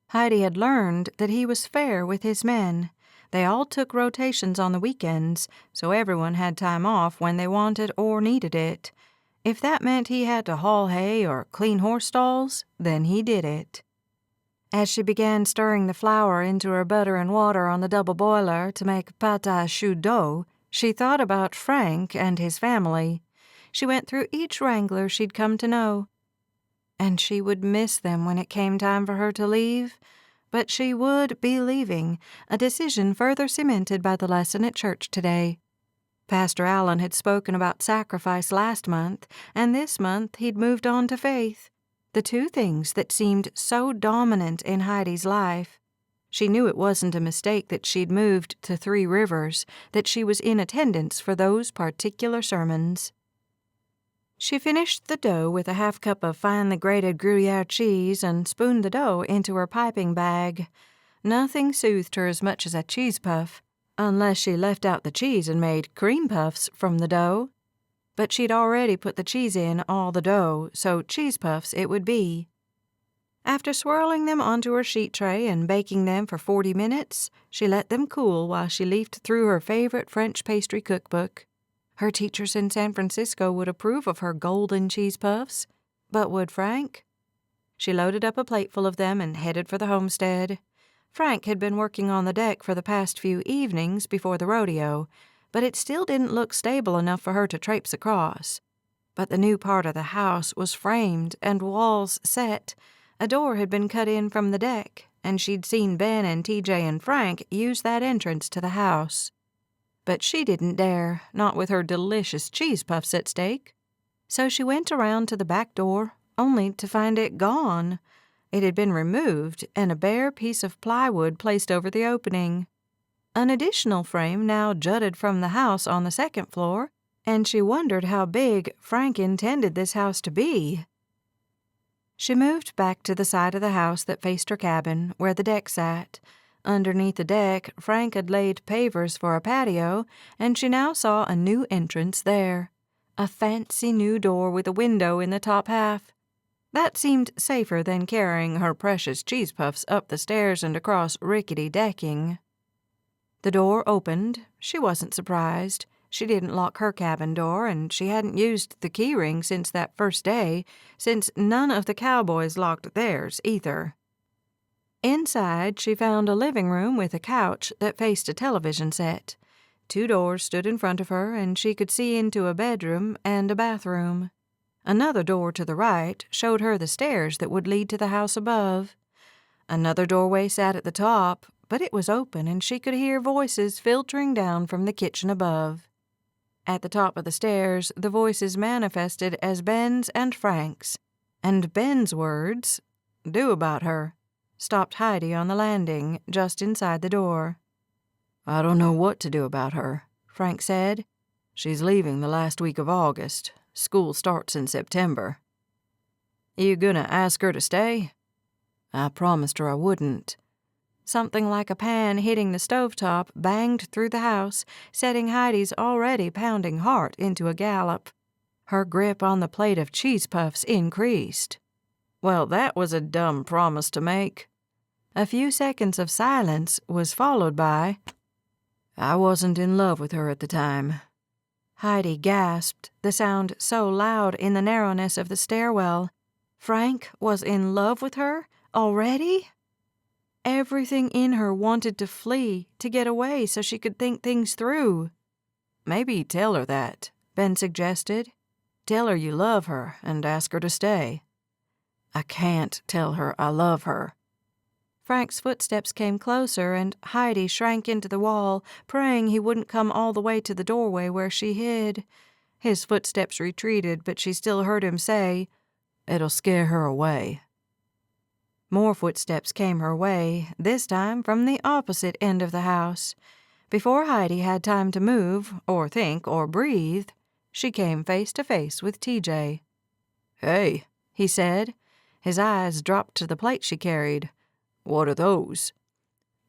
Heidi had learned that he was fair with his men. They all took rotations on the weekends, so everyone had time off when they wanted or needed it. If that meant he had to haul hay or clean horse stalls, then he did it. As she began stirring the flour into her butter and water on the double boiler to make pâte à choux dough, she thought about Frank and his family. She went through each wrangler she'd come to know. And she would miss them when it came time for her to leave. But she would be leaving, a decision further cemented by the lesson at church today. Pastor Allen had spoken about sacrifice last month, and this month he'd moved on to faith, the two things that seemed so dominant in Heidi's life. She knew it wasn't a mistake that she'd moved to Three Rivers, that she was in attendance for those particular sermons. She finished the dough with a half cup of finely grated Gruyere cheese and spooned the dough into her piping bag. Nothing soothed her as much as a cheese puff, unless she left out the cheese and made cream puffs from the dough. But she'd already put the cheese in all the dough, so cheese puffs it would be. After swirling them onto her sheet tray and baking them for 40 minutes, she let them cool while she leafed through her favorite French pastry cookbook. Her teachers in San Francisco would approve of her golden cheese puffs, but would Frank? She loaded up a plateful of them and headed for the homestead. Frank had been working on the deck for the past few evenings before the rodeo, but it still didn't look stable enough for her to traipse across. But the new part of the house was framed and walls set. A door had been cut in from the deck, and she'd seen Ben and TJ and Frank use that entrance to the house. But she didn't dare, not with her delicious cheese puffs at stake. So she went around to the back door, only to find it gone. It had been removed and a bare piece of plywood placed over the opening. An additional frame now jutted from the house on the second floor, and she wondered how big Frank intended this house to be. She moved back to the side of the house that faced her cabin, where the deck sat. Underneath the deck, Frank had laid pavers for a patio, and she now saw a new entrance there. A fancy new door with a window in the top half. That seemed safer than carrying her precious cheese puffs up the stairs and across rickety decking. The door opened. She wasn't surprised. She didn't lock her cabin door, and she hadn't used the key ring since that first day, since none of the cowboys locked theirs either. Inside, she found a living room with a couch that faced a television set. 2 doors stood in front of her, and she could see into a bedroom and a bathroom. Another door to the right showed her the stairs that would lead to the house above. Another doorway sat at the top, but it was open, and she could hear voices filtering down from the kitchen above. At the top of the stairs, the voices manifested as Ben's and Frank's, and Ben's words, "Do about her," stopped Heidi on the landing, just inside the door. "I don't know what to do about her," Frank said. "She's leaving the last week of August. School starts in September." "You gonna ask her to stay?" "I promised her I wouldn't." Something like a pan hitting the stovetop banged through the house, setting Heidi's already pounding heart into a gallop. Her grip on the plate of cheese puffs increased. Well, that was a dumb promise to make. A few seconds of silence was followed by, "I wasn't in love with her at the time." Heidi gasped, the sound so loud in the narrowness of the stairwell. Frank was in love with her already? Everything in her wanted to flee, to get away so she could think things through. "Maybe tell her that," Ben suggested. "Tell her you love her and ask her to stay." "I can't tell her I love her." Frank's footsteps came closer, and Heidi shrank into the wall, praying he wouldn't come all the way to the doorway where she hid. His footsteps retreated, but she still heard him say, "It'll scare her away." More footsteps came her way, this time from the opposite end of the house. Before Heidi had time to move, or think, or breathe, she came face to face with TJ. "Hey," he said. His eyes dropped to the plate she carried. "What are those?"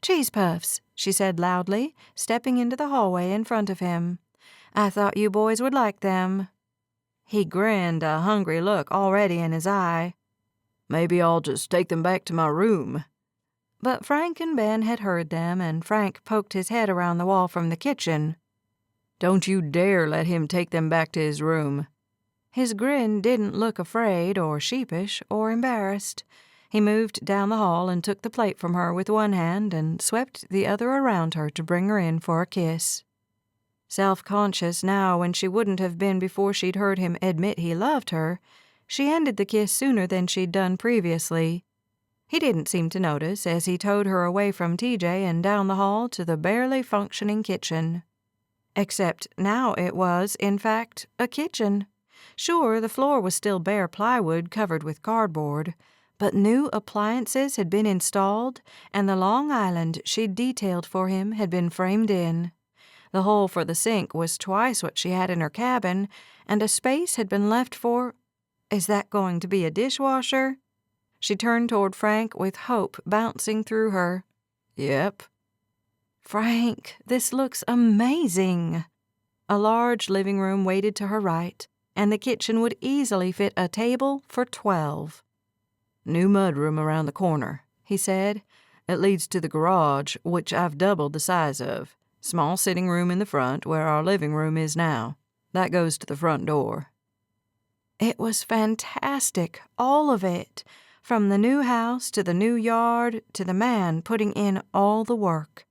"Cheese puffs," she said loudly, stepping into the hallway in front of him. "I thought you boys would like them." He grinned, a hungry look already in his eye. "Maybe I'll just take them back to my room." But Frank and Ben had heard them, and Frank poked his head around the wall from the kitchen. "Don't you dare let him take them back to his room." His grin didn't look afraid or sheepish or embarrassed. He moved down the hall and took the plate from her with one hand and swept the other around her to bring her in for a kiss. Self-conscious now when she wouldn't have been before she'd heard him admit he loved her, she ended the kiss sooner than she'd done previously. He didn't seem to notice as he towed her away from TJ and down the hall to the barely functioning kitchen. Except now it was, in fact, a kitchen. Sure, the floor was still bare plywood covered with cardboard, but new appliances had been installed, and the long island she'd detailed for him had been framed in. The hole for the sink was twice what she had in her cabin, and a space had been left for... Is that going to be a dishwasher? She turned toward Frank with hope bouncing through her. "Yep." "Frank, this looks amazing." A large living room waited to her right, and the kitchen would easily fit a table for 12. "New mudroom around the corner," he said. "It leads to the garage, which I've doubled the size of. Small sitting room in the front, where our living room is now. That goes to the front door." It was fantastic, all of it. From the new house to the new yard to the man putting in all the work.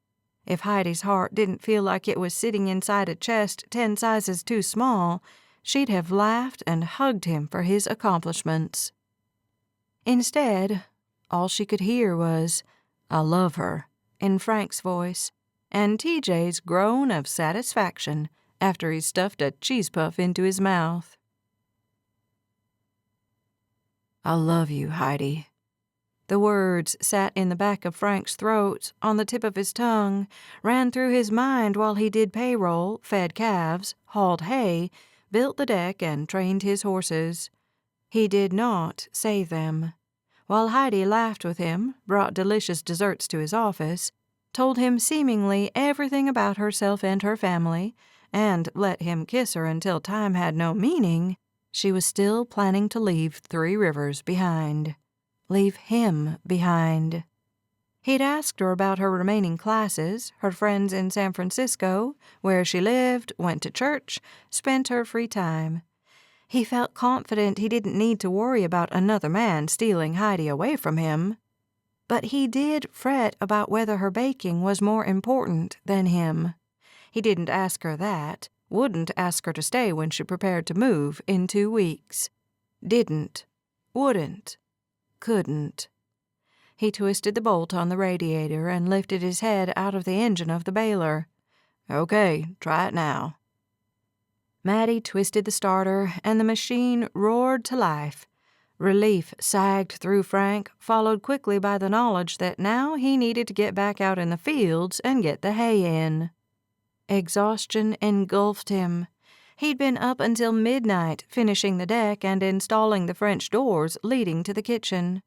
If Heidi's heart didn't feel like it was sitting inside a chest 10 sizes too small, she'd have laughed and hugged him for his accomplishments. Instead, all she could hear was, "I love her," in Frank's voice, and TJ's groan of satisfaction after he stuffed a cheese puff into his mouth. "I love you, Heidi." The words sat in the back of Frank's throat, on the tip of his tongue, ran through his mind while he did payroll, fed calves, hauled hay, built the deck, and trained his horses. He did not say them. While Heidi laughed with him, brought delicious desserts to his office, told him seemingly everything about herself and her family, and let him kiss her until time had no meaning, she was still planning to leave Three Rivers behind. Leave him behind. He'd asked her about her remaining classes, her friends in San Francisco, where she lived, went to church, spent her free time. He felt confident he didn't need to worry about another man stealing Heidi away from him. But he did fret about whether her baking was more important than him. He didn't ask her that, wouldn't ask her to stay when she prepared to move in 2 weeks. Didn't, wouldn't, couldn't. He twisted the bolt on the radiator and lifted his head out of the engine of the baler. "Okay, try it now." Maddie twisted the starter, and the machine roared to life. Relief sagged through Frank, followed quickly by the knowledge that now he needed to get back out in the fields and get the hay in. Exhaustion engulfed him. He'd been up until midnight, finishing the deck and installing the French doors leading to the kitchen.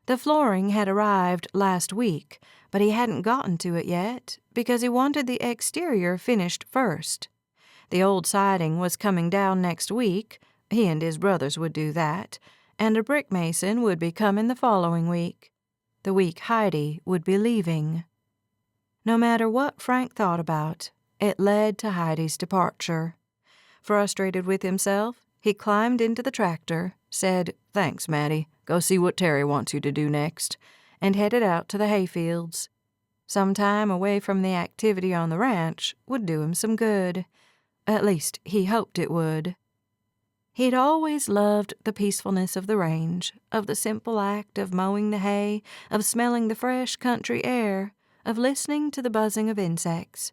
The flooring had arrived last week, but he hadn't gotten to it yet because he wanted the exterior finished first. The old siding was coming down next week. He and his brothers would do that, and a brick mason would be coming the following week. The week Heidi would be leaving. No matter what Frank thought about, it led to Heidi's departure. Frustrated with himself, he climbed into the tractor, said, "Thanks, Maddie. Go see what Terry wants you to do next," and headed out to the hayfields. Some time away from the activity on the ranch would do him some good. At least, he hoped it would. He'd always loved the peacefulness of the range, of the simple act of mowing the hay, of smelling the fresh country air, of listening to the buzzing of insects.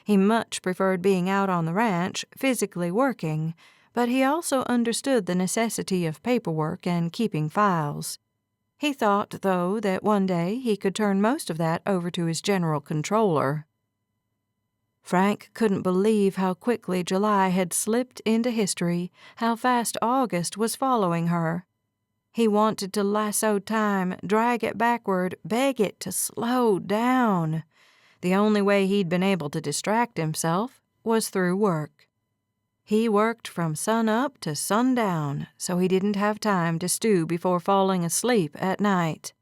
He much preferred being out on the ranch, physically working, but he also understood the necessity of paperwork and keeping files. He thought, though, that one day he could turn most of that over to his general controller. Frank couldn't believe how quickly July had slipped into history, how fast August was following her. He wanted to lasso time, drag it backward, beg it to slow down. The only way he'd been able to distract himself was through work. He worked from sun up to sundown, so he didn't have time to stew before falling asleep at night.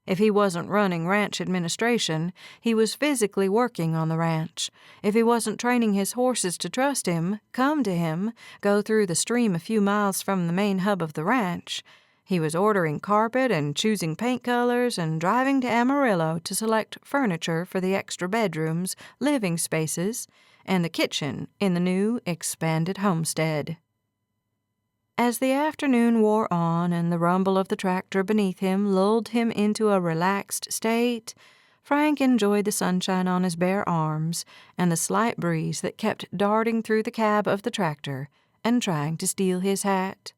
If he wasn't running ranch administration, he was physically working on the ranch. If he wasn't training his horses to trust him, come to him, go through the stream a few miles from the main hub of the ranch, he was ordering carpet and choosing paint colors and driving to Amarillo to select furniture for the extra bedrooms, living spaces, and the kitchen in the new, expanded homestead. As the afternoon wore on and the rumble of the tractor beneath him lulled him into a relaxed state, Frank enjoyed the sunshine on his bare arms and the slight breeze that kept darting through the cab of the tractor and trying to steal his hat.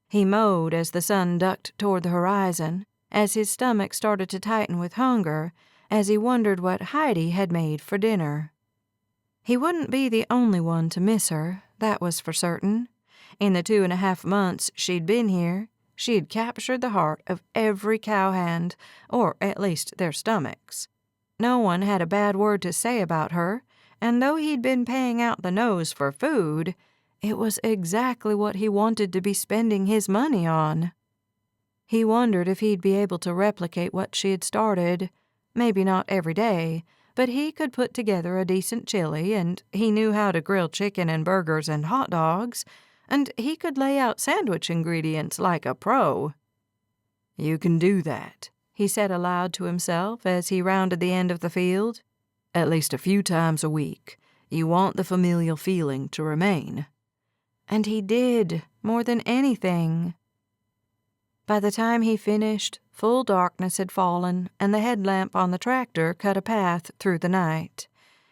He mowed as the sun ducked toward the horizon, as his stomach started to tighten with hunger, as he wondered what Heidi had made for dinner. He wouldn't be the only one to miss her, that was for certain. In the 2.5 months she'd been here, she had captured the heart of every cowhand, or at least their stomachs. No one had a bad word to say about her, and though he'd been paying out the nose for food, it was exactly what he wanted to be spending his money on. He wondered if he'd be able to replicate what she had started. Maybe not every day, but he could put together a decent chili, and he knew how to grill chicken and burgers and hot dogs, and he could lay out sandwich ingredients like a pro. "You can do that," he said aloud to himself as he rounded the end of the field. "At least a few times a week. You want the familial feeling to remain." And he did, more than anything. By the time he finished, full darkness had fallen, and the headlamp on the tractor cut a path through the night.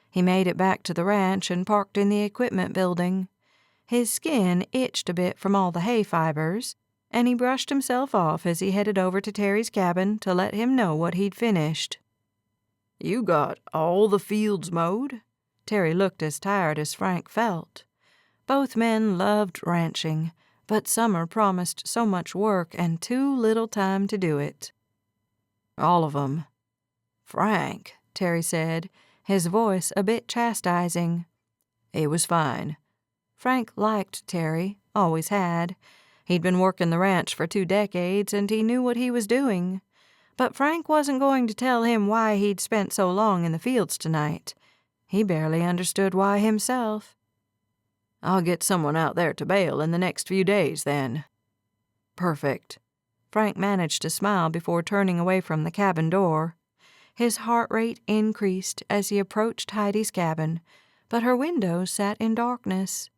He made it back to the ranch and parked in the equipment building. His skin itched a bit from all the hay fibers, and he brushed himself off as he headed over to Terry's cabin to let him know what he'd finished. "You got all the fields mowed?" Terry looked as tired as Frank felt. Both men loved ranching, but summer promised so much work and too little time to do it. "All of 'em." "Frank," Terry said, his voice a bit chastising. "It was fine." Frank liked Terry, always had. He'd been working the ranch for 2 decades, and he knew what he was doing. But Frank wasn't going to tell him why he'd spent so long in the fields tonight. He barely understood why himself. "I'll get someone out there to bail in the next few days, then." "Perfect." Frank managed to smile before turning away from the cabin door. His heart rate increased as he approached Heidi's cabin, but her window sat in darkness.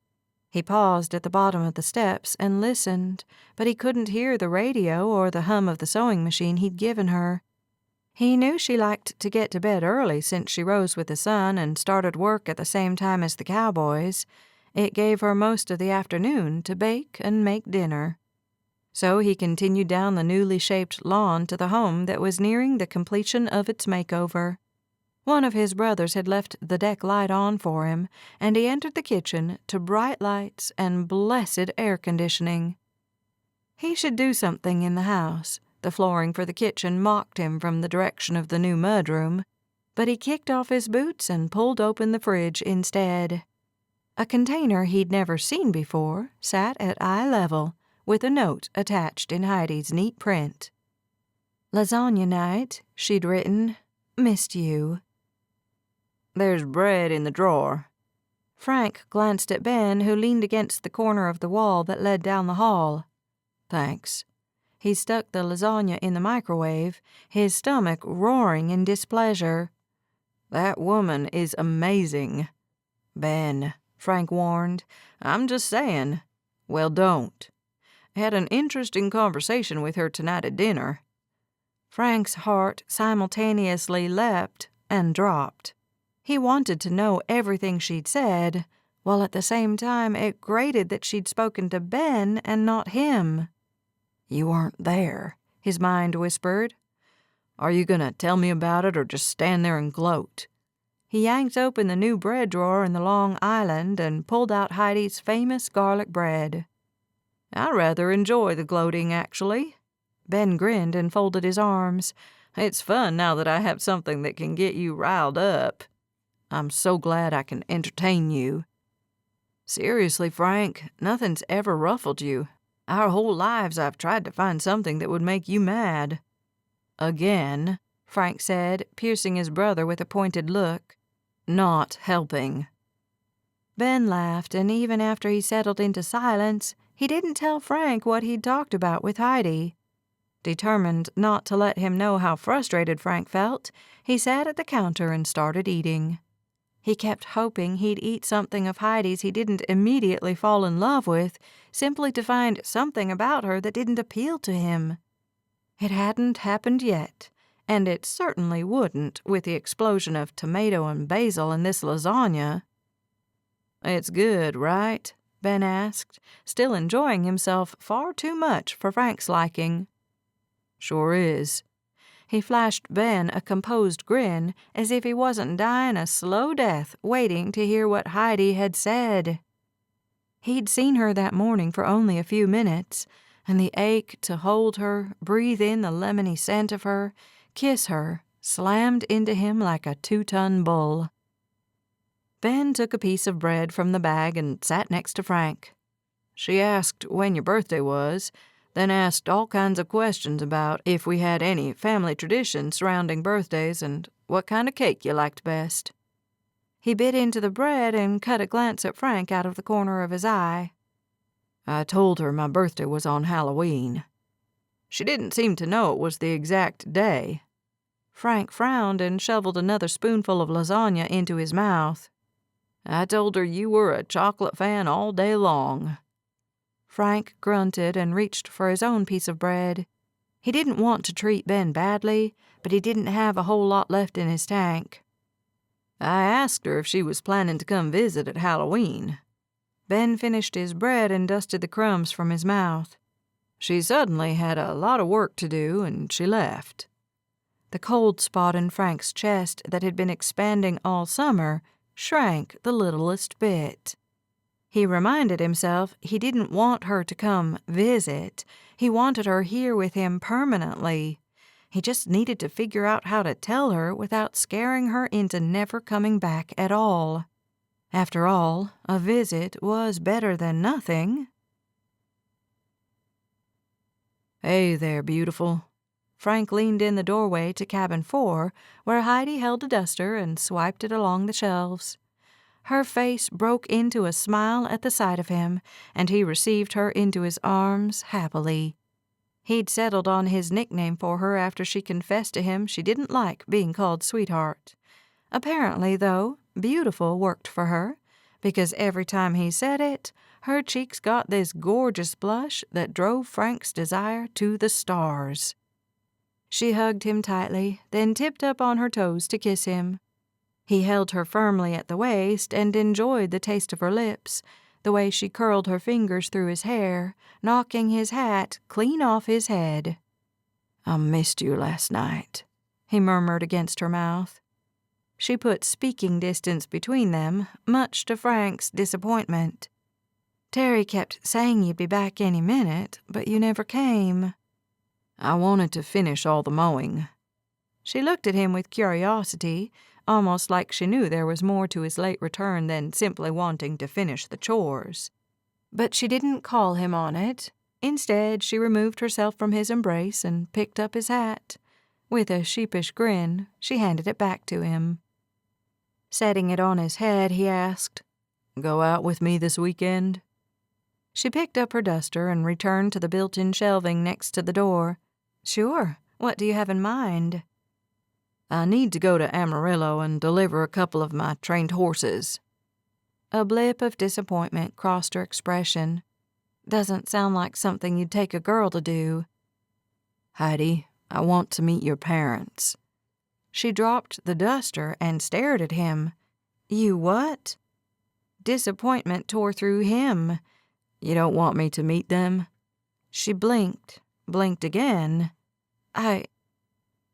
He paused at the bottom of the steps and listened, but he couldn't hear the radio or the hum of the sewing machine he'd given her. He knew she liked to get to bed early since she rose with the sun and started work at the same time as the cowboys. It gave her most of the afternoon to bake and make dinner. So he continued down the newly shaped lawn to the home that was nearing the completion of its makeover. One of his brothers had left the deck light on for him, and he entered the kitchen to bright lights and blessed air conditioning. He should do something in the house. The flooring for the kitchen mocked him from the direction of the new mudroom, but he kicked off his boots and pulled open the fridge instead. A container he'd never seen before sat at eye level, with a note attached in Heidi's neat print. "Lasagna night," she'd written. "Missed you." "There's bread in the drawer." Frank glanced at Ben, who leaned against the corner of the wall that led down the hall. "Thanks." He stuck the lasagna in the microwave, his stomach roaring in displeasure. "That woman is amazing." "Ben," Frank warned, "I'm just saying." "Well, don't." "Had an interesting conversation with her tonight at dinner." Frank's heart simultaneously leapt and dropped. He wanted to know everything she'd said, while at the same time it grated that she'd spoken to Ben and not him. "You weren't there," his mind whispered. Are you gonna tell me about it or just stand there and gloat? He yanked open the new bread drawer in the Long Island and pulled out Heidi's famous garlic bread. I rather enjoy the gloating, actually. Ben grinned and folded his arms. It's fun now that I have something that can get you riled up. I'm so glad I can entertain you. Seriously, Frank, nothing's ever ruffled you. Our whole lives I've tried to find something that would make you mad. Again, Frank said, piercing his brother with a pointed look. Not helping. Ben laughed, and even after he settled into silence, he didn't tell Frank what he'd talked about with Heidi. Determined not to let him know how frustrated Frank felt, he sat at the counter and started eating. He kept hoping he'd eat something of Heidi's he didn't immediately fall in love with, simply to find something about her that didn't appeal to him. It hadn't happened yet, and it certainly wouldn't with the explosion of tomato and basil in this lasagna. It's good, right? Ben asked, still enjoying himself far too much for Frank's liking. Sure is. He flashed Ben a composed grin as if he wasn't dying a slow death waiting to hear what Heidi had said. He'd seen her that morning for only a few minutes, and the ache to hold her, breathe in the lemony scent of her, kiss her, slammed into him like a 2-ton bull. Ben took a piece of bread from the bag and sat next to Frank. She asked when your birthday was, then asked all kinds of questions about if we had any family traditions surrounding birthdays and what kind of cake you liked best. He bit into the bread and cut a glance at Frank out of the corner of his eye. I told her my birthday was on Halloween. She didn't seem to know it was the exact day. Frank frowned and shoveled another spoonful of lasagna into his mouth. I told her you were a chocolate fan all day long. Frank grunted and reached for his own piece of bread. He didn't want to treat Ben badly, but he didn't have a whole lot left in his tank. I asked her if she was planning to come visit at Halloween. Ben finished his bread and dusted the crumbs from his mouth. She suddenly had a lot of work to do, and she left. The cold spot in Frank's chest that had been expanding all summer shrank the littlest bit. He reminded himself he didn't want her to come visit. He wanted her here with him permanently. He just needed to figure out how to tell her without scaring her into never coming back at all. After all, a visit was better than nothing. Hey there, beautiful. Frank leaned in the doorway to cabin 4, where Heidi held a duster and swiped it along the shelves. Her face broke into a smile at the sight of him, and he received her into his arms happily. He'd settled on his nickname for her after she confessed to him she didn't like being called sweetheart. Apparently, though, beautiful worked for her, because every time he said it, her cheeks got this gorgeous blush that drove Frank's desire to the stars. She hugged him tightly, then tipped up on her toes to kiss him. He held her firmly at the waist and enjoyed the taste of her lips, the way she curled her fingers through his hair, knocking his hat clean off his head. I missed you last night, he murmured against her mouth. She put speaking distance between them, much to Frank's disappointment. Terry kept saying you'd be back any minute, but you never came. I wanted to finish all the mowing. She looked at him with curiosity, almost like she knew there was more to his late return than simply wanting to finish the chores. But she didn't call him on it. Instead, she removed herself from his embrace and picked up his hat. With a sheepish grin, she handed it back to him. Setting it on his head, he asked, "Go out with me this weekend?" She picked up her duster and returned to the built-in shelving next to the door. "Sure. What do you have in mind?" I need to go to Amarillo and deliver a couple of my trained horses. A blip of disappointment crossed her expression. Doesn't sound like something you'd take a girl to do. Heidi, I want to meet your parents. She dropped the duster and stared at him. You what? Disappointment tore through him. You don't want me to meet them? She blinked again. I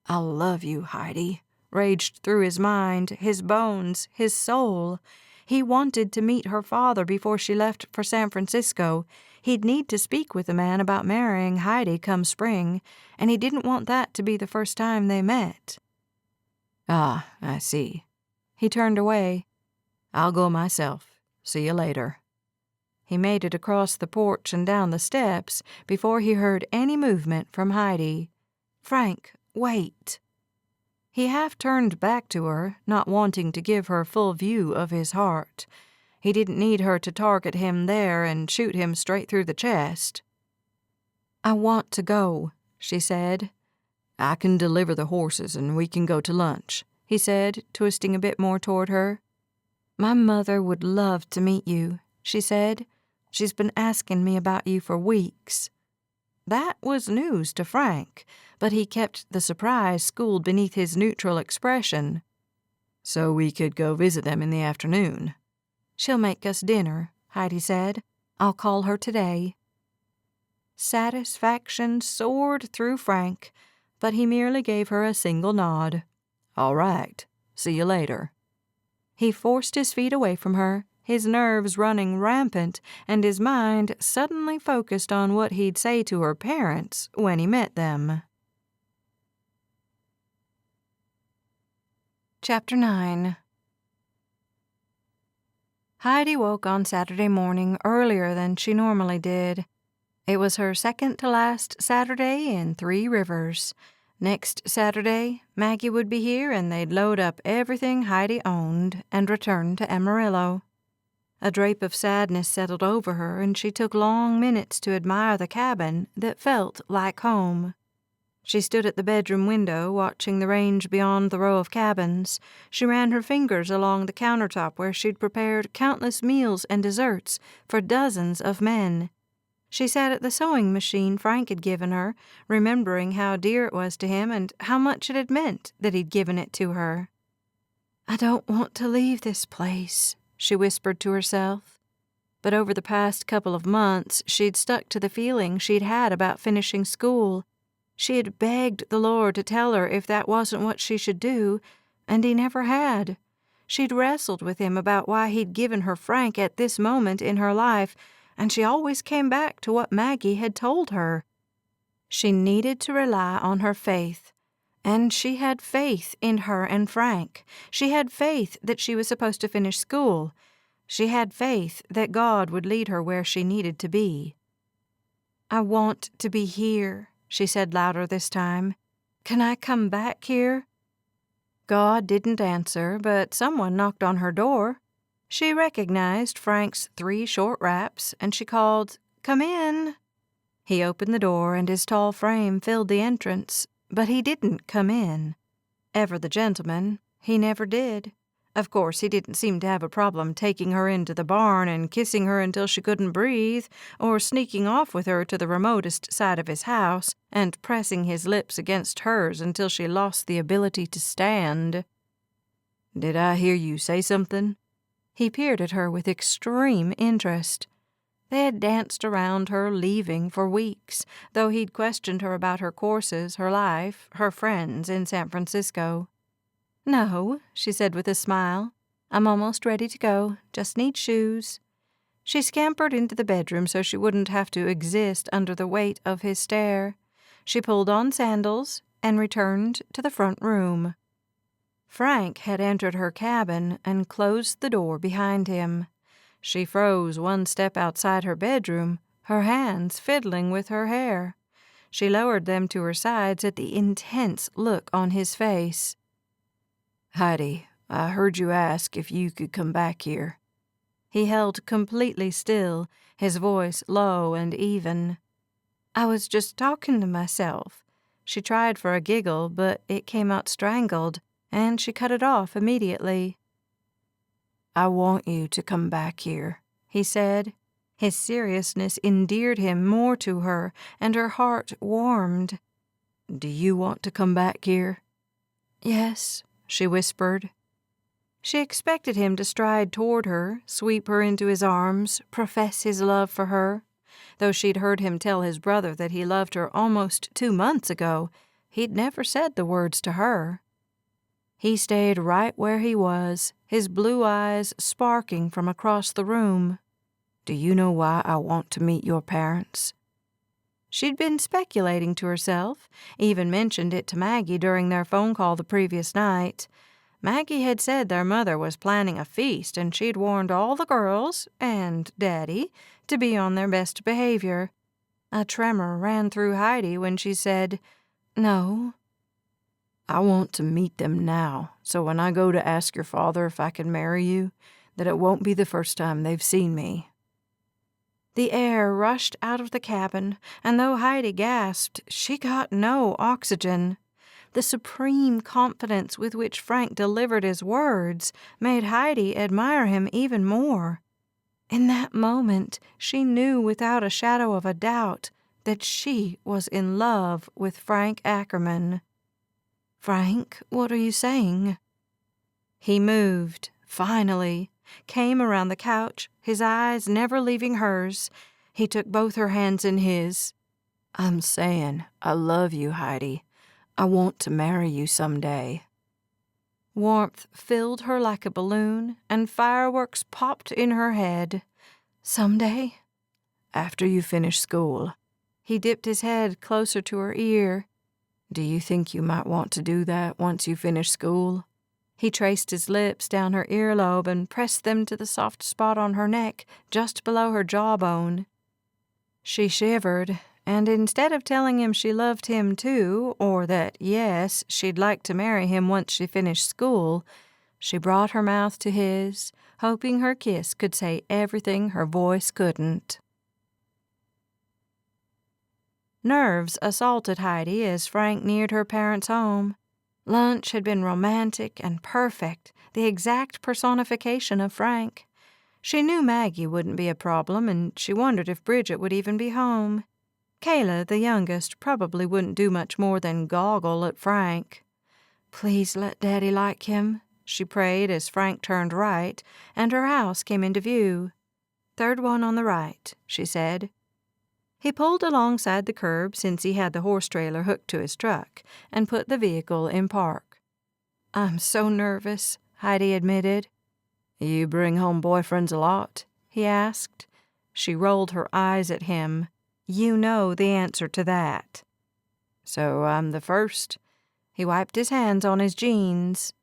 love you, Heidi, raged through his mind, his bones, his soul. He wanted to meet her father before she left for San Francisco. He'd need to speak with the man about marrying Heidi come spring, and he didn't want that to be the first time they met. Ah, I see. He turned away. I'll go myself. See you later. He made it across the porch and down the steps before he heard any movement from Heidi. Frank, wait. He half turned back to her, not wanting to give her full view of his heart. He didn't need her to target him there and shoot him straight through the chest. I want to go, she said. I can deliver the horses and we can go to lunch, he said, twisting a bit more toward her. My mother would love to meet you, she said. She's been asking me about you for weeks. That was news to Frank, but he kept the surprise schooled beneath his neutral expression. So we could go visit them in the afternoon. She'll make us dinner, Heidi said. I'll call her today. Satisfaction soared through Frank, but he merely gave her a single nod. All right. See you later. He forced his feet away from her, his nerves running rampant, and his mind suddenly focused on what he'd say to her parents when he met them. Chapter 9. Heidi woke on Saturday morning earlier than she normally did. It was her second to last Saturday in 3 Rivers. Next Saturday, Maggie would be here and they'd load up everything Heidi owned and return to Amarillo. A drape of sadness settled over her, and she took long minutes to admire the cabin that felt like home. She stood at the bedroom window, watching the range beyond the row of cabins. She ran her fingers along the countertop where she'd prepared countless meals and desserts for dozens of men. She sat at the sewing machine Frank had given her, remembering how dear it was to him and how much it had meant that he'd given it to her. I don't want to leave this place, she whispered to herself. But over the past couple of months, she'd stuck to the feeling she'd had about finishing school. She had begged the Lord to tell her if that wasn't what she should do, and he never had. She'd wrestled with him about why he'd given her Frank at this moment in her life, and she always came back to what Maggie had told her. She needed to rely on her faith. And she had faith in her and Frank. She had faith that she was supposed to finish school. She had faith that God would lead her where she needed to be. I want to be here, she said louder this time. Can I come back here? God didn't answer, but someone knocked on her door. She recognized Frank's 3 short raps, and she called, "Come in." He opened the door, and his tall frame filled the entrance. But he didn't come in. Ever the gentleman, he never did. Of course, he didn't seem to have a problem taking her into the barn and kissing her until she couldn't breathe, or sneaking off with her to the remotest side of his house and pressing his lips against hers until she lost the ability to stand. Did I hear you say something? He peered at her with extreme interest. They had danced around her leaving for weeks, though he'd questioned her about her courses, her life, her friends in San Francisco. No, she said with a smile. I'm almost ready to go. Just need shoes. She scampered into the bedroom so she wouldn't have to exist under the weight of his stare. She pulled on sandals and returned to the front room. Frank had entered her cabin and closed the door behind him. She froze one step outside her bedroom, her hands fiddling with her hair. She lowered them to her sides at the intense look on his face. Heidi, I heard you ask if you could come back here. He held completely still, his voice low and even. I was just talking to myself. She tried for a giggle, but it came out strangled, and she cut it off immediately. I want you to come back here, he said. His seriousness endeared him more to her, and her heart warmed. Do you want to come back here? Yes, she whispered. She expected him to stride toward her, sweep her into his arms, profess his love for her. Though she'd heard him tell his brother that he loved her almost 2 months ago, He'd never said the words to her. He stayed right where he was, his blue eyes sparking from across the room. "Do you know why I want to meet your parents?" She'd been speculating to herself, even mentioned it to Maggie during their phone call the previous night. Maggie had said their mother was planning a feast, and she'd warned all the girls, and Daddy, to be on their best behavior. A tremor ran through Heidi when she said, "No." "I want to meet them now, so when I go to ask your father if I can marry you, that it won't be the first time they've seen me." The air rushed out of the cabin, and though Heidi gasped, she got no oxygen. The supreme confidence with which Frank delivered his words made Heidi admire him even more. In that moment, she knew without a shadow of a doubt that she was in love with Frank Ackerman. "Frank, what are you saying?" He moved, finally, came around the couch, his eyes never leaving hers. He took both her hands in his. "I'm saying I love you, Heidi. I want to marry you someday." Warmth filled her like a balloon, and fireworks popped in her head. "Someday?" "After you finish school." He dipped his head closer to her ear. "Do you think you might want to do that once you finish school?" He traced his lips down her earlobe and pressed them to the soft spot on her neck just below her jawbone. She shivered, and instead of telling him she loved him too, or that, yes, she'd like to marry him once she finished school, she brought her mouth to his, hoping her kiss could say everything her voice couldn't. Nerves assaulted Heidi as Frank neared her parents' home. Lunch had been romantic and perfect, the exact personification of Frank. She knew Maggie wouldn't be a problem, and she wondered if Bridget would even be home. Kayla, the youngest, probably wouldn't do much more than goggle at Frank. "Please let Daddy like him," she prayed as Frank turned right, and her house came into view. "Third one on the right," she said. He pulled alongside the curb since he had the horse trailer hooked to his truck and put the vehicle in park. "I'm so nervous," Heidi admitted. "You bring home boyfriends a lot?" he asked. She rolled her eyes at him. "You know the answer to that." "So I'm the first?" He wiped his hands on his jeans.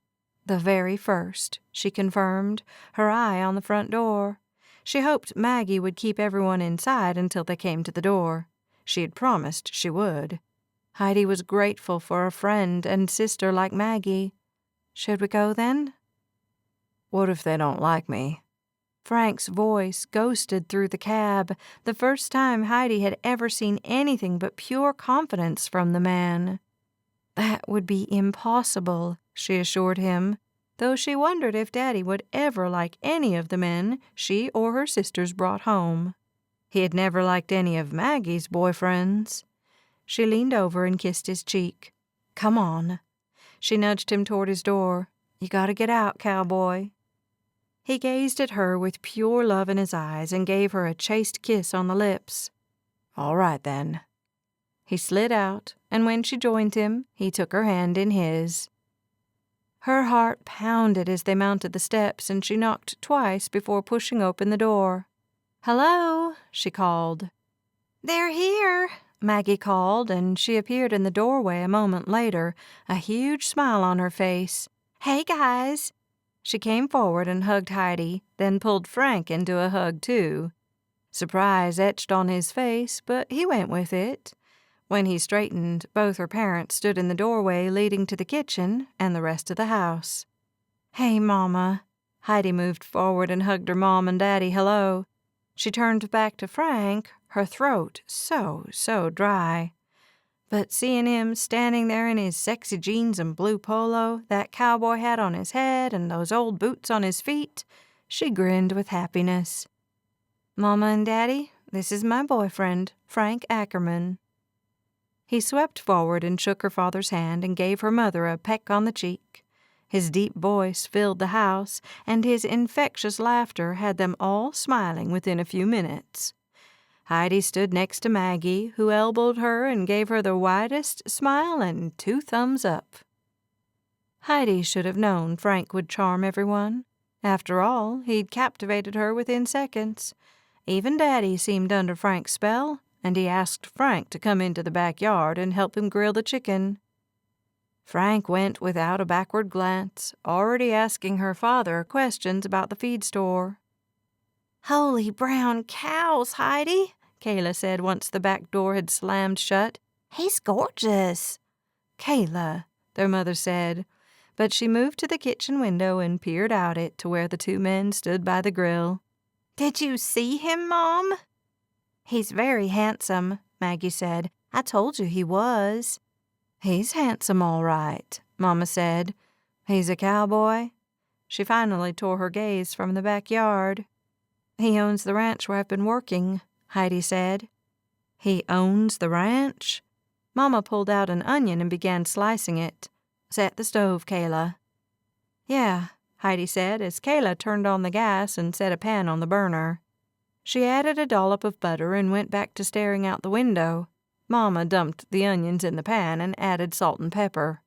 "The very first," she confirmed, her eye on the front door. She hoped Maggie would keep everyone inside until they came to the door. She had promised she would. Heidi was grateful for a friend and sister like Maggie. "Should we go then?" "What if they don't like me?" Frank's voice ghosted through the cab, the first time Heidi had ever seen anything but pure confidence from the man. "That would be impossible," she assured him, though she wondered if Daddy would ever like any of the men she or her sisters brought home. He had never liked any of Maggie's boyfriends. She leaned over and kissed his cheek. "Come on." She nudged him toward his door. "You gotta get out, cowboy." He gazed at her with pure love in his eyes and gave her a chaste kiss on the lips. "All right, then." He slid out, and when she joined him, he took her hand in his. Her heart pounded as they mounted the steps, and she knocked twice before pushing open the door. "Hello," she called. "They're here," Maggie called, and she appeared in the doorway a moment later, a huge smile on her face. "Hey, guys." She came forward and hugged Heidi, then pulled Frank into a hug, too. Surprise etched on his face, but he went with it. When he straightened, both her parents stood in the doorway leading to the kitchen and the rest of the house. "Hey, Mama." Heidi moved forward and hugged her mom and daddy hello. She turned back to Frank, her throat so dry. But seeing him standing there in his sexy jeans and blue polo, that cowboy hat on his head, and those old boots on his feet, she grinned with happiness. "Mama and Daddy, this is my boyfriend, Frank Ackerman." He swept forward and shook her father's hand and gave her mother a peck on the cheek. His deep voice filled the house, and his infectious laughter had them all smiling within a few minutes. Heidi stood next to Maggie, who elbowed her and gave her the widest smile and 2 thumbs up. Heidi should have known Frank would charm everyone. After all, he'd captivated her within seconds. Even Daddy seemed under Frank's spell, and he asked Frank to come into the backyard and help him grill the chicken. Frank went without a backward glance, already asking her father questions about the feed store. "Holy brown cows, Heidi," Kayla said once the back door had slammed shut. "He's gorgeous." "Kayla," their mother said, but she moved to the kitchen window and peered out it to where the 2 men stood by the grill. "Did you see him, Mom?" "He's very handsome," Maggie said. "I told you he was." "He's handsome, all right," Mama said. "He's a cowboy?" She finally tore her gaze from the backyard. "He owns the ranch where I've been working," Heidi said. "He owns the ranch?" Mama pulled out an onion and began slicing it. "Set the stove, Kayla." "Yeah," Heidi said as Kayla turned on the gas and set a pan on the burner. She added a dollop of butter and went back to staring out the window. Mama dumped the onions in the pan and added salt and pepper.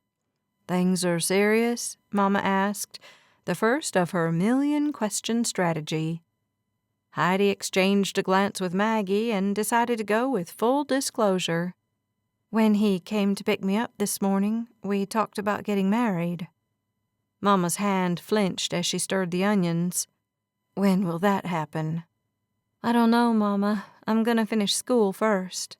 "Things are serious?" Mama asked, the first of her million-question strategy. Heidi exchanged a glance with Maggie and decided to go with full disclosure. "When he came to pick me up this morning, we talked about getting married." Mama's hand flinched as she stirred the onions. "When will that happen?" "I don't know, Mama. I'm gonna finish school first."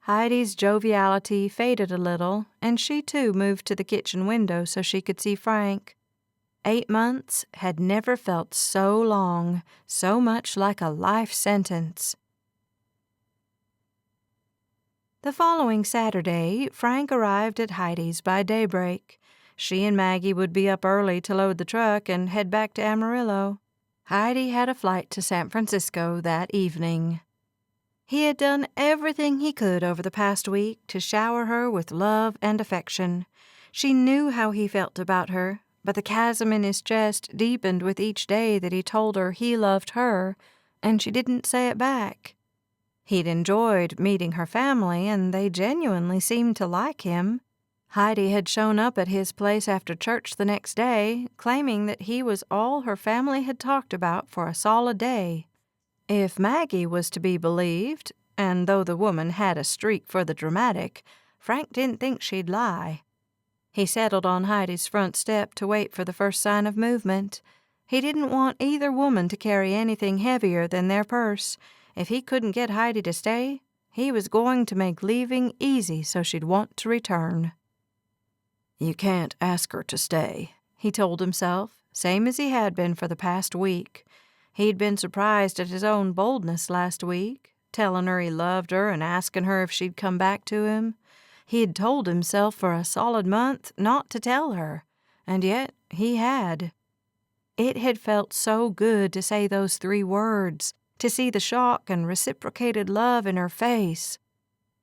Heidi's joviality faded a little, and she too moved to the kitchen window so she could see Frank. 8 months had never felt so long, so much like a life sentence. The following Saturday, Frank arrived at Heidi's by daybreak. She and Maggie would be up early to load the truck and head back to Amarillo. Heidi had a flight to San Francisco that evening. He had done everything he could over the past week to shower her with love and affection. She knew how he felt about her, but the chasm in his chest deepened with each day that he told her he loved her, and she didn't say it back. He'd enjoyed meeting her family, and they genuinely seemed to like him. Heidi had shown up at his place after church the next day, claiming that he was all her family had talked about for a solid day. If Maggie was to be believed, and though the woman had a streak for the dramatic, Frank didn't think she'd lie. He settled on Heidi's front step to wait for the first sign of movement. He didn't want either woman to carry anything heavier than their purse. If he couldn't get Heidi to stay, he was going to make leaving easy so she'd want to return. "You can't ask her to stay," he told himself, same as he had been for the past week. He'd been surprised at his own boldness last week, telling her he loved her and asking her if she'd come back to him. He had told himself for a solid month not to tell her, and yet he had. It had felt so good to say those 3 words, to see the shock and reciprocated love in her face.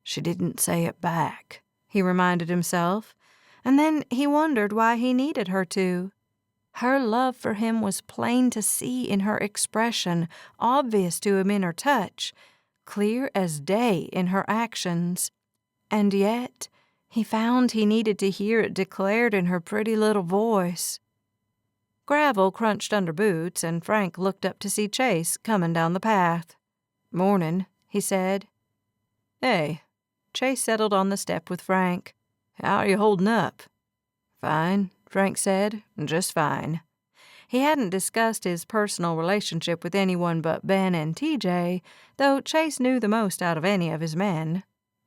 She didn't say it back, he reminded himself, and then he wondered why he needed her to. Her love for him was plain to see in her expression, obvious to him in her touch, clear as day in her actions. And yet, he found he needed to hear it declared in her pretty little voice. Gravel crunched under boots, and Frank looked up to see Chase coming down the path. "Mornin'," he said. "Hey." Chase settled on the step with Frank. "How are you holding up?" "Fine," Frank said. "Just fine." He hadn't discussed his personal relationship with anyone but Ben and TJ, though Chase knew the most out of any of his men.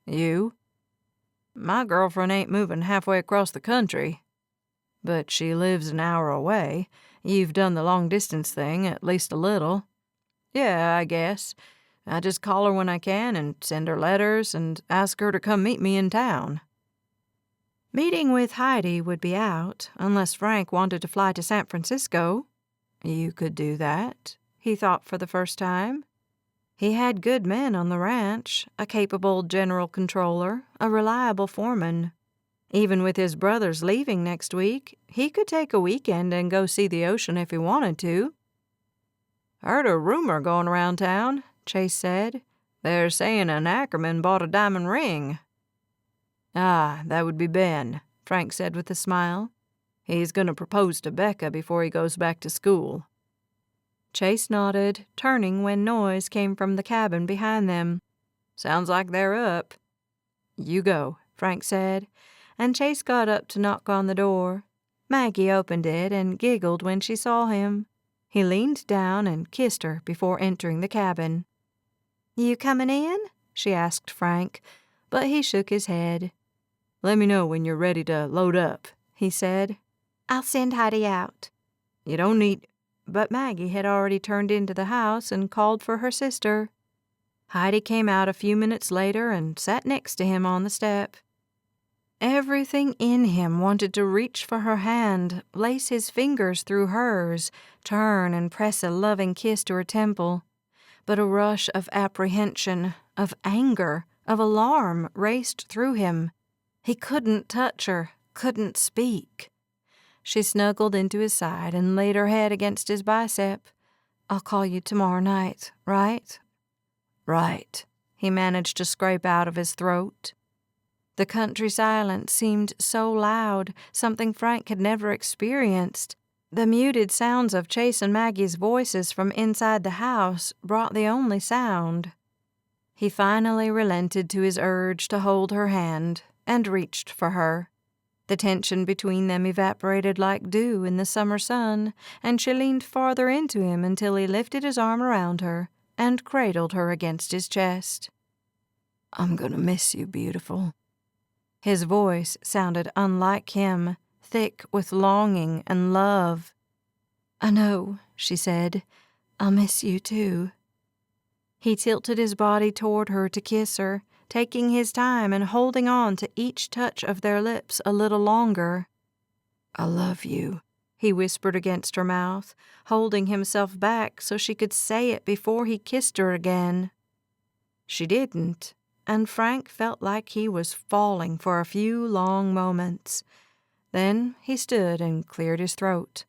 "You?" "My girlfriend ain't moving halfway across the country." "But she lives an hour away. You've done the long-distance thing, at least a little." "Yeah, I guess. I just call her when I can and send her letters and ask her to come meet me in town." Meeting with Heidi would be out, unless Frank wanted to fly to San Francisco. You could do that, he thought for the first time. He had good men on the ranch, a capable general controller, a reliable foreman. Even with his brothers leaving next week, he could take a weekend and go see the ocean if he wanted to. "Heard a rumor going around town," Chase said. They're saying an Ackerman bought a diamond ring." "Ah, that would be Ben," Frank said with a smile. "He's going to propose to Becca before he goes back to school." Chase nodded, turning when noise came from the cabin behind them. "Sounds like they're up." "You go," Frank said, and Chase got up to knock on the door. Maggie opened it and giggled when she saw him. He leaned down and kissed her before entering the cabin. "You comin' in?" she asked Frank, but he shook his head. "Let me know when you're ready to load up," he said. "I'll send Heidi out." "You don't need—" But Maggie had already turned into the house and called for her sister. Heidi came out a few minutes later and sat next to him on the step. Everything in him wanted to reach for her hand, lace his fingers through hers, turn and press a loving kiss to her temple. But a rush of apprehension, of anger, of alarm raced through him. He couldn't touch her, couldn't speak. She snuggled into his side and laid her head against his bicep. "I'll call you tomorrow night, right?" "Right," he managed to scrape out of his throat. The country silence seemed so loud, something Frank had never experienced. The muted sounds of Chase and Maggie's voices from inside the house brought the only sound. He finally relented to his urge to hold her hand and reached for her. The tension between them evaporated like dew in the summer sun, and she leaned farther into him until he lifted his arm around her and cradled her against his chest. "I'm gonna miss you, beautiful." His voice sounded unlike him, thick with longing and love. "I know," she said. "I'll miss you too." He tilted his body toward her to kiss her, taking his time and holding on to each touch of their lips a little longer. "I love you," he whispered against her mouth, holding himself back so she could say it before he kissed her again. She didn't, and Frank felt like he was falling for a few long moments. Then he stood and cleared his throat.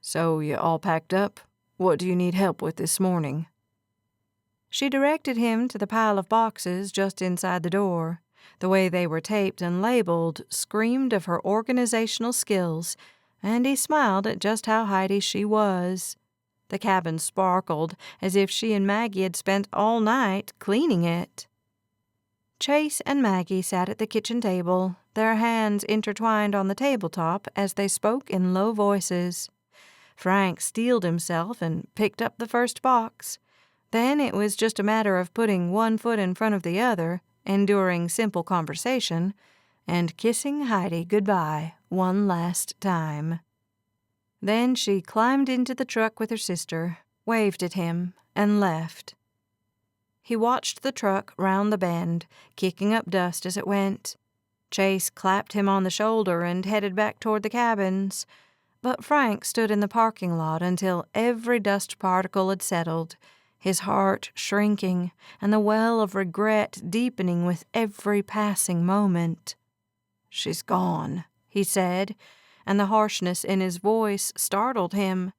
"So you all packed up? What do you need help with this morning?" She directed him to the pile of boxes just inside the door. The way they were taped and labeled screamed of her organizational skills, and he smiled at just how Heidi she was. The cabin sparkled as if she and Maggie had spent all night cleaning it. Chase and Maggie sat at the kitchen table, their hands intertwined on the tabletop as they spoke in low voices. Frank steeled himself and picked up the first box. Then it was just a matter of putting one foot in front of the other, enduring simple conversation, and kissing Heidi goodbye one last time. Then she climbed into the truck with her sister, waved at him, and left. He watched the truck round the bend, kicking up dust as it went. Chase clapped him on the shoulder and headed back toward the cabins, but Frank stood in the parking lot until every dust particle had settled, his heart shrinking and the well of regret deepening with every passing moment. "She's gone," he said, and the harshness in his voice startled him.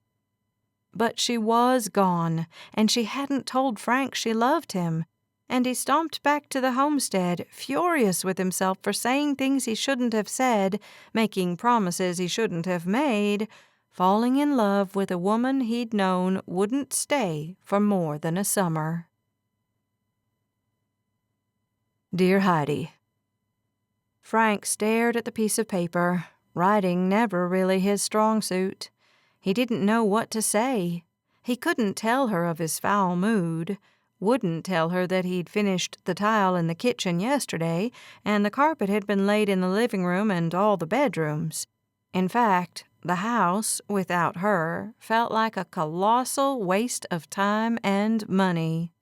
But she was gone, and she hadn't told Frank she loved him, and he stomped back to the homestead, furious with himself for saying things he shouldn't have said, making promises he shouldn't have made, falling in love with a woman he'd known wouldn't stay for more than a summer. Dear Heidi. Frank stared at the piece of paper, writing never really his strong suit. He didn't know what to say. He couldn't tell her of his foul mood, wouldn't tell her that he'd finished the tile in the kitchen yesterday and the carpet had been laid in the living room and all the bedrooms. In fact, the house, without her, felt like a colossal waste of time and money.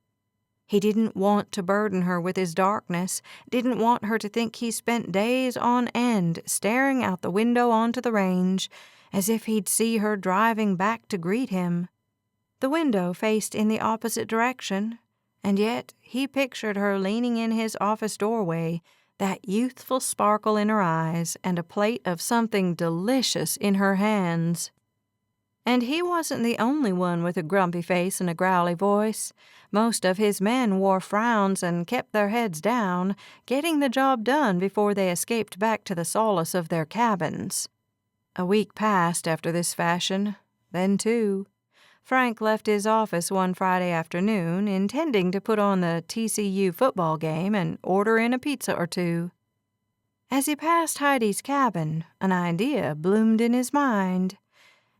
He didn't want to burden her with his darkness, didn't want her to think he spent days on end staring out the window onto the range, as if he'd see her driving back to greet him. The window faced in the opposite direction, and yet he pictured her leaning in his office doorway, that youthful sparkle in her eyes and a plate of something delicious in her hands. And he wasn't the only one with a grumpy face and a growly voice. Most of his men wore frowns and kept their heads down, getting the job done before they escaped back to the solace of their cabins. A week passed after this fashion, then two. Frank left his office one Friday afternoon, intending to put on the TCU football game and order in a pizza or two. As he passed Heidi's cabin, an idea bloomed in his mind.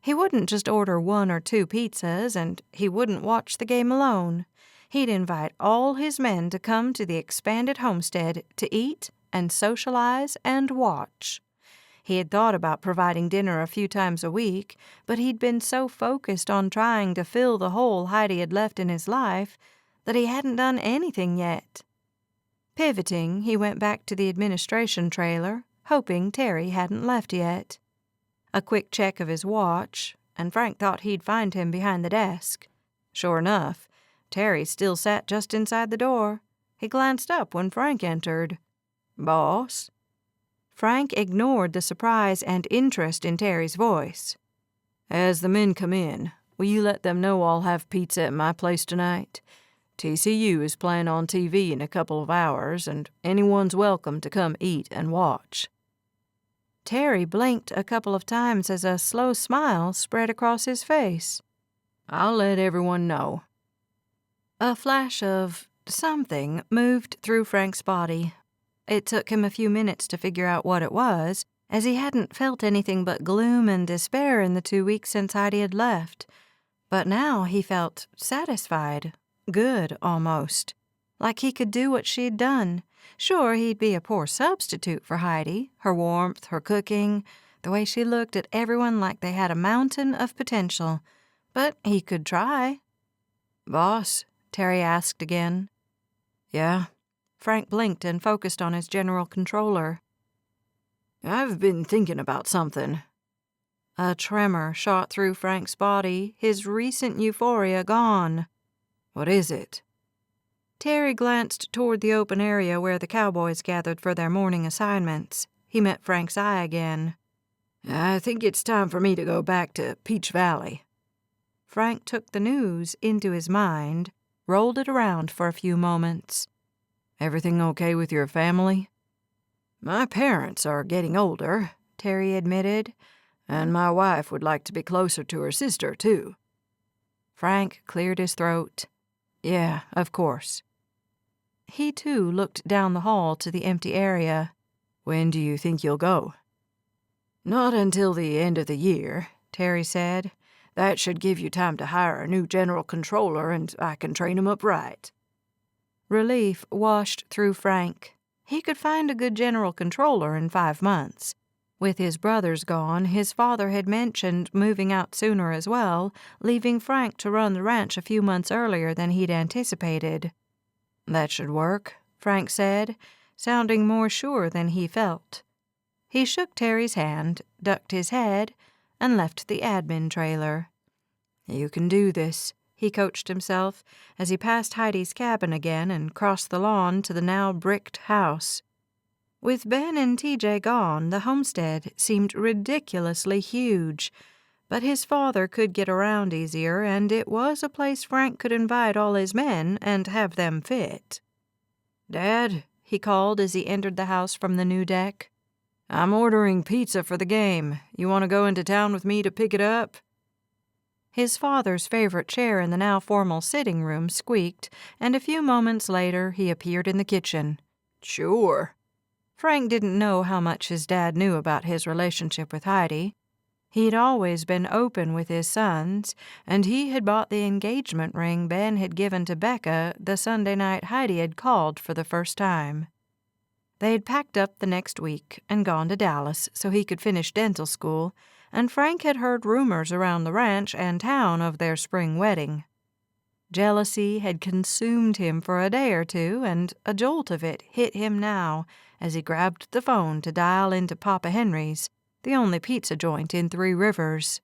He wouldn't just order 1 or 2 pizzas, and he wouldn't watch the game alone. He'd invite all his men to come to the expanded homestead to eat and socialize and watch. He had thought about providing dinner a few times a week, but he'd been so focused on trying to fill the hole Heidi had left in his life that he hadn't done anything yet. Pivoting, he went back to the administration trailer, hoping Terry hadn't left yet. A quick check of his watch, and Frank thought he'd find him behind the desk. Sure enough, Terry still sat just inside the door. He glanced up when Frank entered. "Boss?" Frank ignored the surprise and interest in Terry's voice. "As the men come in, will you let them know I'll have pizza at my place tonight? TCU is playing on TV in a couple of hours, and anyone's welcome to come eat and watch." Terry blinked a couple of times as a slow smile spread across his face. "I'll let everyone know." A flash of something moved through Frank's body. It took him a few minutes to figure out what it was, as he hadn't felt anything but gloom and despair in the 2 weeks since Heidi had left. But now he felt satisfied, good almost, like he could do what she'd done. Sure, he'd be a poor substitute for Heidi, her warmth, her cooking, the way she looked at everyone like they had a mountain of potential. But he could try. "Boss?" Terry asked again. "Yeah?" Frank blinked and focused on his general controller. "I've been thinking about something." A tremor shot through Frank's body, his recent euphoria gone. "What is it?" Terry glanced toward the open area where the cowboys gathered for their morning assignments. He met Frank's eye again. "I think it's time for me to go back to Peach Valley." Frank took the news into his mind, rolled it around for a few moments. "Everything okay with your family?" "My parents are getting older," Terry admitted, "and my wife would like to be closer to her sister, too." Frank cleared his throat. "Yeah, of course." He, too, looked down the hall to the empty area. "When do you think you'll go?" "Not until the end of the year," Terry said. "That should give you time to hire a new general controller, and I can train him up right." Relief washed through Frank. He could find a good general controller in 5 months. With his brothers gone, his father had mentioned moving out sooner as well, leaving Frank to run the ranch a few months earlier than he'd anticipated. "That should work," Frank said, sounding more sure than he felt. He shook Terry's hand, ducked his head, and left the admin trailer. "You can do this," he coached himself as he passed Heidi's cabin again and crossed the lawn to the now bricked house. With Ben and TJ gone, the homestead seemed ridiculously huge, but his father could get around easier, and it was a place Frank could invite all his men and have them fit. "Dad," he called as he entered the house from the new deck. "I'm ordering pizza for the game. You want to go into town with me to pick it up?" His father's favorite chair in the now formal sitting room squeaked, and a few moments later he appeared in the kitchen. "Sure." Frank didn't know how much his dad knew about his relationship with Heidi. He'd always been open with his sons, and he had bought the engagement ring Ben had given to Becca the Sunday night Heidi had called for the first time. They had packed up the next week and gone to Dallas so he could finish dental school, and Frank had heard rumors around the ranch and town of their spring wedding. Jealousy had consumed him for a day or two, and a jolt of it hit him now as he grabbed the phone to dial into Papa Henry's, the only pizza joint in 3 Rivers.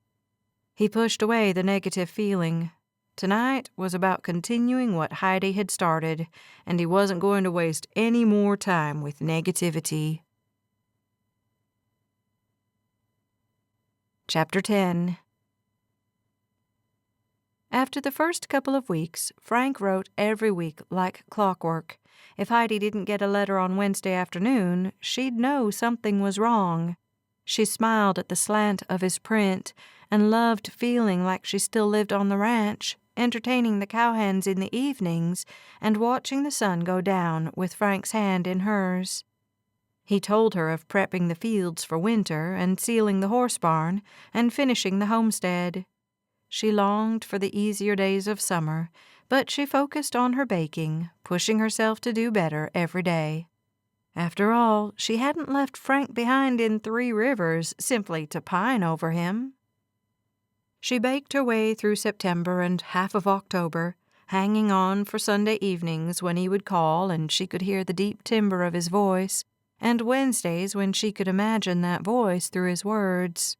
He pushed away the negative feeling. Tonight was about continuing what Heidi had started, and he wasn't going to waste any more time with negativity. Chapter 10. After the first couple of weeks, Frank wrote every week like clockwork. If Heidi didn't get a letter on Wednesday afternoon, she'd know something was wrong. She smiled at the slant of his print and loved feeling like she still lived on the ranch, entertaining the cowhands in the evenings and watching the sun go down with Frank's hand in hers. He told her of prepping the fields for winter and sealing the horse barn and finishing the homestead. She longed for the easier days of summer, but she focused on her baking, pushing herself to do better every day. After all, she hadn't left Frank behind in Three Rivers simply to pine over him. She baked her way through September and half of October, hanging on for Sunday evenings when he would call and she could hear the deep timbre of his voice, and Wednesdays when she could imagine that voice through his words.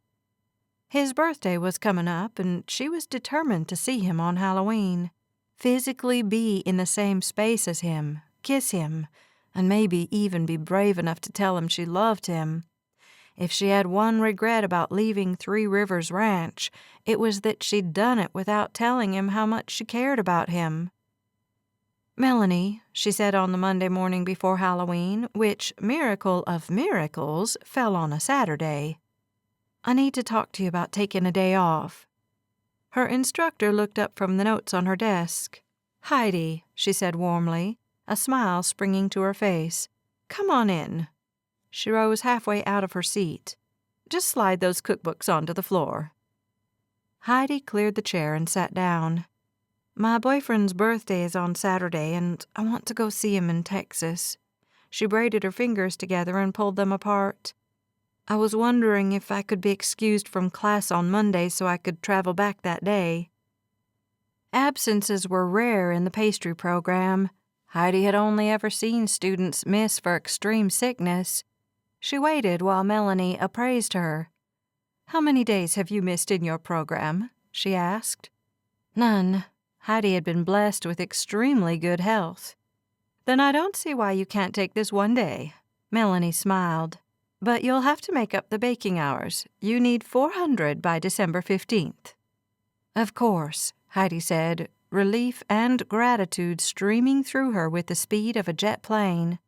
His birthday was coming up, and she was determined to see him on Halloween, physically be in the same space as him, kiss him, and maybe even be brave enough to tell him she loved him. If she had one regret about leaving Three Rivers Ranch, it was that she'd done it without telling him how much she cared about him. "Melanie," she said on the Monday morning before Halloween, which, miracle of miracles, fell on a Saturday, "I need to talk to you about taking a day off." Her instructor looked up from the notes on her desk. "Heidi," she said warmly, a smile springing to her face, "come on in." She rose halfway out of her seat. "Just slide those cookbooks onto the floor." Heidi cleared the chair and sat down. "My boyfriend's birthday is on Saturday, and I want to go see him in Texas." She braided her fingers together and pulled them apart. "I was wondering if I could be excused from class on Monday so I could travel back that day." Absences were rare in the pastry program. Heidi had only ever seen students miss for extreme sickness. She waited while Melanie appraised her. "How many days have you missed in your program?" she asked. "None." Heidi had been blessed with extremely good health. "Then I don't see why you can't take this one day." Melanie smiled. "But you'll have to make up the baking hours. You need 400 by December 15th. "Of course," Heidi said, relief and gratitude streaming through her with the speed of a jet plane.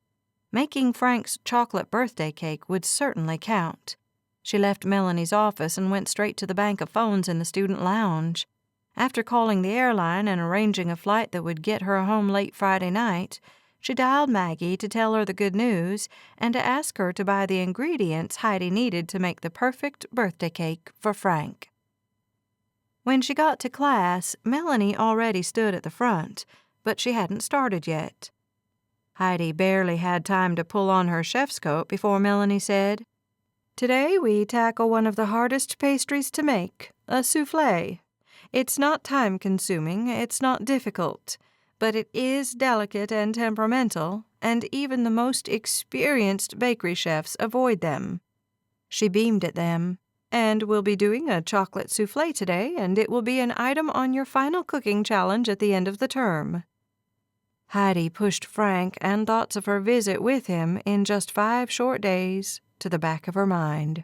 Making Frank's chocolate birthday cake would certainly count. She left Melanie's office and went straight to the bank of phones in the student lounge. After calling the airline and arranging a flight that would get her home late Friday night, she dialed Maggie to tell her the good news and to ask her to buy the ingredients Heidi needed to make the perfect birthday cake for Frank. When she got to class, Melanie already stood at the front, but she hadn't started yet. Heidi barely had time to pull on her chef's coat before Melanie said, "Today we tackle one of the hardest pastries to make, a soufflé. It's not time-consuming, it's not difficult, but it is delicate and temperamental, and even the most experienced bakery chefs avoid them." She beamed at them. "And we'll be doing a chocolate soufflé today, and it will be an item on your final cooking challenge at the end of the term." Heidi pushed Frank and thoughts of her visit with him in just 5 short days to the back of her mind.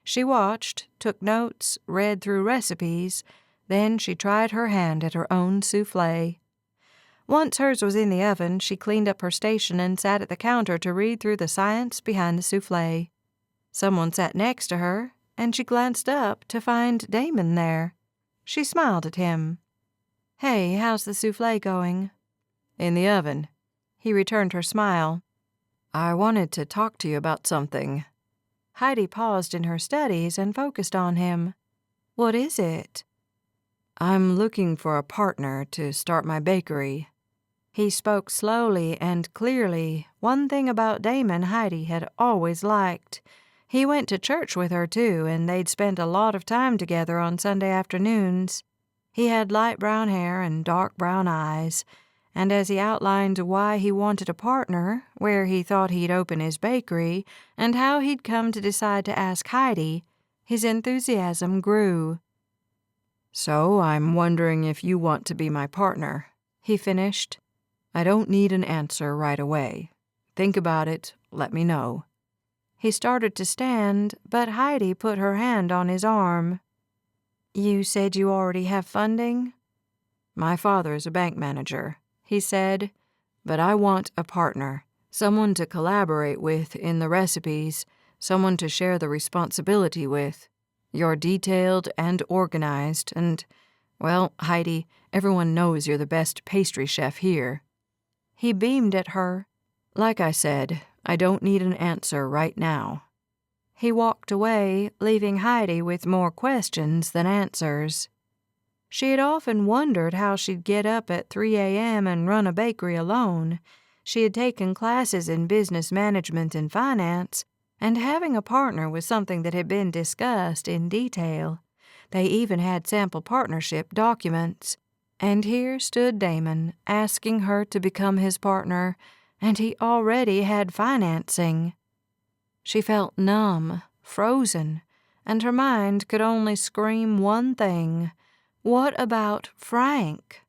She watched, took notes, read through recipes, then she tried her hand at her own soufflé. Once hers was in the oven, she cleaned up her station and sat at the counter to read through the science behind the soufflé. Someone sat next to her, and she glanced up to find Damon there. She smiled at him. "Hey, how's the soufflé going?" "In the oven." He returned her smile. "I wanted to talk to you about something." Heidi paused in her studies and focused on him. "What is it?" "I'm looking for a partner to start my bakery." He spoke slowly and clearly, one thing about Damon Heidi had always liked. He went to church with her, too, and they'd spent a lot of time together on Sunday afternoons. He had light brown hair and dark brown eyes, and as he outlined why he wanted a partner, where he thought he'd open his bakery, and how he'd come to decide to ask Heidi, his enthusiasm grew. "So I'm wondering if you want to be my partner," he finished. "I don't need an answer right away. Think about it, let me know." He started to stand, but Heidi put her hand on his arm. You said you already have funding? My father is a bank manager, he said, but I want a partner, someone to collaborate with in the recipes, someone to share the responsibility with. You're detailed and organized, and, well, Heidi, everyone knows you're the best pastry chef here. He beamed at her. Like I said, I don't need an answer right now. He walked away, leaving Heidi with more questions than answers. She had often wondered how she'd get up at 3 a.m. and run a bakery alone. She had taken classes in business management and finance, and having a partner was something that had been discussed in detail. They even had sample partnership documents. And here stood Damon, asking her to become his partner, and he already had financing. She felt numb, frozen, and her mind could only scream one thing. What about Frank?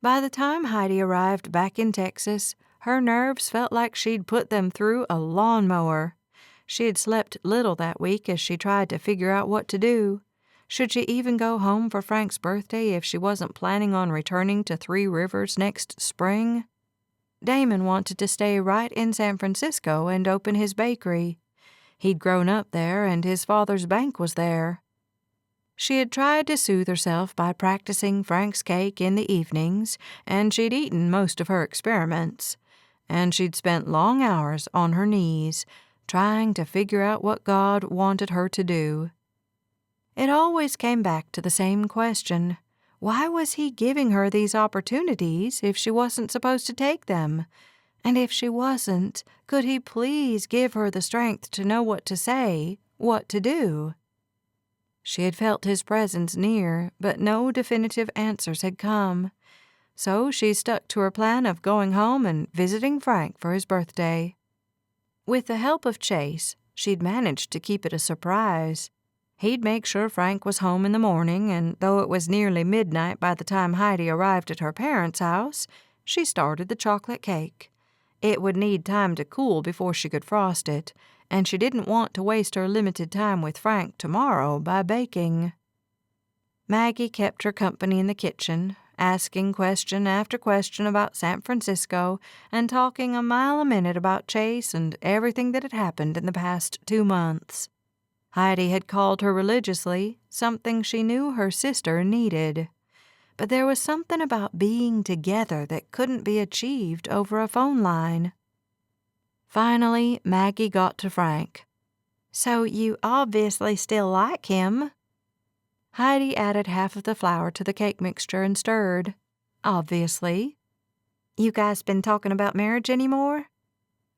By the time Heidi arrived back in Texas, her nerves felt like she'd put them through a lawnmower. She had slept little that week as she tried to figure out what to do. Should she even go home for Frank's birthday if she wasn't planning on returning to Three Rivers next spring? Damon wanted to stay right in San Francisco and open his bakery. He'd grown up there, and his father's bank was there. She had tried to soothe herself by practicing Frank's cake in the evenings, and she'd eaten most of her experiments. And she'd spent long hours on her knees, trying to figure out what God wanted her to do. It always came back to the same question. Why was he giving her these opportunities if she wasn't supposed to take them? And if she wasn't, could he please give her the strength to know what to say, what to do? She had felt his presence near, but no definitive answers had come. So she stuck to her plan of going home and visiting Frank for his birthday. With the help of Chase, she'd managed to keep it a surprise. He'd make sure Frank was home in the morning, and though it was nearly midnight by the time Heidi arrived at her parents' house, she started the chocolate cake. It would need time to cool before she could frost it, and she didn't want to waste her limited time with Frank tomorrow by baking. Maggie kept her company in the kitchen, asking question after question about San Francisco and talking a mile a minute about Chase and everything that had happened in the past 2 months. Heidi had called her religiously, something she knew her sister needed. But there was something about being together that couldn't be achieved over a phone line. Finally, Maggie got to Frank. "So you obviously still like him." Heidi added half of the flour to the cake mixture and stirred. "Obviously." "You guys been talking about marriage anymore?"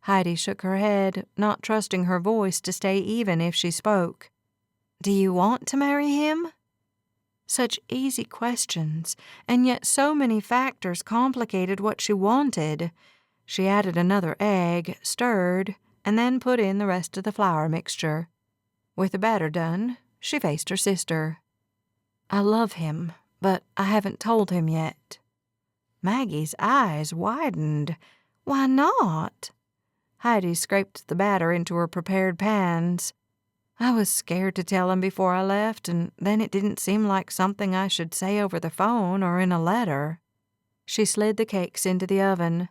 Heidi shook her head, not trusting her voice to stay even if she spoke. "Do you want to marry him?" Such easy questions, and yet so many factors complicated what she wanted. She added another egg, stirred, and then put in the rest of the flour mixture. With the batter done, she faced her sister. "I love him, but I haven't told him yet." Maggie's eyes widened. "Why not?" Heidi scraped the batter into her prepared pans. "I was scared to tell him before I left, and then it didn't seem like something I should say over the phone or in a letter." She slid the cakes into the oven.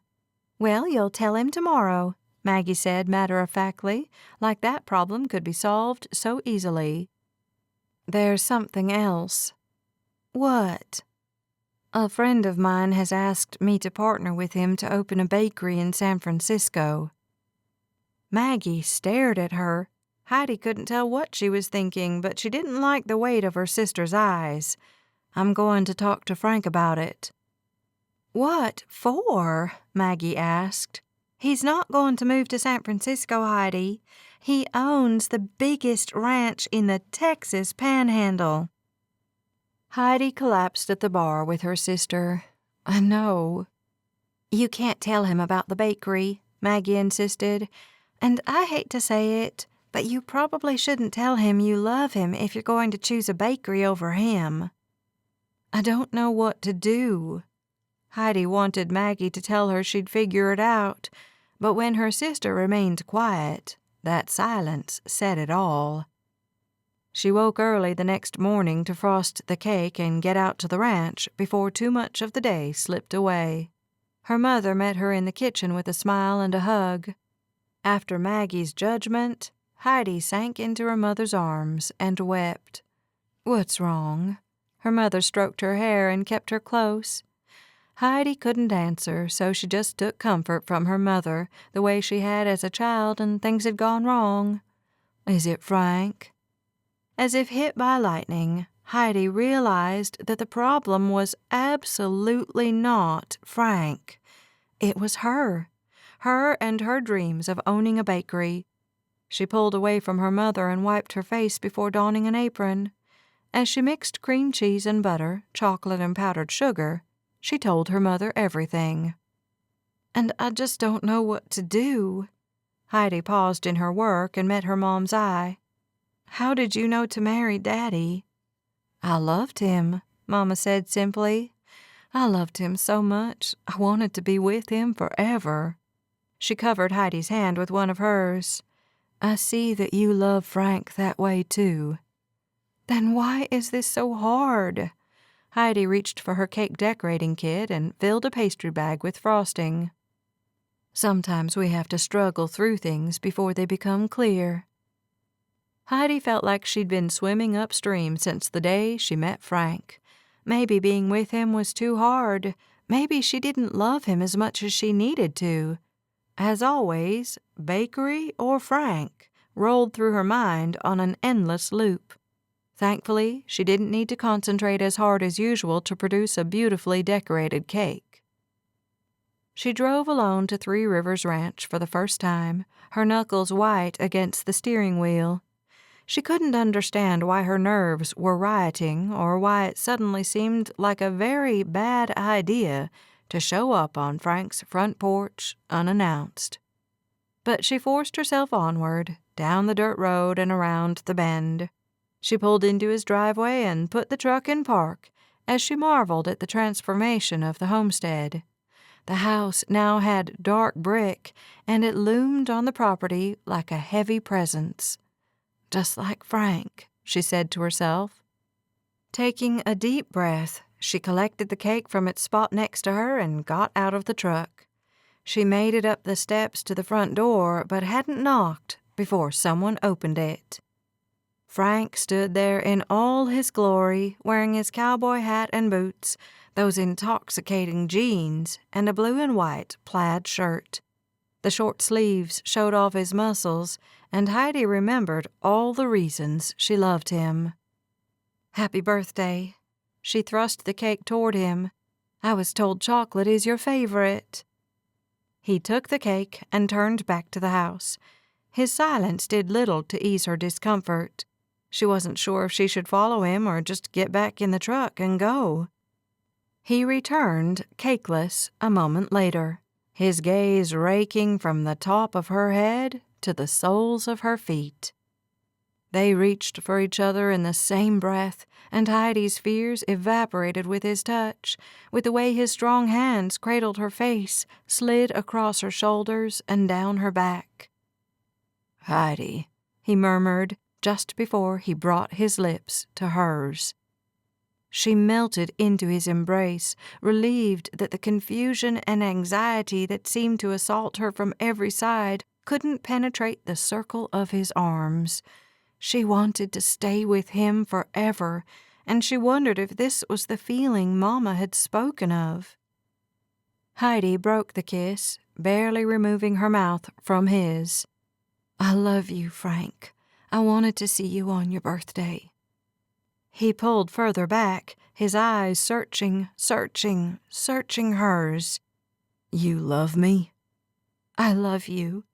"Well, you'll tell him tomorrow," Maggie said matter-of-factly, like that problem could be solved so easily. "There's something else." "What?" "A friend of mine has asked me to partner with him to open a bakery in San Francisco." Maggie stared at her. Heidi couldn't tell what she was thinking, but she didn't like the weight of her sister's eyes. "I'm going to talk to Frank about it." "What for?" Maggie asked. "He's not going to move to San Francisco, Heidi. He owns the biggest ranch in the Texas Panhandle." Heidi collapsed at the bar with her sister. "I know." "You can't tell him about the bakery," Maggie insisted. "And I hate to say it, but you probably shouldn't tell him you love him if you're going to choose a bakery over him." "I don't know what to do." Heidi wanted Maggie to tell her she'd figure it out, but when her sister remained quiet, that silence said it all. She woke early the next morning to frost the cake and get out to the ranch before too much of the day slipped away. Her mother met her in the kitchen with a smile and a hug. After Maggie's judgment, Heidi sank into her mother's arms and wept. "What's wrong?" Her mother stroked her hair and kept her close. Heidi couldn't answer, so she just took comfort from her mother the way she had as a child and things had gone wrong. "Is it Frank?" As if hit by lightning, Heidi realized that the problem was absolutely not Frank. It was her and her dreams of owning a bakery. She pulled away from her mother and wiped her face before donning an apron. As she mixed cream cheese and butter, chocolate and powdered sugar, she told her mother everything. "And I just don't know what to do." Heidi paused in her work and met her mom's eye. "How did you know to marry Daddy?" "I loved him," Mama said simply. "I loved him so much, I wanted to be with him forever." She covered Heidi's hand with one of hers. "I see that you love Frank that way, too." "Then why is this so hard?" Heidi reached for her cake decorating kit and filled a pastry bag with frosting. "Sometimes we have to struggle through things before they become clear." Heidi felt like she'd been swimming upstream since the day she met Frank. Maybe being with him was too hard. Maybe she didn't love him as much as she needed to. As always, bakery or Frank rolled through her mind on an endless loop. Thankfully, she didn't need to concentrate as hard as usual to produce a beautifully decorated cake. She drove alone to Three Rivers Ranch for the first time, her knuckles white against the steering wheel. She couldn't understand why her nerves were rioting or why it suddenly seemed like a very bad idea to show up on Frank's front porch unannounced. But she forced herself onward, down the dirt road and around the bend. She pulled into his driveway and put the truck in park as she marveled at the transformation of the homestead. The house now had dark brick, and it loomed on the property like a heavy presence. "Just like Frank," she said to herself. Taking a deep breath, she collected the cake from its spot next to her and got out of the truck. She made it up the steps to the front door, but hadn't knocked before someone opened it. Frank stood there in all his glory, wearing his cowboy hat and boots, those intoxicating jeans, and a blue and white plaid shirt. The short sleeves showed off his muscles, and Heidi remembered all the reasons she loved him. "Happy birthday." She thrust the cake toward him. "I was told chocolate is your favorite." He took the cake and turned back to the house. His silence did little to ease her discomfort. She wasn't sure if she should follow him or just get back in the truck and go. He returned, cakeless, a moment later, his gaze raking from the top of her head to the soles of her feet. They reached for each other in the same breath, and Heidi's fears evaporated with his touch, with the way his strong hands cradled her face, slid across her shoulders and down her back. "Heidi," he murmured, just before he brought his lips to hers. She melted into his embrace, relieved that the confusion and anxiety that seemed to assault her from every side couldn't penetrate the circle of his arms. She wanted to stay with him forever, and she wondered if this was the feeling Mama had spoken of. Heidi broke the kiss, barely removing her mouth from his. "I love you, Frank. I wanted to see you on your birthday." He pulled further back, his eyes searching hers. "You love me?" "I love you."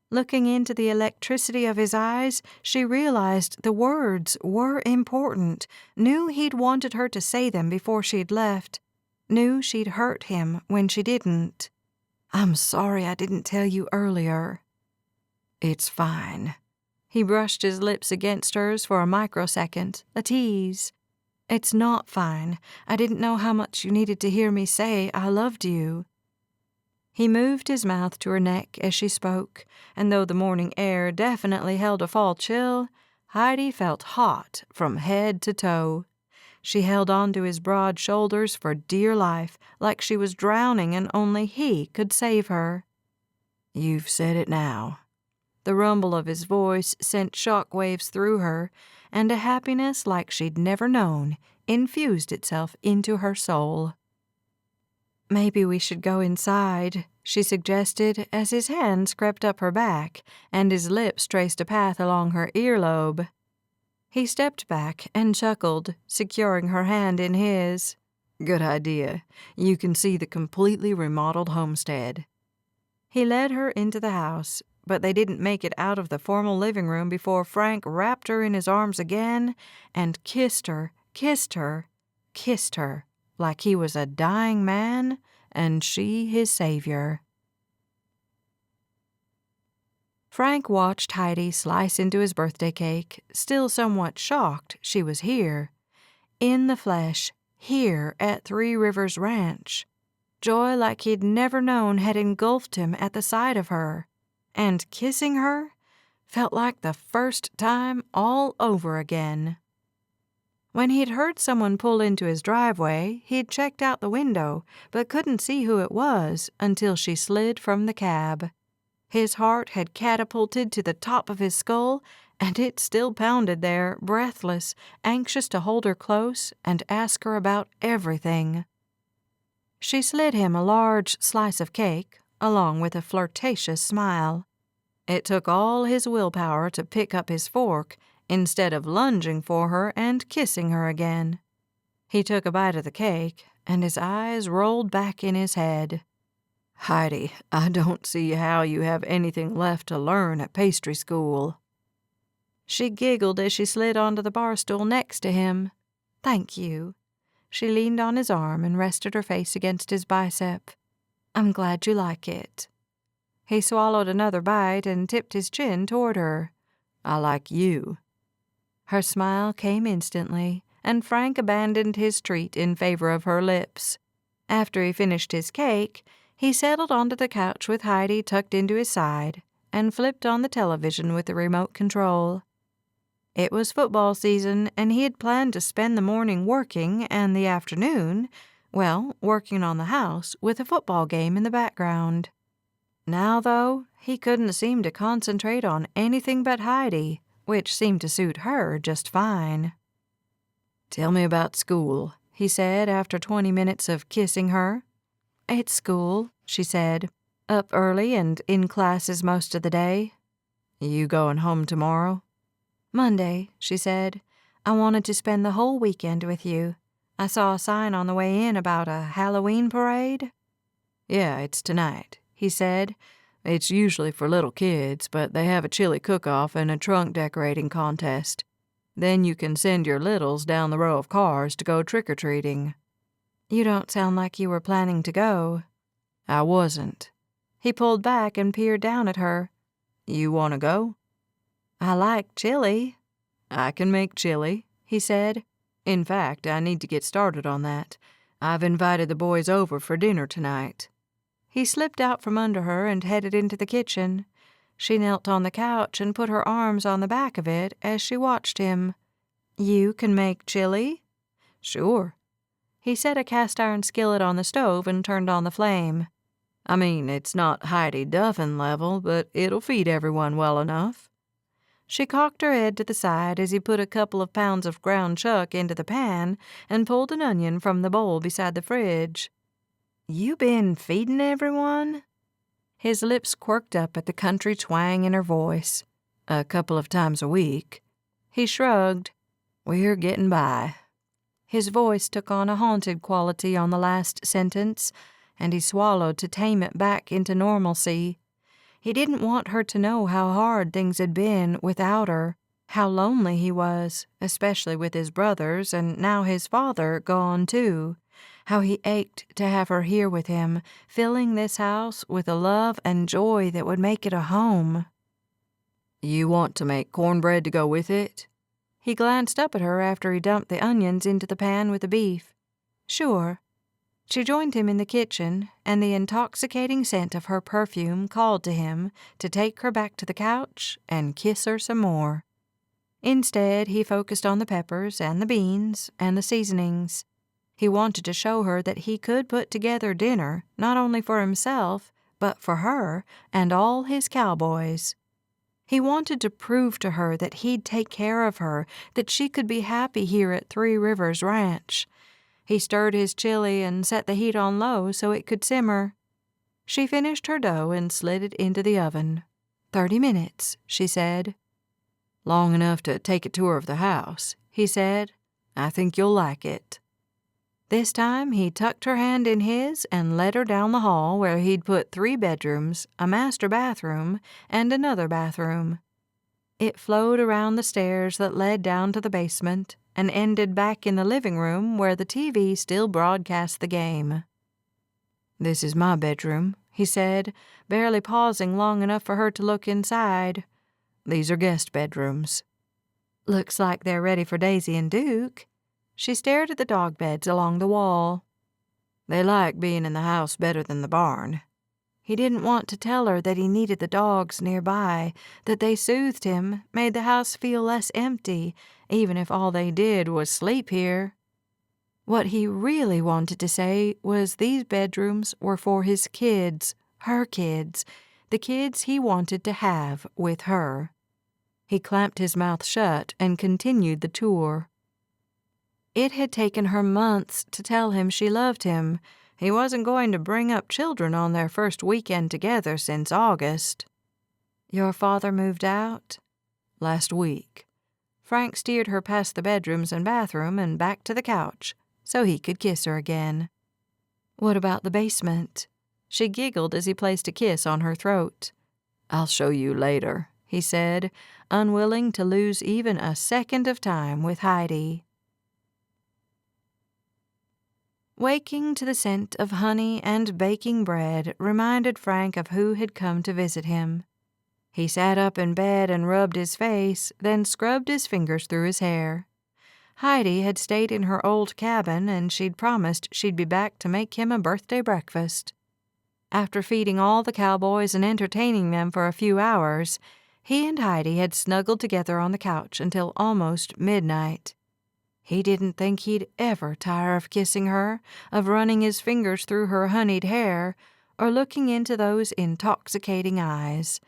Looking into the electricity of his eyes, she realized the words were important, knew he'd wanted her to say them before she'd left, knew she'd hurt him when she didn't. "I'm sorry I didn't tell you earlier." "It's fine." He brushed his lips against hers for a microsecond, a tease. "It's not fine. I didn't know how much you needed to hear me say I loved you." He moved his mouth to her neck as she spoke, and though the morning air definitely held a fall chill, Heidi felt hot from head to toe. She held on to his broad shoulders for dear life, like she was drowning and only he could save her. "You've said it now." The rumble of his voice sent shock waves through her, and a happiness like she'd never known infused itself into her soul. "Maybe we should go inside," she suggested as his hands crept up her back and his lips traced a path along her earlobe. He stepped back and chuckled, securing her hand in his. "Good idea. You can see the completely remodeled homestead." He led her into the house, but they didn't make it out of the formal living room before Frank wrapped her in his arms again and kissed her, like he was a dying man and she his savior. Frank watched Heidi slice into his birthday cake, still somewhat shocked she was here. In the flesh, here at Three Rivers Ranch. Joy like he'd never known had engulfed him at the sight of her, and kissing her felt like the first time all over again. When he'd heard someone pull into his driveway, he'd checked out the window, but couldn't see who it was until she slid from the cab. His heart had catapulted to the top of his skull, and it still pounded there, breathless, anxious to hold her close and ask her about everything. She slid him a large slice of cake, along with a flirtatious smile. It took all his willpower to pick up his fork, instead of lunging for her and kissing her again. He took a bite of the cake, and his eyes rolled back in his head. "Heidi, I don't see how you have anything left to learn at pastry school." She giggled as she slid onto the bar stool next to him. "Thank you." She leaned on his arm and rested her face against his bicep. "I'm glad you like it." He swallowed another bite and tipped his chin toward her. "I like you." Her smile came instantly, and Frank abandoned his treat in favor of her lips. After he finished his cake, he settled onto the couch with Heidi tucked into his side and flipped on the television with the remote control. It was football season, and he had planned to spend the morning working and the afternoon, working on the house with a football game in the background. Now, though, he couldn't seem to concentrate on anything but Heidi, which seemed to suit her just fine. "Tell me about school," he said after 20 minutes of kissing her. "It's school," she said. "Up early and in classes most of the day." "You going home tomorrow?" "Monday," she said. "I wanted to spend the whole weekend with you. I saw a sign on the way in about a Halloween parade." "Yeah, it's tonight," he said. "It's usually for little kids, but they have a chili cook-off and a trunk decorating contest. Then you can send your littles down the row of cars to go trick-or-treating." "You don't sound like you were planning to go." "I wasn't." He pulled back and peered down at her. "You want to go?" "I like chili." "I can make chili," he said. "In fact, I need to get started on that. I've invited the boys over for dinner tonight." He slipped out from under her and headed into the kitchen. She knelt on the couch and put her arms on the back of it as she watched him. "You can make chili?" "Sure." He set a cast-iron skillet on the stove and turned on the flame. "I mean, it's not Heidi Duffin level, but it'll feed everyone well enough." She cocked her head to the side as he put a couple of pounds of ground chuck into the pan and pulled an onion from the bowl beside the fridge. "You been feeding everyone?" His lips quirked up at the country twang in her voice. "A couple of times a week." He shrugged. "We're getting by." His voice took on a haunted quality on the last sentence, and he swallowed to tame it back into normalcy. He didn't want her to know how hard things had been without her, how lonely he was, especially with his brothers and now his father gone too, how he ached to have her here with him, filling this house with a love and joy that would make it a home. "You want to make cornbread to go with it?" He glanced up at her after he dumped the onions into the pan with the beef. "Sure." She joined him in the kitchen, and the intoxicating scent of her perfume called to him to take her back to the couch and kiss her some more. Instead, he focused on the peppers and the beans and the seasonings. He wanted to show her that he could put together dinner not only for himself, but for her and all his cowboys. He wanted to prove to her that he'd take care of her, that she could be happy here at Three Rivers Ranch. He stirred his chili and set the heat on low so it could simmer. She finished her dough and slid it into the oven. 30 minutes, she said. Long enough to take a tour of the house, he said. I think you'll like it. This time he tucked her hand in his and led her down the hall where he'd put 3 bedrooms, a master bathroom, and another bathroom. It flowed around the stairs that led down to the basement and ended back in the living room where the TV still broadcast the game. This is my bedroom, he said, barely pausing long enough for her to look inside. These are guest bedrooms. Looks like they're ready for Daisy and Duke. She stared at the dog beds along the wall. They like being in the house better than the barn. He didn't want to tell her that he needed the dogs nearby, that they soothed him, made the house feel less empty, even if all they did was sleep here. What he really wanted to say was these bedrooms were for his kids, her kids, the kids he wanted to have with her. He clamped his mouth shut and continued the tour. It had taken her months to tell him she loved him. He wasn't going to bring up children on their first weekend together since August. Your father moved out? Last week. Frank steered her past the bedrooms and bathroom and back to the couch so he could kiss her again. What about the basement? She giggled as he placed a kiss on her throat. I'll show you later, he said, unwilling to lose even a second of time with Heidi. Waking to the scent of honey and baking bread reminded Frank of who had come to visit him. He sat up in bed and rubbed his face, then scrubbed his fingers through his hair. Heidi had stayed in her old cabin, and she'd promised she'd be back to make him a birthday breakfast. After feeding all the cowboys and entertaining them for a few hours, he and Heidi had snuggled together on the couch until almost midnight. He didn't think he'd ever tire of kissing her, of running his fingers through her honeyed hair, or looking into those intoxicating eyes.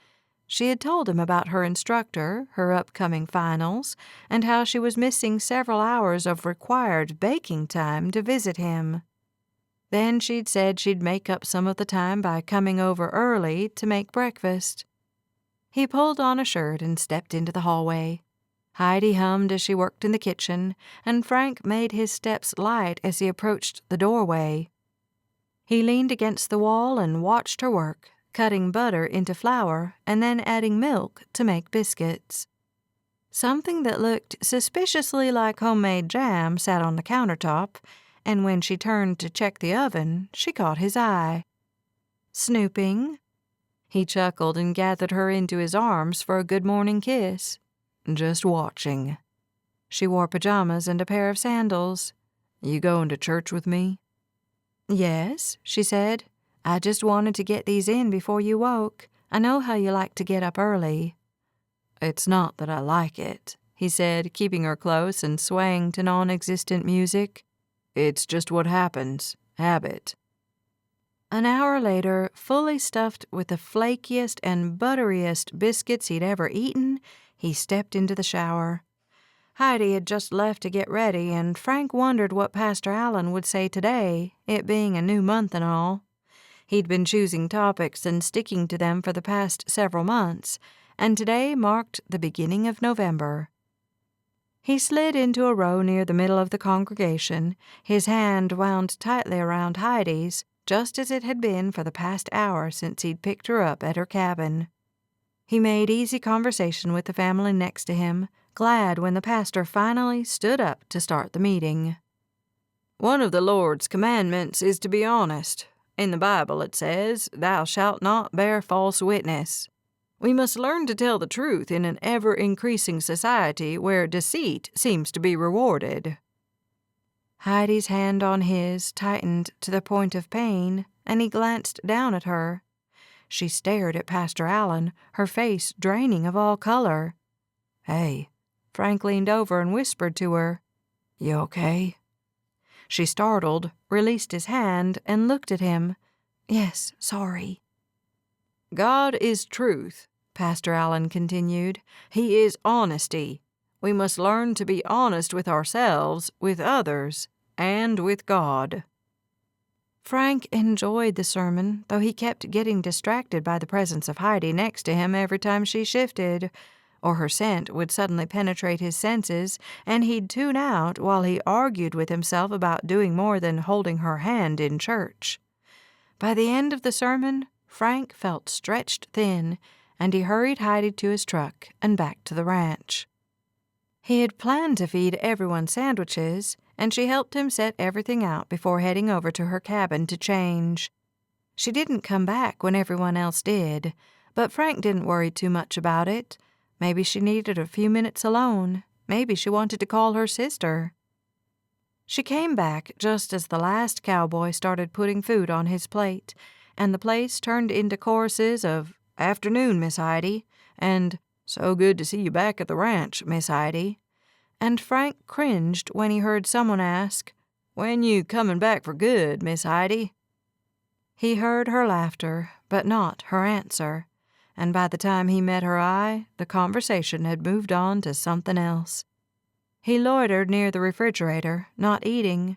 She had told him about her instructor, her upcoming finals, and how she was missing several hours of required baking time to visit him. Then she'd said she'd make up some of the time by coming over early to make breakfast. He pulled on a shirt and stepped into the hallway. Heidi hummed as she worked in the kitchen, and Frank made his steps light as he approached the doorway. He leaned against the wall and watched her work, cutting butter into flour and then adding milk to make biscuits. Something that looked suspiciously like homemade jam sat on the countertop, and when she turned to check the oven, she caught his eye. Snooping? He chuckled and gathered her into his arms for a good morning kiss. Just watching. She wore pajamas and a pair of sandals. You going to church with me? Yes, she said. I just wanted to get these in before you woke. I know how you like to get up early. It's not that I like it, he said, keeping her close and swaying to non-existent music. It's just what happens. Habit. An hour later, fully stuffed with the flakiest and butteriest biscuits he'd ever eaten, he stepped into the shower. Heidi had just left to get ready, and Frank wondered what Pastor Allen would say today, it being a new month and all. He'd been choosing topics and sticking to them for the past several months, and today marked the beginning of November. He slid into a row near the middle of the congregation, his hand wound tightly around Heidi's, just as it had been for the past hour since he'd picked her up at her cabin. He made easy conversation with the family next to him, glad when the pastor finally stood up to start the meeting. One of the Lord's commandments is to be honest. In the Bible it says, "Thou shalt not bear false witness." We must learn to tell the truth in an ever-increasing society where deceit seems to be rewarded. Heidi's hand on his tightened to the point of pain, and he glanced down at her. She stared at Pastor Allen, her face draining of all color. Hey, Frank leaned over and whispered to her, "You okay?" She, startled, released his hand and looked at him. "Yes, sorry." "God is truth," Pastor Allen continued. "He is honesty. We must learn to be honest with ourselves, with others, and with God." Frank enjoyed the sermon, though he kept getting distracted by the presence of Heidi next to him every time she shifted, or her scent would suddenly penetrate his senses, and he'd tune out while he argued with himself about doing more than holding her hand in church. By the end of the sermon, Frank felt stretched thin, and he hurried Heidi to his truck and back to the ranch. He had planned to feed everyone sandwiches, and she helped him set everything out before heading over to her cabin to change. She didn't come back when everyone else did, but Frank didn't worry too much about it. Maybe she needed a few minutes alone. Maybe she wanted to call her sister. She came back just as the last cowboy started putting food on his plate, and the place turned into choruses of, "Afternoon, Miss Heidi," and "So good to see you back at the ranch, Miss Heidi." And Frank cringed when he heard someone ask, "When you comin' back for good, Miss Heidi?" He heard her laughter, but not her answer, and by the time he met her eye, the conversation had moved on to something else. He loitered near the refrigerator, not eating.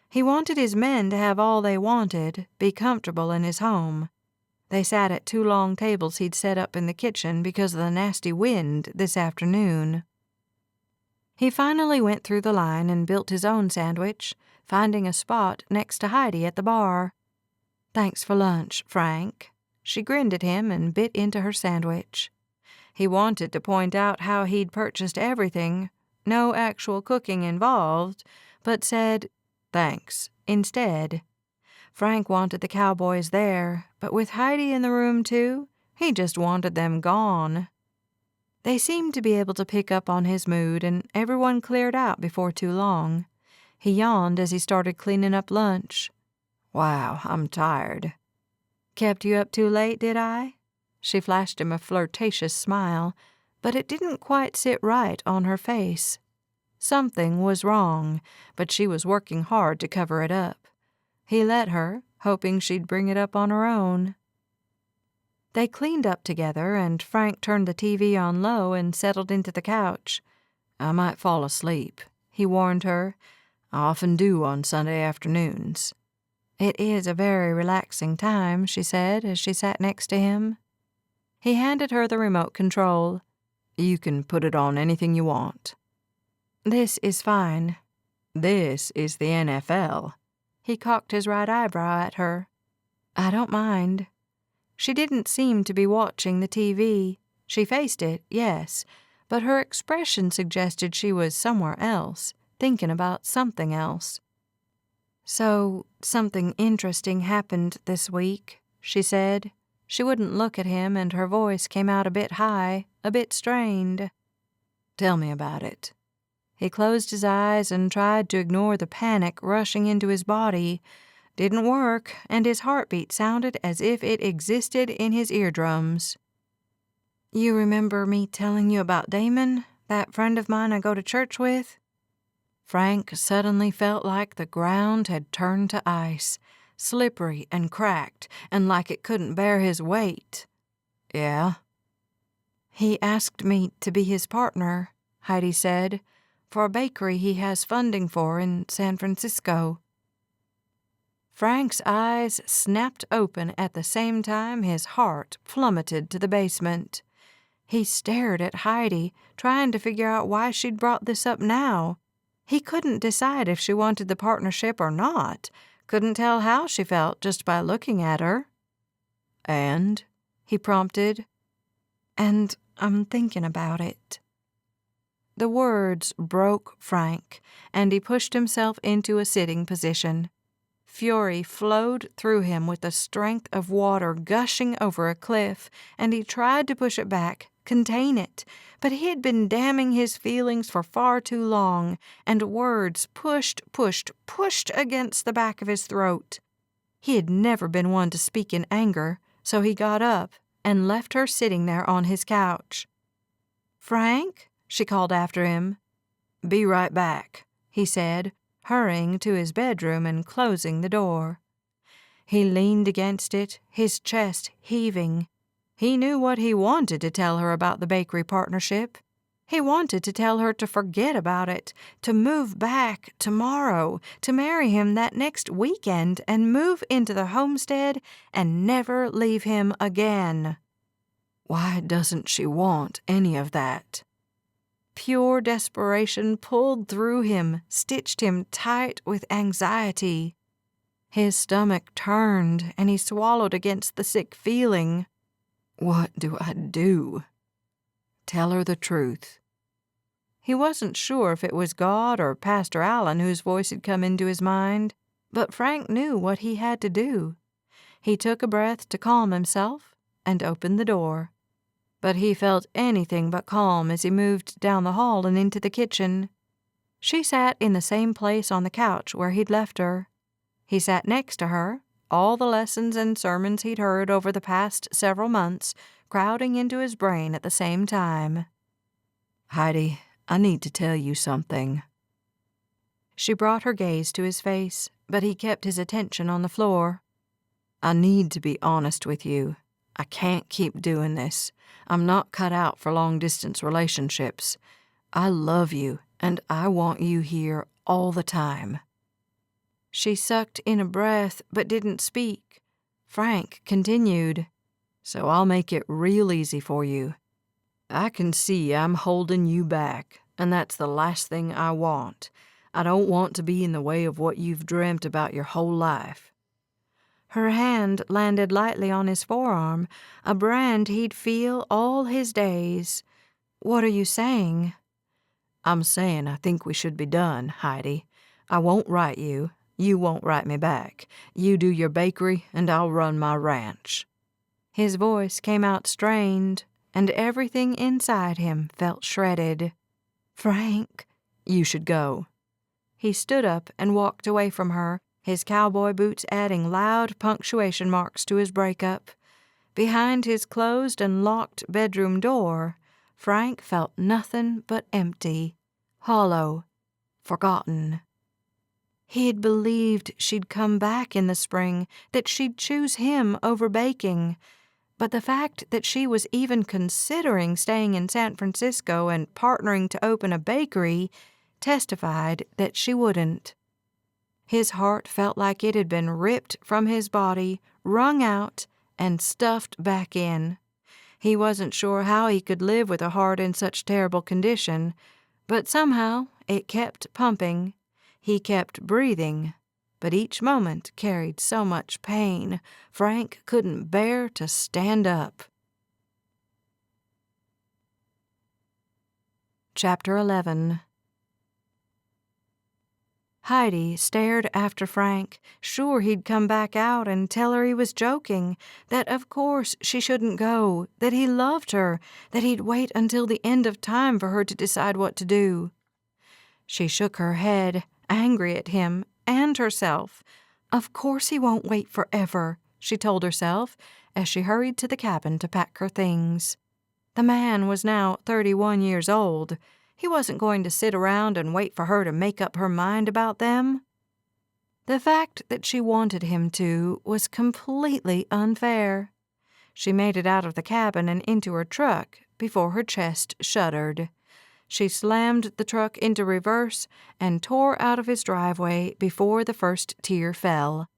He wanted his men to have all they wanted, be comfortable in his home. They sat at 2 long tables he'd set up in the kitchen because of the nasty wind this afternoon. He finally went through the line and built his own sandwich, finding a spot next to Heidi at the bar. "Thanks for lunch, Frank." She grinned at him and bit into her sandwich. He wanted to point out how he'd purchased everything, no actual cooking involved, but said, "Thanks," instead. Frank wanted the cowboys there, but with Heidi in the room too, he just wanted them gone. They seemed to be able to pick up on his mood, and everyone cleared out before too long. He yawned as he started cleaning up lunch. "Wow, I'm tired." "Kept you up too late, did I?" She flashed him a flirtatious smile, but it didn't quite sit right on her face. Something was wrong, but she was working hard to cover it up. He let her, hoping she'd bring it up on her own. They cleaned up together, and Frank turned the TV on low and settled into the couch. "I might fall asleep," he warned her. "I often do on Sunday afternoons." "It is a very relaxing time," she said as she sat next to him. He handed her the remote control. "You can put it on anything you want." "This is fine." "This is the NFL." He cocked his right eyebrow at her. "I don't mind." She didn't seem to be watching the TV. She faced it, yes, but her expression suggested she was somewhere else, thinking about something else. "So, something interesting happened this week," she said. She wouldn't look at him, and her voice came out a bit high, a bit strained. "Tell me about it." He closed his eyes and tried to ignore the panic rushing into his body. Didn't work, and his heartbeat sounded as if it existed in his eardrums. "You remember me telling you about Damon, that friend of mine I go to church with?" Frank suddenly felt like the ground had turned to ice, slippery and cracked, and like it couldn't bear his weight. "Yeah?" "He asked me to be his partner," Heidi said, "for a bakery he has funding for in San Francisco." Frank's eyes snapped open at the same time his heart plummeted to the basement. He stared at Heidi, trying to figure out why she'd brought this up now. He couldn't decide if she wanted the partnership or not. Couldn't tell how she felt just by looking at her. "And?" he prompted. "And I'm thinking about it." The words broke Frank, and he pushed himself into a sitting position. Fury flowed through him with the strength of water gushing over a cliff, and he tried to push it back, contain it, but he had been damming his feelings for far too long, and words pushed against the back of his throat. He had never been one to speak in anger, so he got up and left her sitting there on his couch. "Frank?" she called after him. "Be right back," he said, hurrying to his bedroom and closing the door. He leaned against it, his chest heaving. He knew what he wanted to tell her about the bakery partnership. He wanted to tell her to forget about it, to move back tomorrow, to marry him that next weekend and move into the homestead and never leave him again. Why doesn't she want any of that? Pure desperation pulled through him, stitched him tight with anxiety. His stomach turned, and he swallowed against the sick feeling. What do I do? Tell her the truth. He wasn't sure if it was God or Pastor Allen whose voice had come into his mind, but Frank knew what he had to do. He took a breath to calm himself and opened the door. But he felt anything but calm as he moved down the hall and into the kitchen. She sat in the same place on the couch where he'd left her. He sat next to her, all the lessons and sermons he'd heard over the past several months crowding into his brain at the same time. "Heidi, I need to tell you something." She brought her gaze to his face, but he kept his attention on the floor. "I need to be honest with you. I can't keep doing this. I'm not cut out for long-distance relationships. I love you, and I want you here all the time." She sucked in a breath but didn't speak. Frank continued, "So I'll make it real easy for you. I can see I'm holding you back, and that's the last thing I want. I don't want to be in the way of what you've dreamt about your whole life." Her hand landed lightly on his forearm, a brand he'd feel all his days. "What are you saying?" "I'm saying I think we should be done, Heidi. I won't write you. You won't write me back. You do your bakery, and I'll run my ranch." His voice came out strained, and everything inside him felt shredded. "Frank." "You should go." He stood up and walked away from her, his cowboy boots adding loud punctuation marks to his breakup. Behind his closed and locked bedroom door, Frank felt nothing but empty, hollow, forgotten. He'd believed she'd come back in the spring, that she'd choose him over baking. But the fact that she was even considering staying in San Francisco and partnering to open a bakery testified that she wouldn't. His heart felt like it had been ripped from his body, wrung out, and stuffed back in. He wasn't sure how he could live with a heart in such terrible condition, but somehow it kept pumping. He kept breathing, but each moment carried so much pain, Frank couldn't bear to stand up. Chapter 11. Heidi stared after Frank, sure he'd come back out and tell her he was joking, that of course she shouldn't go, that he loved her, that he'd wait until the end of time for her to decide what to do. She shook her head, angry at him and herself. Of course he won't wait forever, she told herself as she hurried to the cabin to pack her things. The man was now 31 years old. He wasn't going to sit around and wait for her to make up her mind about them. The fact that she wanted him to was completely unfair. She made it out of the cabin and into her truck before her chest shuddered. She slammed the truck into reverse and tore out of his driveway before the first tear fell.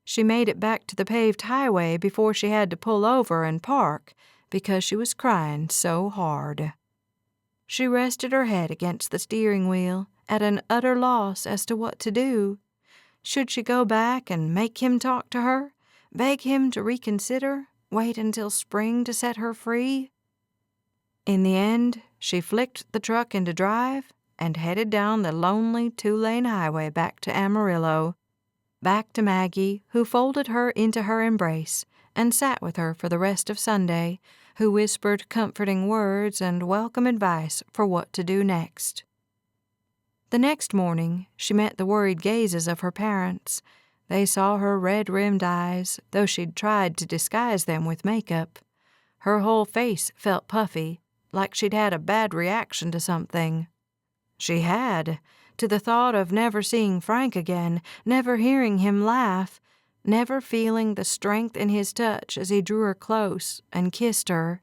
She made it back to the paved highway before she had to pull over and park because she was crying so hard. She rested her head against the steering wheel, at an utter loss as to what to do. Should she go back and make him talk to her, beg him to reconsider, wait until spring to set her free? In the end, she flicked the truck into drive and headed down the lonely 2-lane highway back to Amarillo, back to Maggie, who folded her into her embrace and sat with her for the rest of Sunday, who whispered comforting words and welcome advice for what to do next. The next morning, she met the worried gazes of her parents. They saw her red-rimmed eyes, though she'd tried to disguise them with makeup. Her whole face felt puffy, like she'd had a bad reaction to something. She had, to the thought of never seeing Frank again, never hearing him laugh, never feeling the strength in his touch as he drew her close and kissed her.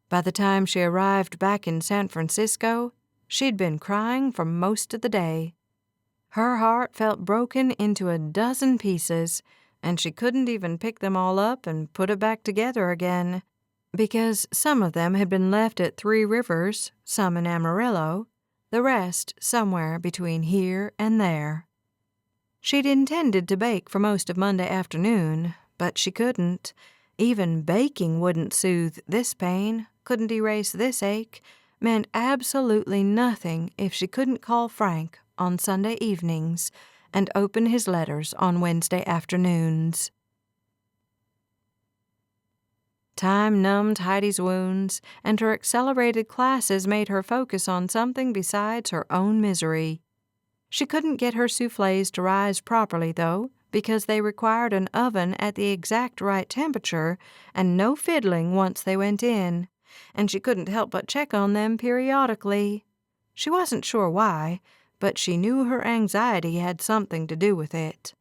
By the time she arrived back in San Francisco, she'd been crying for most of the day. Her heart felt broken into a dozen pieces, and she couldn't even pick them all up and put it back together again, because some of them had been left at Three Rivers, some in Amarillo, the rest somewhere between here and there. She'd intended to bake for most of Monday afternoon, but she couldn't. Even baking wouldn't soothe this pain, couldn't erase this ache, meant absolutely nothing if she couldn't call Frank on Sunday evenings and open his letters on Wednesday afternoons. Time numbed Heidi's wounds, and her accelerated classes made her focus on something besides her own misery. She couldn't get her soufflés to rise properly, though, because they required an oven at the exact right temperature and no fiddling once they went in, and she couldn't help but check on them periodically. She wasn't sure why, but she knew her anxiety had something to do with it.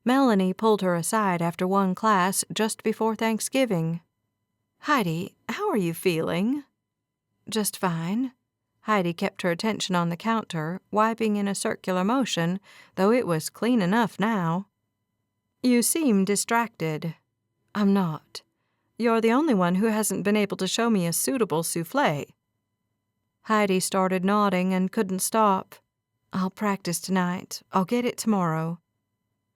Melanie pulled her aside after one class just before Thanksgiving. "Heidi, how are you feeling?" "Just fine." Heidi kept her attention on the counter, wiping in a circular motion, though it was clean enough now. "You seem distracted." "I'm not. You're the only one who hasn't been able to show me a suitable soufflé." Heidi started nodding and couldn't stop. "I'll practice tonight. I'll get it tomorrow."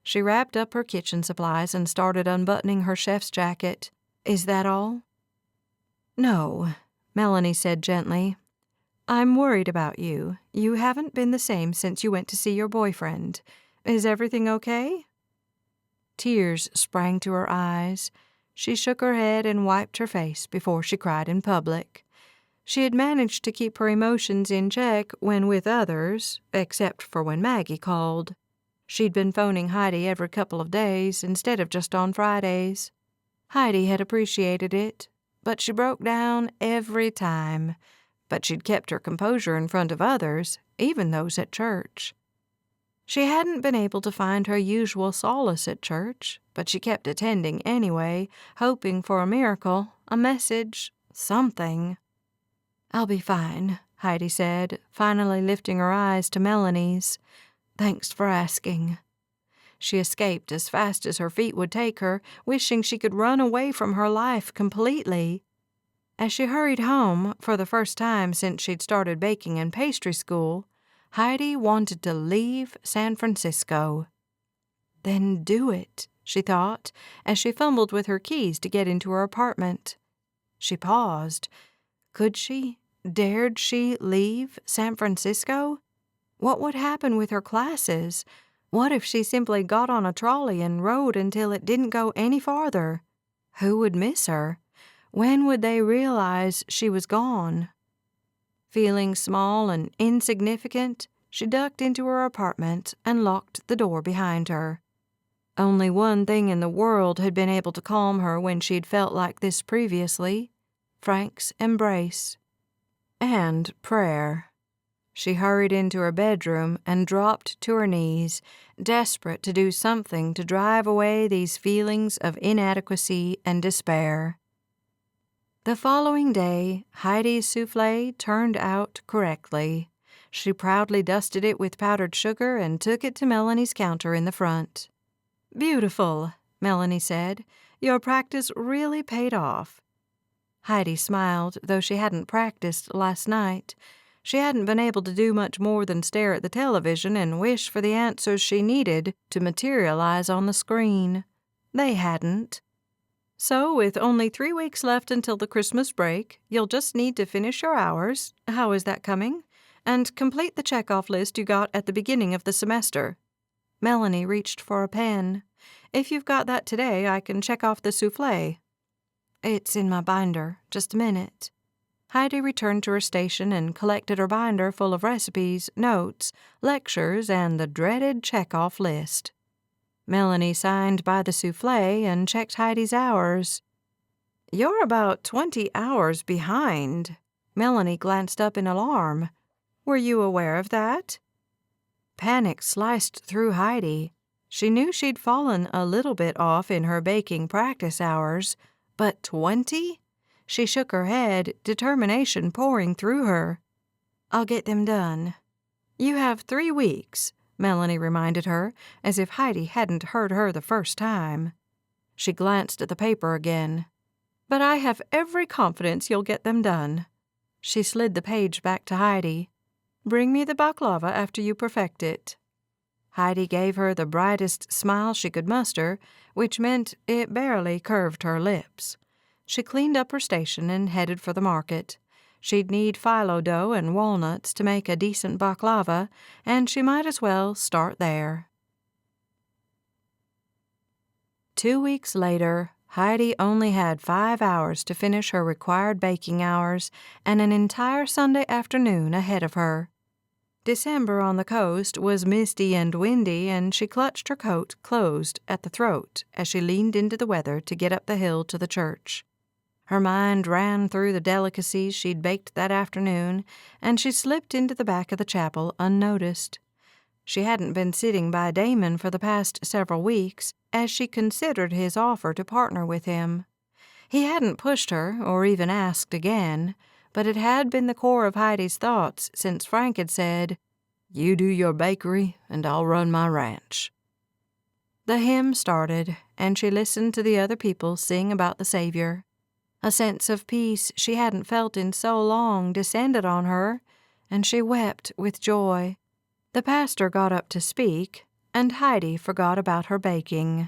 She wrapped up her kitchen supplies and started unbuttoning her chef's jacket. "Is that all?" "No," Melanie said gently. "I'm worried about you. You haven't been the same since you went to see your boyfriend. Is everything okay?" Tears sprang to her eyes. She shook her head and wiped her face before she cried in public. She had managed to keep her emotions in check when with others, except for when Maggie called. She'd been phoning Heidi every couple of days instead of just on Fridays. Heidi had appreciated it, but she broke down every time. But she'd kept her composure in front of others, even those at church. She hadn't been able to find her usual solace at church, but she kept attending anyway, hoping for a miracle, a message, something. "I'll be fine," Heidi said, finally lifting her eyes to Melanie's. "Thanks for asking." She escaped as fast as her feet would take her, wishing she could run away from her life completely. As she hurried home, for the first time since she'd started baking in pastry school, Heidi wanted to leave San Francisco. Then do it, she thought, as she fumbled with her keys to get into her apartment. She paused. Could she? Dared she leave San Francisco? What would happen with her classes? What if she simply got on a trolley and rode until it didn't go any farther? Who would miss her? When would they realize she was gone? Feeling small and insignificant, she ducked into her apartment and locked the door behind her. Only one thing in the world had been able to calm her when she'd felt like this previously: Frank's embrace. And prayer. She hurried into her bedroom and dropped to her knees, desperate to do something to drive away these feelings of inadequacy and despair. The following day, Heidi's soufflé turned out correctly. She proudly dusted it with powdered sugar and took it to Melanie's counter in the front. "Beautiful," Melanie said. "Your practice really paid off." Heidi smiled, though she hadn't practiced last night. She hadn't been able to do much more than stare at the television and wish for the answers she needed to materialize on the screen. They hadn't. "So, with only 3 weeks left until the Christmas break, you'll just need to finish your hours. How is that coming? And complete the checkoff list you got at the beginning of the semester." Melanie reached for a pen. "If you've got that today, I can check off the soufflé." "It's in my binder. Just a minute." Heidi returned to her station and collected her binder full of recipes, notes, lectures, and the dreaded checkoff list. Melanie signed by the soufflé and checked Heidi's hours. You're about 20 hours behind. Melanie glanced up in alarm. Were you aware of that? Panic sliced through Heidi. She knew she'd fallen a little bit off in her baking practice hours, but 20? She shook her head, determination pouring through her. I'll get them done. You have 3 weeks, Melanie reminded her, as if Heidi hadn't heard her the first time. She glanced at the paper again. But I have every confidence you'll get them done. She slid the page back to Heidi. Bring me the baklava after you perfect it. Heidi gave her the brightest smile she could muster, which meant it barely curved her lips. She cleaned up her station and headed for the market. She'd need phyllo dough and walnuts to make a decent baklava, and she might as well start there. 2 weeks later, Heidi only had 5 hours to finish her required baking hours and an entire Sunday afternoon ahead of her. December on the coast was misty and windy, and she clutched her coat closed at the throat as she leaned into the weather to get up the hill to the church. Her mind ran through the delicacies she'd baked that afternoon, and she slipped into the back of the chapel unnoticed. She hadn't been sitting by Damon for the past several weeks as she considered his offer to partner with him. He hadn't pushed her or even asked again, but it had been the core of Heidi's thoughts since Frank had said, "You do your bakery, and I'll run my ranch." The hymn started, and she listened to the other people sing about the Savior. A sense of peace she hadn't felt in so long descended on her, and she wept with joy. The pastor got up to speak, and Heidi forgot about her baking.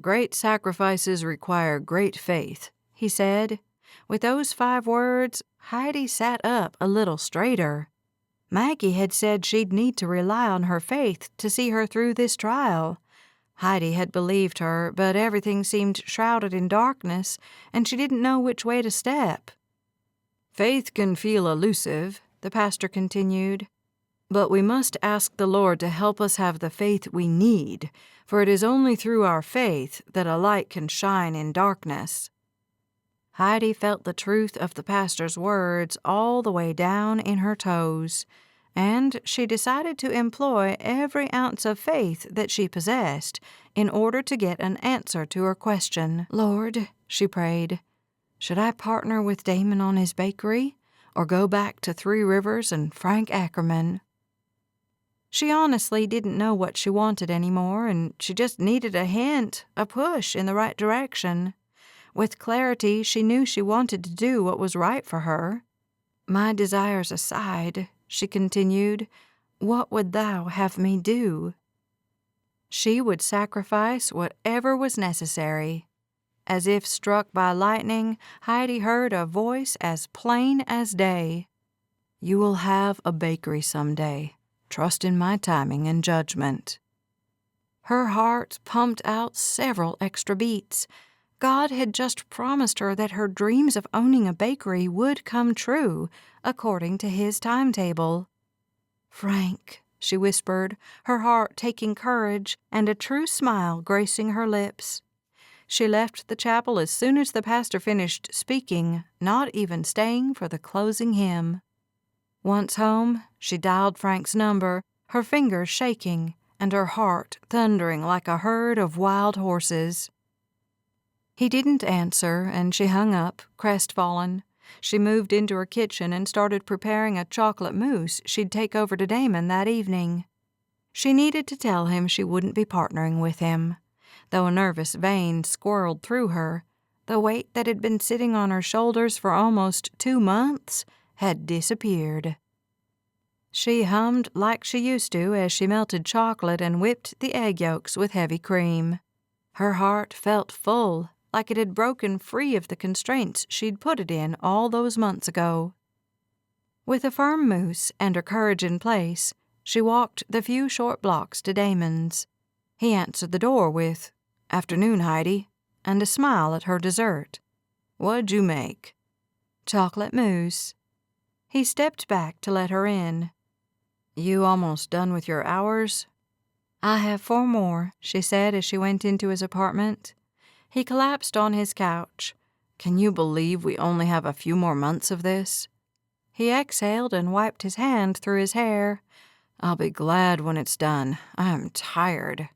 "Great sacrifices require great faith," he said. With those 5 words, Heidi sat up a little straighter. Maggie had said she'd need to rely on her faith to see her through this trial. Heidi had believed her, but everything seemed shrouded in darkness, and she didn't know which way to step. "Faith can feel elusive," the pastor continued, "but we must ask the Lord to help us have the faith we need, for it is only through our faith that a light can shine in darkness." Heidi felt the truth of the pastor's words all the way down in her toes, and she decided to employ every ounce of faith that she possessed in order to get an answer to her question. "Lord," she prayed, "should I partner with Damon on his bakery, or go back to 3 Rivers and Frank Ackerman?" She honestly didn't know what she wanted anymore, and she just needed a hint, a push in the right direction. With clarity, she knew she wanted to do what was right for her. "My desires aside," she continued, "what would thou have me do?" She would sacrifice whatever was necessary. As if struck by lightning, Heidi heard a voice as plain as day. "You will have a bakery someday. Trust in my timing and judgment." Her heart pumped out several extra beats. God had just promised her that her dreams of owning a bakery would come true, according to his timetable. "Frank," she whispered, her heart taking courage and a true smile gracing her lips. She left the chapel as soon as the pastor finished speaking, not even staying for the closing hymn. Once home, she dialed Frank's number, her fingers shaking and her heart thundering like a herd of wild horses. He didn't answer, and she hung up, crestfallen. She moved into her kitchen and started preparing a chocolate mousse she'd take over to Damon that evening. She needed to tell him she wouldn't be partnering with him. Though a nervous vein squirreled through her, the weight that had been sitting on her shoulders for almost 2 months had disappeared. She hummed like she used to as she melted chocolate and whipped the egg yolks with heavy cream. Her heart felt full, like it had broken free of the constraints she'd put it in all those months ago. With a firm mousse and her courage in place, she walked the few short blocks to Damon's. He answered the door with, "Afternoon, Heidi," and a smile at her dessert. "What'd you make?" "Chocolate mousse." He stepped back to let her in. "You almost done with your hours?" "I have 4 more," she said as she went into his apartment. He collapsed on his couch. Can you believe we only have a few more months of this? He exhaled and wiped his hand through his hair. I'll be glad when it's done. I'm tired.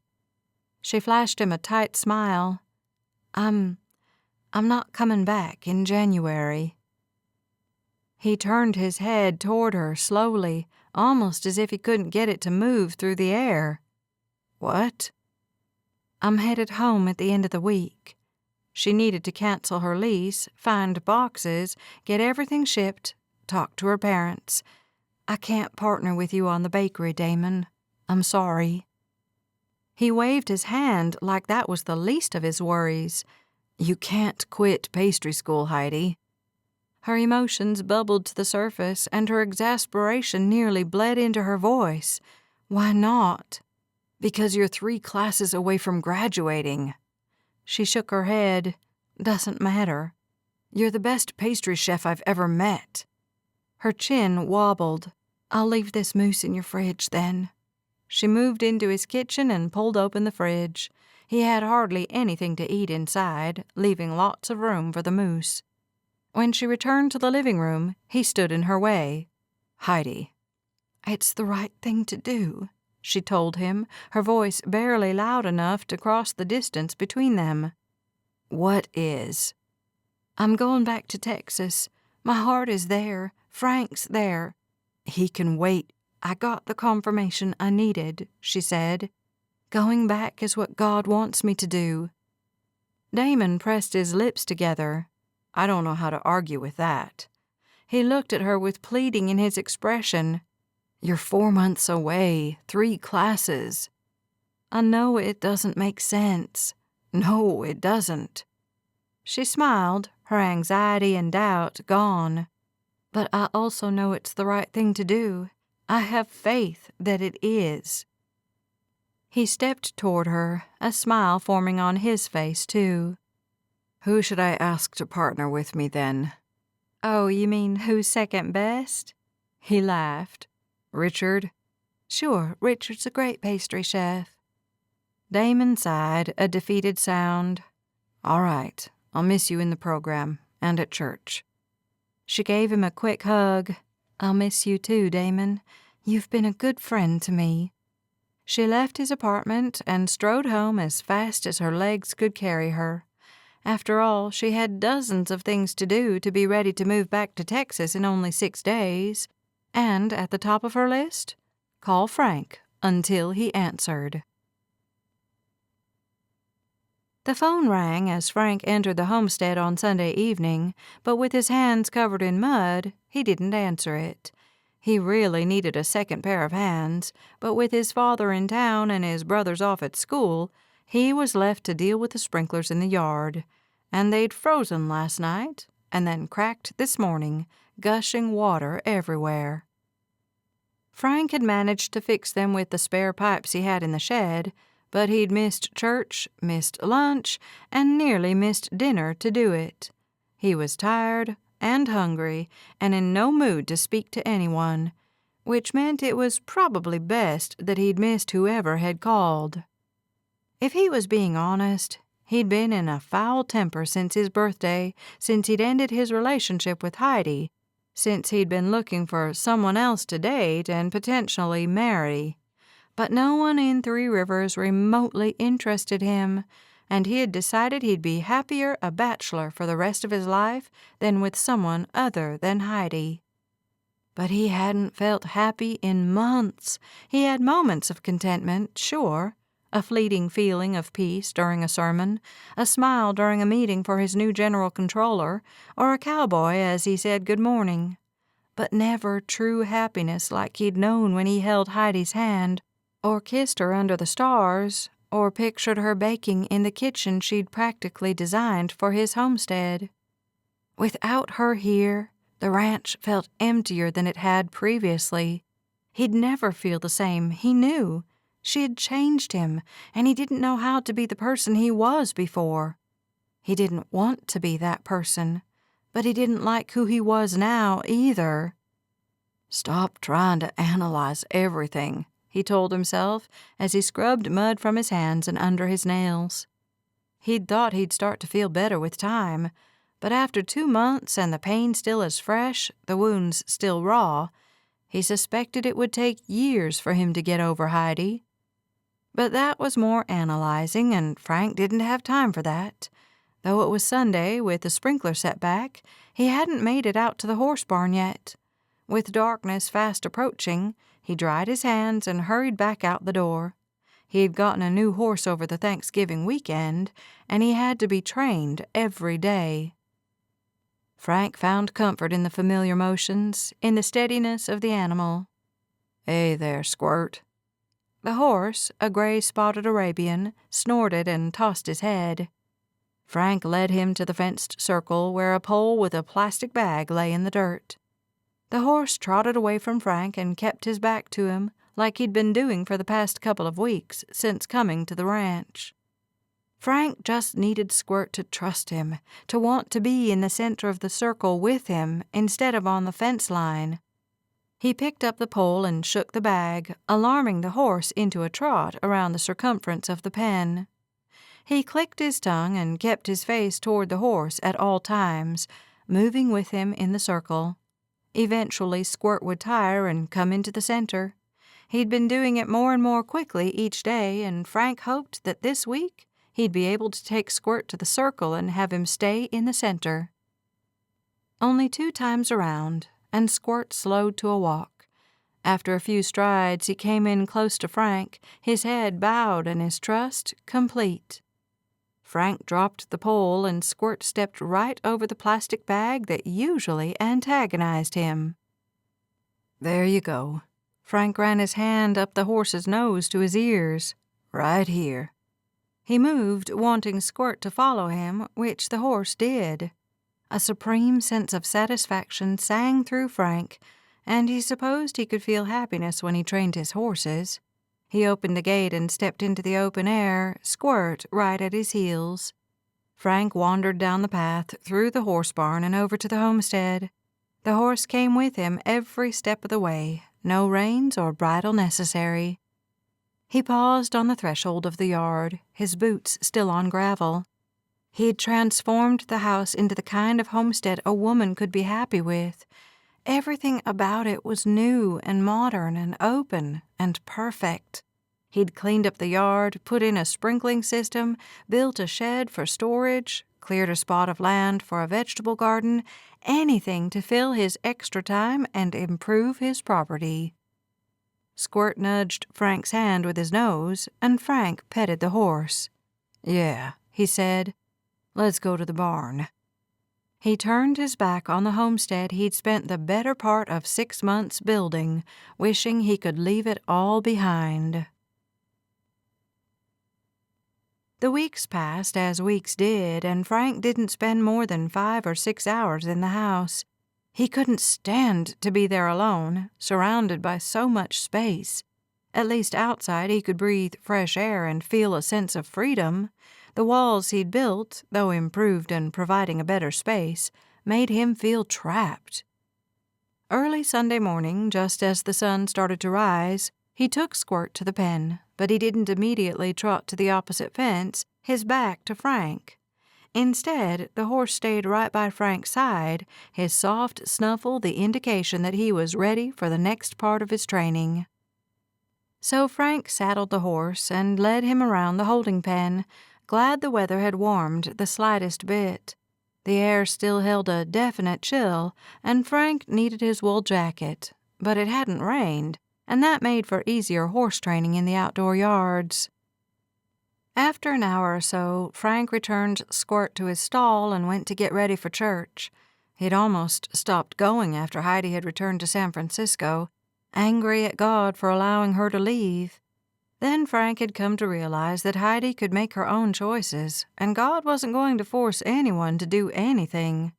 She flashed him a tight smile. I'm not coming back in January. He turned his head toward her slowly, almost as if he couldn't get it to move through the air. What? I'm headed home at the end of the week. She needed to cancel her lease, find boxes, get everything shipped, talk to her parents. I can't partner with you on the bakery, Damon. I'm sorry. He waved his hand like that was the least of his worries. You can't quit pastry school, Heidi. Her emotions bubbled to the surface, and her exasperation nearly bled into her voice. Why not? Because you're 3 classes away from graduating. She shook her head. Doesn't matter. You're the best pastry chef I've ever met. Her chin wobbled. I'll leave this mousse in your fridge, then. She moved into his kitchen and pulled open the fridge. He had hardly anything to eat inside, leaving lots of room for the mousse. When she returned to the living room, he stood in her way. Heidi. It's the right thing to do, she told him, her voice barely loud enough to cross the distance between them. What is? I'm going back to Texas. My heart is there. Frank's there. He can wait. I got the confirmation I needed, she said. Going back is what God wants me to do. Damon pressed his lips together. I don't know how to argue with that. He looked at her with pleading in his expression. You're 4 months away, 3 classes. I know it doesn't make sense. No, it doesn't. She smiled, her anxiety and doubt gone. But I also know it's the right thing to do. I have faith that it is. He stepped toward her, a smile forming on his face, too. Who should I ask to partner with me, then? Oh, you mean who's second best? He laughed. Richard? Sure, Richard's a great pastry chef. Damon sighed, a defeated sound. All right, I'll miss you in the program and at church. She gave him a quick hug. I'll miss you too, Damon. You've been a good friend to me. She left his apartment and strode home as fast as her legs could carry her. After all, she had dozens of things to do to be ready to move back to Texas in only 6 days. And at the top of her list, call Frank until he answered. The phone rang as Frank entered the homestead on Sunday evening, but with his hands covered in mud, he didn't answer it. He really needed a second pair of hands, but with his father in town and his brothers off at school, he was left to deal with the sprinklers in the yard. And they'd frozen last night, and then cracked this morning, gushing water everywhere. Frank had managed to fix them with the spare pipes he had in the shed, but he'd missed church, missed lunch, and nearly missed dinner to do it. He was tired and hungry and in no mood to speak to anyone, which meant it was probably best that he'd missed whoever had called. If he was being honest, he'd been in a foul temper since his birthday, since he'd ended his relationship with Heidi, since he'd been looking for someone else to date and potentially marry. But no one in Three Rivers remotely interested him, and he had decided he'd be happier a bachelor for the rest of his life than with someone other than Heidi. But he hadn't felt happy in months. He had moments of contentment, sure, a fleeting feeling of peace during a sermon, a smile during a meeting for his new general controller, or a cowboy as he said good morning. But never true happiness like he'd known when he held Heidi's hand, or kissed her under the stars, or pictured her baking in the kitchen she'd practically designed for his homestead. Without her here, the ranch felt emptier than it had previously. He'd never feel the same, he knew. She had changed him, and he didn't know how to be the person he was before. He didn't want to be that person, but he didn't like who he was now either. Stop trying to analyze everything, he told himself as he scrubbed mud from his hands and under his nails. He'd thought he'd start to feel better with time, But after 2 months and the pain still as fresh, the wounds still raw, he suspected it would take years for him to get over Heidi. But that was more analyzing, and Frank didn't have time for that. Though it was Sunday, with the sprinkler set back, he hadn't made it out to the horse barn yet. With darkness fast approaching, he dried his hands and hurried back out the door. He had gotten a new horse over the Thanksgiving weekend, and he had to be trained every day. Frank found comfort in the familiar motions, in the steadiness of the animal. "Hey there, Squirt." The horse, a gray-spotted Arabian, snorted and tossed his head. Frank led him to the fenced circle where a pole with a plastic bag lay in the dirt. The horse trotted away from Frank and kept his back to him, like he'd been doing for the past couple of weeks since coming to the ranch. Frank just needed Squirt to trust him, to want to be in the center of the circle with him instead of on the fence line. He picked up the pole and shook the bag, alarming the horse into a trot around the circumference of the pen. He clicked his tongue and kept his face toward the horse at all times, moving with him in the circle. Eventually, Squirt would tire and come into the center. He'd been doing it more and more quickly each day, and Frank hoped that this week he'd be able to take Squirt to the circle and have him stay in the center. Only 2 times around, and Squirt slowed to a walk. After a few strides, he came in close to Frank, his head bowed and his trust complete. Frank dropped the pole, and Squirt stepped right over the plastic bag that usually antagonized him. "There you go." Frank ran his hand up the horse's nose to his ears. "Right here." He moved, wanting Squirt to follow him, which the horse did. A supreme sense of satisfaction sang through Frank, and he supposed he could feel happiness when he trained his horses. He opened the gate and stepped into the open air, Squirt right at his heels. Frank wandered down the path, through the horse barn and over to the homestead. The horse came with him every step of the way, no reins or bridle necessary. He paused on the threshold of the yard, his boots still on gravel. He'd transformed the house into the kind of homestead a woman could be happy with. Everything about it was new and modern and open and perfect. He'd cleaned up the yard, put in a sprinkling system, built a shed for storage, cleared a spot of land for a vegetable garden, anything to fill his extra time and improve his property. Squirt nudged Frank's hand with his nose, and Frank petted the horse. "Yeah," he said. "Let's go to the barn." He turned his back on the homestead he'd spent the better part of 6 months building, wishing he could leave it all behind. The weeks passed as weeks did, and Frank didn't spend more than 5 or 6 hours in the house. He couldn't stand to be there alone, surrounded by so much space. At least outside he could breathe fresh air and feel a sense of freedom. The walls he'd built, though improved and providing a better space, made him feel trapped. Early Sunday morning, just as the sun started to rise, he took Squirt to the pen, but he didn't immediately trot to the opposite fence, his back to Frank. Instead, the horse stayed right by Frank's side, his soft snuffle the indication that he was ready for the next part of his training. So Frank saddled the horse and led him around the holding pen, glad the weather had warmed the slightest bit. The air still held a definite chill, and Frank needed his wool jacket, but it hadn't rained, and that made for easier horse training in the outdoor yards. After an hour or so, Frank returned Squirt to his stall and went to get ready for church. He'd almost stopped going after Heidi had returned to San Francisco, angry at God for allowing her to leave. Then Frank had come to realize that Heidi could make her own choices, and God wasn't going to force anyone to do anything.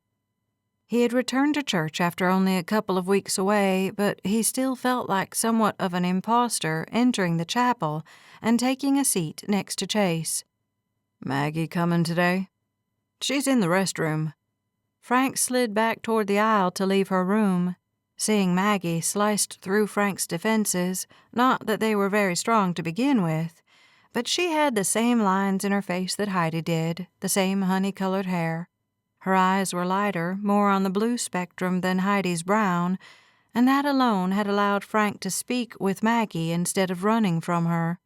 He had returned to church after only a couple of weeks away, but he still felt like somewhat of an imposter entering the chapel and taking a seat next to Chase. "Maggie coming today?" "She's in the restroom." Frank slid back toward the aisle to leave her room. Seeing Maggie sliced through Frank's defenses, not that they were very strong to begin with, but she had the same lines in her face that Heidi did, the same honey-colored hair. Her eyes were lighter, more on the blue spectrum than Heidi's brown, and that alone had allowed Frank to speak with Maggie instead of running from her.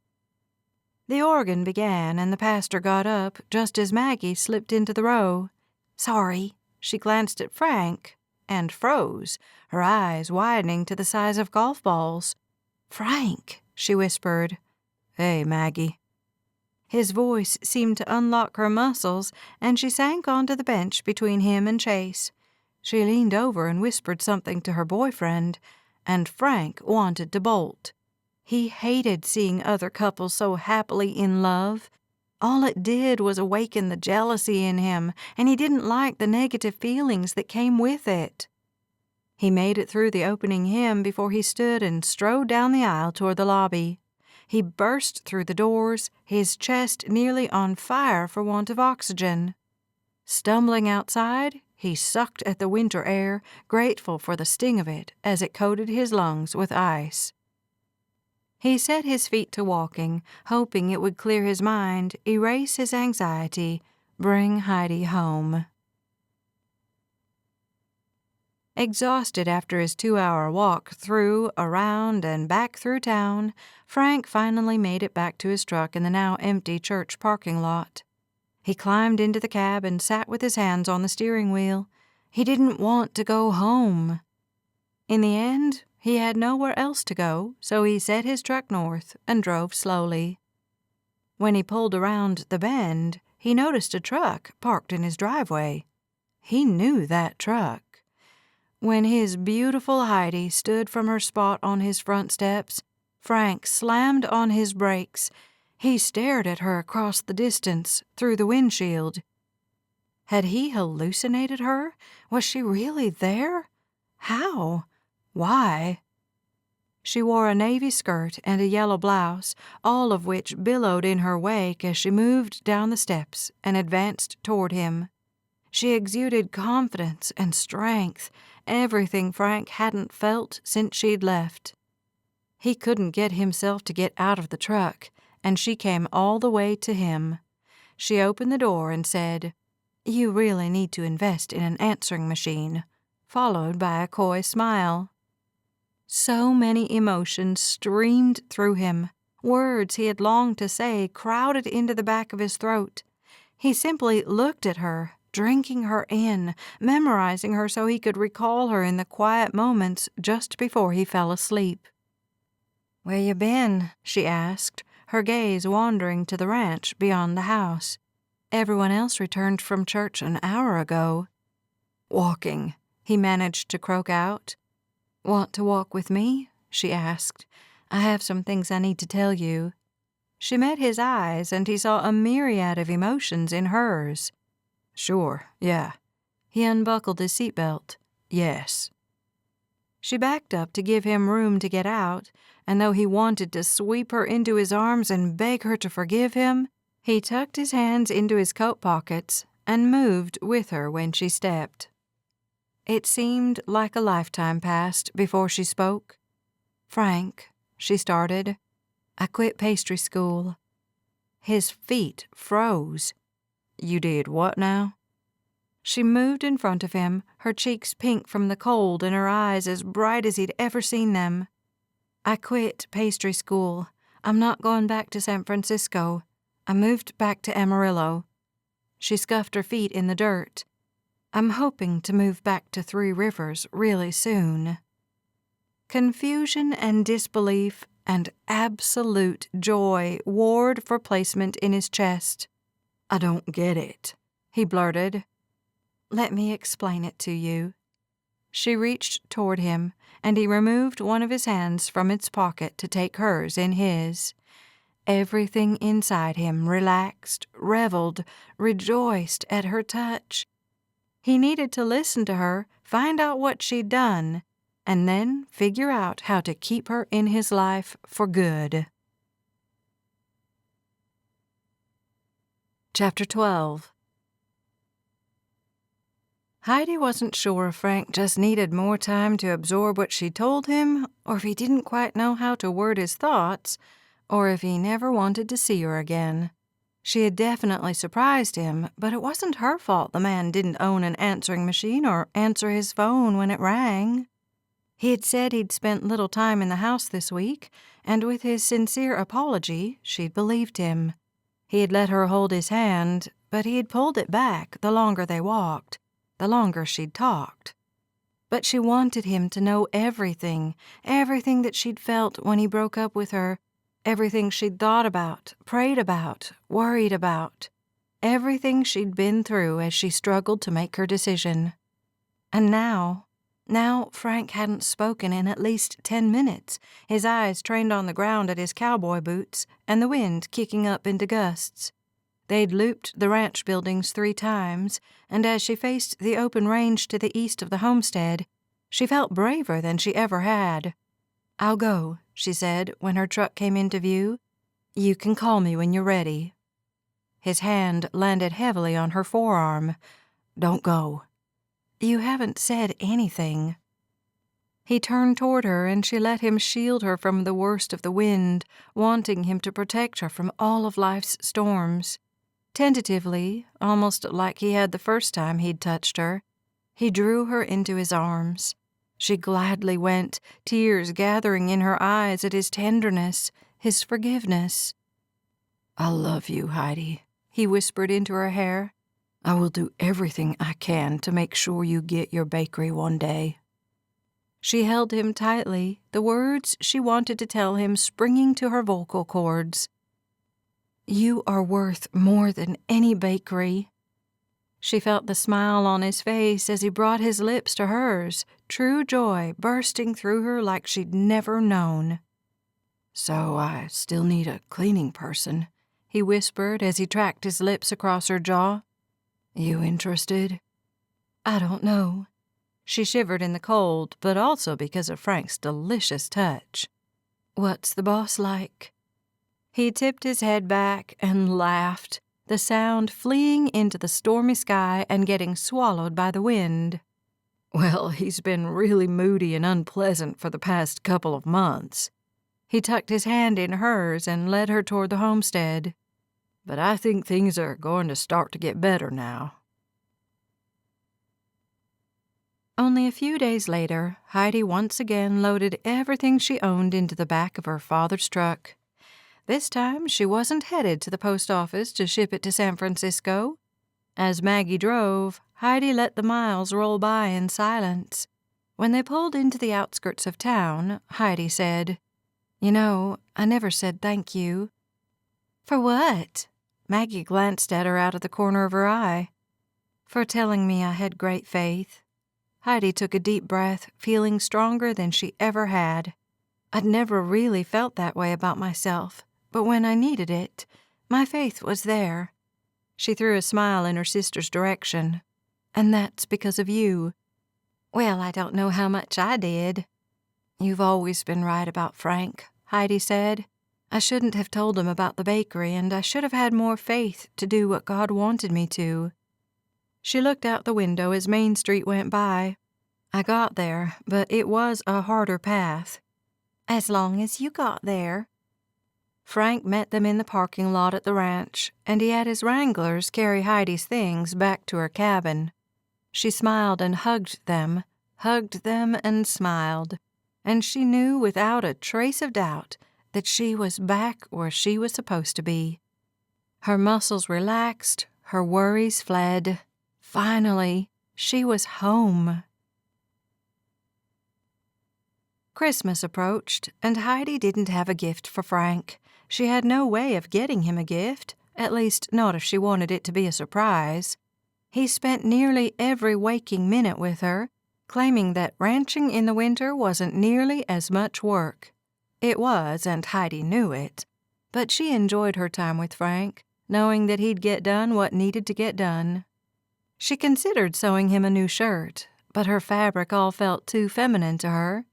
The organ began, and the pastor got up just as Maggie slipped into the row. "Sorry." She glanced at Frank and froze, her eyes widening to the size of golf balls. "Frank," she whispered. "Hey, Maggie." His voice seemed to unlock her muscles, and she sank onto the bench between him and Chase. She leaned over and whispered something to her boyfriend, and Frank wanted to bolt. He hated seeing other couples so happily in love. All it did was awaken the jealousy in him, and he didn't like the negative feelings that came with it. He made it through the opening hymn before he stood and strode down the aisle toward the lobby. He burst through the doors, his chest nearly on fire for want of oxygen. Stumbling outside, he sucked at the winter air, grateful for the sting of it as it coated his lungs with ice. He set his feet to walking, hoping it would clear his mind, erase his anxiety, bring Heidi home. Exhausted after his 2-hour walk through, around, and back through town, Frank finally made it back to his truck in the now empty church parking lot. He climbed into the cab and sat with his hands on the steering wheel. He didn't want to go home. In the end, he had nowhere else to go, so he set his truck north and drove slowly. When he pulled around the bend, he noticed a truck parked in his driveway. He knew that truck. When his beautiful Heidi stood from her spot on his front steps, Frank slammed on his brakes. He stared at her across the distance, through the windshield. Had he hallucinated her? Was she really there? How? Why? She wore a navy skirt and a yellow blouse, all of which billowed in her wake as she moved down the steps and advanced toward him. She exuded confidence and strength, everything Frank hadn't felt since she'd left. He couldn't get himself to get out of the truck, and she came all the way to him. She opened the door and said, "You really need to invest in an answering machine," followed by a coy smile. So many emotions streamed through him. Words he had longed to say crowded into the back of his throat. He simply looked at her, drinking her in, memorizing her so he could recall her in the quiet moments just before he fell asleep. "Where you been?" she asked, her gaze wandering to the ranch beyond the house. Everyone else returned from church an hour ago. "Walking," he managed to croak out. "Want to walk with me?" she asked. "I have some things I need to tell you." She met his eyes, and he saw a myriad of emotions in hers. "Sure, yeah." He unbuckled his seatbelt. "Yes." She backed up to give him room to get out, and though he wanted to sweep her into his arms and beg her to forgive him, he tucked his hands into his coat pockets and moved with her when she stepped. It seemed like a lifetime passed before she spoke. "Frank," she started, "I quit pastry school." His feet froze. "You did what now?" She moved in front of him, her cheeks pink from the cold and her eyes as bright as he'd ever seen them. "I quit pastry school. I'm not going back to San Francisco. I moved back to Amarillo." She scuffed her feet in the dirt. "I'm hoping to move back to Three Rivers really soon." Confusion and disbelief and absolute joy warred for placement in his chest. "I don't get it," he blurted. "Let me explain it to you." She reached toward him, and he removed one of his hands from its pocket to take hers in his. Everything inside him relaxed, reveled, rejoiced at her touch. He needed to listen to her, find out what she'd done, and then figure out how to keep her in his life for good. Chapter 12. Heidi wasn't sure if Frank just needed more time to absorb what she told him, or if he didn't quite know how to word his thoughts, or if he never wanted to see her again. She had definitely surprised him, but it wasn't her fault the man didn't own an answering machine or answer his phone when it rang. He had said he'd spent little time in the house this week, and with his sincere apology, she'd believed him. He had let her hold his hand, but he had pulled it back the longer they walked, the longer she'd talked. But she wanted him to know everything that she'd felt when he broke up with her, everything she'd thought about, prayed about, worried about, everything she'd been through as she struggled to make her decision. And now Frank hadn't spoken in at least 10 minutes, his eyes trained on the ground at his cowboy boots and the wind kicking up into gusts. They'd looped the ranch buildings 3 times, and as she faced the open range to the east of the homestead, she felt braver than she ever had. "I'll go," she said when her truck came into view. "You can call me when you're ready." His hand landed heavily on her forearm. "Don't go." "You haven't said anything." He turned toward her, and she let him shield her from the worst of the wind, wanting him to protect her from all of life's storms. Tentatively, almost like he had the first time he'd touched her, he drew her into his arms. She gladly went, tears gathering in her eyes at his tenderness, his forgiveness. "I love you, Heidi," he whispered into her hair. "I will do everything I can to make sure you get your bakery one day." She held him tightly, the words she wanted to tell him springing to her vocal cords. "You are worth more than any bakery." She felt the smile on his face as he brought his lips to hers, true joy bursting through her like she'd never known. "So I still need a cleaning person," he whispered as he tracked his lips across her jaw. "You interested?" "I don't know." She shivered in the cold, but also because of Frank's delicious touch. "What's the boss like?" He tipped his head back and laughed, the sound fleeing into the stormy sky and getting swallowed by the wind. "Well, he's been really moody and unpleasant for the past couple of months." He tucked his hand in hers and led her toward the homestead. "But I think things are going to start to get better now." Only a few days later, Heidi once again loaded everything she owned into the back of her father's truck. This time, she wasn't headed to the post office to ship it to San Francisco. As Maggie drove, Heidi let the miles roll by in silence. When they pulled into the outskirts of town, Heidi said, "You know, I never said thank you." "For what?" Maggie glanced at her out of the corner of her eye. "For telling me I had great faith." Heidi took a deep breath, feeling stronger than she ever had. "I'd never really felt that way about myself, but when I needed it, my faith was there." She threw a smile in her sister's direction. "And that's because of you." "Well, I don't know how much I did." "You've always been right about Frank," Heidi said. "I shouldn't have told him about the bakery, and I should have had more faith to do what God wanted me to." She looked out the window as Main Street went by. "I got there, but it was a harder path." "As long as you got there." Frank met them in the parking lot at the ranch, and he had his wranglers carry Heidi's things back to her cabin. She smiled and hugged them and smiled, and she knew without a trace of doubt that she was back where she was supposed to be. Her muscles relaxed, her worries fled. Finally, she was home. Christmas approached, and Heidi didn't have a gift for Frank. She had no way of getting him a gift, at least not if she wanted it to be a surprise. He spent nearly every waking minute with her, claiming that ranching in the winter wasn't nearly as much work. It was, and Heidi knew it. But she enjoyed her time with Frank, knowing that he'd get done what needed to get done. She considered sewing him a new shirt, but her fabric all felt too feminine to her.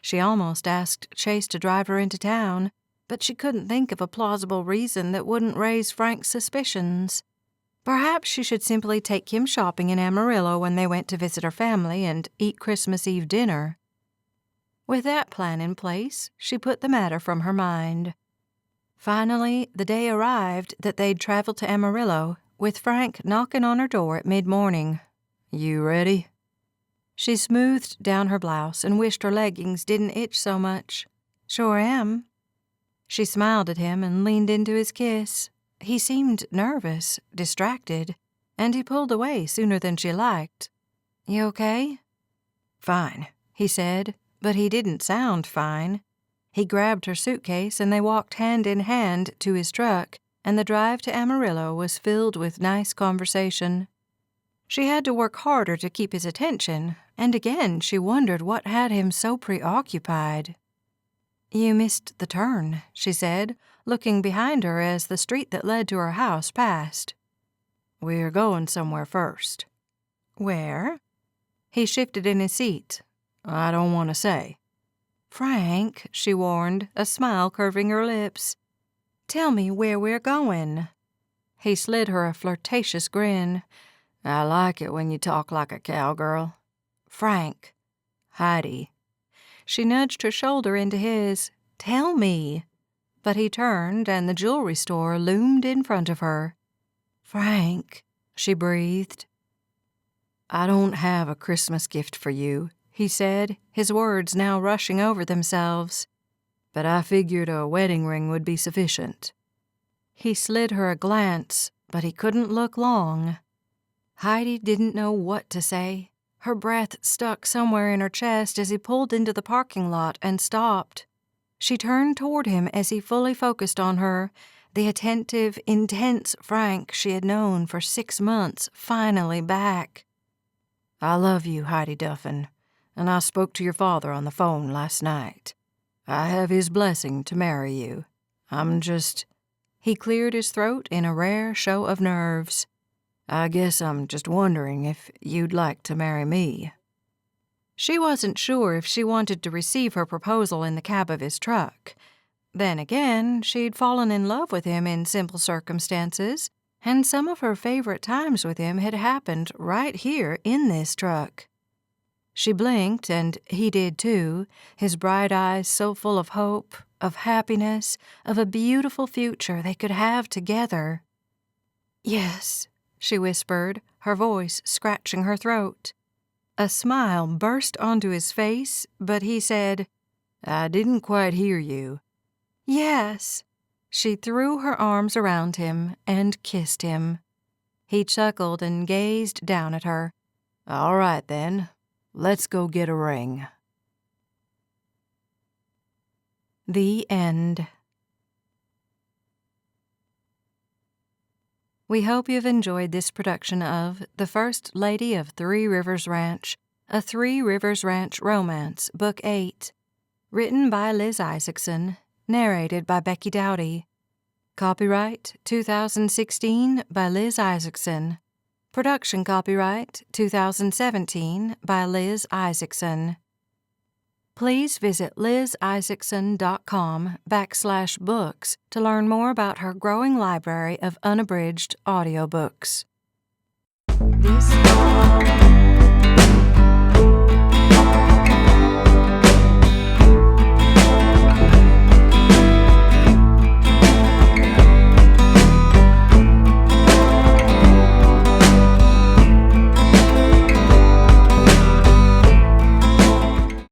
She almost asked Chase to drive her into town, but she couldn't think of a plausible reason that wouldn't raise Frank's suspicions. Perhaps she should simply take him shopping in Amarillo when they went to visit her family and eat Christmas Eve dinner. With that plan in place, she put the matter from her mind. Finally, the day arrived that they'd travel to Amarillo, with Frank knocking on her door at mid-morning. "You ready?" She smoothed down her blouse and wished her leggings didn't itch so much. "Sure am." She smiled at him and leaned into his kiss. He seemed nervous, distracted, and he pulled away sooner than she liked. "You okay?" "Fine," he said, but he didn't sound fine. He grabbed her suitcase and they walked hand in hand to his truck, and the drive to Amarillo was filled with nice conversation. She had to work harder to keep his attention, and again she wondered what had him so preoccupied. "You missed the turn," she said, looking behind her as the street that led to her house passed. "We're going somewhere first." "Where?" He shifted in his seat. "I don't want to say." "Frank," she warned, a smile curving her lips. "Tell me where we're going." He slid her a flirtatious grin. "I like it when you talk like a cowgirl." "Frank." "Heidi." She nudged her shoulder into his. "Tell me." But he turned, and the jewelry store loomed in front of her. "Frank," she breathed. "I don't have a Christmas gift for you," he said, his words now rushing over themselves. "But I figured a wedding ring would be sufficient." He slid her a glance, but he couldn't look long. Heidi didn't know what to say. Her breath stuck somewhere in her chest as he pulled into the parking lot and stopped. She turned toward him as he fully focused on her, the attentive, intense Frank she had known for 6 months finally back. "I love you, Heidi Duffin, and I spoke to your father on the phone last night. I have his blessing to marry you. I'm just—" He cleared his throat in a rare show of nerves. "I guess I'm just wondering if you'd like to marry me." She wasn't sure if she wanted to receive her proposal in the cab of his truck. Then again, she'd fallen in love with him in simple circumstances, and some of her favorite times with him had happened right here in this truck. She blinked, and he did too, his bright eyes so full of hope, of happiness, of a beautiful future they could have together. "Yes," she whispered, her voice scratching her throat. A smile burst onto his face, but he said, "I didn't quite hear you." "Yes." She threw her arms around him and kissed him. He chuckled and gazed down at her. "All right, then. Let's go get a ring." The end. We hope you've enjoyed this production of The First Lady of Three Rivers Ranch, a Three Rivers Ranch romance, Book 8. Written by Liz Isaacson, narrated by Becky Dowdy. Copyright 2016 by Liz Isaacson. Production copyright 2017 by Liz Isaacson. Please visit lizisaacson.com/books to learn more about her growing library of unabridged audiobooks. This